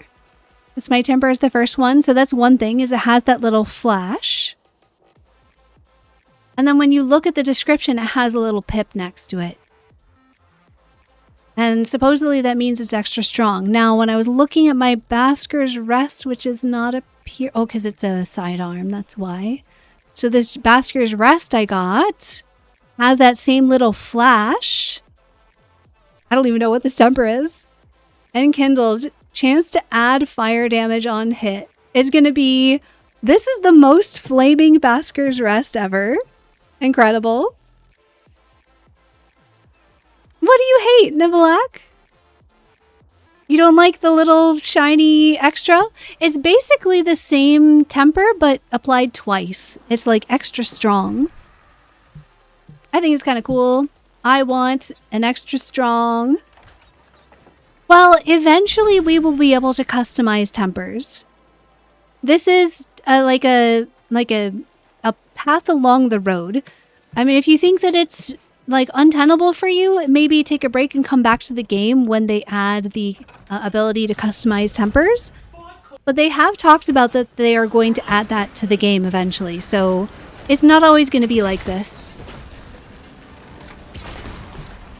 The smite temper is the first one. So that's one thing, is it has that little flash. And then when you look at the description, it has a little pip next to it. And supposedly that means it's extra strong. Now, when I was looking at my Basker's Rest, which is not appear... Oh, because it's a sidearm, that's why. So this Basker's Rest I got has that same little flash. I don't even know what this temper is. Enkindled. Chance to add fire damage on hit. It's going to be... This is the most flaming Basker's Rest ever. Incredible. What do you hate, Nivelak? You don't like the little shiny extra? It's basically the same temper, but applied twice. It's like extra strong. I think it's kind of cool. I want an extra strong. Well, eventually we will be able to customize tempers. This is like a path along the road. I mean, if you think that it's like untenable for you, maybe take a break and come back to the game when they add the ability to customize tempers. But they have talked about that they are going to add that to the game eventually, so it's not always going to be like this.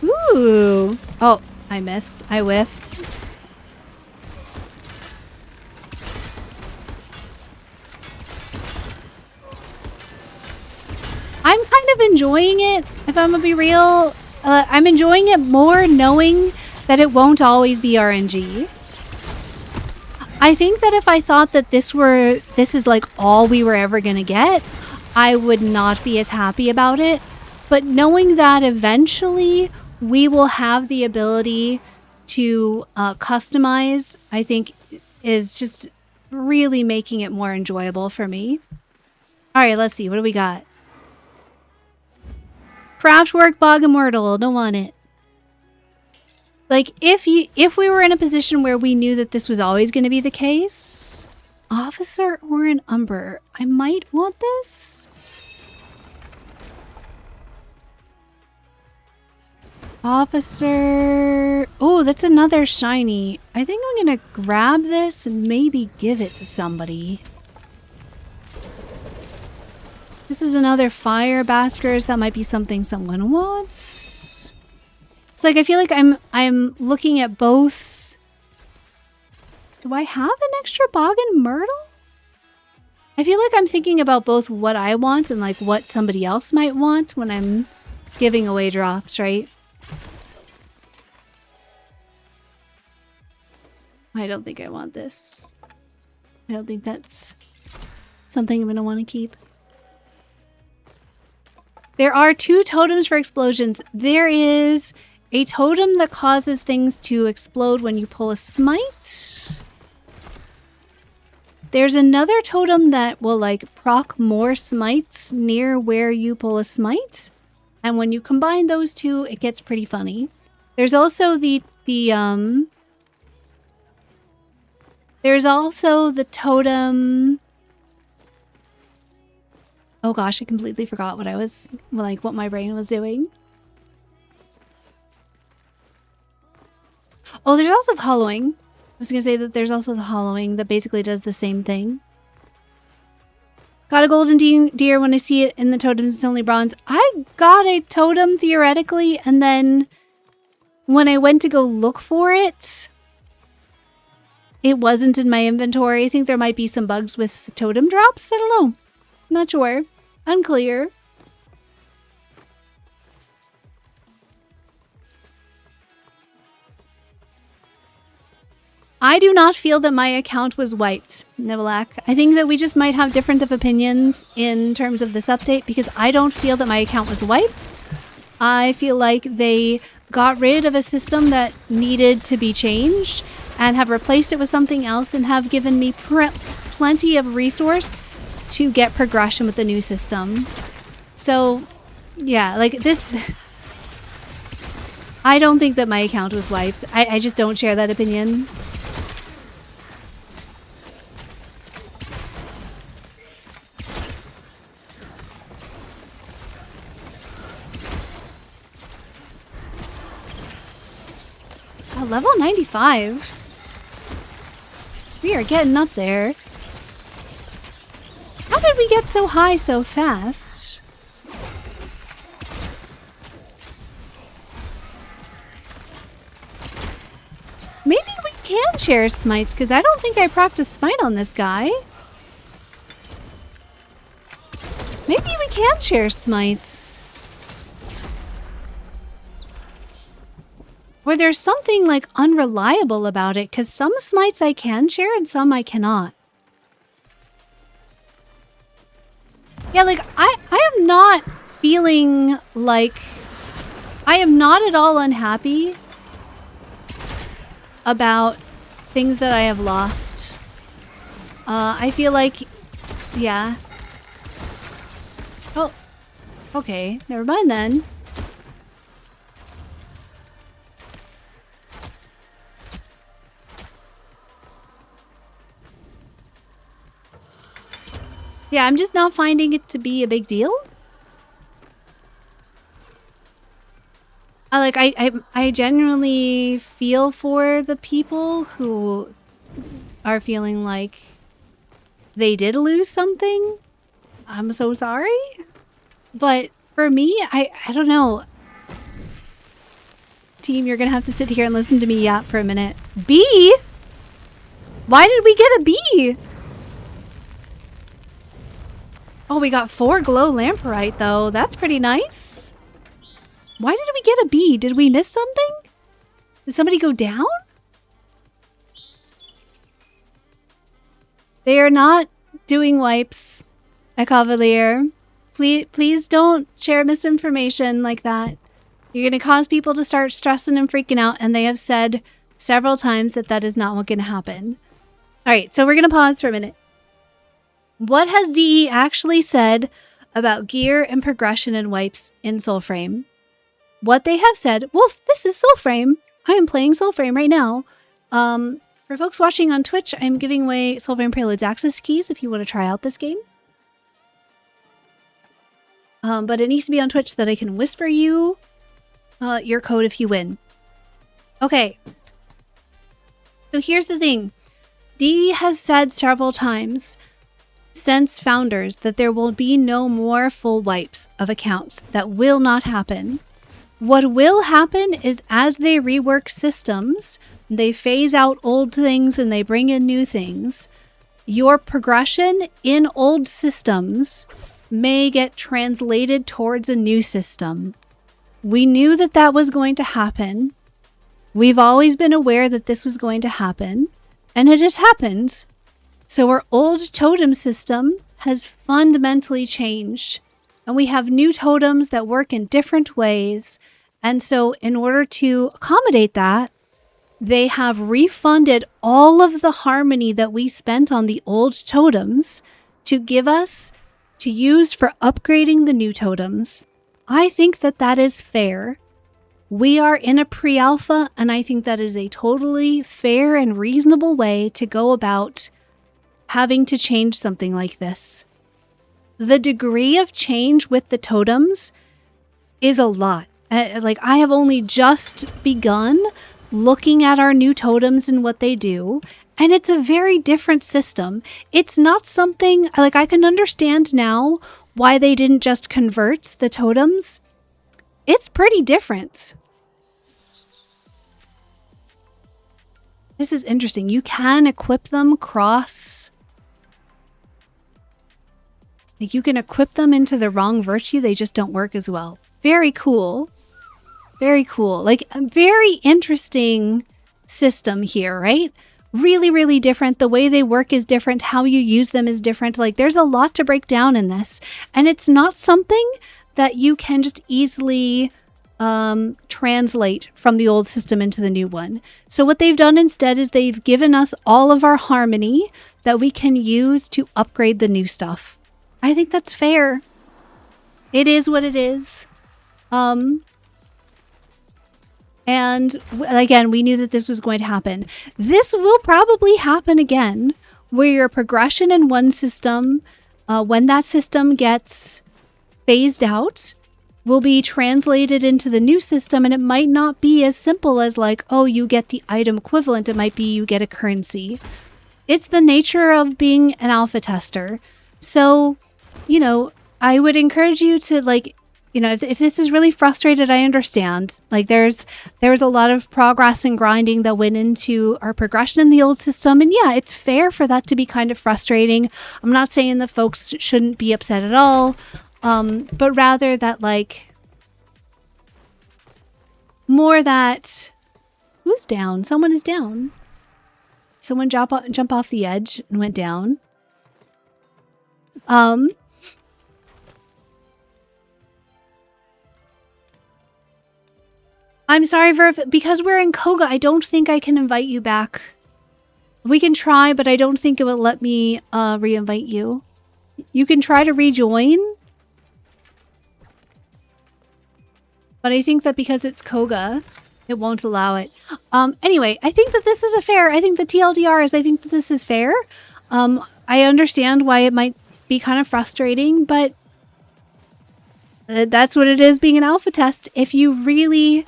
Ooh. Oh, I missed. I whiffed. I'm kind of enjoying it, if I'm gonna be real. I'm enjoying it more knowing that it won't always be RNG. I think that if I thought that this is like all we were ever gonna get, I would not be as happy about it. But knowing that eventually we will have the ability to customize, I think is just really making it more enjoyable for me. All right, let's see. What do we got? Craftwork Bog Immortal. Don't want it. Like, if we were in a position where we knew that this was always going to be the case, Officer or an Umber, I might want this. Officer. Oh, that's another shiny. I think I'm going to grab this and maybe give it to somebody. This is another fire Baskers. That might be something someone wants. It's like I feel like I'm looking at both. Do I have an extra Boggin Myrtle? I feel like I'm thinking about both what I want and like what somebody else might want when I'm giving away drops, right? I don't think I want this. I don't think that's something I'm going to want to keep. There are 2 totems for explosions. There is a totem that causes things to explode when you pull a smite. There's another totem that will like proc more smites near where you pull a smite. And when you combine those two, it gets pretty funny. There's also there's also the totem. Oh gosh, I completely forgot what I was, like, what my brain was doing. Oh, there's also the hollowing. I was going to say that there's also the hollowing that basically does the same thing. Got a golden deer when I see it in the totems. It's only bronze. I got a totem theoretically, and then when I went to go look for it, it wasn't in my inventory. I think there might be some bugs with totem drops. I don't know. Not sure. Unclear. I do not feel that my account was wiped, Nivelak. I think that we just might have different of opinions in terms of this update because I don't feel that my account was wiped. I feel like they got rid of a system that needed to be changed and have replaced it with something else and have given me plenty of resource to get progression with the new system. So, yeah, like this... I don't think that my account was wiped. I just don't share that opinion. Level 95. We are getting up there. How did we get so high so fast? Maybe we can share smites, because I don't think I practiced smite on this guy. Maybe we can share smites. Or there's something like unreliable about it, because some smites I can share and some I cannot. Yeah, like I am not feeling like... I am not at all unhappy about things that I have lost. I feel like... Yeah. Oh. Okay, never mind then. Yeah, I'm just not finding it to be a big deal. I genuinely feel for the people who are feeling like they did lose something. I'm so sorry. But for me, I don't know. Team, you're gonna have to sit here and listen to me yap for a minute. B? Why did we get a B? Oh, we got 4 glow lamperite though. That's pretty nice. Why did we get a B? Did we miss something? Did somebody go down? They are not doing wipes, a Cavalier. Please don't share misinformation like that. You're going to cause people to start stressing and freaking out, and they have said several times that that is not what's going to happen. All right, so we're going to pause for a minute. What has DE actually said about gear and progression and wipes in Soulframe? What they have said, well, this is Soulframe. I am playing Soulframe right now. For folks watching on Twitch, I'm giving away Soulframe Preludes access keys if you want to try out this game. But it needs to be on Twitch so that I can whisper you your code if you win. Okay. So here's the thing. DE has said several times since Founders that there will be no more full wipes of accounts. That will not happen. What will happen is as they rework systems, they phase out old things and they bring in new things, your progression in old systems may get translated towards a new system. We knew that that was going to happen. We've always been aware that this was going to happen, and it has happened. So our old totem system has fundamentally changed, and we have new totems that work in different ways. And so in order to accommodate that, they have refunded all of the harmony that we spent on the old totems to give us to use for upgrading the new totems. I think that that is fair. We are in a pre-alpha, and I think that is a totally fair and reasonable way to go about having to change something like this. The degree of change with the totems is a lot. Like, I have only just begun looking at our new totems and what they do, And it's a very different system. It's not something, like, I can understand now why they didn't just convert the totems. It's pretty different. This is interesting. You can equip them cross. Like, you can equip them into the wrong virtue. They just don't work as well. Very cool. Very cool. Like, a very interesting system here, right? Really, really different. The way they work is different. How you use them is different. Like, there's a lot to break down in this. And it's not something that you can just easily translate from the old system into the new one. So what they've done instead is they've given us all of our harmony that we can use to upgrade the new stuff. I think that's fair. It is what it is. And again, we knew that this was going to happen. This will probably happen again, where your progression in one system, when that system gets phased out, will be translated into the new system, and it might not be as simple as like, oh, you get the item equivalent. It might be you get a currency. It's the nature of being an alpha tester. So, you know, I would encourage you to, like, you know, if this is really frustrated, I understand. Like, there's a lot of progress and grinding that went into our progression in the old system. And yeah, it's fair for that to be kind of frustrating. I'm not saying that folks shouldn't be upset at all. But rather that, like, more that, who's down? Someone is down. Someone jump off the edge and went down. I'm sorry, Verv, because we're in Koga, I don't think I can invite you back. We can try, but I don't think it will let me re-invite you. You can try to rejoin. But I think that because it's Koga, it won't allow it. Anyway, I think that this is I think the TLDR is, I think that this is fair. I understand why it might be kind of frustrating, but that's what it is being an alpha test. If you really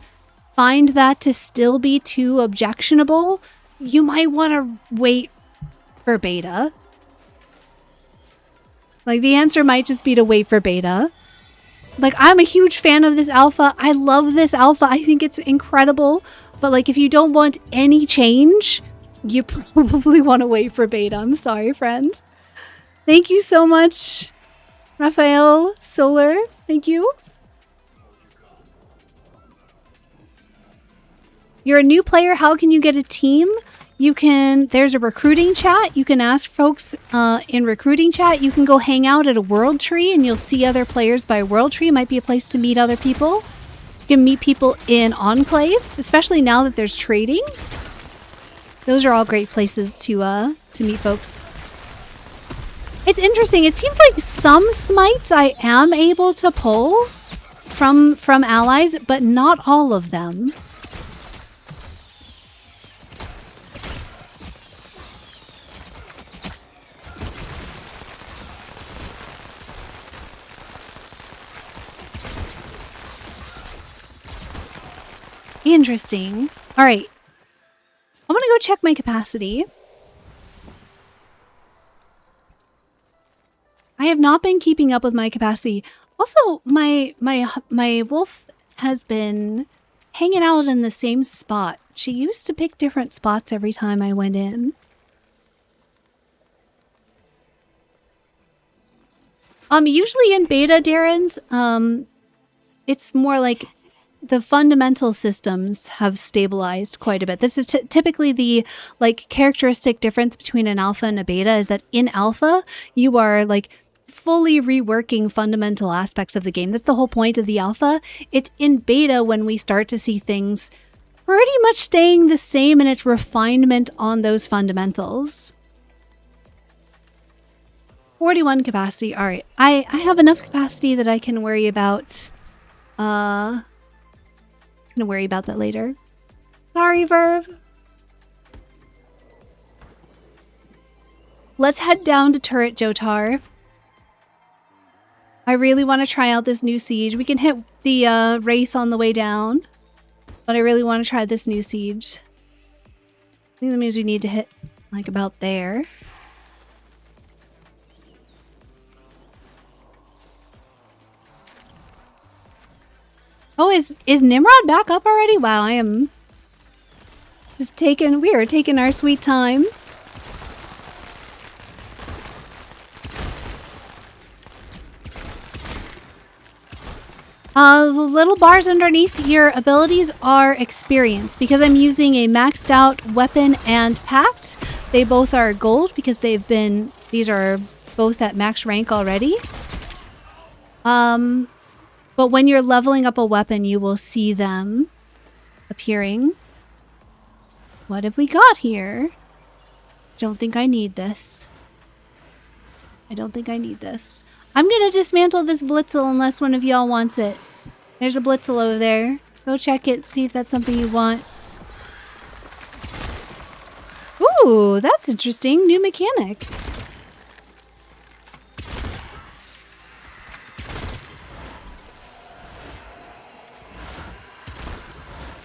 find that to still be too objectionable, you might want to wait for beta. Like, the answer might just be to wait for beta. Like, I'm a huge fan of this alpha. I love this alpha. I think it's incredible. But, like, if you don't want any change, you probably want to wait for beta. I'm sorry, friend. Thank you so much, Raphael Solar. Thank you. You're a new player. How can you get a team? There's a recruiting chat. You can ask folks in recruiting chat. You can go hang out at a world tree and you'll see other players by world tree. It might be a place to meet other people. You can meet people in enclaves, especially now that there's trading. Those are all great places to meet folks. It's interesting. It seems like some smites I am able to pull from allies, but not all of them. Interesting. All right. I'm going to go check my capacity. I have not been keeping up with my capacity. Also, my wolf has been hanging out in the same spot. She used to pick different spots every time I went in. Usually in beta, Darren's, it's more like the fundamental systems have stabilized quite a bit. This is typically the like characteristic difference between an alpha and a beta, is that in alpha, you are like fully reworking fundamental aspects of the game. That's the whole point of the alpha. It's in beta when we start to see things pretty much staying the same in its refinement on those fundamentals. 41 capacity. All right. I have enough capacity that I can worry about gonna worry about that later. Sorry, Verve. Let's head down to Turret Jotar. I really want to try out this new siege. We can hit the Wraith on the way down, but I really want to try this new siege. I think that means we need to hit Like about there. Oh, is Nimrod back up already? Wow, I am just we are taking our sweet time. The little bars underneath your abilities are experience. Because I'm using a maxed out weapon and pact, they both are gold because these are both at max rank already. But when you're leveling up a weapon, you will see them appearing. What have we got here? Don't think I need this. I don't think I need this. I'm gonna dismantle this Blitzel unless one of y'all wants it. There's a Blitzel over there. Go check it, see if that's something you want. Ooh, that's interesting. New mechanic.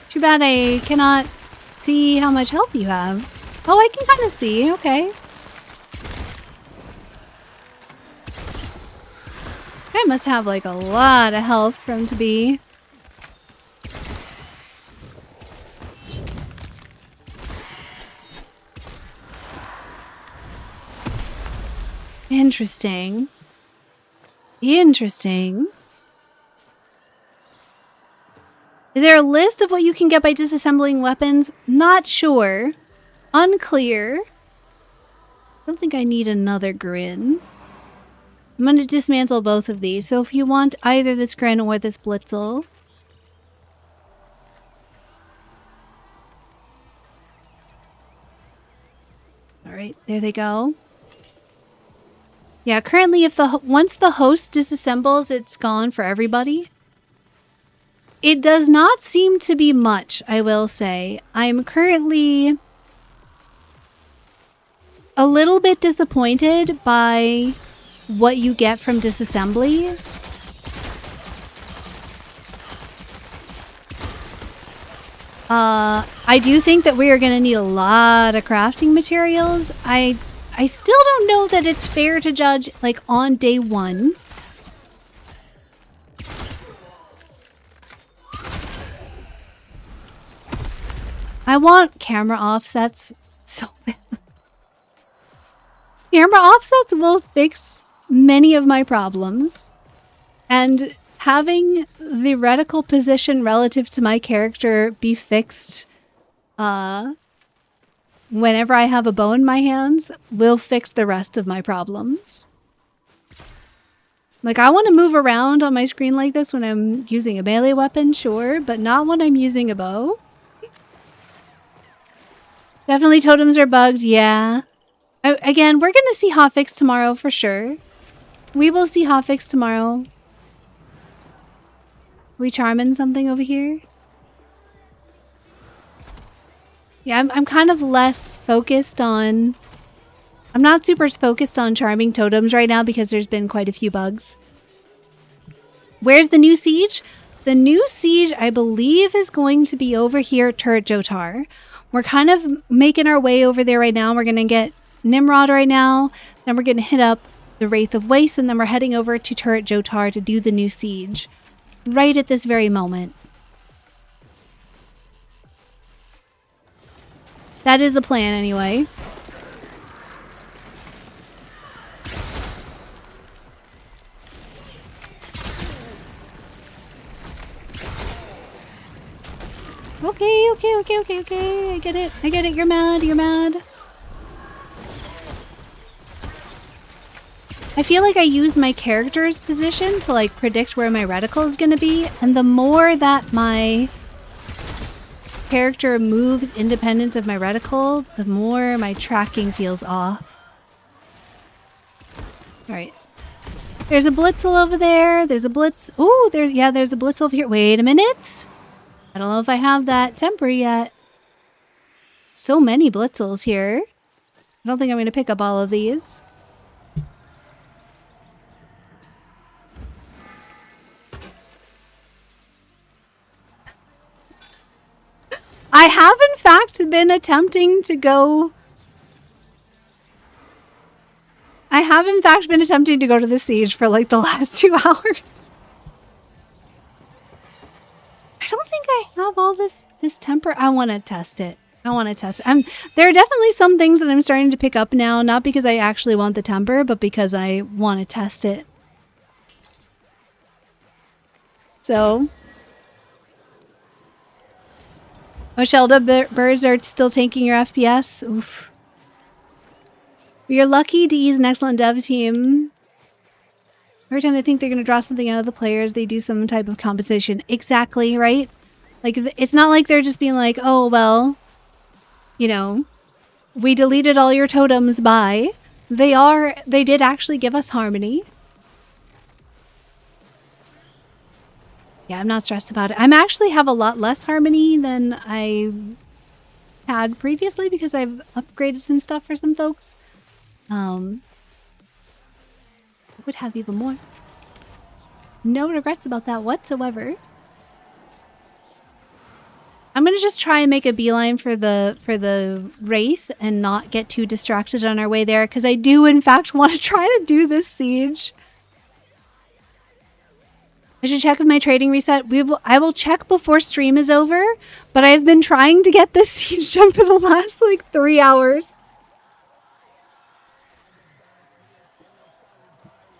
Too bad I cannot see how much health you have. Oh, I can kind of see. Okay. This guy must have like a lot of health for him to be. Interesting. Interesting. Is there a list of what you can get by disassembling weapons? Not sure. Unclear. I don't think I need another grin. I'm going to dismantle both of these. So if you want either this grin or this Blitzel. Alright, there they go. Yeah, currently once the host disassembles, it's gone for everybody. It does not seem to be much, I will say. I'm currently a little bit disappointed by what you get from disassembly. I do think that we are going to need a lot of crafting materials. I still don't know that it's fair to judge like on day one. I want camera offsets so bad. Camera offsets will fix many of my problems. And having the reticle position relative to my character be fixed whenever I have a bow in my hands will fix the rest of my problems. Like, I want to move around on my screen like this when I'm using a melee weapon, sure, but not when I'm using a bow. Definitely totems are bugged, yeah. Again, we're going to see hotfix tomorrow for sure. We will see hotfix tomorrow. We charming something over here? Yeah, I'm kind of less focused on... I'm not super focused on charming totems right now because there's been quite a few bugs. Where's the new siege? The new siege, I believe, is going to be over here at Turret Jotar. We're kind of making our way over there right now. We're going to get Nimrod right now. Then we're going to hit up the Wraith of Waste. And then we're heading over to Turret Jotar to do the new siege. Right at this very moment. That is the plan anyway. Okay. I get it. You're mad. I feel like I use my character's position to like predict where my reticle is going to be. And the more that my character moves independent of my reticle, the more my tracking feels off. Alright. There's a Blitzel over there. There's a Blitz. Ooh, there's a Blitzel over here. Wait a minute. I don't know if I have that temper yet. So many Blitzels here. I don't think I'm going to pick up all of these. I have in fact been attempting to go have in fact been attempting to go to the siege for like the last 2 hours. I don't think I have all this temper. I want to test it. There are definitely some things that I'm starting to pick up now, not because I actually want the temper, but because I want to test it. So, Shelda, birds are still tanking your FPS. Oof. You're lucky to use an excellent dev team. Every time they think they're going to draw something out of the players, they do some type of compensation. Exactly, right? Like, it's not like they're just being like, oh, well, you know, we deleted all your totems by. They did actually give us harmony. Yeah, I'm not stressed about it. I'm actually have a lot less harmony than I had previously because I've upgraded some stuff for some folks. I would have even more. No regrets about that whatsoever. I'm gonna just try and make a beeline for the Wraith and not get too distracted on our way there, because I do in fact want to try to do this siege. I should check with my trading reset. I will check before stream is over, but I've been trying to get this siege done for the last like 3 hours.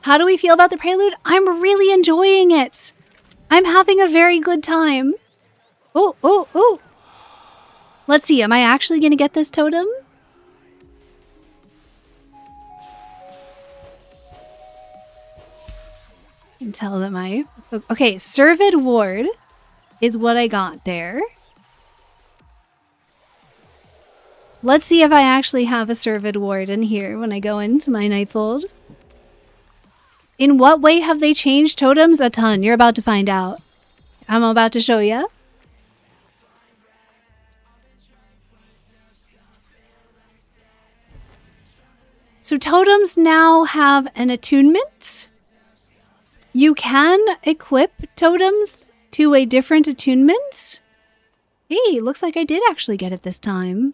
How do we feel about the prelude? I'm really enjoying it. I'm having a very good time. Oh. Let's see. Am I actually going to get this totem? And tell them okay, Servid Ward is what I got there. Let's see if I actually have a Servid Ward in here when I go into my Nightfold. In what way have they changed totems? A ton. You're about to find out. I'm about to show you. So totems now have an attunement. You can equip totems to a different attunement. Hey, looks like I did actually get it this time.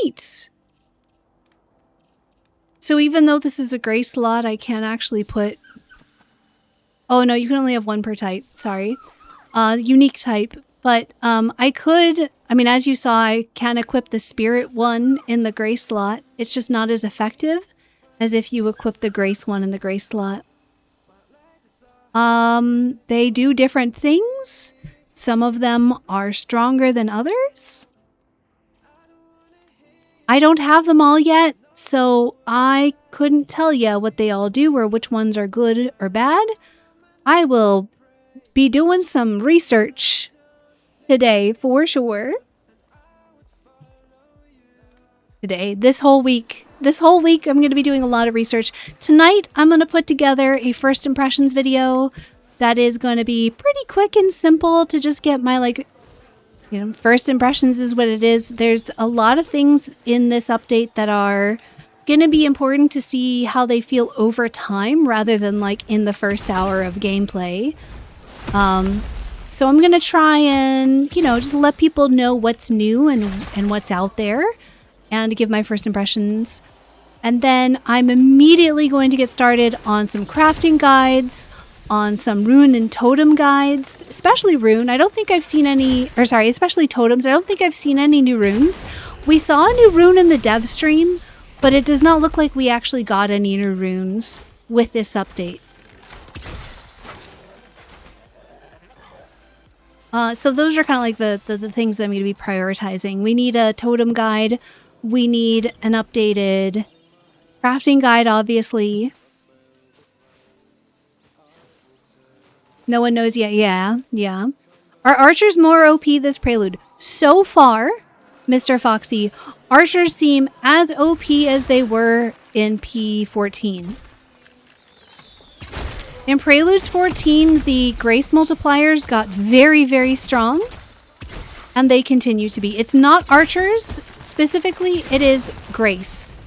Neat. So even though this is a gray slot, I can actually put... Oh no, you can only have one per type. Sorry. Unique type. But I could... I mean, as you saw, I can equip the spirit one in the gray slot. It's just not as effective as if you equip the grace one in the gray slot. They do different things. Some of them are stronger than others. I don't have them all yet, so I couldn't tell you what they all do or which ones are good or bad. I will be doing some research today for sure. This whole week I'm going to be doing a lot of research. Tonight I'm going to put together a first impressions video that is going to be pretty quick and simple to just get my first impressions is what it is. There's a lot of things in this update that are going to be important to see how they feel over time rather than like in the first hour of gameplay. So I'm going to try and, just let people know what's new and what's out there and give my first impressions. And then I'm immediately going to get started on some crafting guides, on some rune and totem guides, especially rune. I don't think I've seen any, especially totems. I don't think I've seen any new runes. We saw a new rune in the dev stream, but it does not look like we actually got any new runes with this update. So those are kind of like the things that I'm going to be prioritizing. We need a totem guide. We need an updated crafting guide, obviously. No one knows yet. Yeah. Are archers more OP this prelude? So far, Mr. Foxy, archers seem as OP as they were in P14. In Preludes 14, the grace multipliers got very, very strong, and they continue to be. It's not archers specifically, it is grace.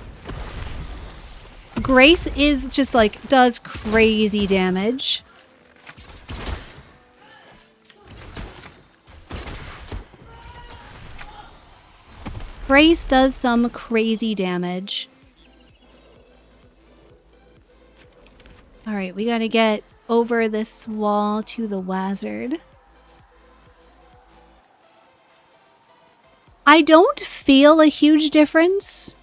Grace is just does crazy damage. Grace does some crazy damage. Alright, we gotta get over this wall to the wizard. I don't feel a huge difference.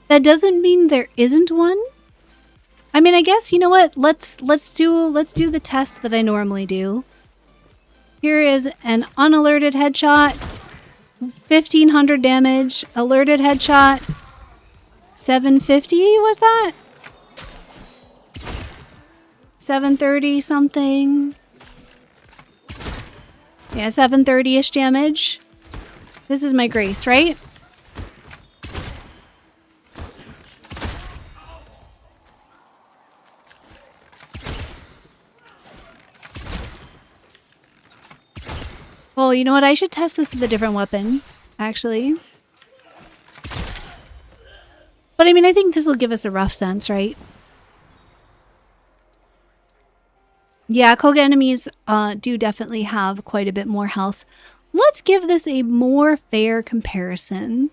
That doesn't mean there isn't one. I mean, I guess, you know what? Let's do the test that I normally do. Here is an unalerted headshot. 1500 damage. Alerted headshot. 750 was that? 730 something. Yeah, 730-ish damage. This is my grace, right? Oh, you know what? I should test this with a different weapon, actually. But I mean, I think this will give us a rough sense, right? Yeah, Koga enemies do definitely have quite a bit more health. Let's give this a more fair comparison.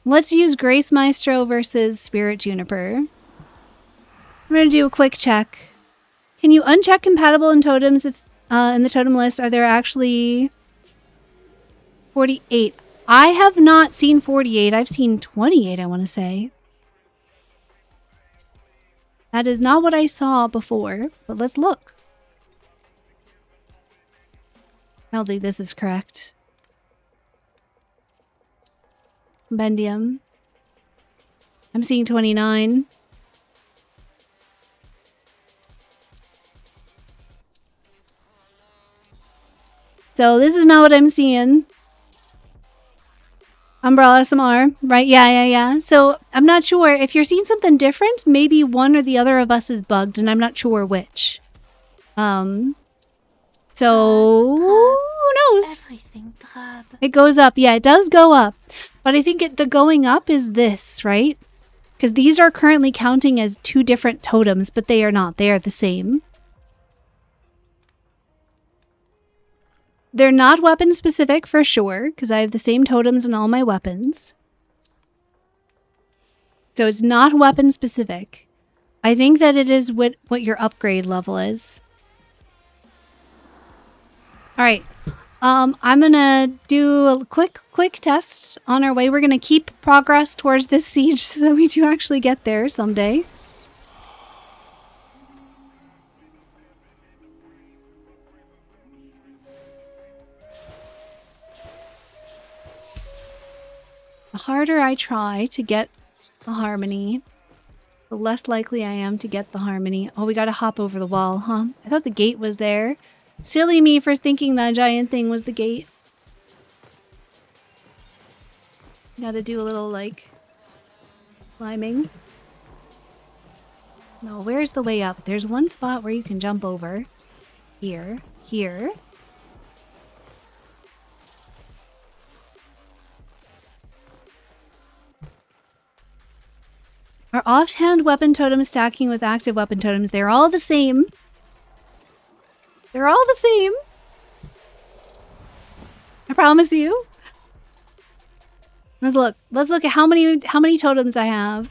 Let's use Grace Maestro versus Spirit Juniper. I'm going to do a quick check. Can you uncheck compatible in totems if in the totem list? Are there actually 48? I have not seen 48. I've seen 28, I want to say. That is not what I saw before, but let's look. I don't think this is correct. Compendium. I'm seeing 29. So this is not what I'm seeing. Umbrella SMR, right? Yeah. So I'm not sure. If you're seeing something different, maybe one or the other of us is bugged, and I'm not sure which. So who knows? Everything drab. It goes up. Yeah, it does go up. But I think the going up is this, right? Because these are currently counting as two different totems, but they are not. They are the same. They're not weapon specific for sure, because I have the same totems in all my weapons. So it's not weapon specific. I think that it is what your upgrade level is. Alright. I'm gonna do a quick test on our way. We're gonna keep progress towards this siege so that we do actually get there someday. The harder I try to get the harmony, the less likely I am to get the harmony. Oh, we gotta hop over the wall, huh? I thought the gate was there. Silly me for thinking that giant thing was the gate. Gotta do a little, like, climbing. No, where's the way up? There's one spot where you can jump over. Here. Are offhand weapon totems stacking with active weapon totems? They're all the same. They're all the same. I promise you. Let's look. Let's look at how many totems I have.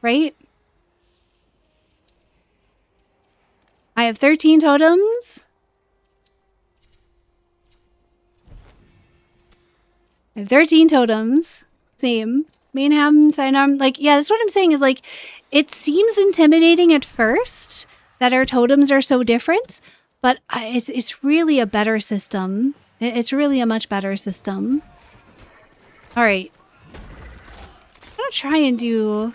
Right? I have 13 totems. I have 13 totems. Same. Main ham, sidearm. Like, yeah, that's what I'm saying is, like, it seems intimidating at first that our totems are so different, but it's really a better system. It's really a much better system. All right. I'm going to try and do...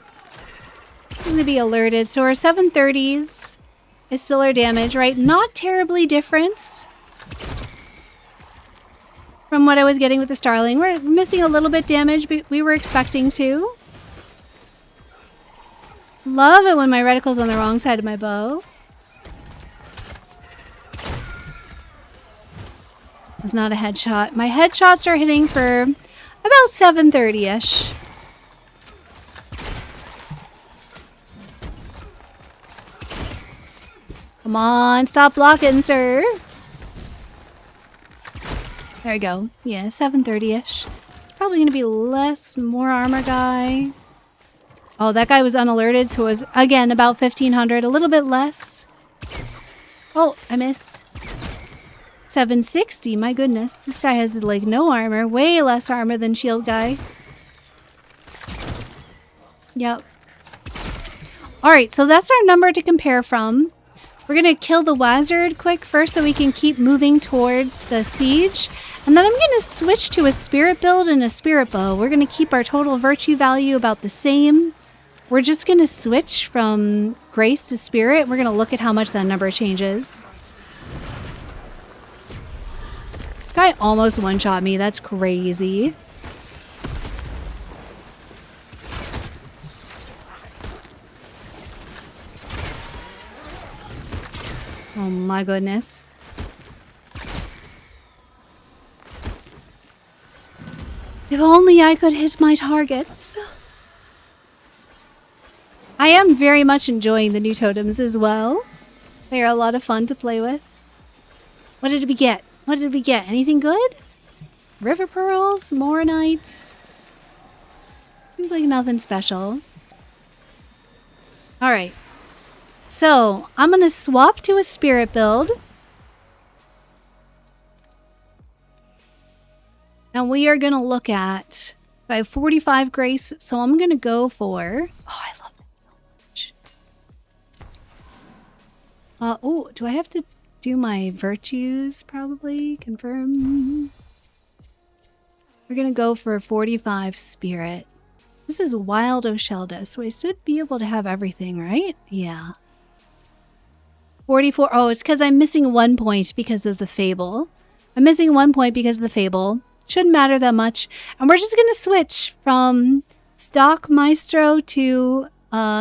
I'm going to be alerted. So our 730s is still our damage, right? Not terribly different from what I was getting with the Starling. We're missing a little bit damage, but we were expecting to. Love it when my reticle's on the wrong side of my bow. It's not a headshot. My headshots are hitting for about 730-ish. Come on, stop blocking, sir. There we go. Yeah, 730-ish. It's probably going to be more armor guy. Oh, that guy was unalerted, so it was, again, about 1,500. A little bit less. Oh, I missed. 760, my goodness. This guy has, like, no armor. Way less armor than shield guy. Yep. Alright, so that's our number to compare from. We're going to kill the wizard quick first so we can keep moving towards the siege. And then I'm going to switch to a spirit build and a spirit bow. We're going to keep our total virtue value about the same. We're just going to switch from grace to spirit. We're going to look at how much that number changes. This guy almost one-shot me. That's crazy. Oh my goodness. If only I could hit my targets. I am very much enjoying the new totems as well. They are a lot of fun to play with. What did we get? What did we get? Anything good? River pearls? Moronite? Seems like nothing special. Alright. So, I'm going to swap to a spirit build. And we are going to look at... I have 45 grace, so I'm going to go for... Oh, I love that so much. Oh, do I have to do my virtues, probably? Confirm. We're going to go for 45 spirit. This is Wild Oshelda, so I should be able to have everything, right? Yeah. 44. Oh, it's because I'm missing 1 point because of the Fable. I'm missing 1 point because of the Fable. Shouldn't matter that much. And we're just going to switch from stock Maestro to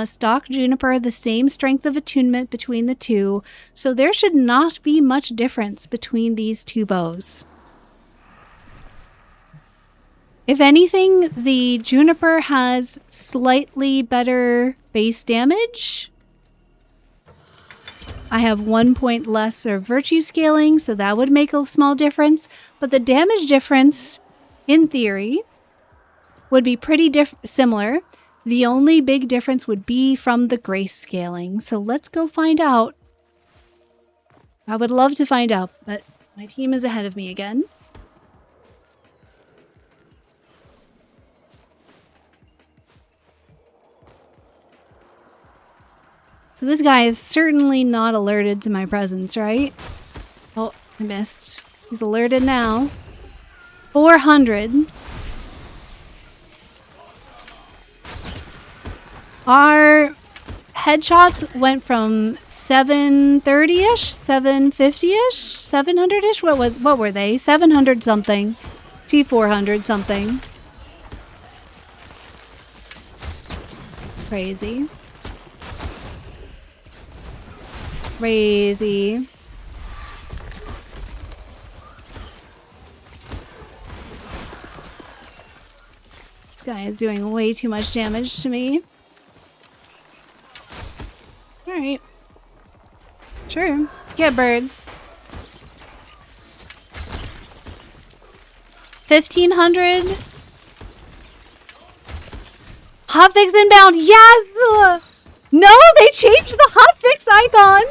stock Juniper, the same strength of attunement between the two. So there should not be much difference between these two bows. If anything, the Juniper has slightly better base damage. I have 1 point less of virtue scaling, so that would make a small difference. But the damage difference, in theory, would be pretty similar. The only big difference would be from the grace scaling. So let's go find out. I would love to find out, but my team is ahead of me again. So this guy is certainly not alerted to my presence, right? Oh, I missed. He's alerted now. 400. Our headshots went from 730-ish, 750-ish, 700-ish? What were they? 700 something to 400 something. Crazy. Crazy. This guy is doing way too much damage to me. Alright. Sure. Get birds. 1,500. Hotfix inbound. Yes! No, they changed the hotfix icon.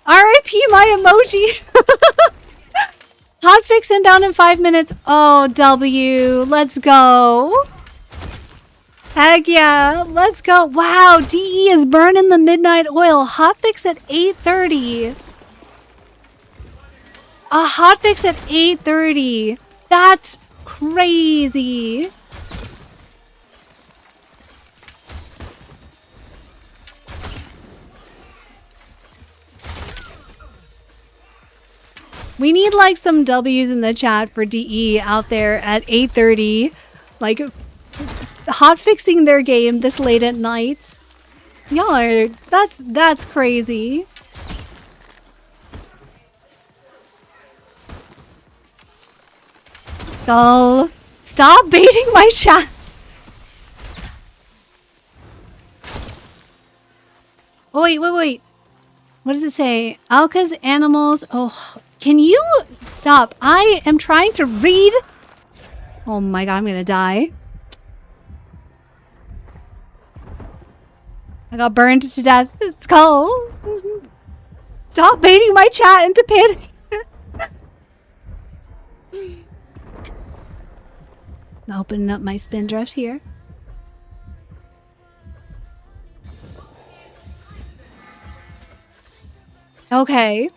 RIP my emoji. Hotfix inbound in 5 minutes. Oh, W. Let's go. Heck yeah. Let's go. Wow, DE is burning the midnight oil. Hotfix at 8:30. A hotfix at 8:30. That's crazy. We need like some W's in the chat for DE out there at 8:30. Like hotfixing their game this late at night. Y'all are that's crazy. Skull, stop baiting my chat. Oh wait. What does it say? Alka's animals. Oh, can you stop? I am trying to read. Oh my god, I'm gonna die. I got burned to death. Skull. Stop baiting my chat into panic. Opening up my spin drift here. Okay.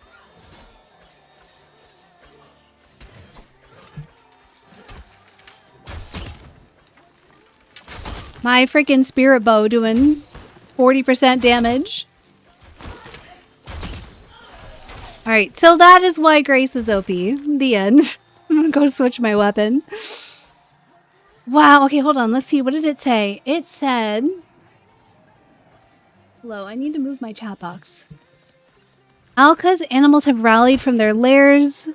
My freaking spirit bow doing 40% damage. Alright, so that is why Grace is OP. The end. I'm gonna go switch my weapon. Wow, okay, hold on. Let's see. What did it say? It said... Hello, I need to move my chat box. Alka's animals have rallied from their lairs.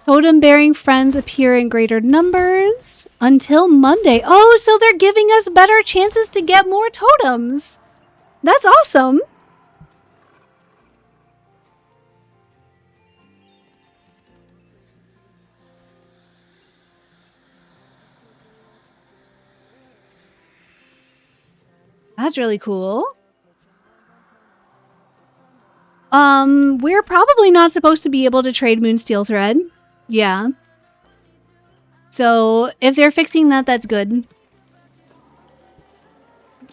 Totem-bearing friends appear in greater numbers until Monday. Oh, so they're giving us better chances to get more totems. That's awesome. That's really cool. We're probably not supposed to be able to trade moonsteel thread. Yeah. So, if they're fixing that, that's good.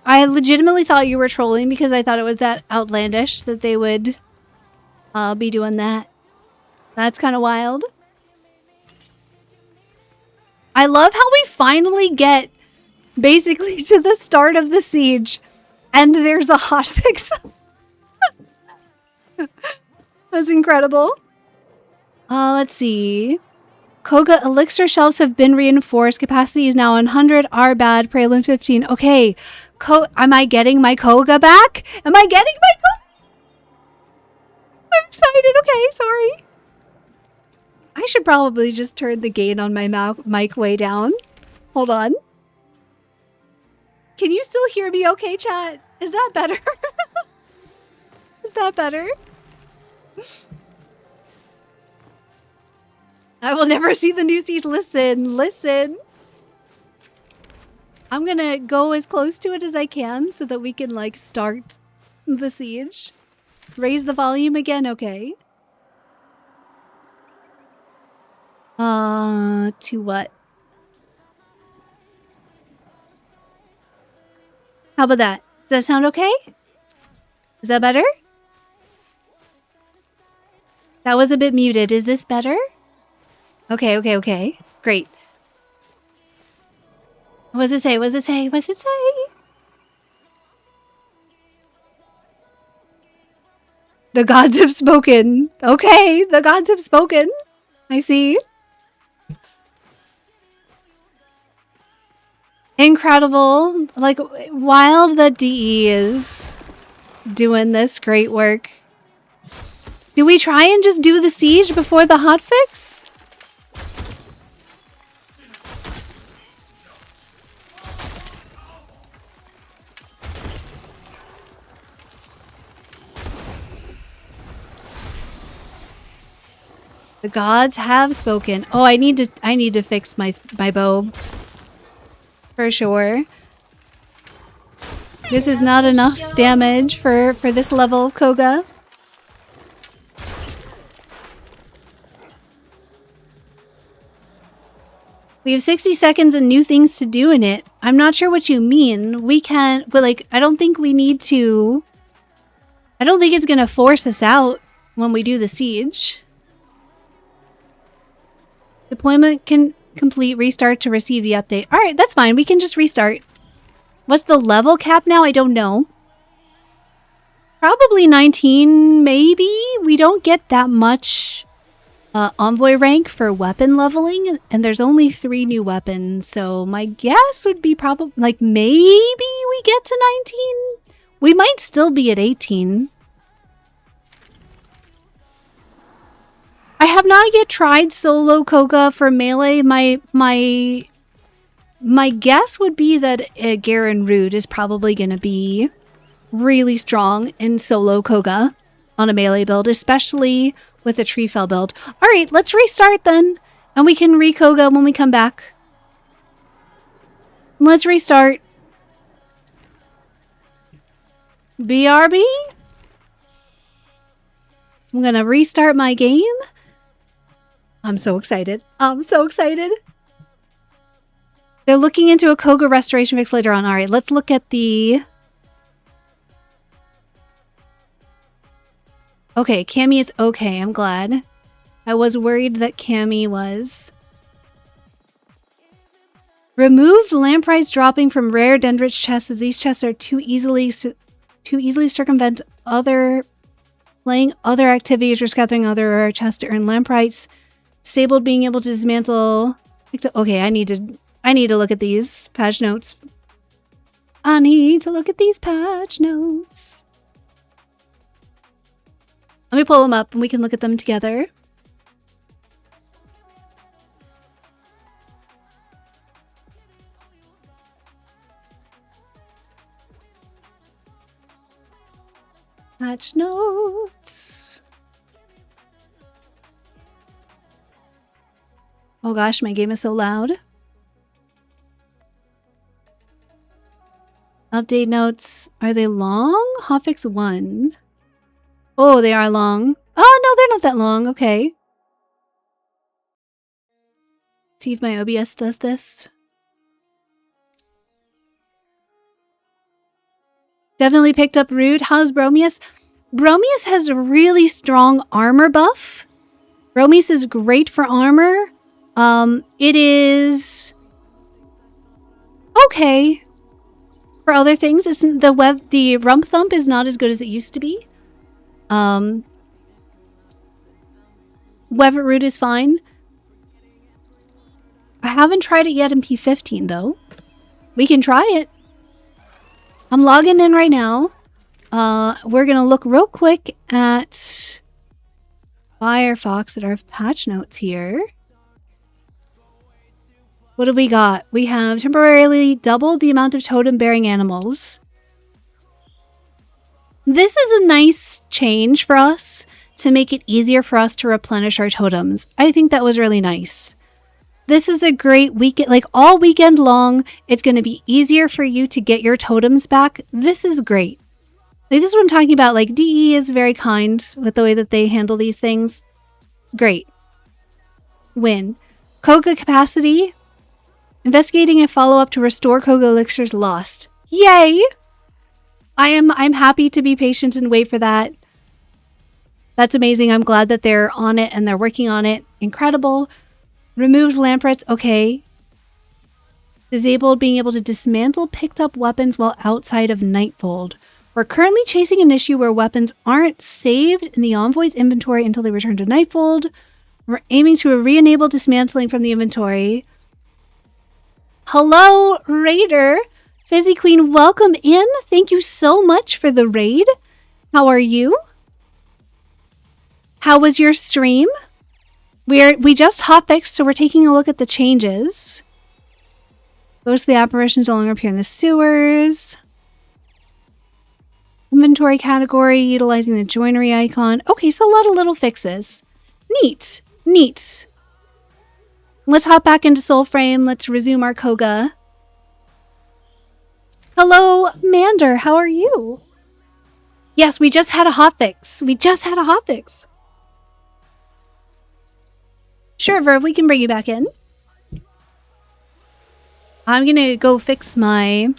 I legitimately thought you were trolling because I thought it was that outlandish that they would be doing that. That's kind of wild. I love how we finally get basically to the start of the siege and there's a hotfix. That's incredible. Let's see. Koga elixir shelves have been reinforced. Capacity is now 100. R bad. Praelin 15. Okay. Am I getting my Koga back? Am I getting my Koga? I'm excited. Okay, sorry. I should probably just turn the gain on my mic way down. Hold on. Can you still hear me okay, chat? Is that better? Is that better? I will never see the new siege. Listen, listen. I'm gonna go as close to it as I can so that we can, like, start the siege. Raise the volume again, okay. To what? How about that? Does that sound okay? Is that better? That was a bit muted. Is this better? Okay, okay, okay. Great. What does it say? What does it say? What does it say? The gods have spoken. Okay, the gods have spoken. I see. Incredible. Like, wild that DE is doing this great work. Do we try and just do the siege before the hotfix? The gods have spoken. Oh, I need to fix my bow. For sure. This is not enough damage for this level of Koga. We have 60 seconds and new things to do in it. I'm not sure what you mean. We can, but like, I don't think we need to. I don't think it's gonna force us out when we do the siege. Deployment can complete, restart to receive the update. All right, that's fine. We can just restart. What's the level cap now? I don't know. Probably 19, maybe? We don't get that much envoy rank for weapon leveling, and there's only 3 new weapons, so my guess would be probably, like, maybe we get to 19? We might still be at 18. I have not yet tried solo Koga for melee. My guess would be that Garen Rude is probably going to be really strong in solo Koga on a melee build, especially with a tree fell build. All right, let's restart then, and we can re-Koga when we come back. Let's restart. BRB? I'm gonna restart my game. I'm so excited. I'm so excited. They're looking into a Koga restoration fix later on. All right, let's look at the... Okay, Cammy is okay. I'm glad. I was worried that Cammy was... Removed lampreys dropping from rare dendrich chests, as these chests are too easily circumvent playing other activities or scattering other rare chests to earn lampreys. Disabled being able to dismantle... Okay, I need to look at these patch notes. I need to look at these patch notes. Let me pull them up and we can look at them together. Patch notes. Oh gosh, my game is so loud. Update notes. Are they long? Hotfix 1. Oh, they are long. Oh, no, they're not that long. Okay. See if my OBS does this. Definitely picked up Rude. How's Bromius? Bromius has a really strong armor buff. Bromius is great for armor. It is okay for other things. Isn't the rump thump is not as good as it used to be. Wevet Root is fine. I haven't tried it yet in P15 though. We can try it. I'm logging in right now. We're gonna look real quick at Firefox at our patch notes here. What do we got? We have temporarily doubled the amount of totem-bearing animals. This is a nice change for us to make it easier for us to replenish our totems. I think that was really nice. This is a great weekend, like all weekend long, it's going to be easier for you to get your totems back. This is great. Like, this is what I'm talking about. Like, DE is very kind with the way that they handle these things. Great. Win. Koga capacity. Investigating a follow-up to restore Koga elixirs lost. Yay! I'm happy to be patient and wait for that. That's amazing. I'm glad that they're on it and they're working on it. Incredible. Removed lampreys. Okay. Disabled being able to dismantle picked up weapons while outside of Nightfold. We're currently chasing an issue where weapons aren't saved in the Envoy's inventory until they return to Nightfold. We're aiming to re-enable dismantling from the inventory. Hello, Raider. Fizzy Queen, welcome in. Thank you so much for the raid. How are you? How was your stream? We just hotfixed, so we're taking a look at the changes. Most of the apparitions no longer appear in the sewers. Inventory category, utilizing the joinery icon. Okay, so a lot of little fixes. Neat. Neat. Let's hop back into Soulframe. Let's resume our Koga. Hello, Mander. How are you? Yes, we just had a hotfix. We just had a hotfix. Sure, Verve, we can bring you back in. I'm gonna go fix my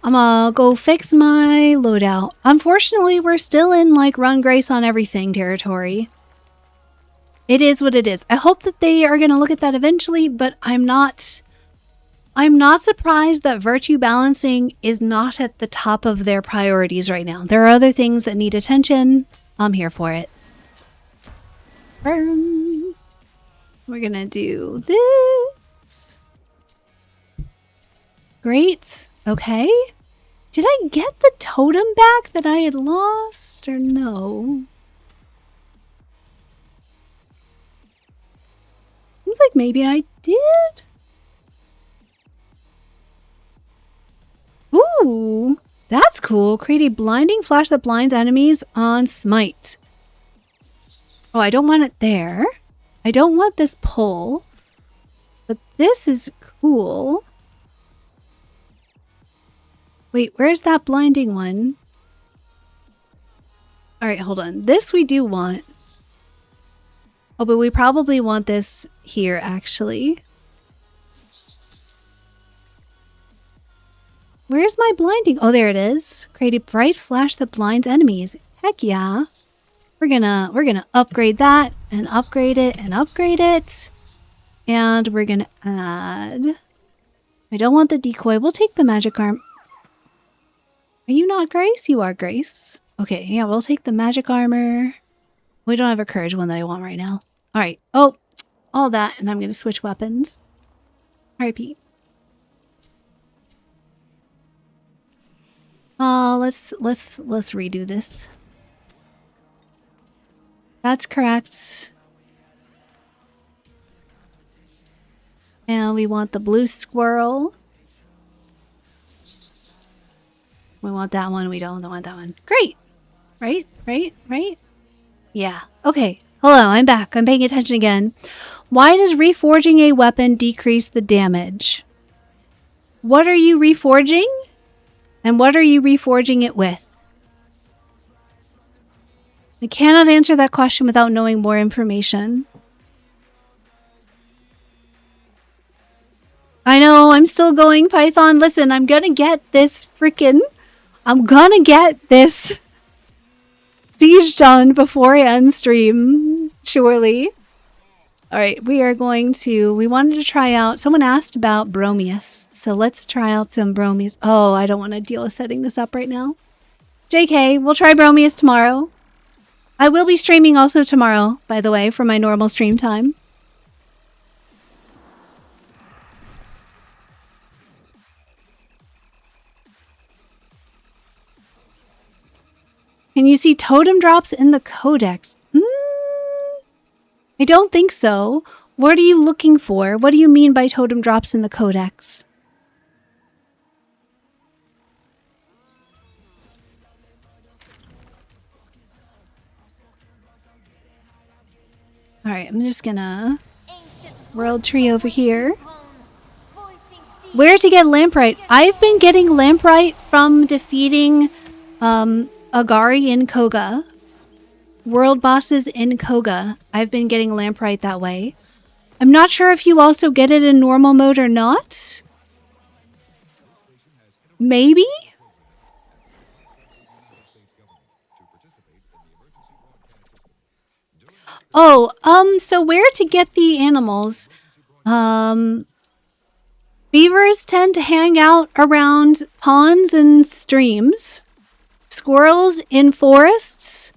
loadout. Unfortunately, we're still in like run grace on everything territory. It is what it is. I hope that they are gonna look at that eventually, but I'm not surprised that virtue balancing is not at the top of their priorities right now. There are other things that need attention. I'm here for it. We're gonna do this. Great. Okay. Did I get the totem back that I had lost or no? Seems like maybe I did. Ooh, that's cool. Create a blinding flash that blinds enemies on Smite. Oh, I don't want it there. I don't want this pole. But this is cool. Wait, where's that blinding one? All right, hold on. This we do want. Oh, but we probably want this here, actually. Where's my blinding? Oh, there it is. Create a bright flash that blinds enemies. Heck yeah. We're gonna upgrade that and upgrade it and upgrade it. And we're gonna add... I don't want the decoy. We'll take the magic arm. Are you not Grace? You are Grace. Okay, yeah, we'll take the magic armor. We don't have a courage one that I want right now. All right. Oh, all that, and I'm gonna switch weapons. R.I.P. Let's redo this. That's correct. And we want the blue squirrel. We want that one. We don't want that one. Great. Right? Yeah. Okay. Hello, I'm back. I'm paying attention again. Why does reforging a weapon decrease the damage? What are you reforging? And what are you reforging it with? I cannot answer that question without knowing more information. I know, I'm still going, Python. Listen, I'm gonna get this siege done before I end stream, surely. Alright, we wanted to try out, someone asked about Bromius, so let's try out some Bromius. Oh, I don't want to deal with setting this up right now. JK, we'll try Bromius tomorrow. I will be streaming also tomorrow, by the way, for my normal stream time. Can you see totem drops in the codex? I don't think so. What are you looking for? What do you mean by totem drops in the codex? Alright, I'm just gonna world tree over here. Where to get lamprite? I've been getting lamprite from defeating Agari in Koga. World bosses in Koga. I've been getting lamprite that way. I'm not sure if you also get it in normal mode or not. Maybe? Oh, so where to get the animals? Beavers tend to hang out around ponds and streams. Squirrels in forests.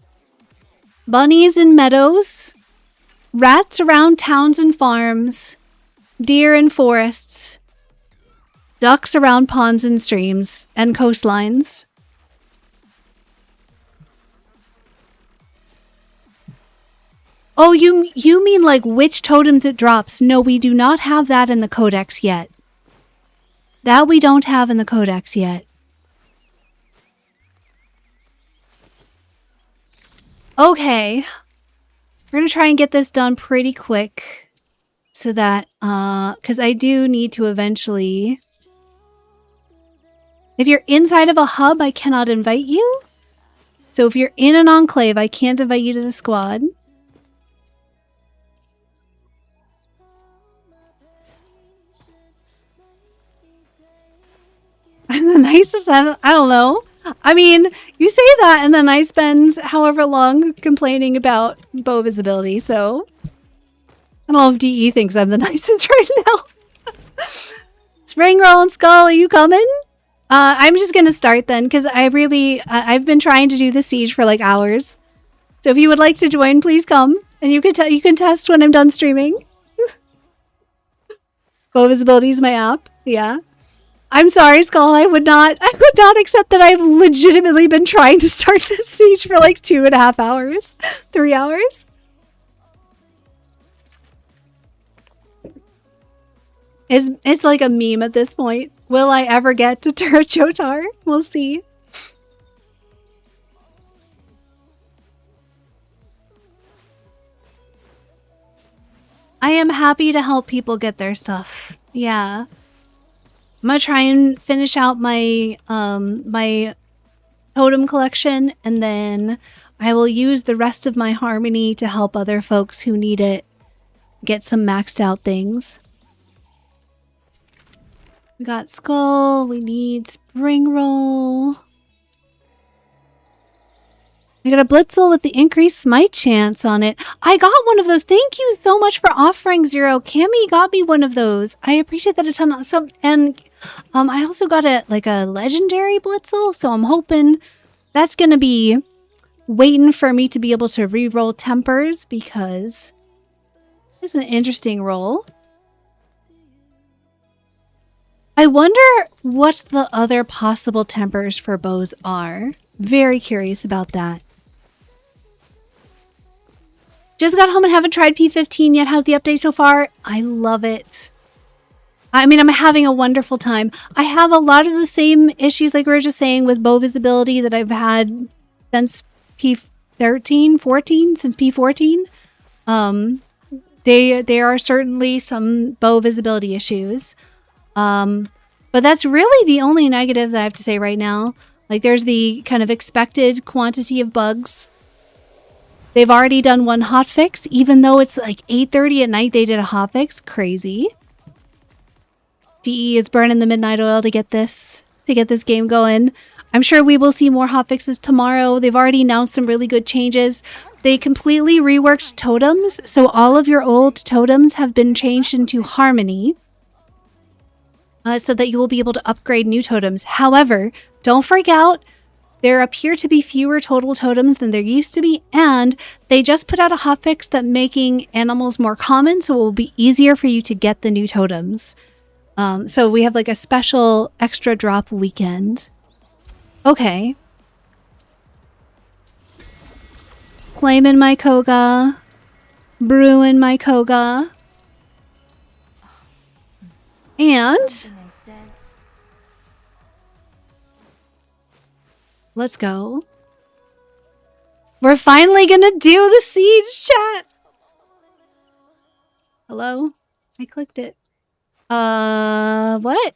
Bunnies in meadows. Rats around towns and farms. Deer in forests. Ducks around ponds and streams and coastlines. Oh, you mean like which totems it drops? No, we do not have that in the codex yet. That we don't have in the codex yet. Okay. We're going to try and get this done pretty quick so that, because I do need to eventually... If you're inside of a hub, I cannot invite you. So if you're in an enclave, I can't invite you to the squad. I'm the nicest. I don't know. I mean, you say that and then I spend however long complaining about bow visibility, so I don't know if DE thinks I'm the nicest right now. Spring Roll and Skull, are you coming? I'm just gonna start then, because I've been trying to do the siege for like hours. So if you would like to join, please come. And you can test when I'm done streaming. Bow visibility is my app. Yeah. I'm sorry, Skull. I would not accept that I've legitimately been trying to start this siege for like 2.5 hours. 3 hours. It's like a meme at this point. Will I ever get to Turret Chotar? We'll see. I am happy to help people get their stuff. Yeah. I'm gonna try and finish out my my totem collection, and then I will use the rest of my harmony to help other folks who need it get some maxed out things. We got skull, we need spring roll. I got a blitzel with the increased smite chance on it. I got one of those. Thank you so much for offering, Zero. Cammy got me one of those. I appreciate that a ton. I also got a legendary blitzel, so I'm hoping that's gonna be waiting for me to be able to re-roll tempers because it's an interesting roll. I wonder what the other possible tempers for bows are. Very curious about that. Just got home and haven't tried P15 yet. How's the update so far? I love it. I mean, I'm having a wonderful time. I have a lot of the same issues, like we were just saying, with bow visibility that I've had since P13, 14, since P14. There are certainly some bow visibility issues. But that's really the only negative that I have to say right now. Like, there's the kind of expected quantity of bugs. They've already done one hotfix, even though it's like 8:30 at night. They did a hotfix. Crazy. DE is burning the midnight oil to get this game going. I'm sure we will see more hotfixes tomorrow. They've already announced some really good changes. They completely reworked totems, so all of your old totems have been changed into harmony. So that you will be able to upgrade new totems. However, don't freak out. There appear to be fewer total totems than there used to be, and they just put out a hotfix that making animals more common, so it will be easier for you to get the new totems. So we have like a special extra drop weekend. Okay. Claiming my Koga. Brewing my Koga. And let's go. We're finally gonna do the siege chat. Hello? I clicked it. What?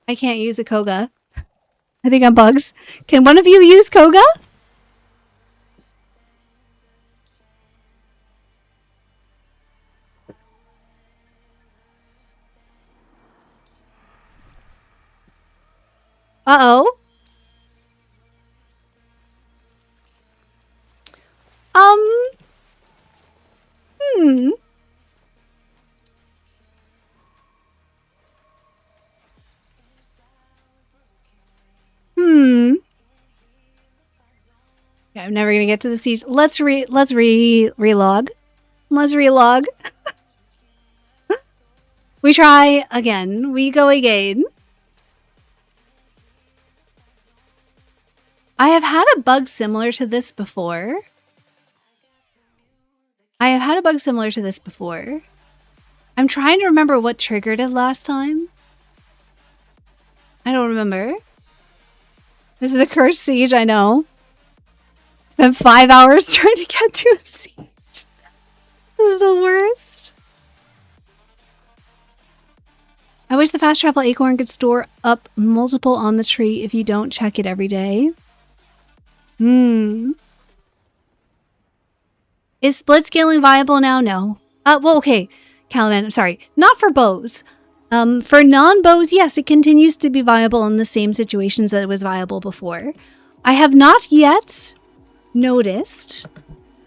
I can't use a Koga. I think I'm bugs. Can one of you use Koga? Uh-oh. Hmm. Yeah, I'm never gonna get to the siege. Let's relog. Let's relog. We try again. We go again. I have had a bug similar to this before. I'm trying to remember what triggered it last time. I don't remember. This is the cursed siege, I know. Spent 5 hours trying to get to a siege. This is the worst. I wish the fast travel acorn could store up multiple on the tree if you don't check it every day. Is split scaling viable now? No. Well, okay. Calaman, I'm sorry. Not for bows. For non-bows, yes, it continues to be viable in the same situations that it was viable before. I have not yet noticed,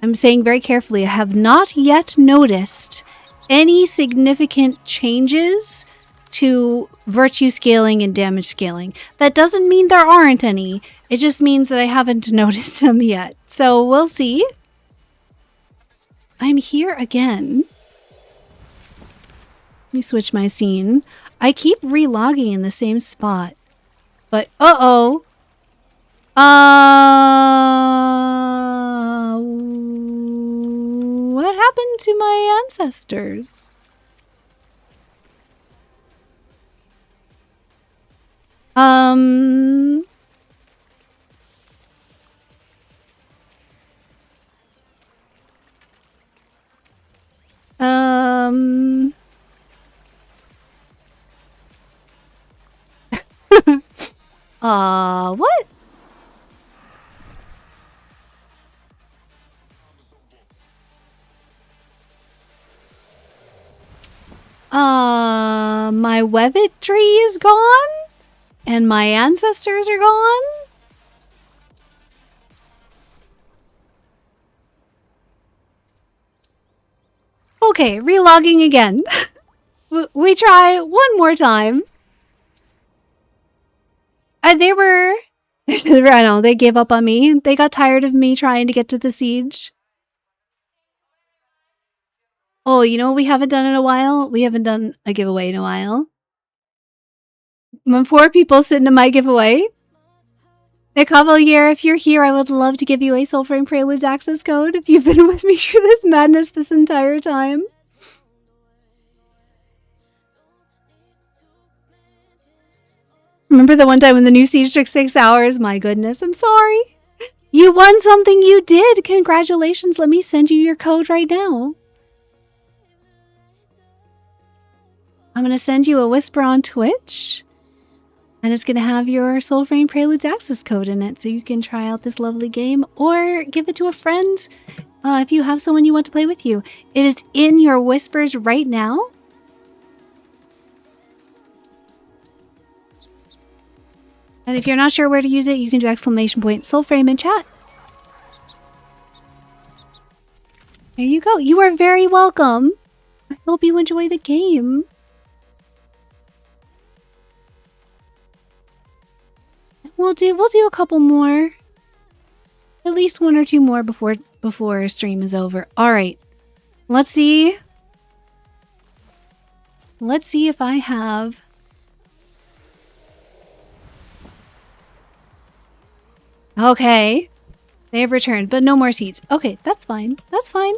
I'm saying very carefully, I have not yet noticed any significant changes to virtue scaling and damage scaling. That doesn't mean there aren't any. It just means that I haven't noticed them yet. So we'll see. I'm here again. Let me switch my scene. I keep relogging in the same spot. But, uh-oh. What happened to my ancestors? What? My Webbit tree is gone? And my ancestors are gone? Okay, relogging again. We try one more time. They were... I know, they gave up on me. They got tired of me trying to get to the siege. Oh, you know what we haven't done in a while? We haven't done a giveaway in a while. My poor people sitting in my giveaway. Hey, Cavalier, if you're here, I would love to give you a Soulframe Preludes access code if you've been with me through this madness this entire time. Remember the one time when the new siege took 6 hours? My goodness, I'm sorry. You won something, you did. Congratulations, let me send you your code right now. I'm going to send you a whisper on Twitch. And it's going to have your Soulframe Preludes access code in it, so you can try out this lovely game or give it to a friend if you have someone you want to play with you. It is in your whispers right now. And if you're not sure where to use it, you can do !Soulframe in chat. There you go. You are very welcome. I hope you enjoy the game. We'll do a couple more. At least 1 or 2 more before stream is over. All right. Let's see. Let's see if I have... Okay. They have returned, but no more seats. Okay, that's fine. That's fine.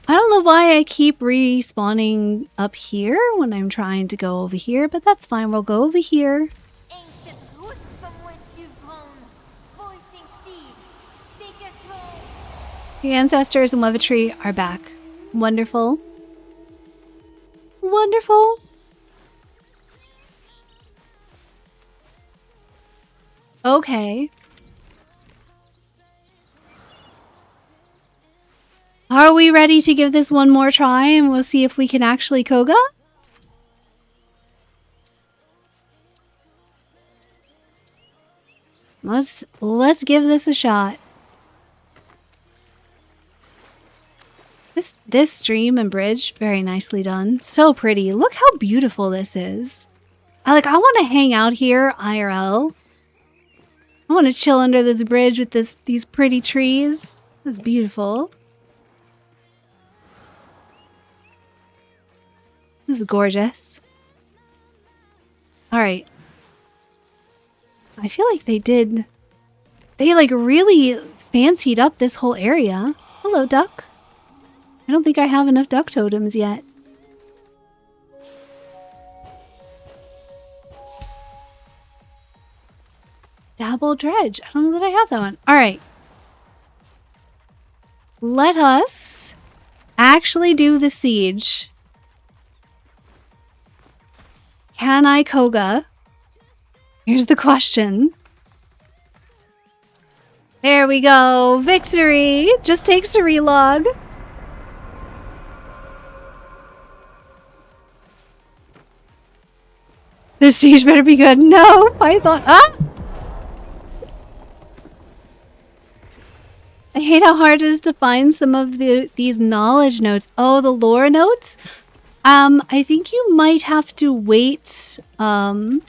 I don't know why I keep respawning up here when I'm trying to go over here, but that's fine. We'll go over here. Ancient roots from which you've grown, voicing seed, take us home. The ancestors and Webbitry are back. Wonderful. Wonderful. Okay. Are we ready to give this one more try and we'll see if we can actually Koga? Let's give this a shot. This stream and bridge, very nicely done. So pretty. Look how beautiful this is. I want to hang out here IRL. I want to chill under this bridge with these pretty trees. This is beautiful. This is gorgeous. All right. I feel like they like really fancied up this whole area. Hello, duck. I don't think I have enough duck totems yet. Dabble Dredge. I don't know that I have that one. All right. Let us actually do the siege. Can I Koga? Here's the question. There we go. Victory. Just takes a relog. This siege better be good. No, Python. Ah! I hate how hard it is to find some of these knowledge notes. Oh, the lore notes? I think you might have to wait, once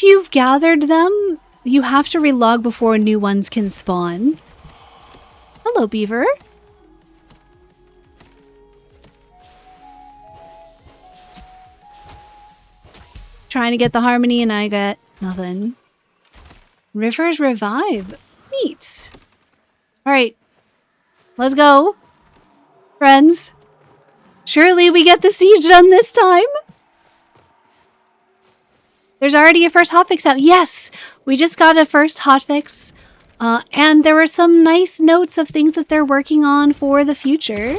you've gathered them, you have to relog before new ones can spawn. Hello, Beaver. Trying to get the harmony and I got nothing. Rivers Revive. Neat. Alright. Let's go. Friends. Surely we get the siege done this time. There's already a first hotfix out. Yes! We just got a first hotfix. And there were some nice notes of things that they're working on for the future.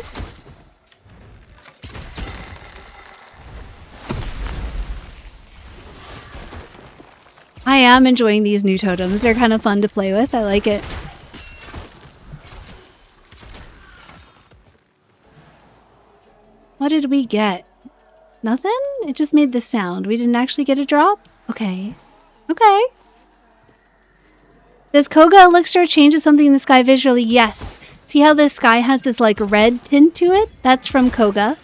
I am enjoying these new totems. They're kind of fun to play with. I like it. What did we get? Nothing? It just made this sound. We didn't actually get a drop? Okay. Okay. Does Koga Elixir change something in the sky visually? Yes. See how the sky has this like red tint to it? That's from Koga.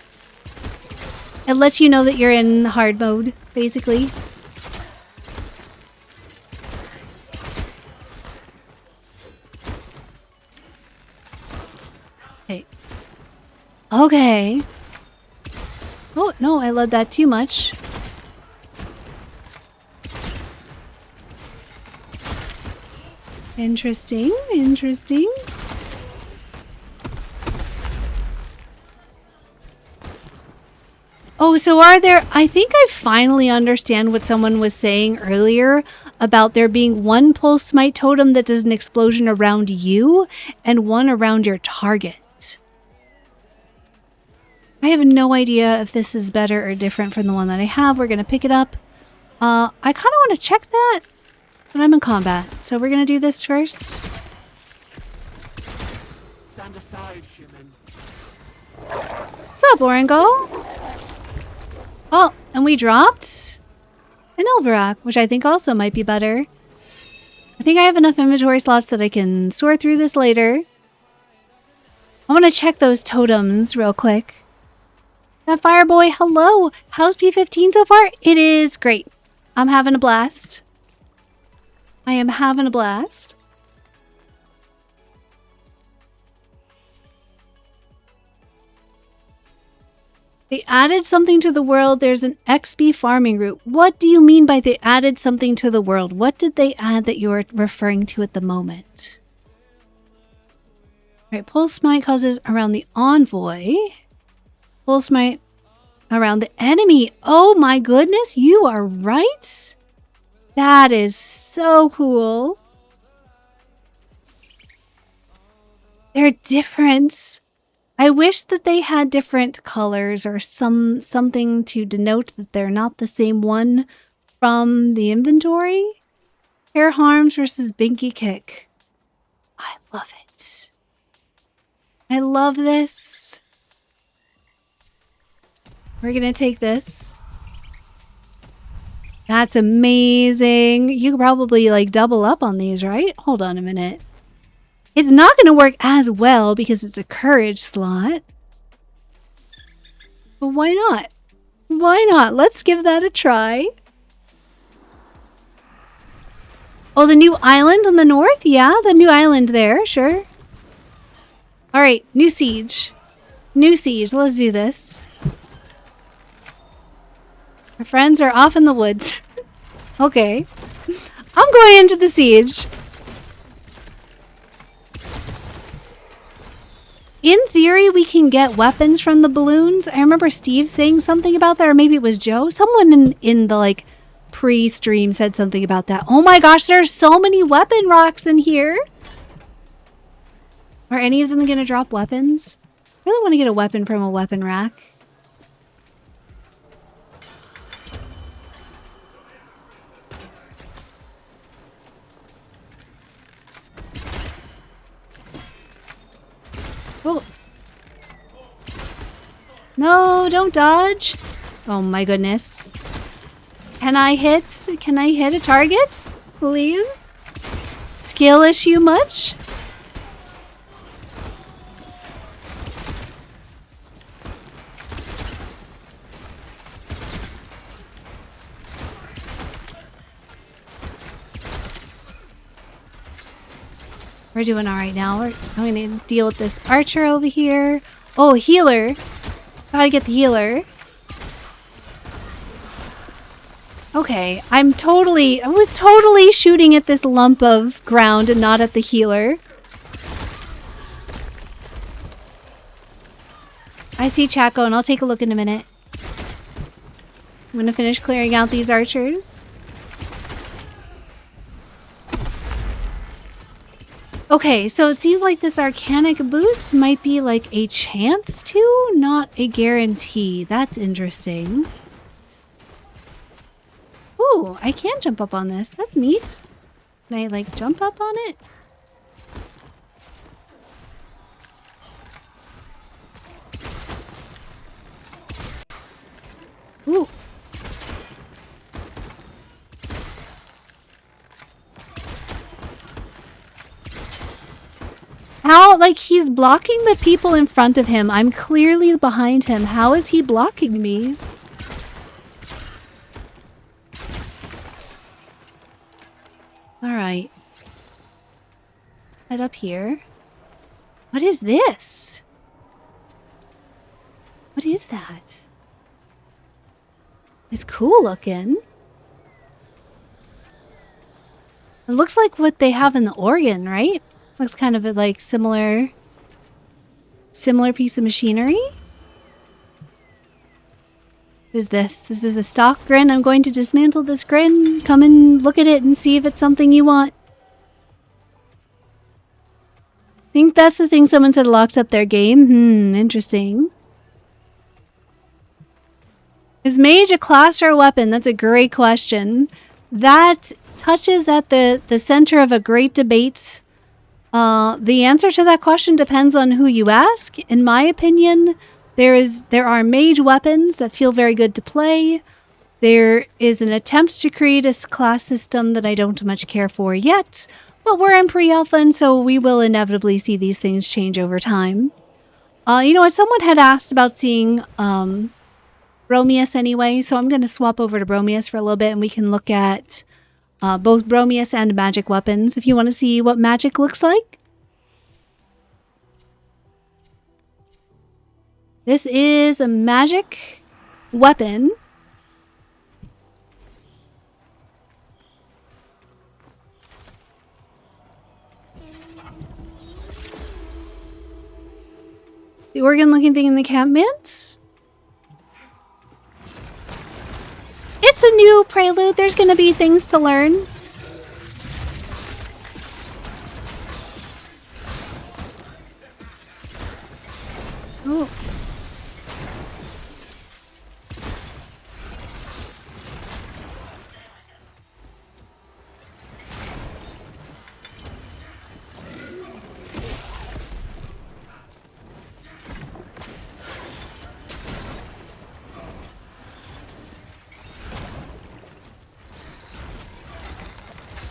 It lets you know that you're in hard mode, basically. Okay. Okay. Oh, no, I love that too much. Interesting, interesting. Oh, so are there... I think I finally understand what someone was saying earlier about there being one pulse smite totem that does an explosion around you and one around your target. I have no idea if this is better or different from the one that I have. We're going to pick it up. I kind of want to check that, but I'm in combat. So we're going to do this first. Stand aside, human. What's up, Orango? Oh, and we dropped an Ilverak, which I think also might be better. I think I have enough inventory slots that I can sort through this later. I want to check those totems real quick. That Fireboy, hello! How's P15 so far? It is great. I'm having a blast. I am having a blast. They added something to the world. There's an XP farming route. What do you mean by they added something to the world? What did they add that you're referring to at the moment? All right, Pulse Smite causes around the envoy. Pulse Smite around the enemy. Oh my goodness, you are right. That is so cool. They're different. I wish that they had different colors or something to denote that they're not the same one from the inventory. Air Harms versus Binky Kick. I love it. I love this. We're gonna take this. That's amazing. You could probably like double up on these, right? Hold on a minute. It's not going to work as well because it's a courage slot. But why not? Why not? Let's give that a try. Oh, the new island on the north? Yeah, the new island there, sure. All right, new siege. New siege, let's do this. Our friends are off in the woods. Okay. I'm going into the siege. In theory, we can get weapons from the balloons. I remember Steve saying something about that, or maybe it was Joe. Someone in the like pre-stream said something about that. Oh my gosh, there's so many weapon rocks in here. Are any of them going to drop weapons? I really want to get a weapon from a weapon rack. Oh. No, don't dodge. Oh my goodness. Can I hit a target? Please? Skill issue much? We're doing all right now. I'm going to deal with this archer over here. Oh, healer. Gotta get the healer. Okay, I was totally shooting at this lump of ground and not at the healer. I see Chaco and I'll take a look in a minute. I'm gonna finish clearing out these archers. Okay, so it seems like this Arcanic boost might be like a chance to, not a guarantee. That's interesting. Ooh, I can jump up on this. That's neat. Can I like jump up on it? How, like, he's blocking the people in front of him. I'm clearly behind him. How is he blocking me? Alright. Head up here. What is this? What is that? It's cool looking. It looks like what they have in the organ, right? Looks kind of like similar piece of machinery. What is this? This is a stock grin. I'm going to dismantle this grin. Come and look at it and see if it's something you want. I think that's the thing someone said locked up their game. Interesting. Is mage a class or a weapon? That's a great question. That touches at the center of a great debate. The answer to that question depends on who you ask. In my opinion, there are mage weapons that feel very good to play. There is an attempt to create a class system that I don't much care for yet, but we're in pre-alpha, and so we will inevitably see these things change over time. As someone had asked about seeing Bromius anyway, so I'm going to swap over to Bromius for a little bit, and we can look at both Bromius and magic weapons if you want to see what magic looks like. This is a magic weapon. The organ-looking thing in the encampment. It's a new prelude. There's going to be things to learn. Oh.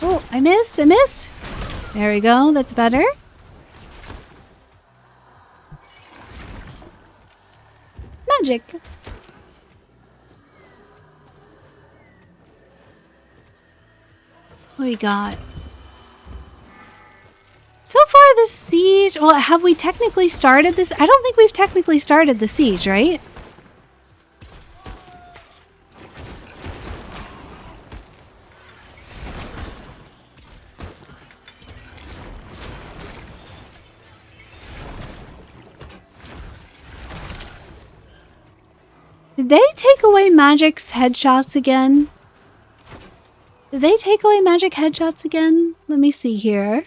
Oh, I missed. There we go. That's better. Magic. What we got? So far the siege... Well, have we technically started this? I don't think we've technically started the siege, right? Did they take away magic's headshots again? Did they take away magic headshots again? Let me see here.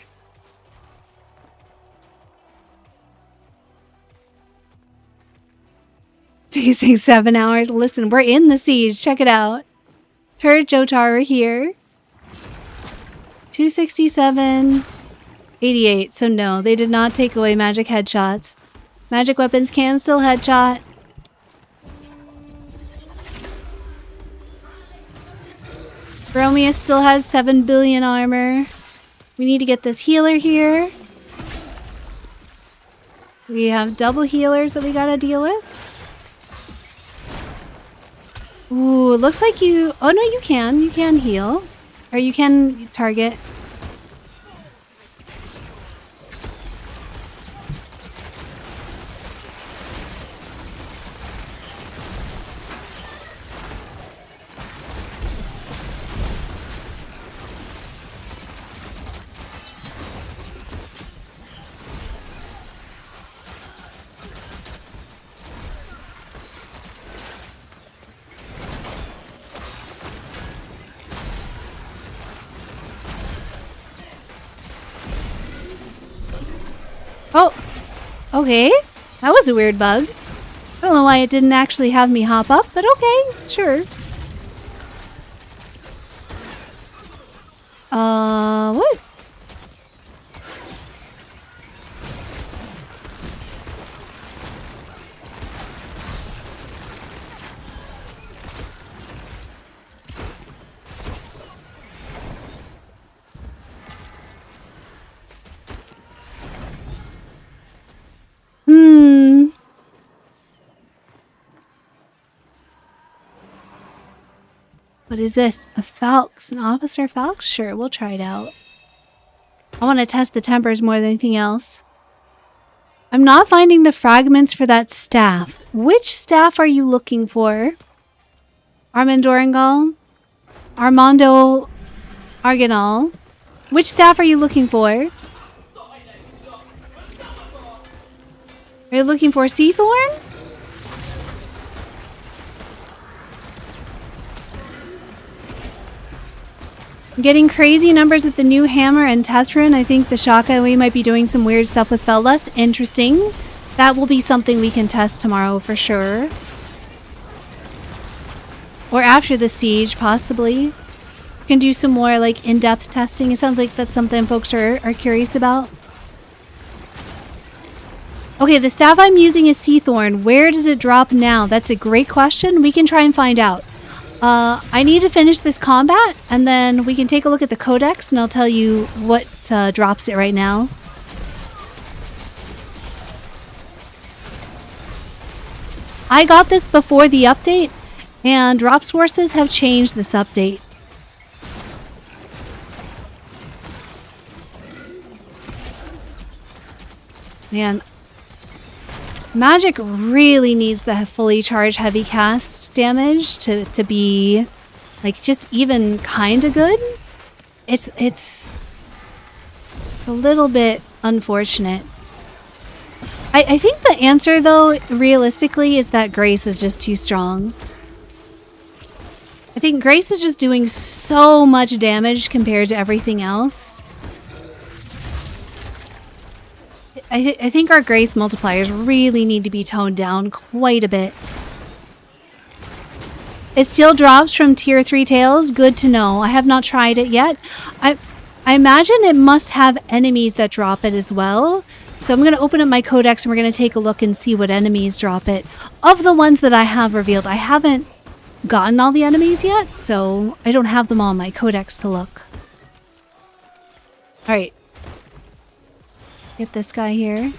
Tasting 7 hours. Listen, we're in the siege. Check it out. Turret Jotar are here. 267. 88. So no, they did not take away magic headshots. Magic weapons can still headshot. Bromius still has 7 billion armor. We need to get this healer here. We have double healers that we gotta deal with. Ooh, it looks like you... Oh no, you can. You can heal. Or you can target. Oh, okay. That was a weird bug. I don't know why it didn't actually have me hop up, but okay, sure. What? What is this? A Falx? An Officer Falx? Sure, we'll try it out. I want to test the tempers more than anything else. I'm not finding the fragments for that staff. Which staff are you looking for? Armand Doringal? Armando Arganal? Which staff are you looking for? Are you looking for Seathorn? I'm getting crazy numbers with the new hammer and Tetrin. I think the Shockwave might be doing some weird stuff with Feldlust. Interesting. That will be something we can test tomorrow for sure. Or after the siege, possibly. We can do some more like in-depth testing. It sounds like that's something folks are curious about. Okay, the staff I'm using is Seathorn. Where does it drop now? That's a great question. We can try and find out. I need to finish this combat, and then we can take a look at the codex, and I'll tell you what drops it right now. I got this before the update, and drop sources have changed this update. Man, Magic really needs the fully charged heavy cast damage to be like just even kind of good. It's a little bit unfortunate. I think the answer though, realistically, is that Grace is just too strong. I think Grace is just doing so much damage compared to everything else. I think our Grace multipliers really need to be toned down quite a bit. It still drops from tier 3 tails. Good to know. I have not tried it yet. I imagine it must have enemies that drop it as well. So I'm going to open up my codex and we're going to take a look and see what enemies drop it. Of the ones that I have revealed, I haven't gotten all the enemies yet, so I don't have them all in my codex to look. Alright. Get this guy here.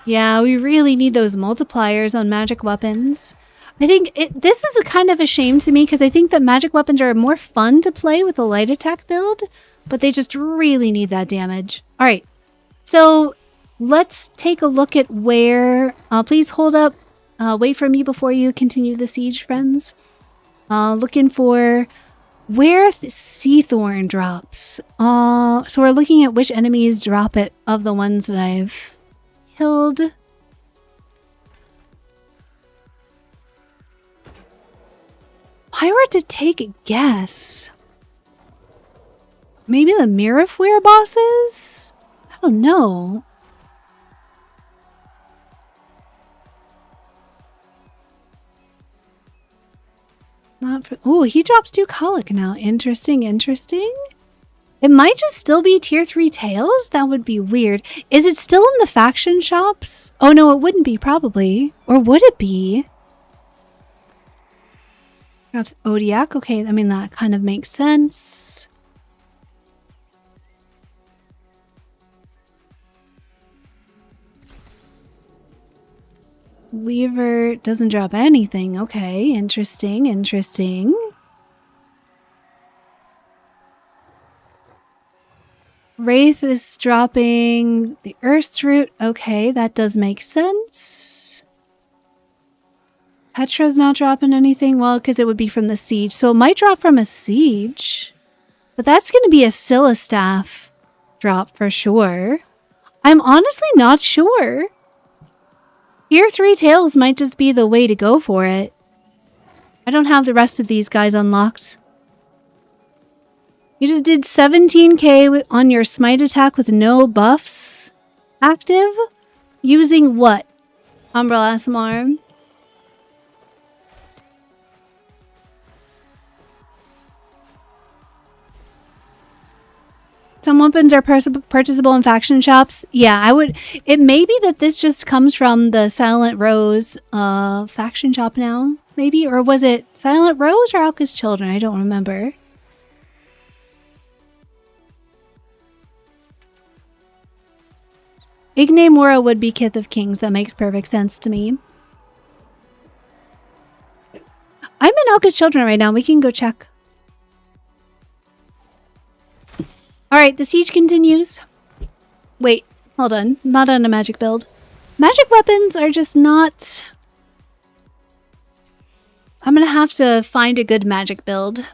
Yeah, we really need those multipliers on magic weapons. I think this is a kind of a shame to me because I think that magic weapons are more fun to play with a light attack build, but they just really need that damage. All right, so let's take a look at where... please hold up. Wait for me before you continue the siege, friends. Looking for where Seathorn drops. So we're looking at which enemies drop it of the ones that I've killed. If I were to take a guess, maybe the Miraflare bosses? I don't know. Not for... Oh, he drops 2 colic now. Interesting, interesting. It might just still be tier 3 tails? That would be weird. Is it still in the faction shops? Oh no, it wouldn't be probably. Or would it be? Drops Odiak. Okay, I mean that kind of makes sense. Weaver doesn't drop anything. Okay, interesting, interesting. Wraith is dropping the Earth's Root. Okay, that does make sense. Petra's not dropping anything. Well, because it would be from the siege. So it might drop from a siege. But that's going to be a Scylla staff drop for sure. I'm honestly not sure. Tier 3 tails might just be the way to go for it. I don't have the rest of these guys unlocked. You just did 17k on your smite attack with no buffs active? Using what? Umbrella Arm? Some weapons are purchasable in faction shops. Yeah, I would... It may be that this just comes from the Silent Rose faction shop now, maybe? Or was it Silent Rose or Alka's Children? I don't remember. Igne Mora would be Kith of Kings. That makes perfect sense to me. I'm in Alka's Children right now. We can go check. Alright, the siege continues. Wait, hold on. Not on a magic build. Magic weapons are just not... I'm gonna have to find a good magic build.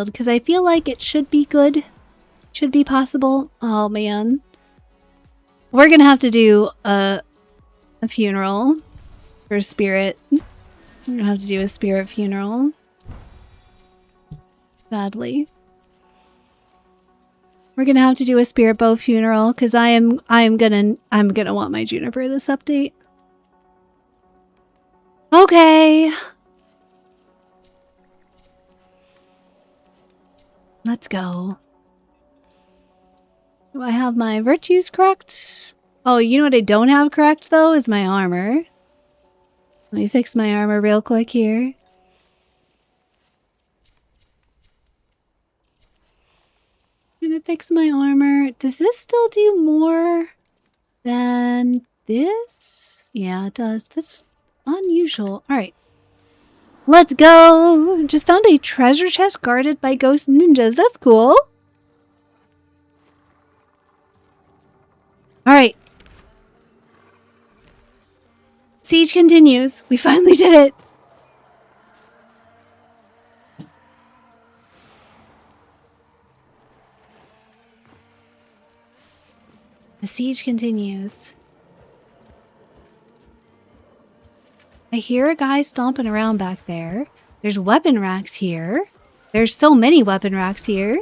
Because I feel like it should be good. Should be possible. Oh, man. We're gonna have to do a funeral for a spirit. We're gonna have to do a spirit funeral. Sadly. We're gonna have to do a spirit bow funeral because I'm gonna want my Juniper this update. Okay. Let's go. Do I have my virtues correct? Oh, you know what I don't have correct though is my armor. Let me fix my armor real quick here. I'm gonna fix my armor. Does this still do more than this? Yeah, it does. This unusual. Alright. Let's go! Just found a treasure chest guarded by ghost ninjas. That's cool. Alright. Siege continues. We finally did it. The siege continues. I hear a guy stomping around back there. There's weapon racks here. There's so many weapon racks here.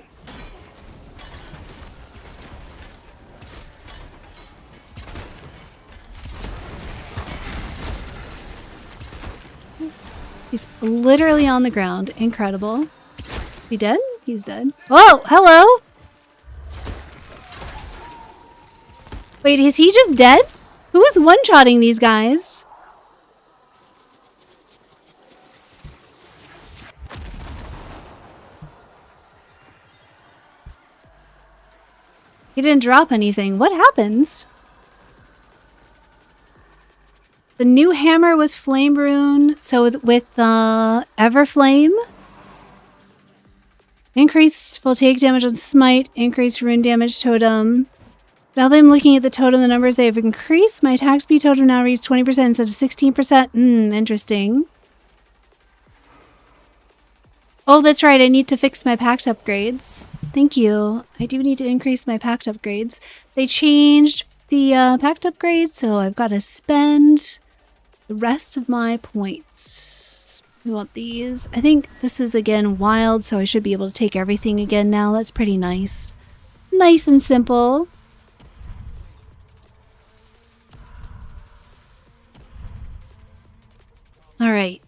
He's literally on the ground. Incredible. He dead? He's dead. Oh, hello! Wait, is he just dead? Who is one-shotting these guys? He didn't drop anything. What happens? The new hammer with flame rune. So with Everflame. Increase will take damage on smite. Increase rune damage totem. Now that I'm looking at the totem, the numbers they have increased. My attack speed totem now reads 20% instead of 16%. Interesting. Oh, that's right. I need to fix my pact upgrades. Thank you. I do need to increase my pact upgrades. They changed the pact upgrades, so I've got to spend the rest of my points. We want these. I think this is, again, wild, so I should be able to take everything again now. That's pretty nice. Nice and simple. All right.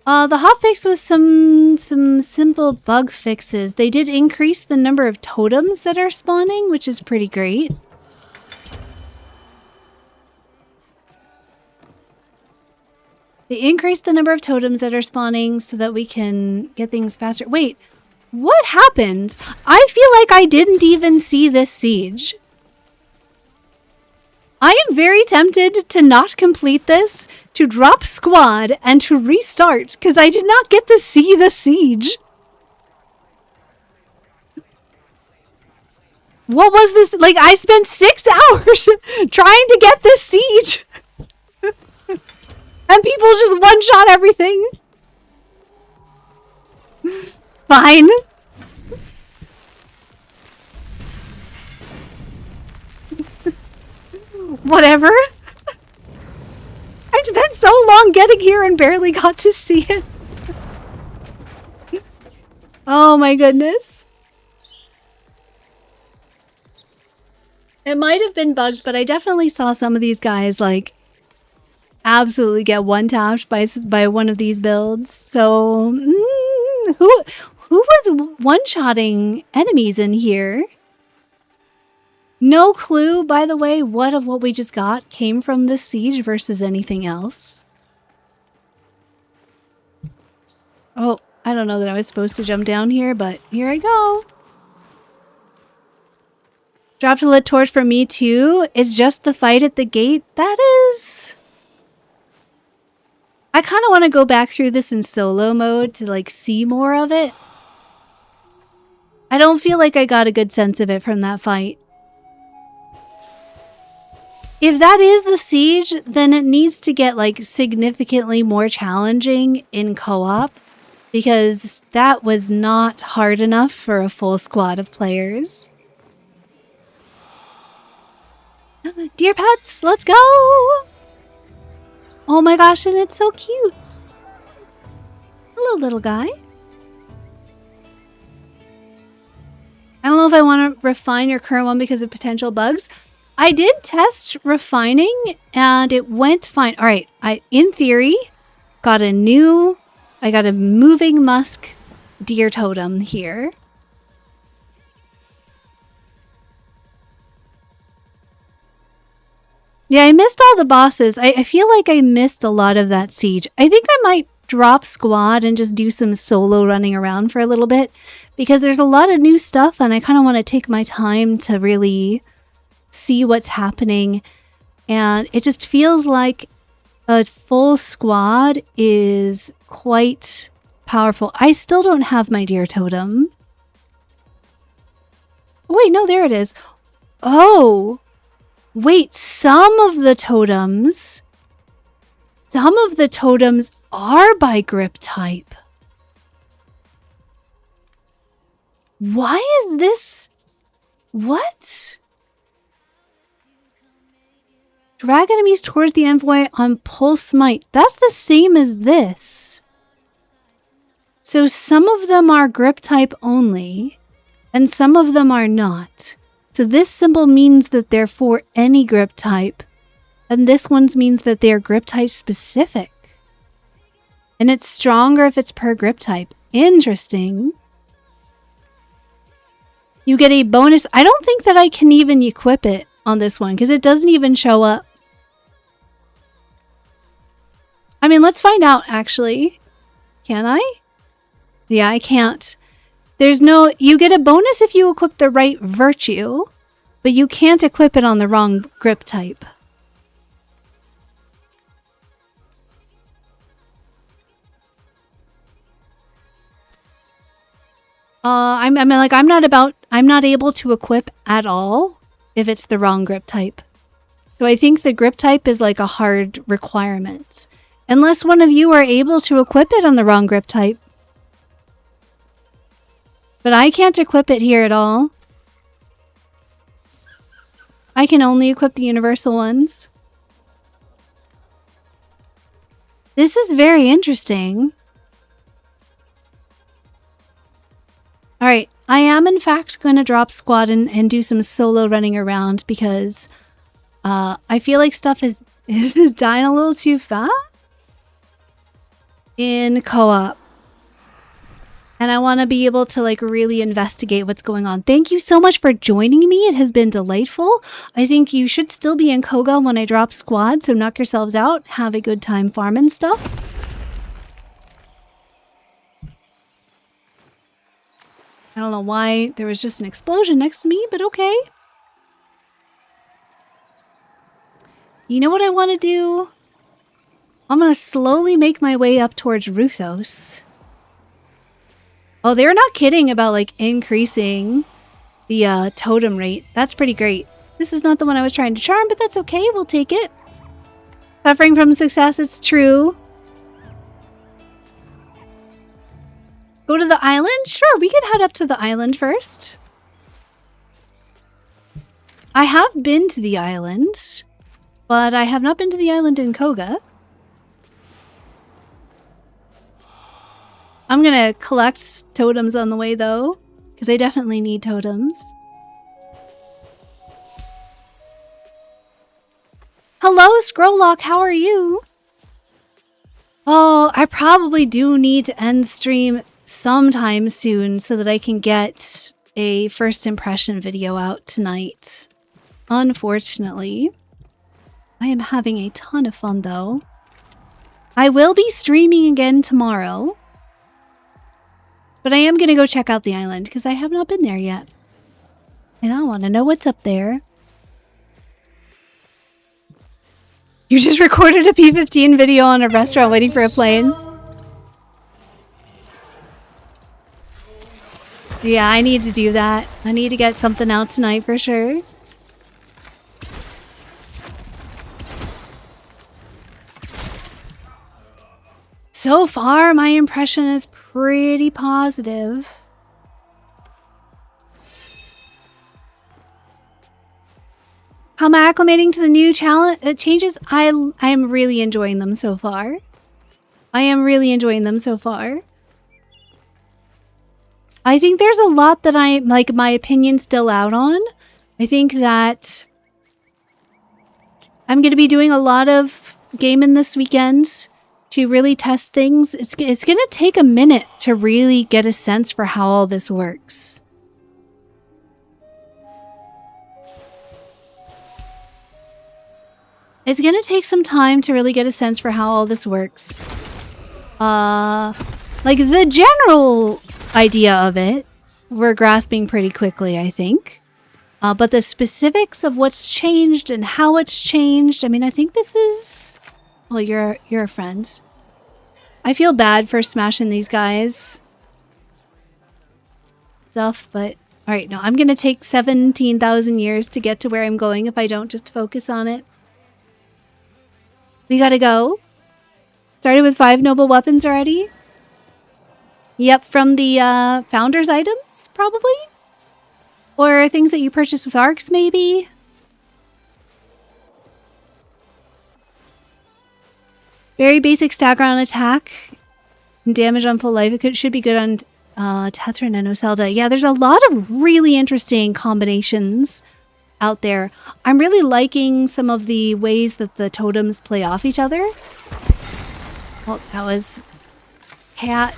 The hotfix was some simple bug fixes. They did increase the number of totems that are spawning, which is pretty great. They increased the number of totems that are spawning so that we can get things faster. Wait, what happened? I feel like I didn't even see this siege. I am very tempted to not complete this, to drop squad, and to restart, because I did not get to see the siege. What was this? Like, I spent 6 hours trying to get this siege. And people just one-shot everything. Fine. Whatever. I spent so long getting here and barely got to see it. Oh my goodness. It might have been bugged, but I definitely saw some of these guys like absolutely get one-tapped by one of these builds. So who was one-shotting enemies in here? No clue, by the way, what of what we just got came from this siege versus anything else. Oh, I don't know that I was supposed to jump down here, but here I go. Dropped a lit torch for me too. It's just the fight at the gate. That is... I kind of want to go back through this in solo mode to like see more of it. I don't feel like I got a good sense of it from that fight. If that is the siege, then it needs to get like significantly more challenging in co-op, because that was not hard enough for a full squad of players. Dear pets, let's go! Oh my gosh, and it's so cute. Hello, little guy. I don't know if I want to refine your current one because of potential bugs. I did test refining and it went fine. All right, in theory, got a moving musk deer totem here. Yeah, I missed all the bosses. I feel like I missed a lot of that siege. I think I might drop squad and just do some solo running around for a little bit, because there's a lot of new stuff and I kind of want to take my time to really see what's happening. And it just feels like a full squad is quite powerful. I still don't have my deer totem. Oh, wait, no, there it is. Oh, wait, some of the totems are by grip type. Why is this? What? Drag enemies towards the envoy on pulse smite. That's the same as this. So some of them are grip type only, and some of them are not. So this symbol means that they're for any grip type, and this one means that they're grip type specific. And it's stronger if it's per grip type. Interesting. You get a bonus. I don't think that I can even equip it on this one because it doesn't even show up. I mean, let's find out actually. Can I? Yeah, I can't. There's no, you get a bonus if you equip the right virtue, but you can't equip it on the wrong grip type. I'm not able to equip at all if it's the wrong grip type. So I think the grip type is like a hard requirement. Unless one of you are able to equip it on the wrong grip type. But I can't equip it here at all. I can only equip the universal ones. This is very interesting. Alright, I am in fact going to drop squad and do some solo running around because I feel like stuff is dying a little too fast in co-op. And I want to be able to like really investigate what's going on. Thank you so much for joining me. It has been delightful. I think you should still be in Koga when I drop squad, so knock yourselves out. Have a good time farming stuff. I don't know why there was just an explosion next to me, but okay. You know what I want to do? I'm going to slowly make my way up towards Ruthos. Oh, they're not kidding about like increasing the totem rate. That's pretty great. This is not the one I was trying to charm, but that's okay. We'll take it. Suffering from success, it's true. Go to the island? Sure, we could head up to the island first. I have been to the island, but I have not been to the island in Koga. I'm gonna collect totems on the way though, because I definitely need totems. Hello, Scrolllock, how are you? Oh, I probably do need to end stream sometime soon so that I can get a first impression video out tonight. Unfortunately. I am having a ton of fun though. I will be streaming again tomorrow. But I am going to go check out the island because I have not been there yet. And I want to know what's up there. You just recorded a P15 video on a restaurant waiting for a plane. Yeah, I need to do that. I need to get something out tonight for sure. So far, my impression is pretty positive. How am I acclimating to the new changes? I am really enjoying them so far. I am really enjoying them so far. I think there's a lot that I like my opinion still out on. I think that I'm going to be doing a lot of gaming this weekend to really test things. It's going to take a minute to really get a sense for how all this works. It's going to take some time to really get a sense for how all this works. Like the general idea of it, we're grasping pretty quickly, I think. But the specifics of what's changed and how it's changed, I mean, I think this is... Well, you're a friend. I feel bad for smashing these guys. Stuff, but... Alright, no, I'm going to take 17,000 years to get to where I'm going if I don't just focus on it. We gotta go. Started with 5 noble weapons already. Yep, from the founder's items, probably? Or things that you purchase with arcs, maybe? Very basic stagger on attack. And damage on full life. It should be good on Tethrin and Oselda. Yeah, there's a lot of really interesting combinations out there. I'm really liking some of the ways that the totems play off each other. Oh, that was... Cat.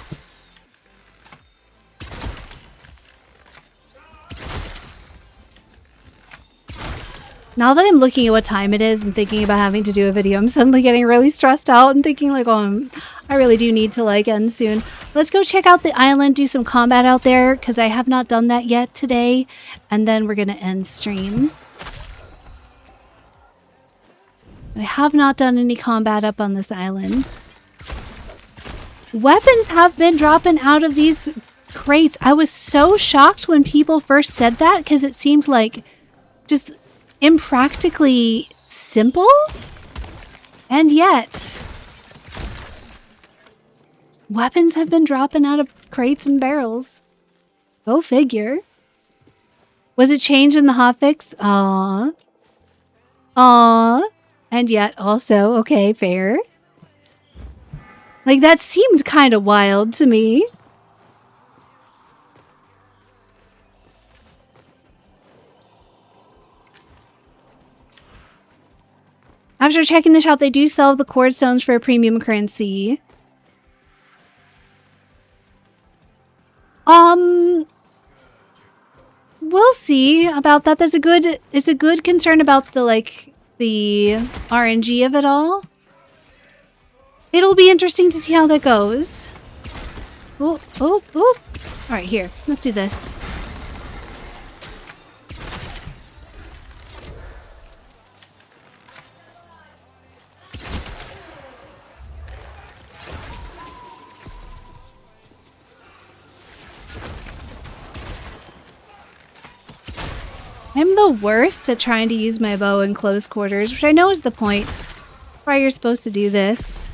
Now that I'm looking at what time it is and thinking about having to do a video, I'm suddenly getting really stressed out and thinking like, oh, I really do need to like end soon. Let's go check out the island, do some combat out there, because I have not done that yet today. And then we're going to end stream. I have not done any combat up on this island. Weapons have been dropping out of these crates. I was so shocked when people first said that because it seemed like just impractically simple. And yet, weapons have been dropping out of crates and barrels. Go figure. Was it changed in the hotfix? Aww. Aww. And yet also, okay, fair. Like, that seemed kind of wild to me. After checking the shop, they do sell the cord stones for a premium currency. We'll see about that. There's a good concern about the RNG of it all. It'll be interesting to see how that goes. Oh. All right, here. Let's do this. I'm the worst at trying to use my bow in close quarters, which I know is the point. Why you're supposed to do this.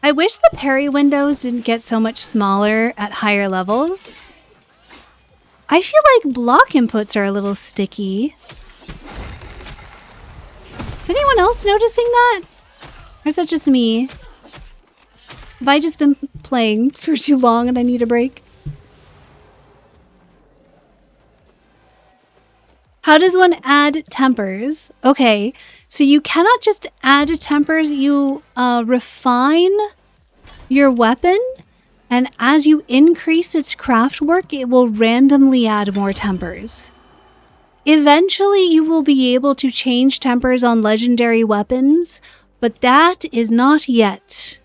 I wish the parry windows didn't get so much smaller at higher levels. I feel like block inputs are a little sticky. Is anyone else noticing that? Or is that just me? Have I just been playing for too long and I need a break? How does one add tempers? Okay, so you cannot just add tempers. You refine your weapon, and as you increase its craft work, it will randomly add more tempers. eventually you will be able to change tempers on legendary weapons, but that is not yet.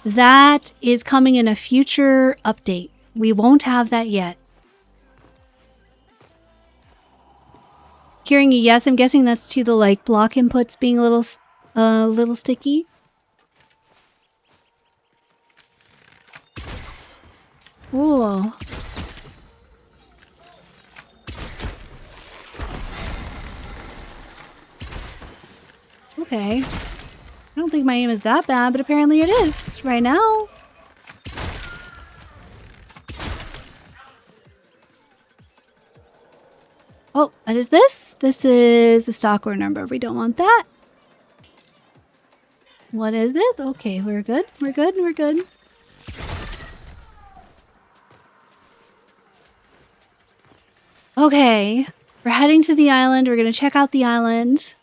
That is coming in a future update. We won't have that yet. Hearing a yes, I'm guessing that's to the like block inputs being a little sticky. Whoa. Okay. I don't think my aim is that bad, but apparently it is right now. Oh, what is this? This is a stock order number. We don't want that. What is this? Okay, we're good. We're good. We're good. Okay, we're heading to the island. We're going to check out the island.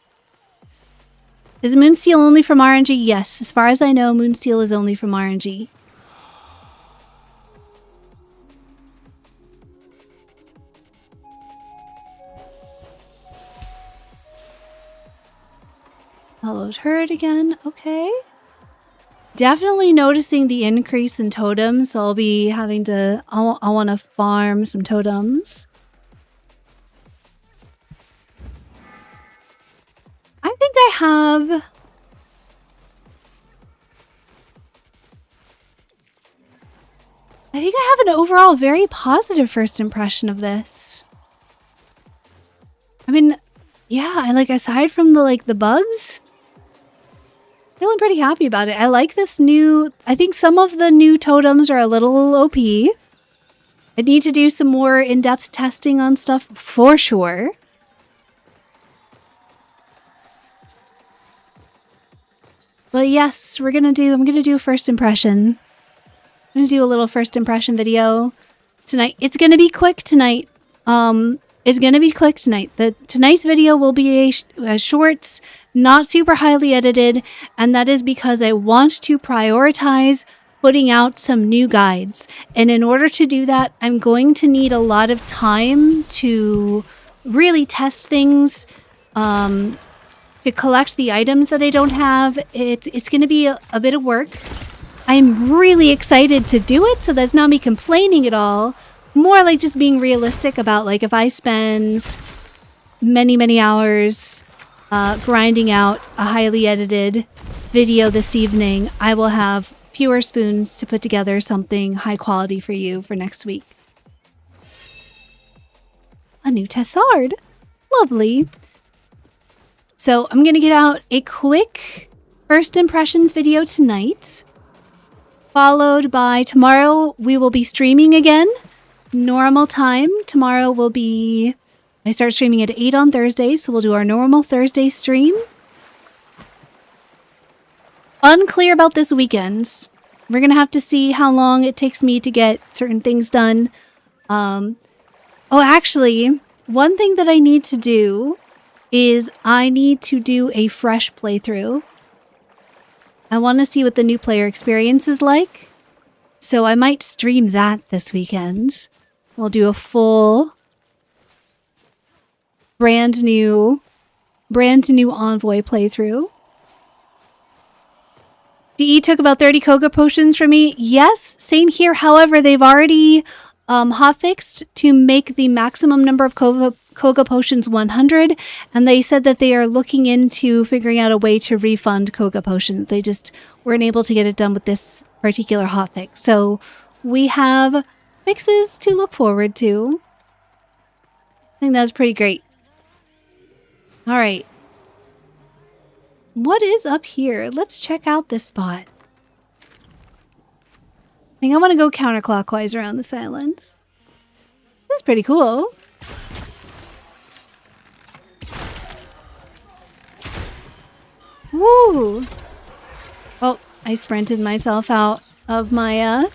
Is moonsteel only from RNG? Yes, as far as I know, moonsteel is only from RNG. Hollowed herd again. Okay. Definitely noticing the increase in totems, so I'll be having to... I want to farm some totems. I think I have... I think I have an overall very positive first impression of this. I mean, yeah, I like, aside from the bugs, feeling pretty happy about it. I like this new... I think some of the new totems are a little OP. I need to do some more in-depth testing on stuff for sure. But yes, I'm gonna do a first impression. I'm gonna do a little first impression video tonight. It's gonna be quick tonight. It's gonna be quick tonight. Tonight's video will be a short, not super highly edited, and that is because I want to prioritize putting out some new guides. And in order to do that, I'm going to need a lot of time to really test things, to collect the items that I don't have. It's going to be a bit of work. I'm really excited to do it, so that's not me complaining at all. More like just being realistic about, like, if I spend many hours grinding out a highly edited video this evening, I will have fewer spoons to put together something high quality for you for next week. A new Tessard. Lovely. So I'm going to get out a quick first impressions video tonight, followed by tomorrow we will be streaming again. Normal time. Tomorrow will be... I start streaming at 8 on Thursday, so we'll do our normal Thursday stream. Unclear about this weekend. We're going to have to see how long it takes me to get certain things done. Oh, actually, one thing that I need to do is I need to do a fresh playthrough. I want to see what the new player experience is like. So I might stream that this weekend. We'll do a full brand new Envoy playthrough. DE took about 30 Koga potions from me. Yes, same here. However, they've already hotfixed to make the maximum number of Koga potions 100, and they said that they are looking into figuring out a way to refund Koga potions. They just weren't able to get it done with this particular hotfix. So we have fixes to look forward to. I think that's pretty great. All right. What is up here? Let's check out this spot. I think I want to go counterclockwise around this island. This is pretty cool. Woo! Oh, I sprinted myself out of my,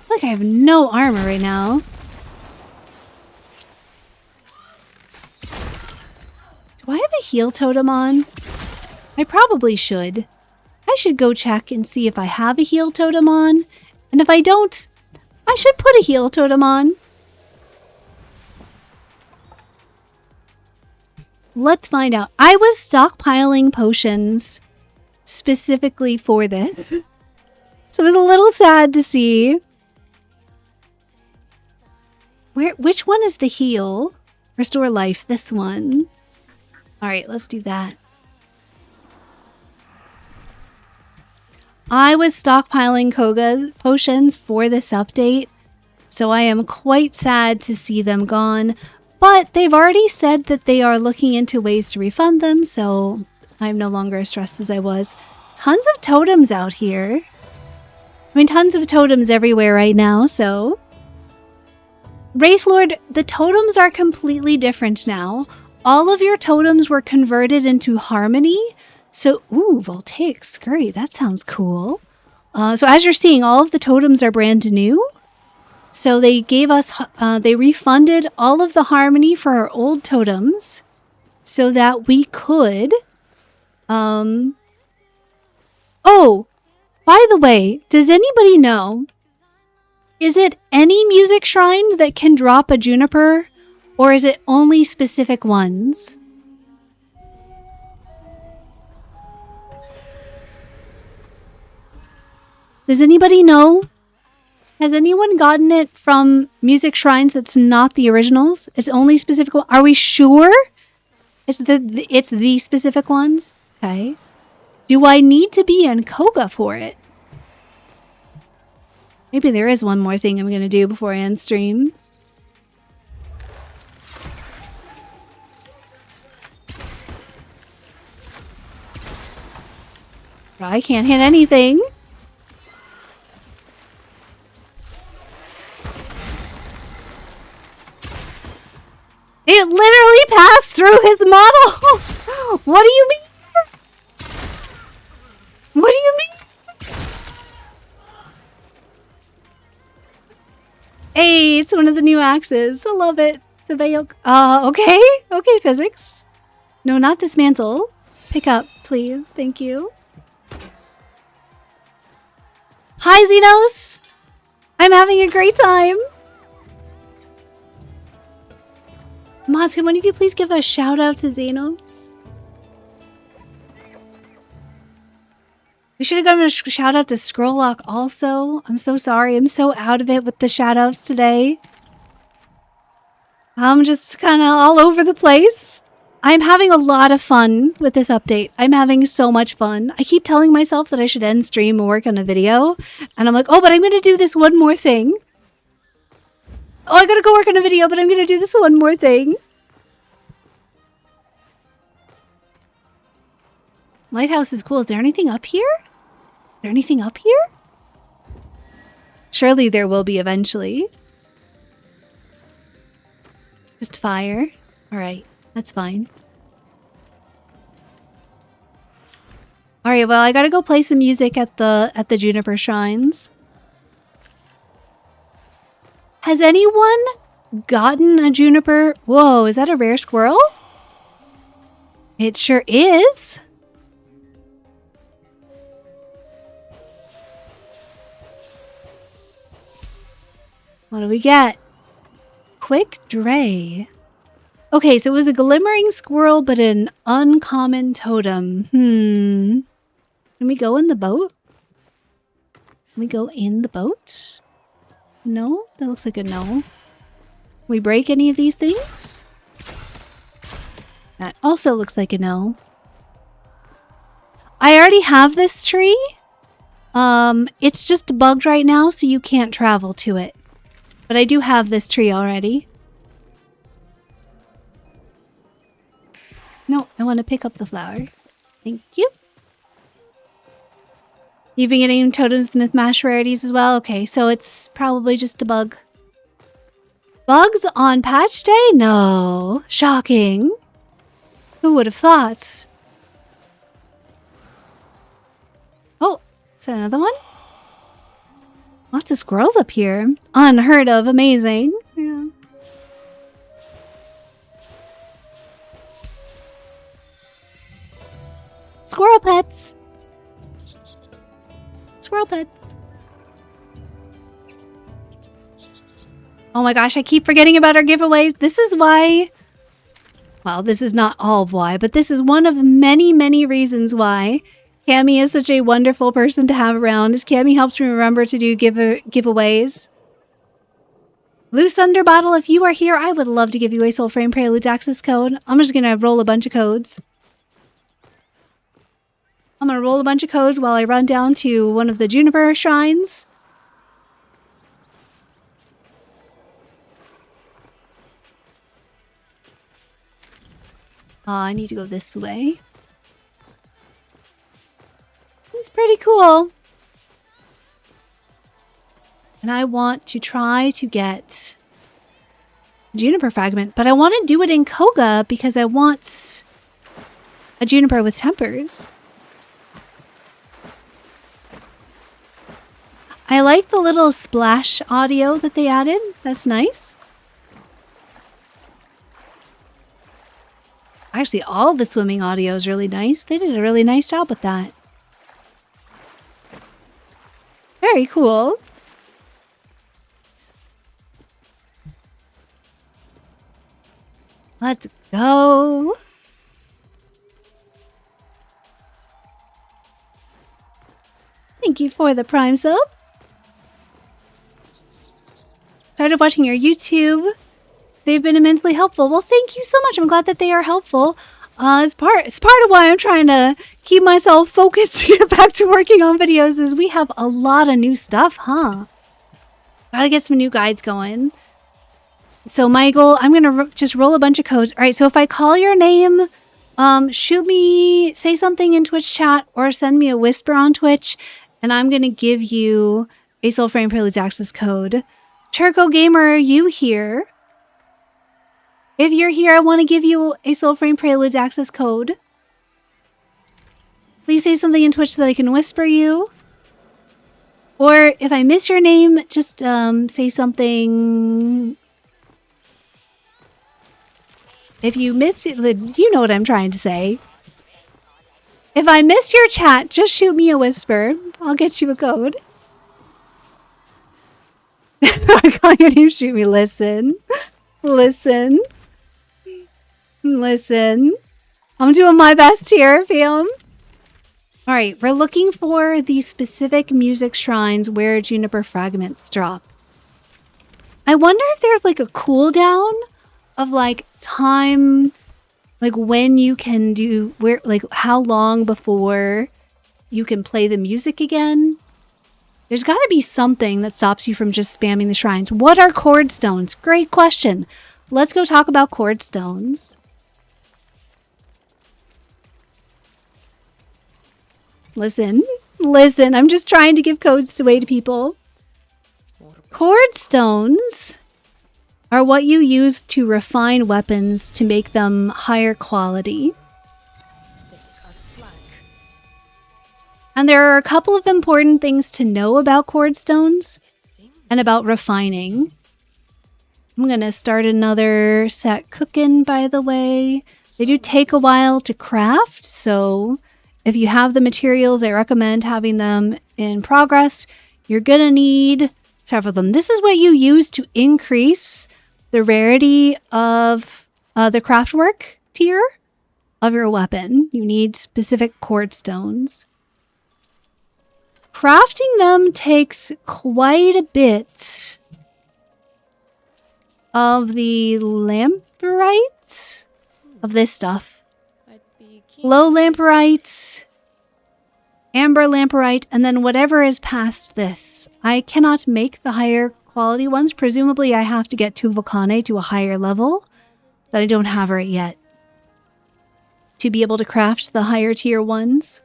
Look, I have no armor right now. Do I have a heal totem on? I probably should. I should go check and see if I have a heal totem on. And if I don't, I should put a heal totem on. let's find out. I was stockpiling potions specifically for this. So it was a little sad to see. Which one is the heal? Restore life, this one. Alright, let's do that. I was stockpiling Koga potions for this update, so I am quite sad to see them gone. But they've already said that they are looking into ways to refund them, so I'm no longer as stressed as I was. Tons of totems out here. I mean, tons of totems everywhere right now, so... Wraithlord, the totems are completely different now. All of your totems were converted into Harmony. So, ooh, Voltaic Scurry, that sounds cool. So as you're seeing, all of the totems are brand new. So they gave us, they refunded all of the Harmony for our old totems so that we could, oh, by the way, does anybody know, is it any music shrine that can drop a juniper, or is it only specific ones? Does anybody know? Has anyone gotten it from music shrines that's not the originals? It's only specific ones? Are we sure it's the specific ones? Okay. Do I need to be in Koga for it? Maybe there is one more thing I'm going to do before I end stream. I can't hit anything. It literally passed through his model! What do you mean? What do you mean? Hey, it's one of the new axes. I love it. It's a veil. Okay. Okay, physics. No, not dismantle. Pick up, please. Thank you. Hi, Xenos! I'm having a great time. Mods, can one of you please give a shout out to Xenos? We should have given a shout out to Scrolllock also. I'm so sorry. I'm so out of it with the shout outs today. I'm just kind of all over the place. I'm having a lot of fun with this update. I'm having so much fun. I keep telling myself that I should end stream and work on a video. And I'm like, oh, but I'm going to do this one more thing. Oh, I gotta go work on a video, but I'm gonna do this one more thing. Lighthouse is cool. Is there anything up here? Is there anything up here? Surely there will be eventually. Just fire. Alright, that's fine. Alright, well, I gotta go play some music at the Juniper Shrines. Has anyone gotten a Juniper? Whoa, is that a rare squirrel? It sure is. What do we get? Quick Dray. Okay, so it was a glimmering squirrel, but an uncommon totem. Can we go in the boat? Can we go in the boat? No? That looks like a no. Can we break any of these things? That also looks like a no. I already have this tree. It's just bugged right now, so you can't travel to it. But I do have this tree already. No, I want to pick up the flower. Thank you. You've been getting totems with Mythmash rarities as well? Okay, so it's probably just a bug. Bugs on patch day? No. Shocking. Who would have thought? Oh, is that another one? Lots of squirrels up here. Unheard of. Amazing. Yeah. Squirrel pets. Squirrel pets. Oh my gosh, I keep forgetting about our giveaways. This is why Well, this is not all of why, but this is one of many, many reasons why Cammy is such a wonderful person to have around, is Cammy helps me remember to do giveaways. Loose Under Bottle, if you are here, I would love to give you a Soul Frame Preludes access code. I'm just going to roll a bunch of codes. I'm going to roll a bunch of codes while I run down to one of the Juniper shrines. I need to go this way. It's pretty cool. And I want to try to get Juniper Fragment, but I want to do it in Koga because I want a Juniper with tempers. I like the little splash audio that they added. That's nice. Actually, all the swimming audio is really nice. They did a really nice job with that. Very cool. Let's go. Thank you for the Prime sub. Started watching your YouTube. They've been immensely helpful. Well, thank you so much. I'm glad that they are helpful. It's part of why I'm trying to keep myself focused to get back to working on videos is we have a lot of new stuff, huh? Gotta get some new guides going. So my goal, I'm going to just roll a bunch of codes. All right, so if I call your name, shoot me, say something in Twitch chat or send me a whisper on Twitch, and I'm going to give you a Soul Frame Preludes access code. Turco Gamer, are you here? If you're here, I want to give you a Soul Frame Preludes access code. Please say something in Twitch so that I can whisper you. Or if I miss your name, just say something. If you missed it, you know what I'm trying to say. If I missed your chat, just shoot me a whisper. I'll get you a code. I call your name, shoot me. Listen. Listen. Listen. I'm doing my best here, fam. Alright, we're looking for the specific music shrines where Juniper Fragments drop. I wonder if there's like a cooldown of like time, like when you can do, where, like how long before you can play the music again. There's got to be something that stops you from just spamming the shrines. What are chord stones? Great question. Let's go talk about chord stones. Listen, listen, I'm just trying to give codes away to people. Chord stones are what you use to refine weapons to make them higher quality. And there are a couple of important things to know about chord stones and about refining. I'm going to start another set cooking, by the way. They do take a while to craft, so if you have the materials, I recommend having them in progress. You're going to need several of them. This is what you use to increase the rarity of the craftwork tier of your weapon. You need specific chord stones. Crafting them takes quite a bit of the lamperite of this stuff. Low lamperite, amber lamperite, and then whatever is past this. I cannot make the higher quality ones. Presumably I have to get to Volcane to a higher level that I don't have right yet to be able to craft the higher tier ones.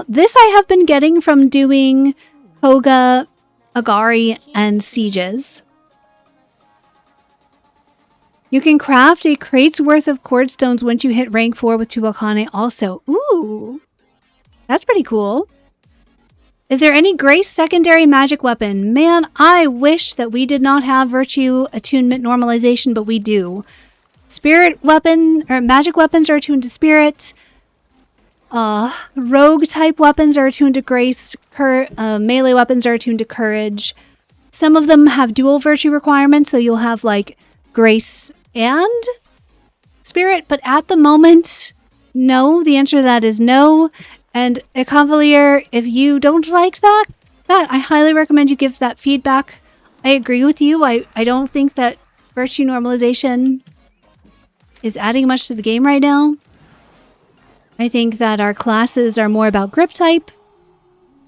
This I have been getting from doing Koga, Agari, and Sieges. You can craft a crate's worth of chord stones once you hit rank 4 with Tubalcane also. Ooh, that's pretty cool. Is there any Grace secondary magic weapon? Man, I wish that we did not have Virtue Attunement Normalization, but we do. Spirit weapon, or magic weapons are attuned to Spirit. Rogue type weapons are attuned to Grace. Melee weapons are attuned to Courage. Some of them have dual virtue requirements, so you'll have like Grace and spirit, but at the moment, no. The answer to that is no. And a Cavalier, if you don't like that, I highly recommend you give that feedback. I agree with you. I don't think that virtue normalization is adding much to the game right now. I think that our classes are more about grip type.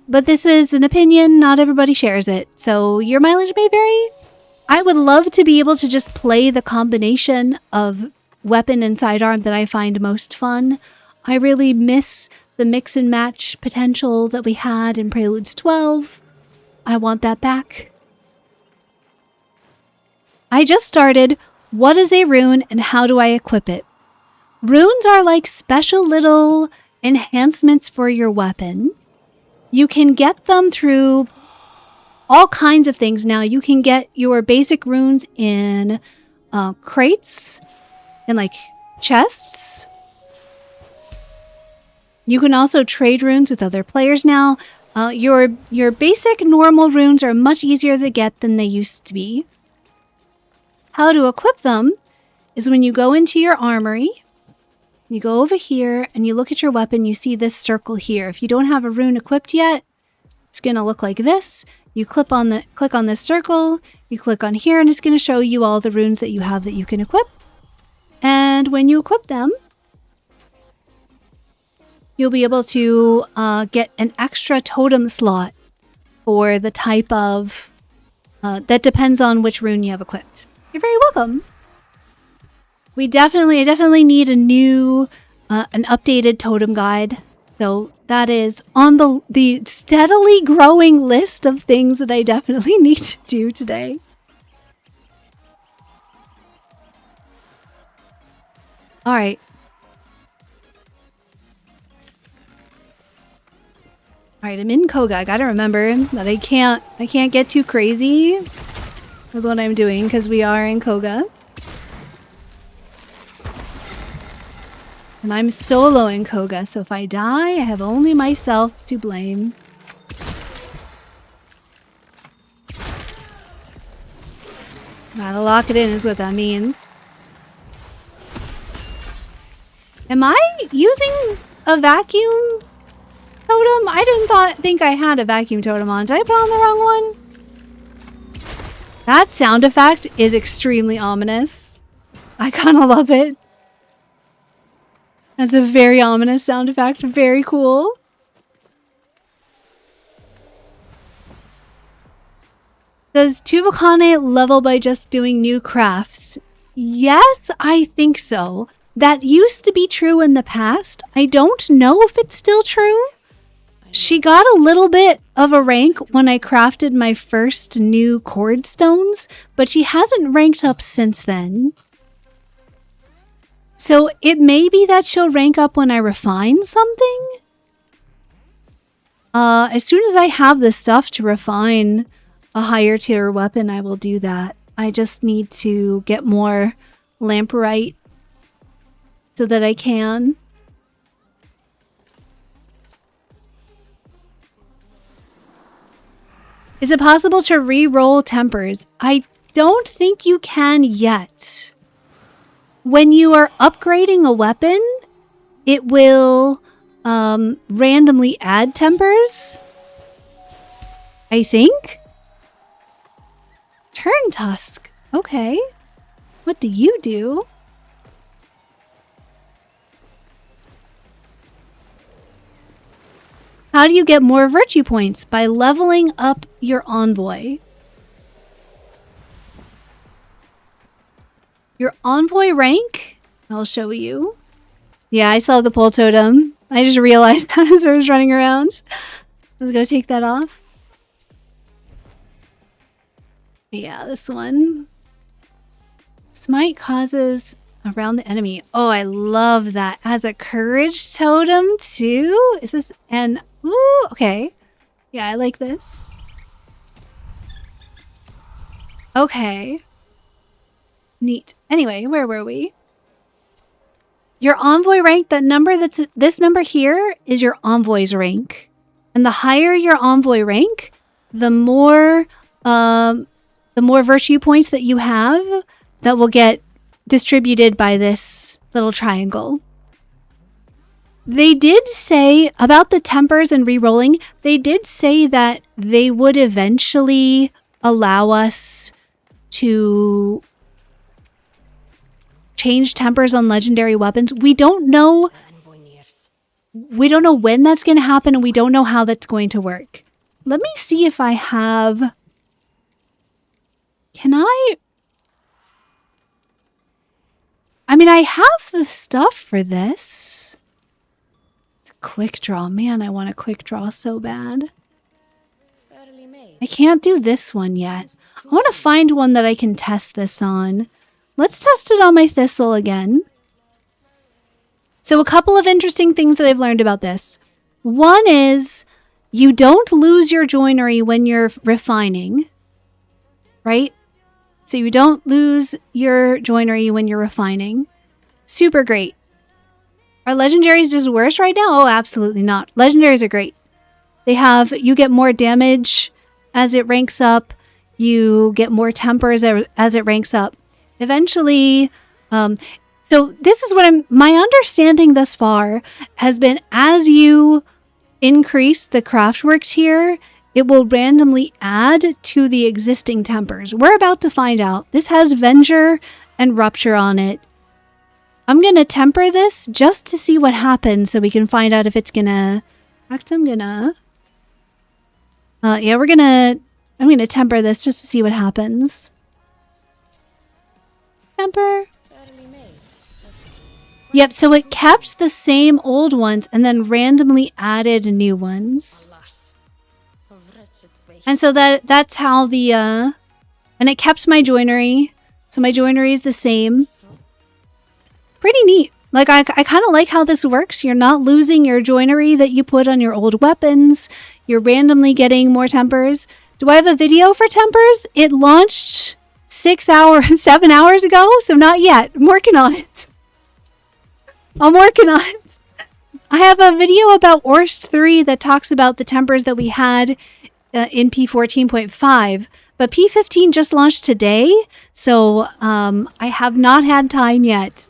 But this is an opinion, not everybody shares it. So your mileage may vary. I would love to be able to just play the combination of weapon and sidearm that I find most fun. I really miss the mix and match potential that we had in Preludes 12. I want that back. I just started. What is a rune and how do I equip it? Runes are like special little enhancements for your weapon. You can get them through all kinds of things now. You can get your basic runes in crates and like chests. You can also trade runes with other players now. Your basic normal runes are much easier to get than they used to be. How to equip them is when you go into your armory, you go over here and you look at your weapon, you see this circle here. If you don't have a rune equipped yet, it's going to look like this. You click on this circle, you click on here, and it's going to show you all the runes that you have that you can equip. And when you equip them, you'll be able to get an extra totem slot for the type of... that depends on which rune you have equipped. You're very welcome. I definitely need a new, an updated totem guide. So that is on the steadily growing list of things that I definitely need to do today. All right. All right, I'm in Koga. I gotta remember that I can't get too crazy with what I'm doing because we are in Koga. And I'm solo in Koga, so if I die, I have only myself to blame. Gotta lock it in is what that means. Am I using a vacuum totem? I didn't think I had a vacuum totem on. Did I put on the wrong one? That sound effect is extremely ominous. I kind of love it. That's a very ominous sound effect. Very cool. Does Tuvokane level by just doing new crafts? Yes, I think so. That used to be true in the past. I don't know if it's still true. She got a little bit of a rank when I crafted my first new cord stones, but she hasn't ranked up since then. So it may be that she'll rank up when I refine something. As soon as I have the stuff to refine a higher tier weapon, I will do that. I just need to get more lamperite so that I can. Is it possible to re-roll tempers? I don't think you can yet. When you are upgrading a weapon, it will randomly add tempers. I think. Turn Tusk. Okay. What do you do? How do you get more virtue points? By leveling up your envoy. Your envoy rank? I'll show you. Yeah, I saw the pole totem. I just realized that as I was running around. Let's go take that off. Yeah, this one. Smite causes around the enemy. Oh, I love that. As a courage totem too? Is this an... Ooh, okay. Yeah, I like this. Okay. Neat. Anyway, where were we? Your envoy rank, that number this number here is your envoy's rank. And the higher your envoy rank, the more virtue points that you have that will get distributed by this little triangle. They did say about the tempers and re-rolling, they did say that they would eventually allow us to change tempers on legendary weapons. We don't know when that's going to happen, and we don't know how that's going to work. Let me see if I have... Can I mean, I have the stuff for this. It's a quick draw. Man, I want a quick draw so bad. I can't do this one yet. I want to find one that I can test this on. Let's test it on my Thistle again. So a couple of interesting things that I've learned about this. One is you don't lose your joinery when you're refining, right? So you don't lose your joinery when you're refining. Super great. Are legendaries just worse right now? Oh, absolutely not. Legendaries are great. You get more damage as it ranks up. You get more tempers as it ranks up. Eventually, so this is what my understanding thus far has been, as you increase the craftwork tier, it will randomly add to the existing tempers. We're about to find out. This has Venger and Rupture on it. I'm going to temper this just to see what happens so we can find out if it's going to... I'm going to temper this just to see what happens. Temper. Yep, so it kept the same old ones and then randomly added new ones. And so that's how the, and it kept my joinery. So my joinery is the same. Pretty neat. Like, I kind of like how this works. You're not losing your joinery that you put on your old weapons. You're randomly getting more tempers. Do I have a video for tempers? It launched 7 hours ago, so not yet. I'm working on it. I have a video about Orst 3 that talks about the tempers that we had in P14.5, but P15 just launched today, so I have not had time yet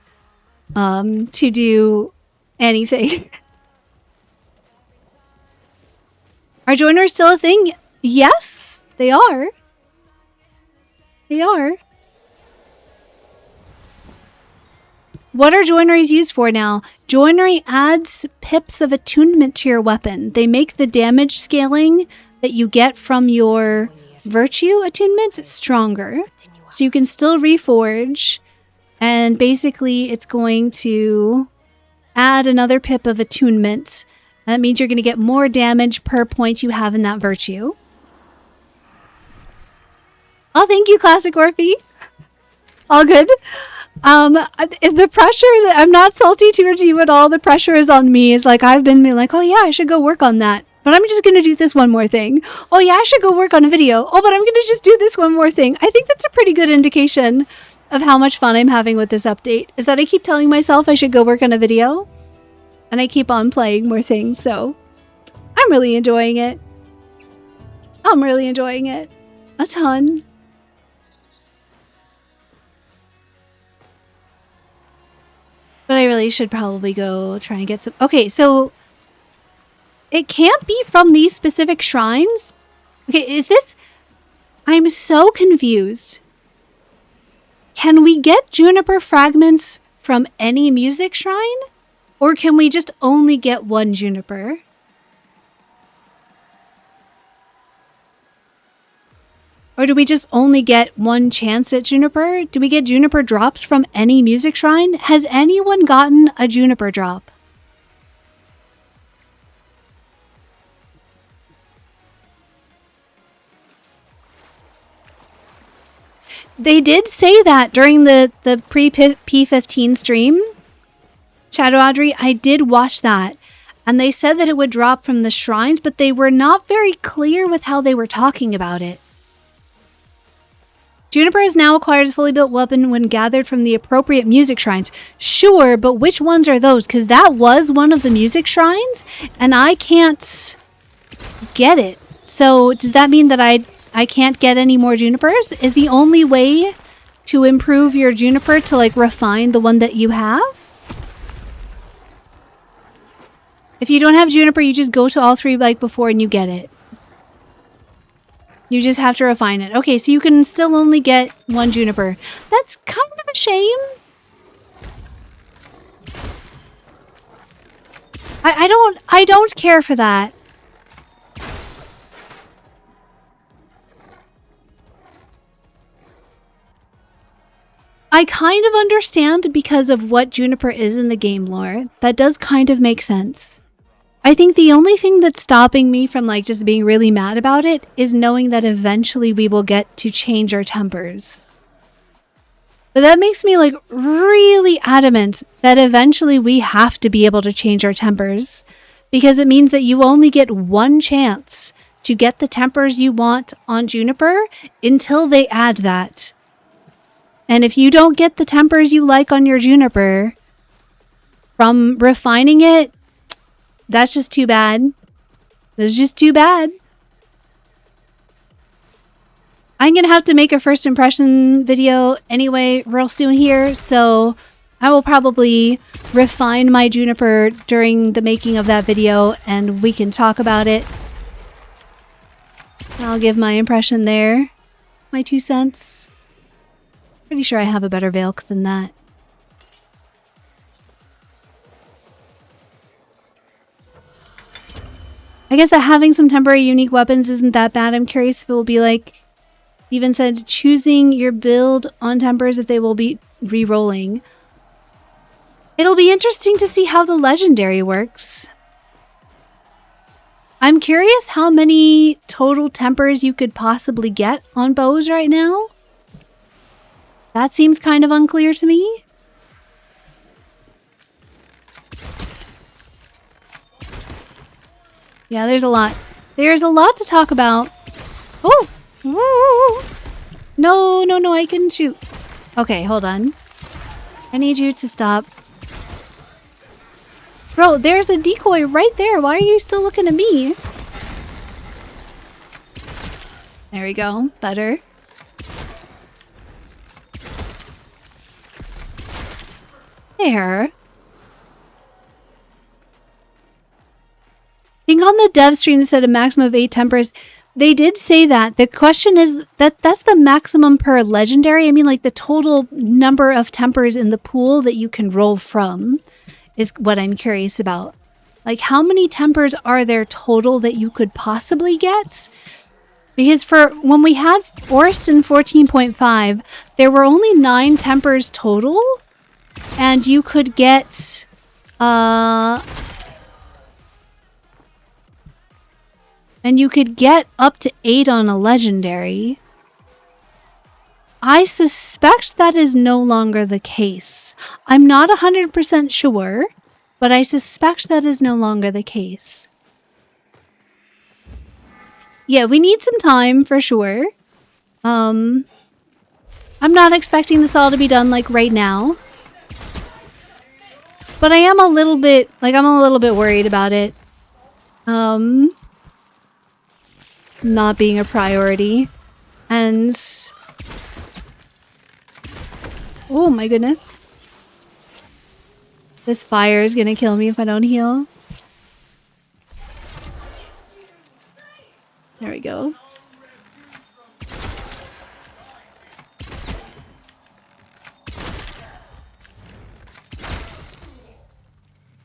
to do anything. Are joiners still a thing? Yes, they are. They are. What are joineries used for now? Joinery adds pips of attunement to your weapon. They make the damage scaling that you get from your virtue attunement stronger. So you can still reforge, and basically it's going to add another pip of attunement. That means you're going to get more damage per point you have in that virtue. Oh, thank you, Classic Orphe. All good. The pressure that I'm not salty towards you at all. The pressure is on me. It's like I've been like, oh yeah, I should go work on that. But I'm just going to do this one more thing. Oh yeah, I should go work on a video. Oh, but I'm going to just do this one more thing. I think that's a pretty good indication of how much fun I'm having with this update. Is that I keep telling myself I should go work on a video. And I keep on playing more things. So I'm really enjoying it. I'm really enjoying it. A ton. But I really should probably go try and get some... Okay, so... It can't be from these specific shrines? Okay, is this... I'm so confused. Can we get juniper fragments from any music shrine? Or can we just only get one juniper? Or do we just only get one chance at juniper? Do we get juniper drops from any music shrine? Has anyone gotten a juniper drop? They did say that during the pre-P15 stream. Shadow Audrey, I did watch that. And they said that it would drop from the shrines, but they were not very clear with how they were talking about it. Juniper is now acquired as a fully built weapon when gathered from the appropriate music shrines. Sure, but which ones are those? Because that was one of the music shrines, and I can't get it. So does that mean that I can't get any more junipers? Is the only way to improve your juniper to like refine the one that you have? If you don't have juniper, you just go to all three like before and you get it. You just have to refine it. Okay, so you can still only get one juniper. That's kind of a shame. I don't care for that. I kind of understand because of what juniper is in the game lore. That does kind of make sense. I think the only thing that's stopping me from like just being really mad about it is knowing that eventually we will get to change our tempers. But that makes me like really adamant that eventually we have to be able to change our tempers, because it means that you only get one chance to get the tempers you want on juniper until they add that. And if you don't get the tempers you like on your juniper from refining it, that's just too bad. That's just too bad. I'm going to have to make a first impression video anyway real soon here, so I will probably refine my juniper during the making of that video and we can talk about it. I'll give my impression there. My 2 cents. Pretty sure I have a better Valk than that. I guess that having some temporary unique weapons isn't that bad. I'm curious if it will be like Steven said, choosing your build on tempers if they will be re-rolling. It'll be interesting to see how the legendary works. I'm curious how many total tempers you could possibly get on bows right now. That seems kind of unclear to me. Yeah, there's a lot. There's a lot to talk about. Oh! Woo. No, no, no, I can shoot. Okay, hold on. I need you to stop. Bro, there's a decoy right there. Why are you still looking at me? There we go. Better. There. I think on the dev stream they said a maximum of 8 tempers. They did say that. The question is that's the maximum per legendary. I mean, like the total number of tempers in the pool that you can roll from is what I'm curious about. Like how many tempers are there total that you could possibly get? Because for when we had Forced in 14.5, there were only 9 tempers total. And you could get up to 8 on a legendary. I suspect that is no longer the case. I'm not 100% sure, but I suspect that is no longer the case. Yeah, we need some time for sure. I'm not expecting this all to be done like right now. But I am a little bit, like I'm a little bit worried about it. Not being a priority. And oh my goodness. This fire is gonna kill me if I don't heal. There we go.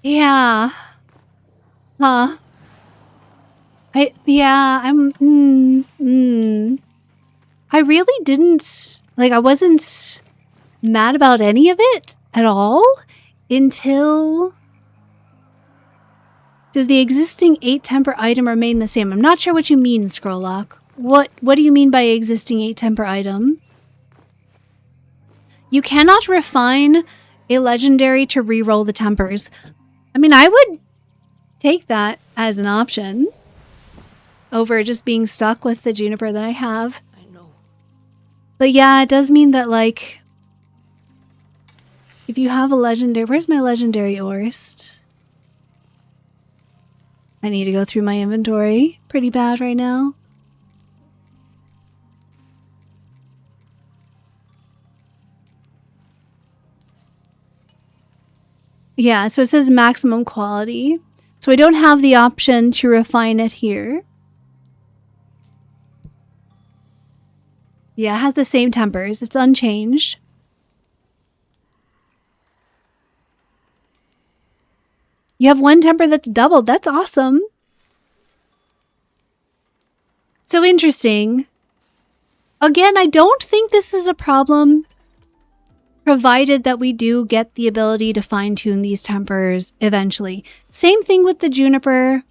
Yeah. Huh. I really didn't, like, I wasn't mad about any of it at all until... Does the existing 8 temper item remain the same? I'm not sure what you mean, Scrolllock. What do you mean by existing 8 temper item? You cannot refine a legendary to reroll the tempers. I mean, I would take that as an option over just being stuck with the juniper that I have. I know. But yeah, it does mean that, like, if you have a legendary... Where's my legendary Orst? I need to go through my inventory pretty bad right now. Yeah, so it says maximum quality. So I don't have the option to refine it here. Yeah, it has the same tempers. It's unchanged. You have one temper that's doubled. That's awesome. So interesting. Again, I don't think this is a problem, provided that we do get the ability to fine-tune these tempers eventually. Same thing with the juniper.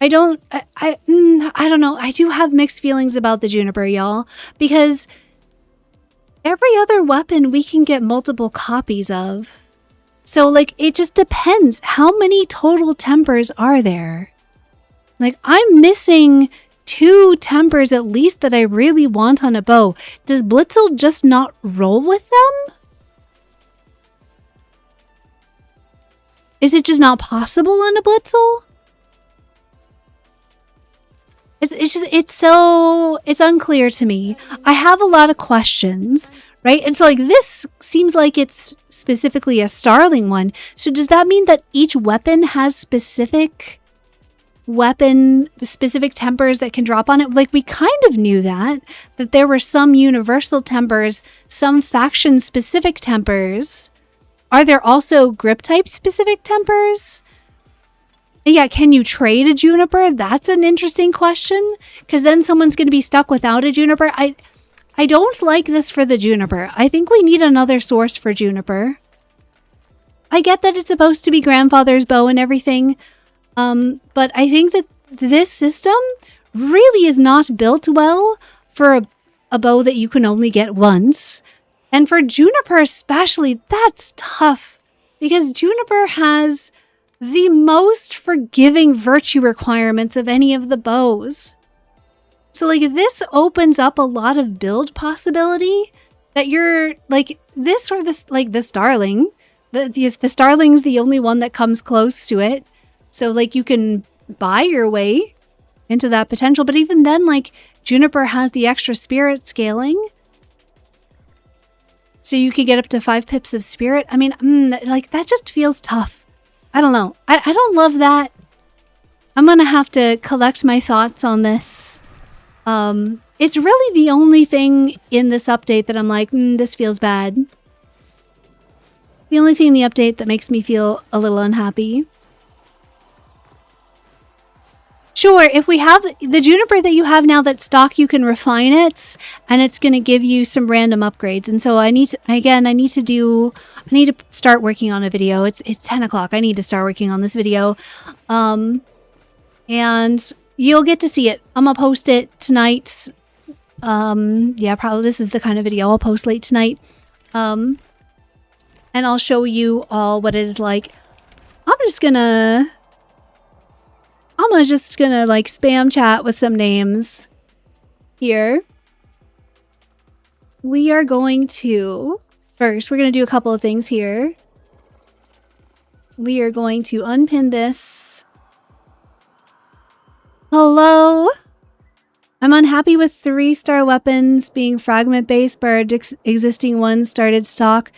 I don't know. I do have mixed feelings about the juniper, y'all, because every other weapon we can get multiple copies of. So, like, it just depends. How many total tempers are there? Like, I'm missing 2 tempers at least that I really want on a bow. Does Blitzel just not roll with them? Is it just not possible on a Blitzel? It's unclear to me. I have a lot of questions, right? And so like this seems like it's specifically a Starling one. So does that mean that each weapon has specific tempers that can drop on it? Like we kind of knew that there were some universal tempers, some faction specific tempers. Are there also grip type specific tempers? Yeah, can you trade a juniper? That's an interesting question, because then someone's going to be stuck without a juniper. I don't like this for the juniper. I think we need another source for juniper. I get that it's supposed to be grandfather's bow and everything, but I think that this system really is not built well for a bow that you can only get once. And for juniper especially, that's tough, because juniper has the most forgiving virtue requirements of any of the bows. So like this opens up a lot of build possibility that you're like this or this, like the Starling. The Starling's the only one that comes close to it. So like you can buy your way into that potential. But even then, like juniper has the extra spirit scaling. So you could get up to 5 pips of spirit. I mean, like that just feels tough. I don't know. I don't love that. I'm going to have to collect my thoughts on this. It's really the only thing in this update that I'm like, this feels bad. The only thing in the update that makes me feel a little unhappy. Sure, if we have the juniper that you have now that's stock, you can refine it, and it's going to give you some random upgrades. And so I need to start working on a video. It's 10 o'clock. I need to start working on this video. And you'll get to see it. I'm going to post it tonight. Yeah, probably this is the kind of video I'll post late tonight. And I'll show you all what it is like. I'm just gonna like spam chat with some names here. We are going to, first, we're going to do a couple of things here. We are going to unpin this. Hello. I'm unhappy with 3-star weapons being fragment based, but our existing ones started stock.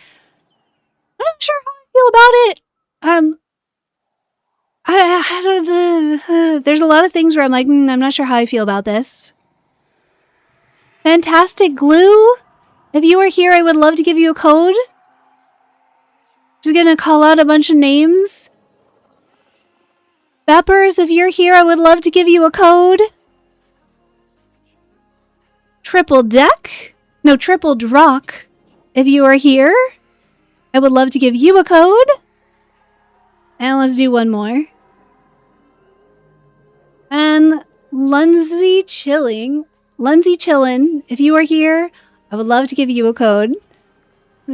I'm not sure how I feel about it. There's a lot of things where I'm like, I'm not sure how I feel about this. Fantastic Glue. If you are here, I would love to give you a code. Just gonna call out a bunch of names. Beppers, if you're here, I would love to give you a code. Triple Drock. If you are here, I would love to give you a code. And let's do one more. And Lundsey Chillin, if you are here, I would love to give you a code.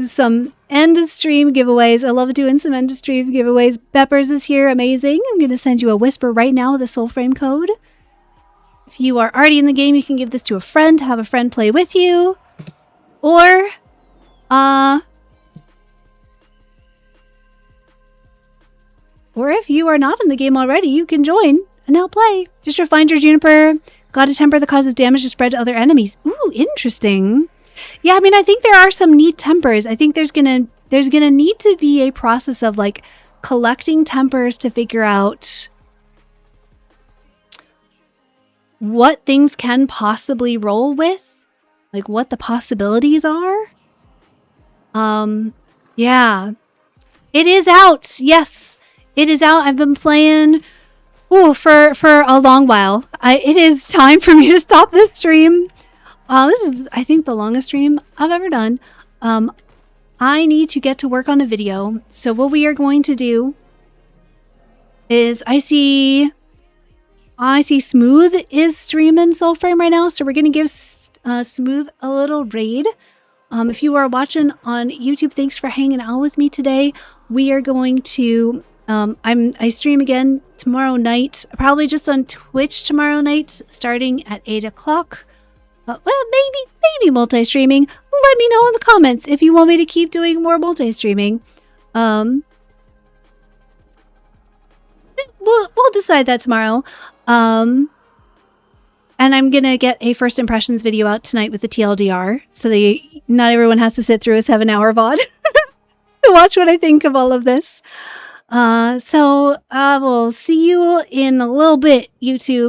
Some end of stream giveaways. I love doing some end of stream giveaways. Beppers is here. Amazing. I'm going to send you a whisper right now with a soul frame code. If you are already in the game, you can give this to a friend to have a friend play with you. Or if you are not in the game already, you can join and now play. Just refine your juniper. Got a temper that causes damage to spread to other enemies. Ooh, interesting. Yeah, I mean, I think there are some neat tempers. I think there's gonna need to be a process of like collecting tempers to figure out what things can possibly roll with, like what the possibilities are. Yeah. It is out. Yes, it is out. I've been playing for a long while. It is time for me to stop this stream. This is, I think, the longest stream I've ever done. I need to get to work on a video. So what we are going to do is I see Smooth is streaming Soulframe right now. So we're going to give Smooth a little raid. If you are watching on YouTube, thanks for hanging out with me today. We are going to, I stream again tomorrow night, probably just on Twitch tomorrow night, starting at 8 o'clock. Well, maybe multi-streaming. Let me know in the comments if you want me to keep doing more multi-streaming. We'll decide that tomorrow. And I'm going to get a first impressions video out tonight with the TLDR, so that not everyone has to sit through a 7-hour VOD to watch what I think of all of this. So I will see you in a little bit, YouTube.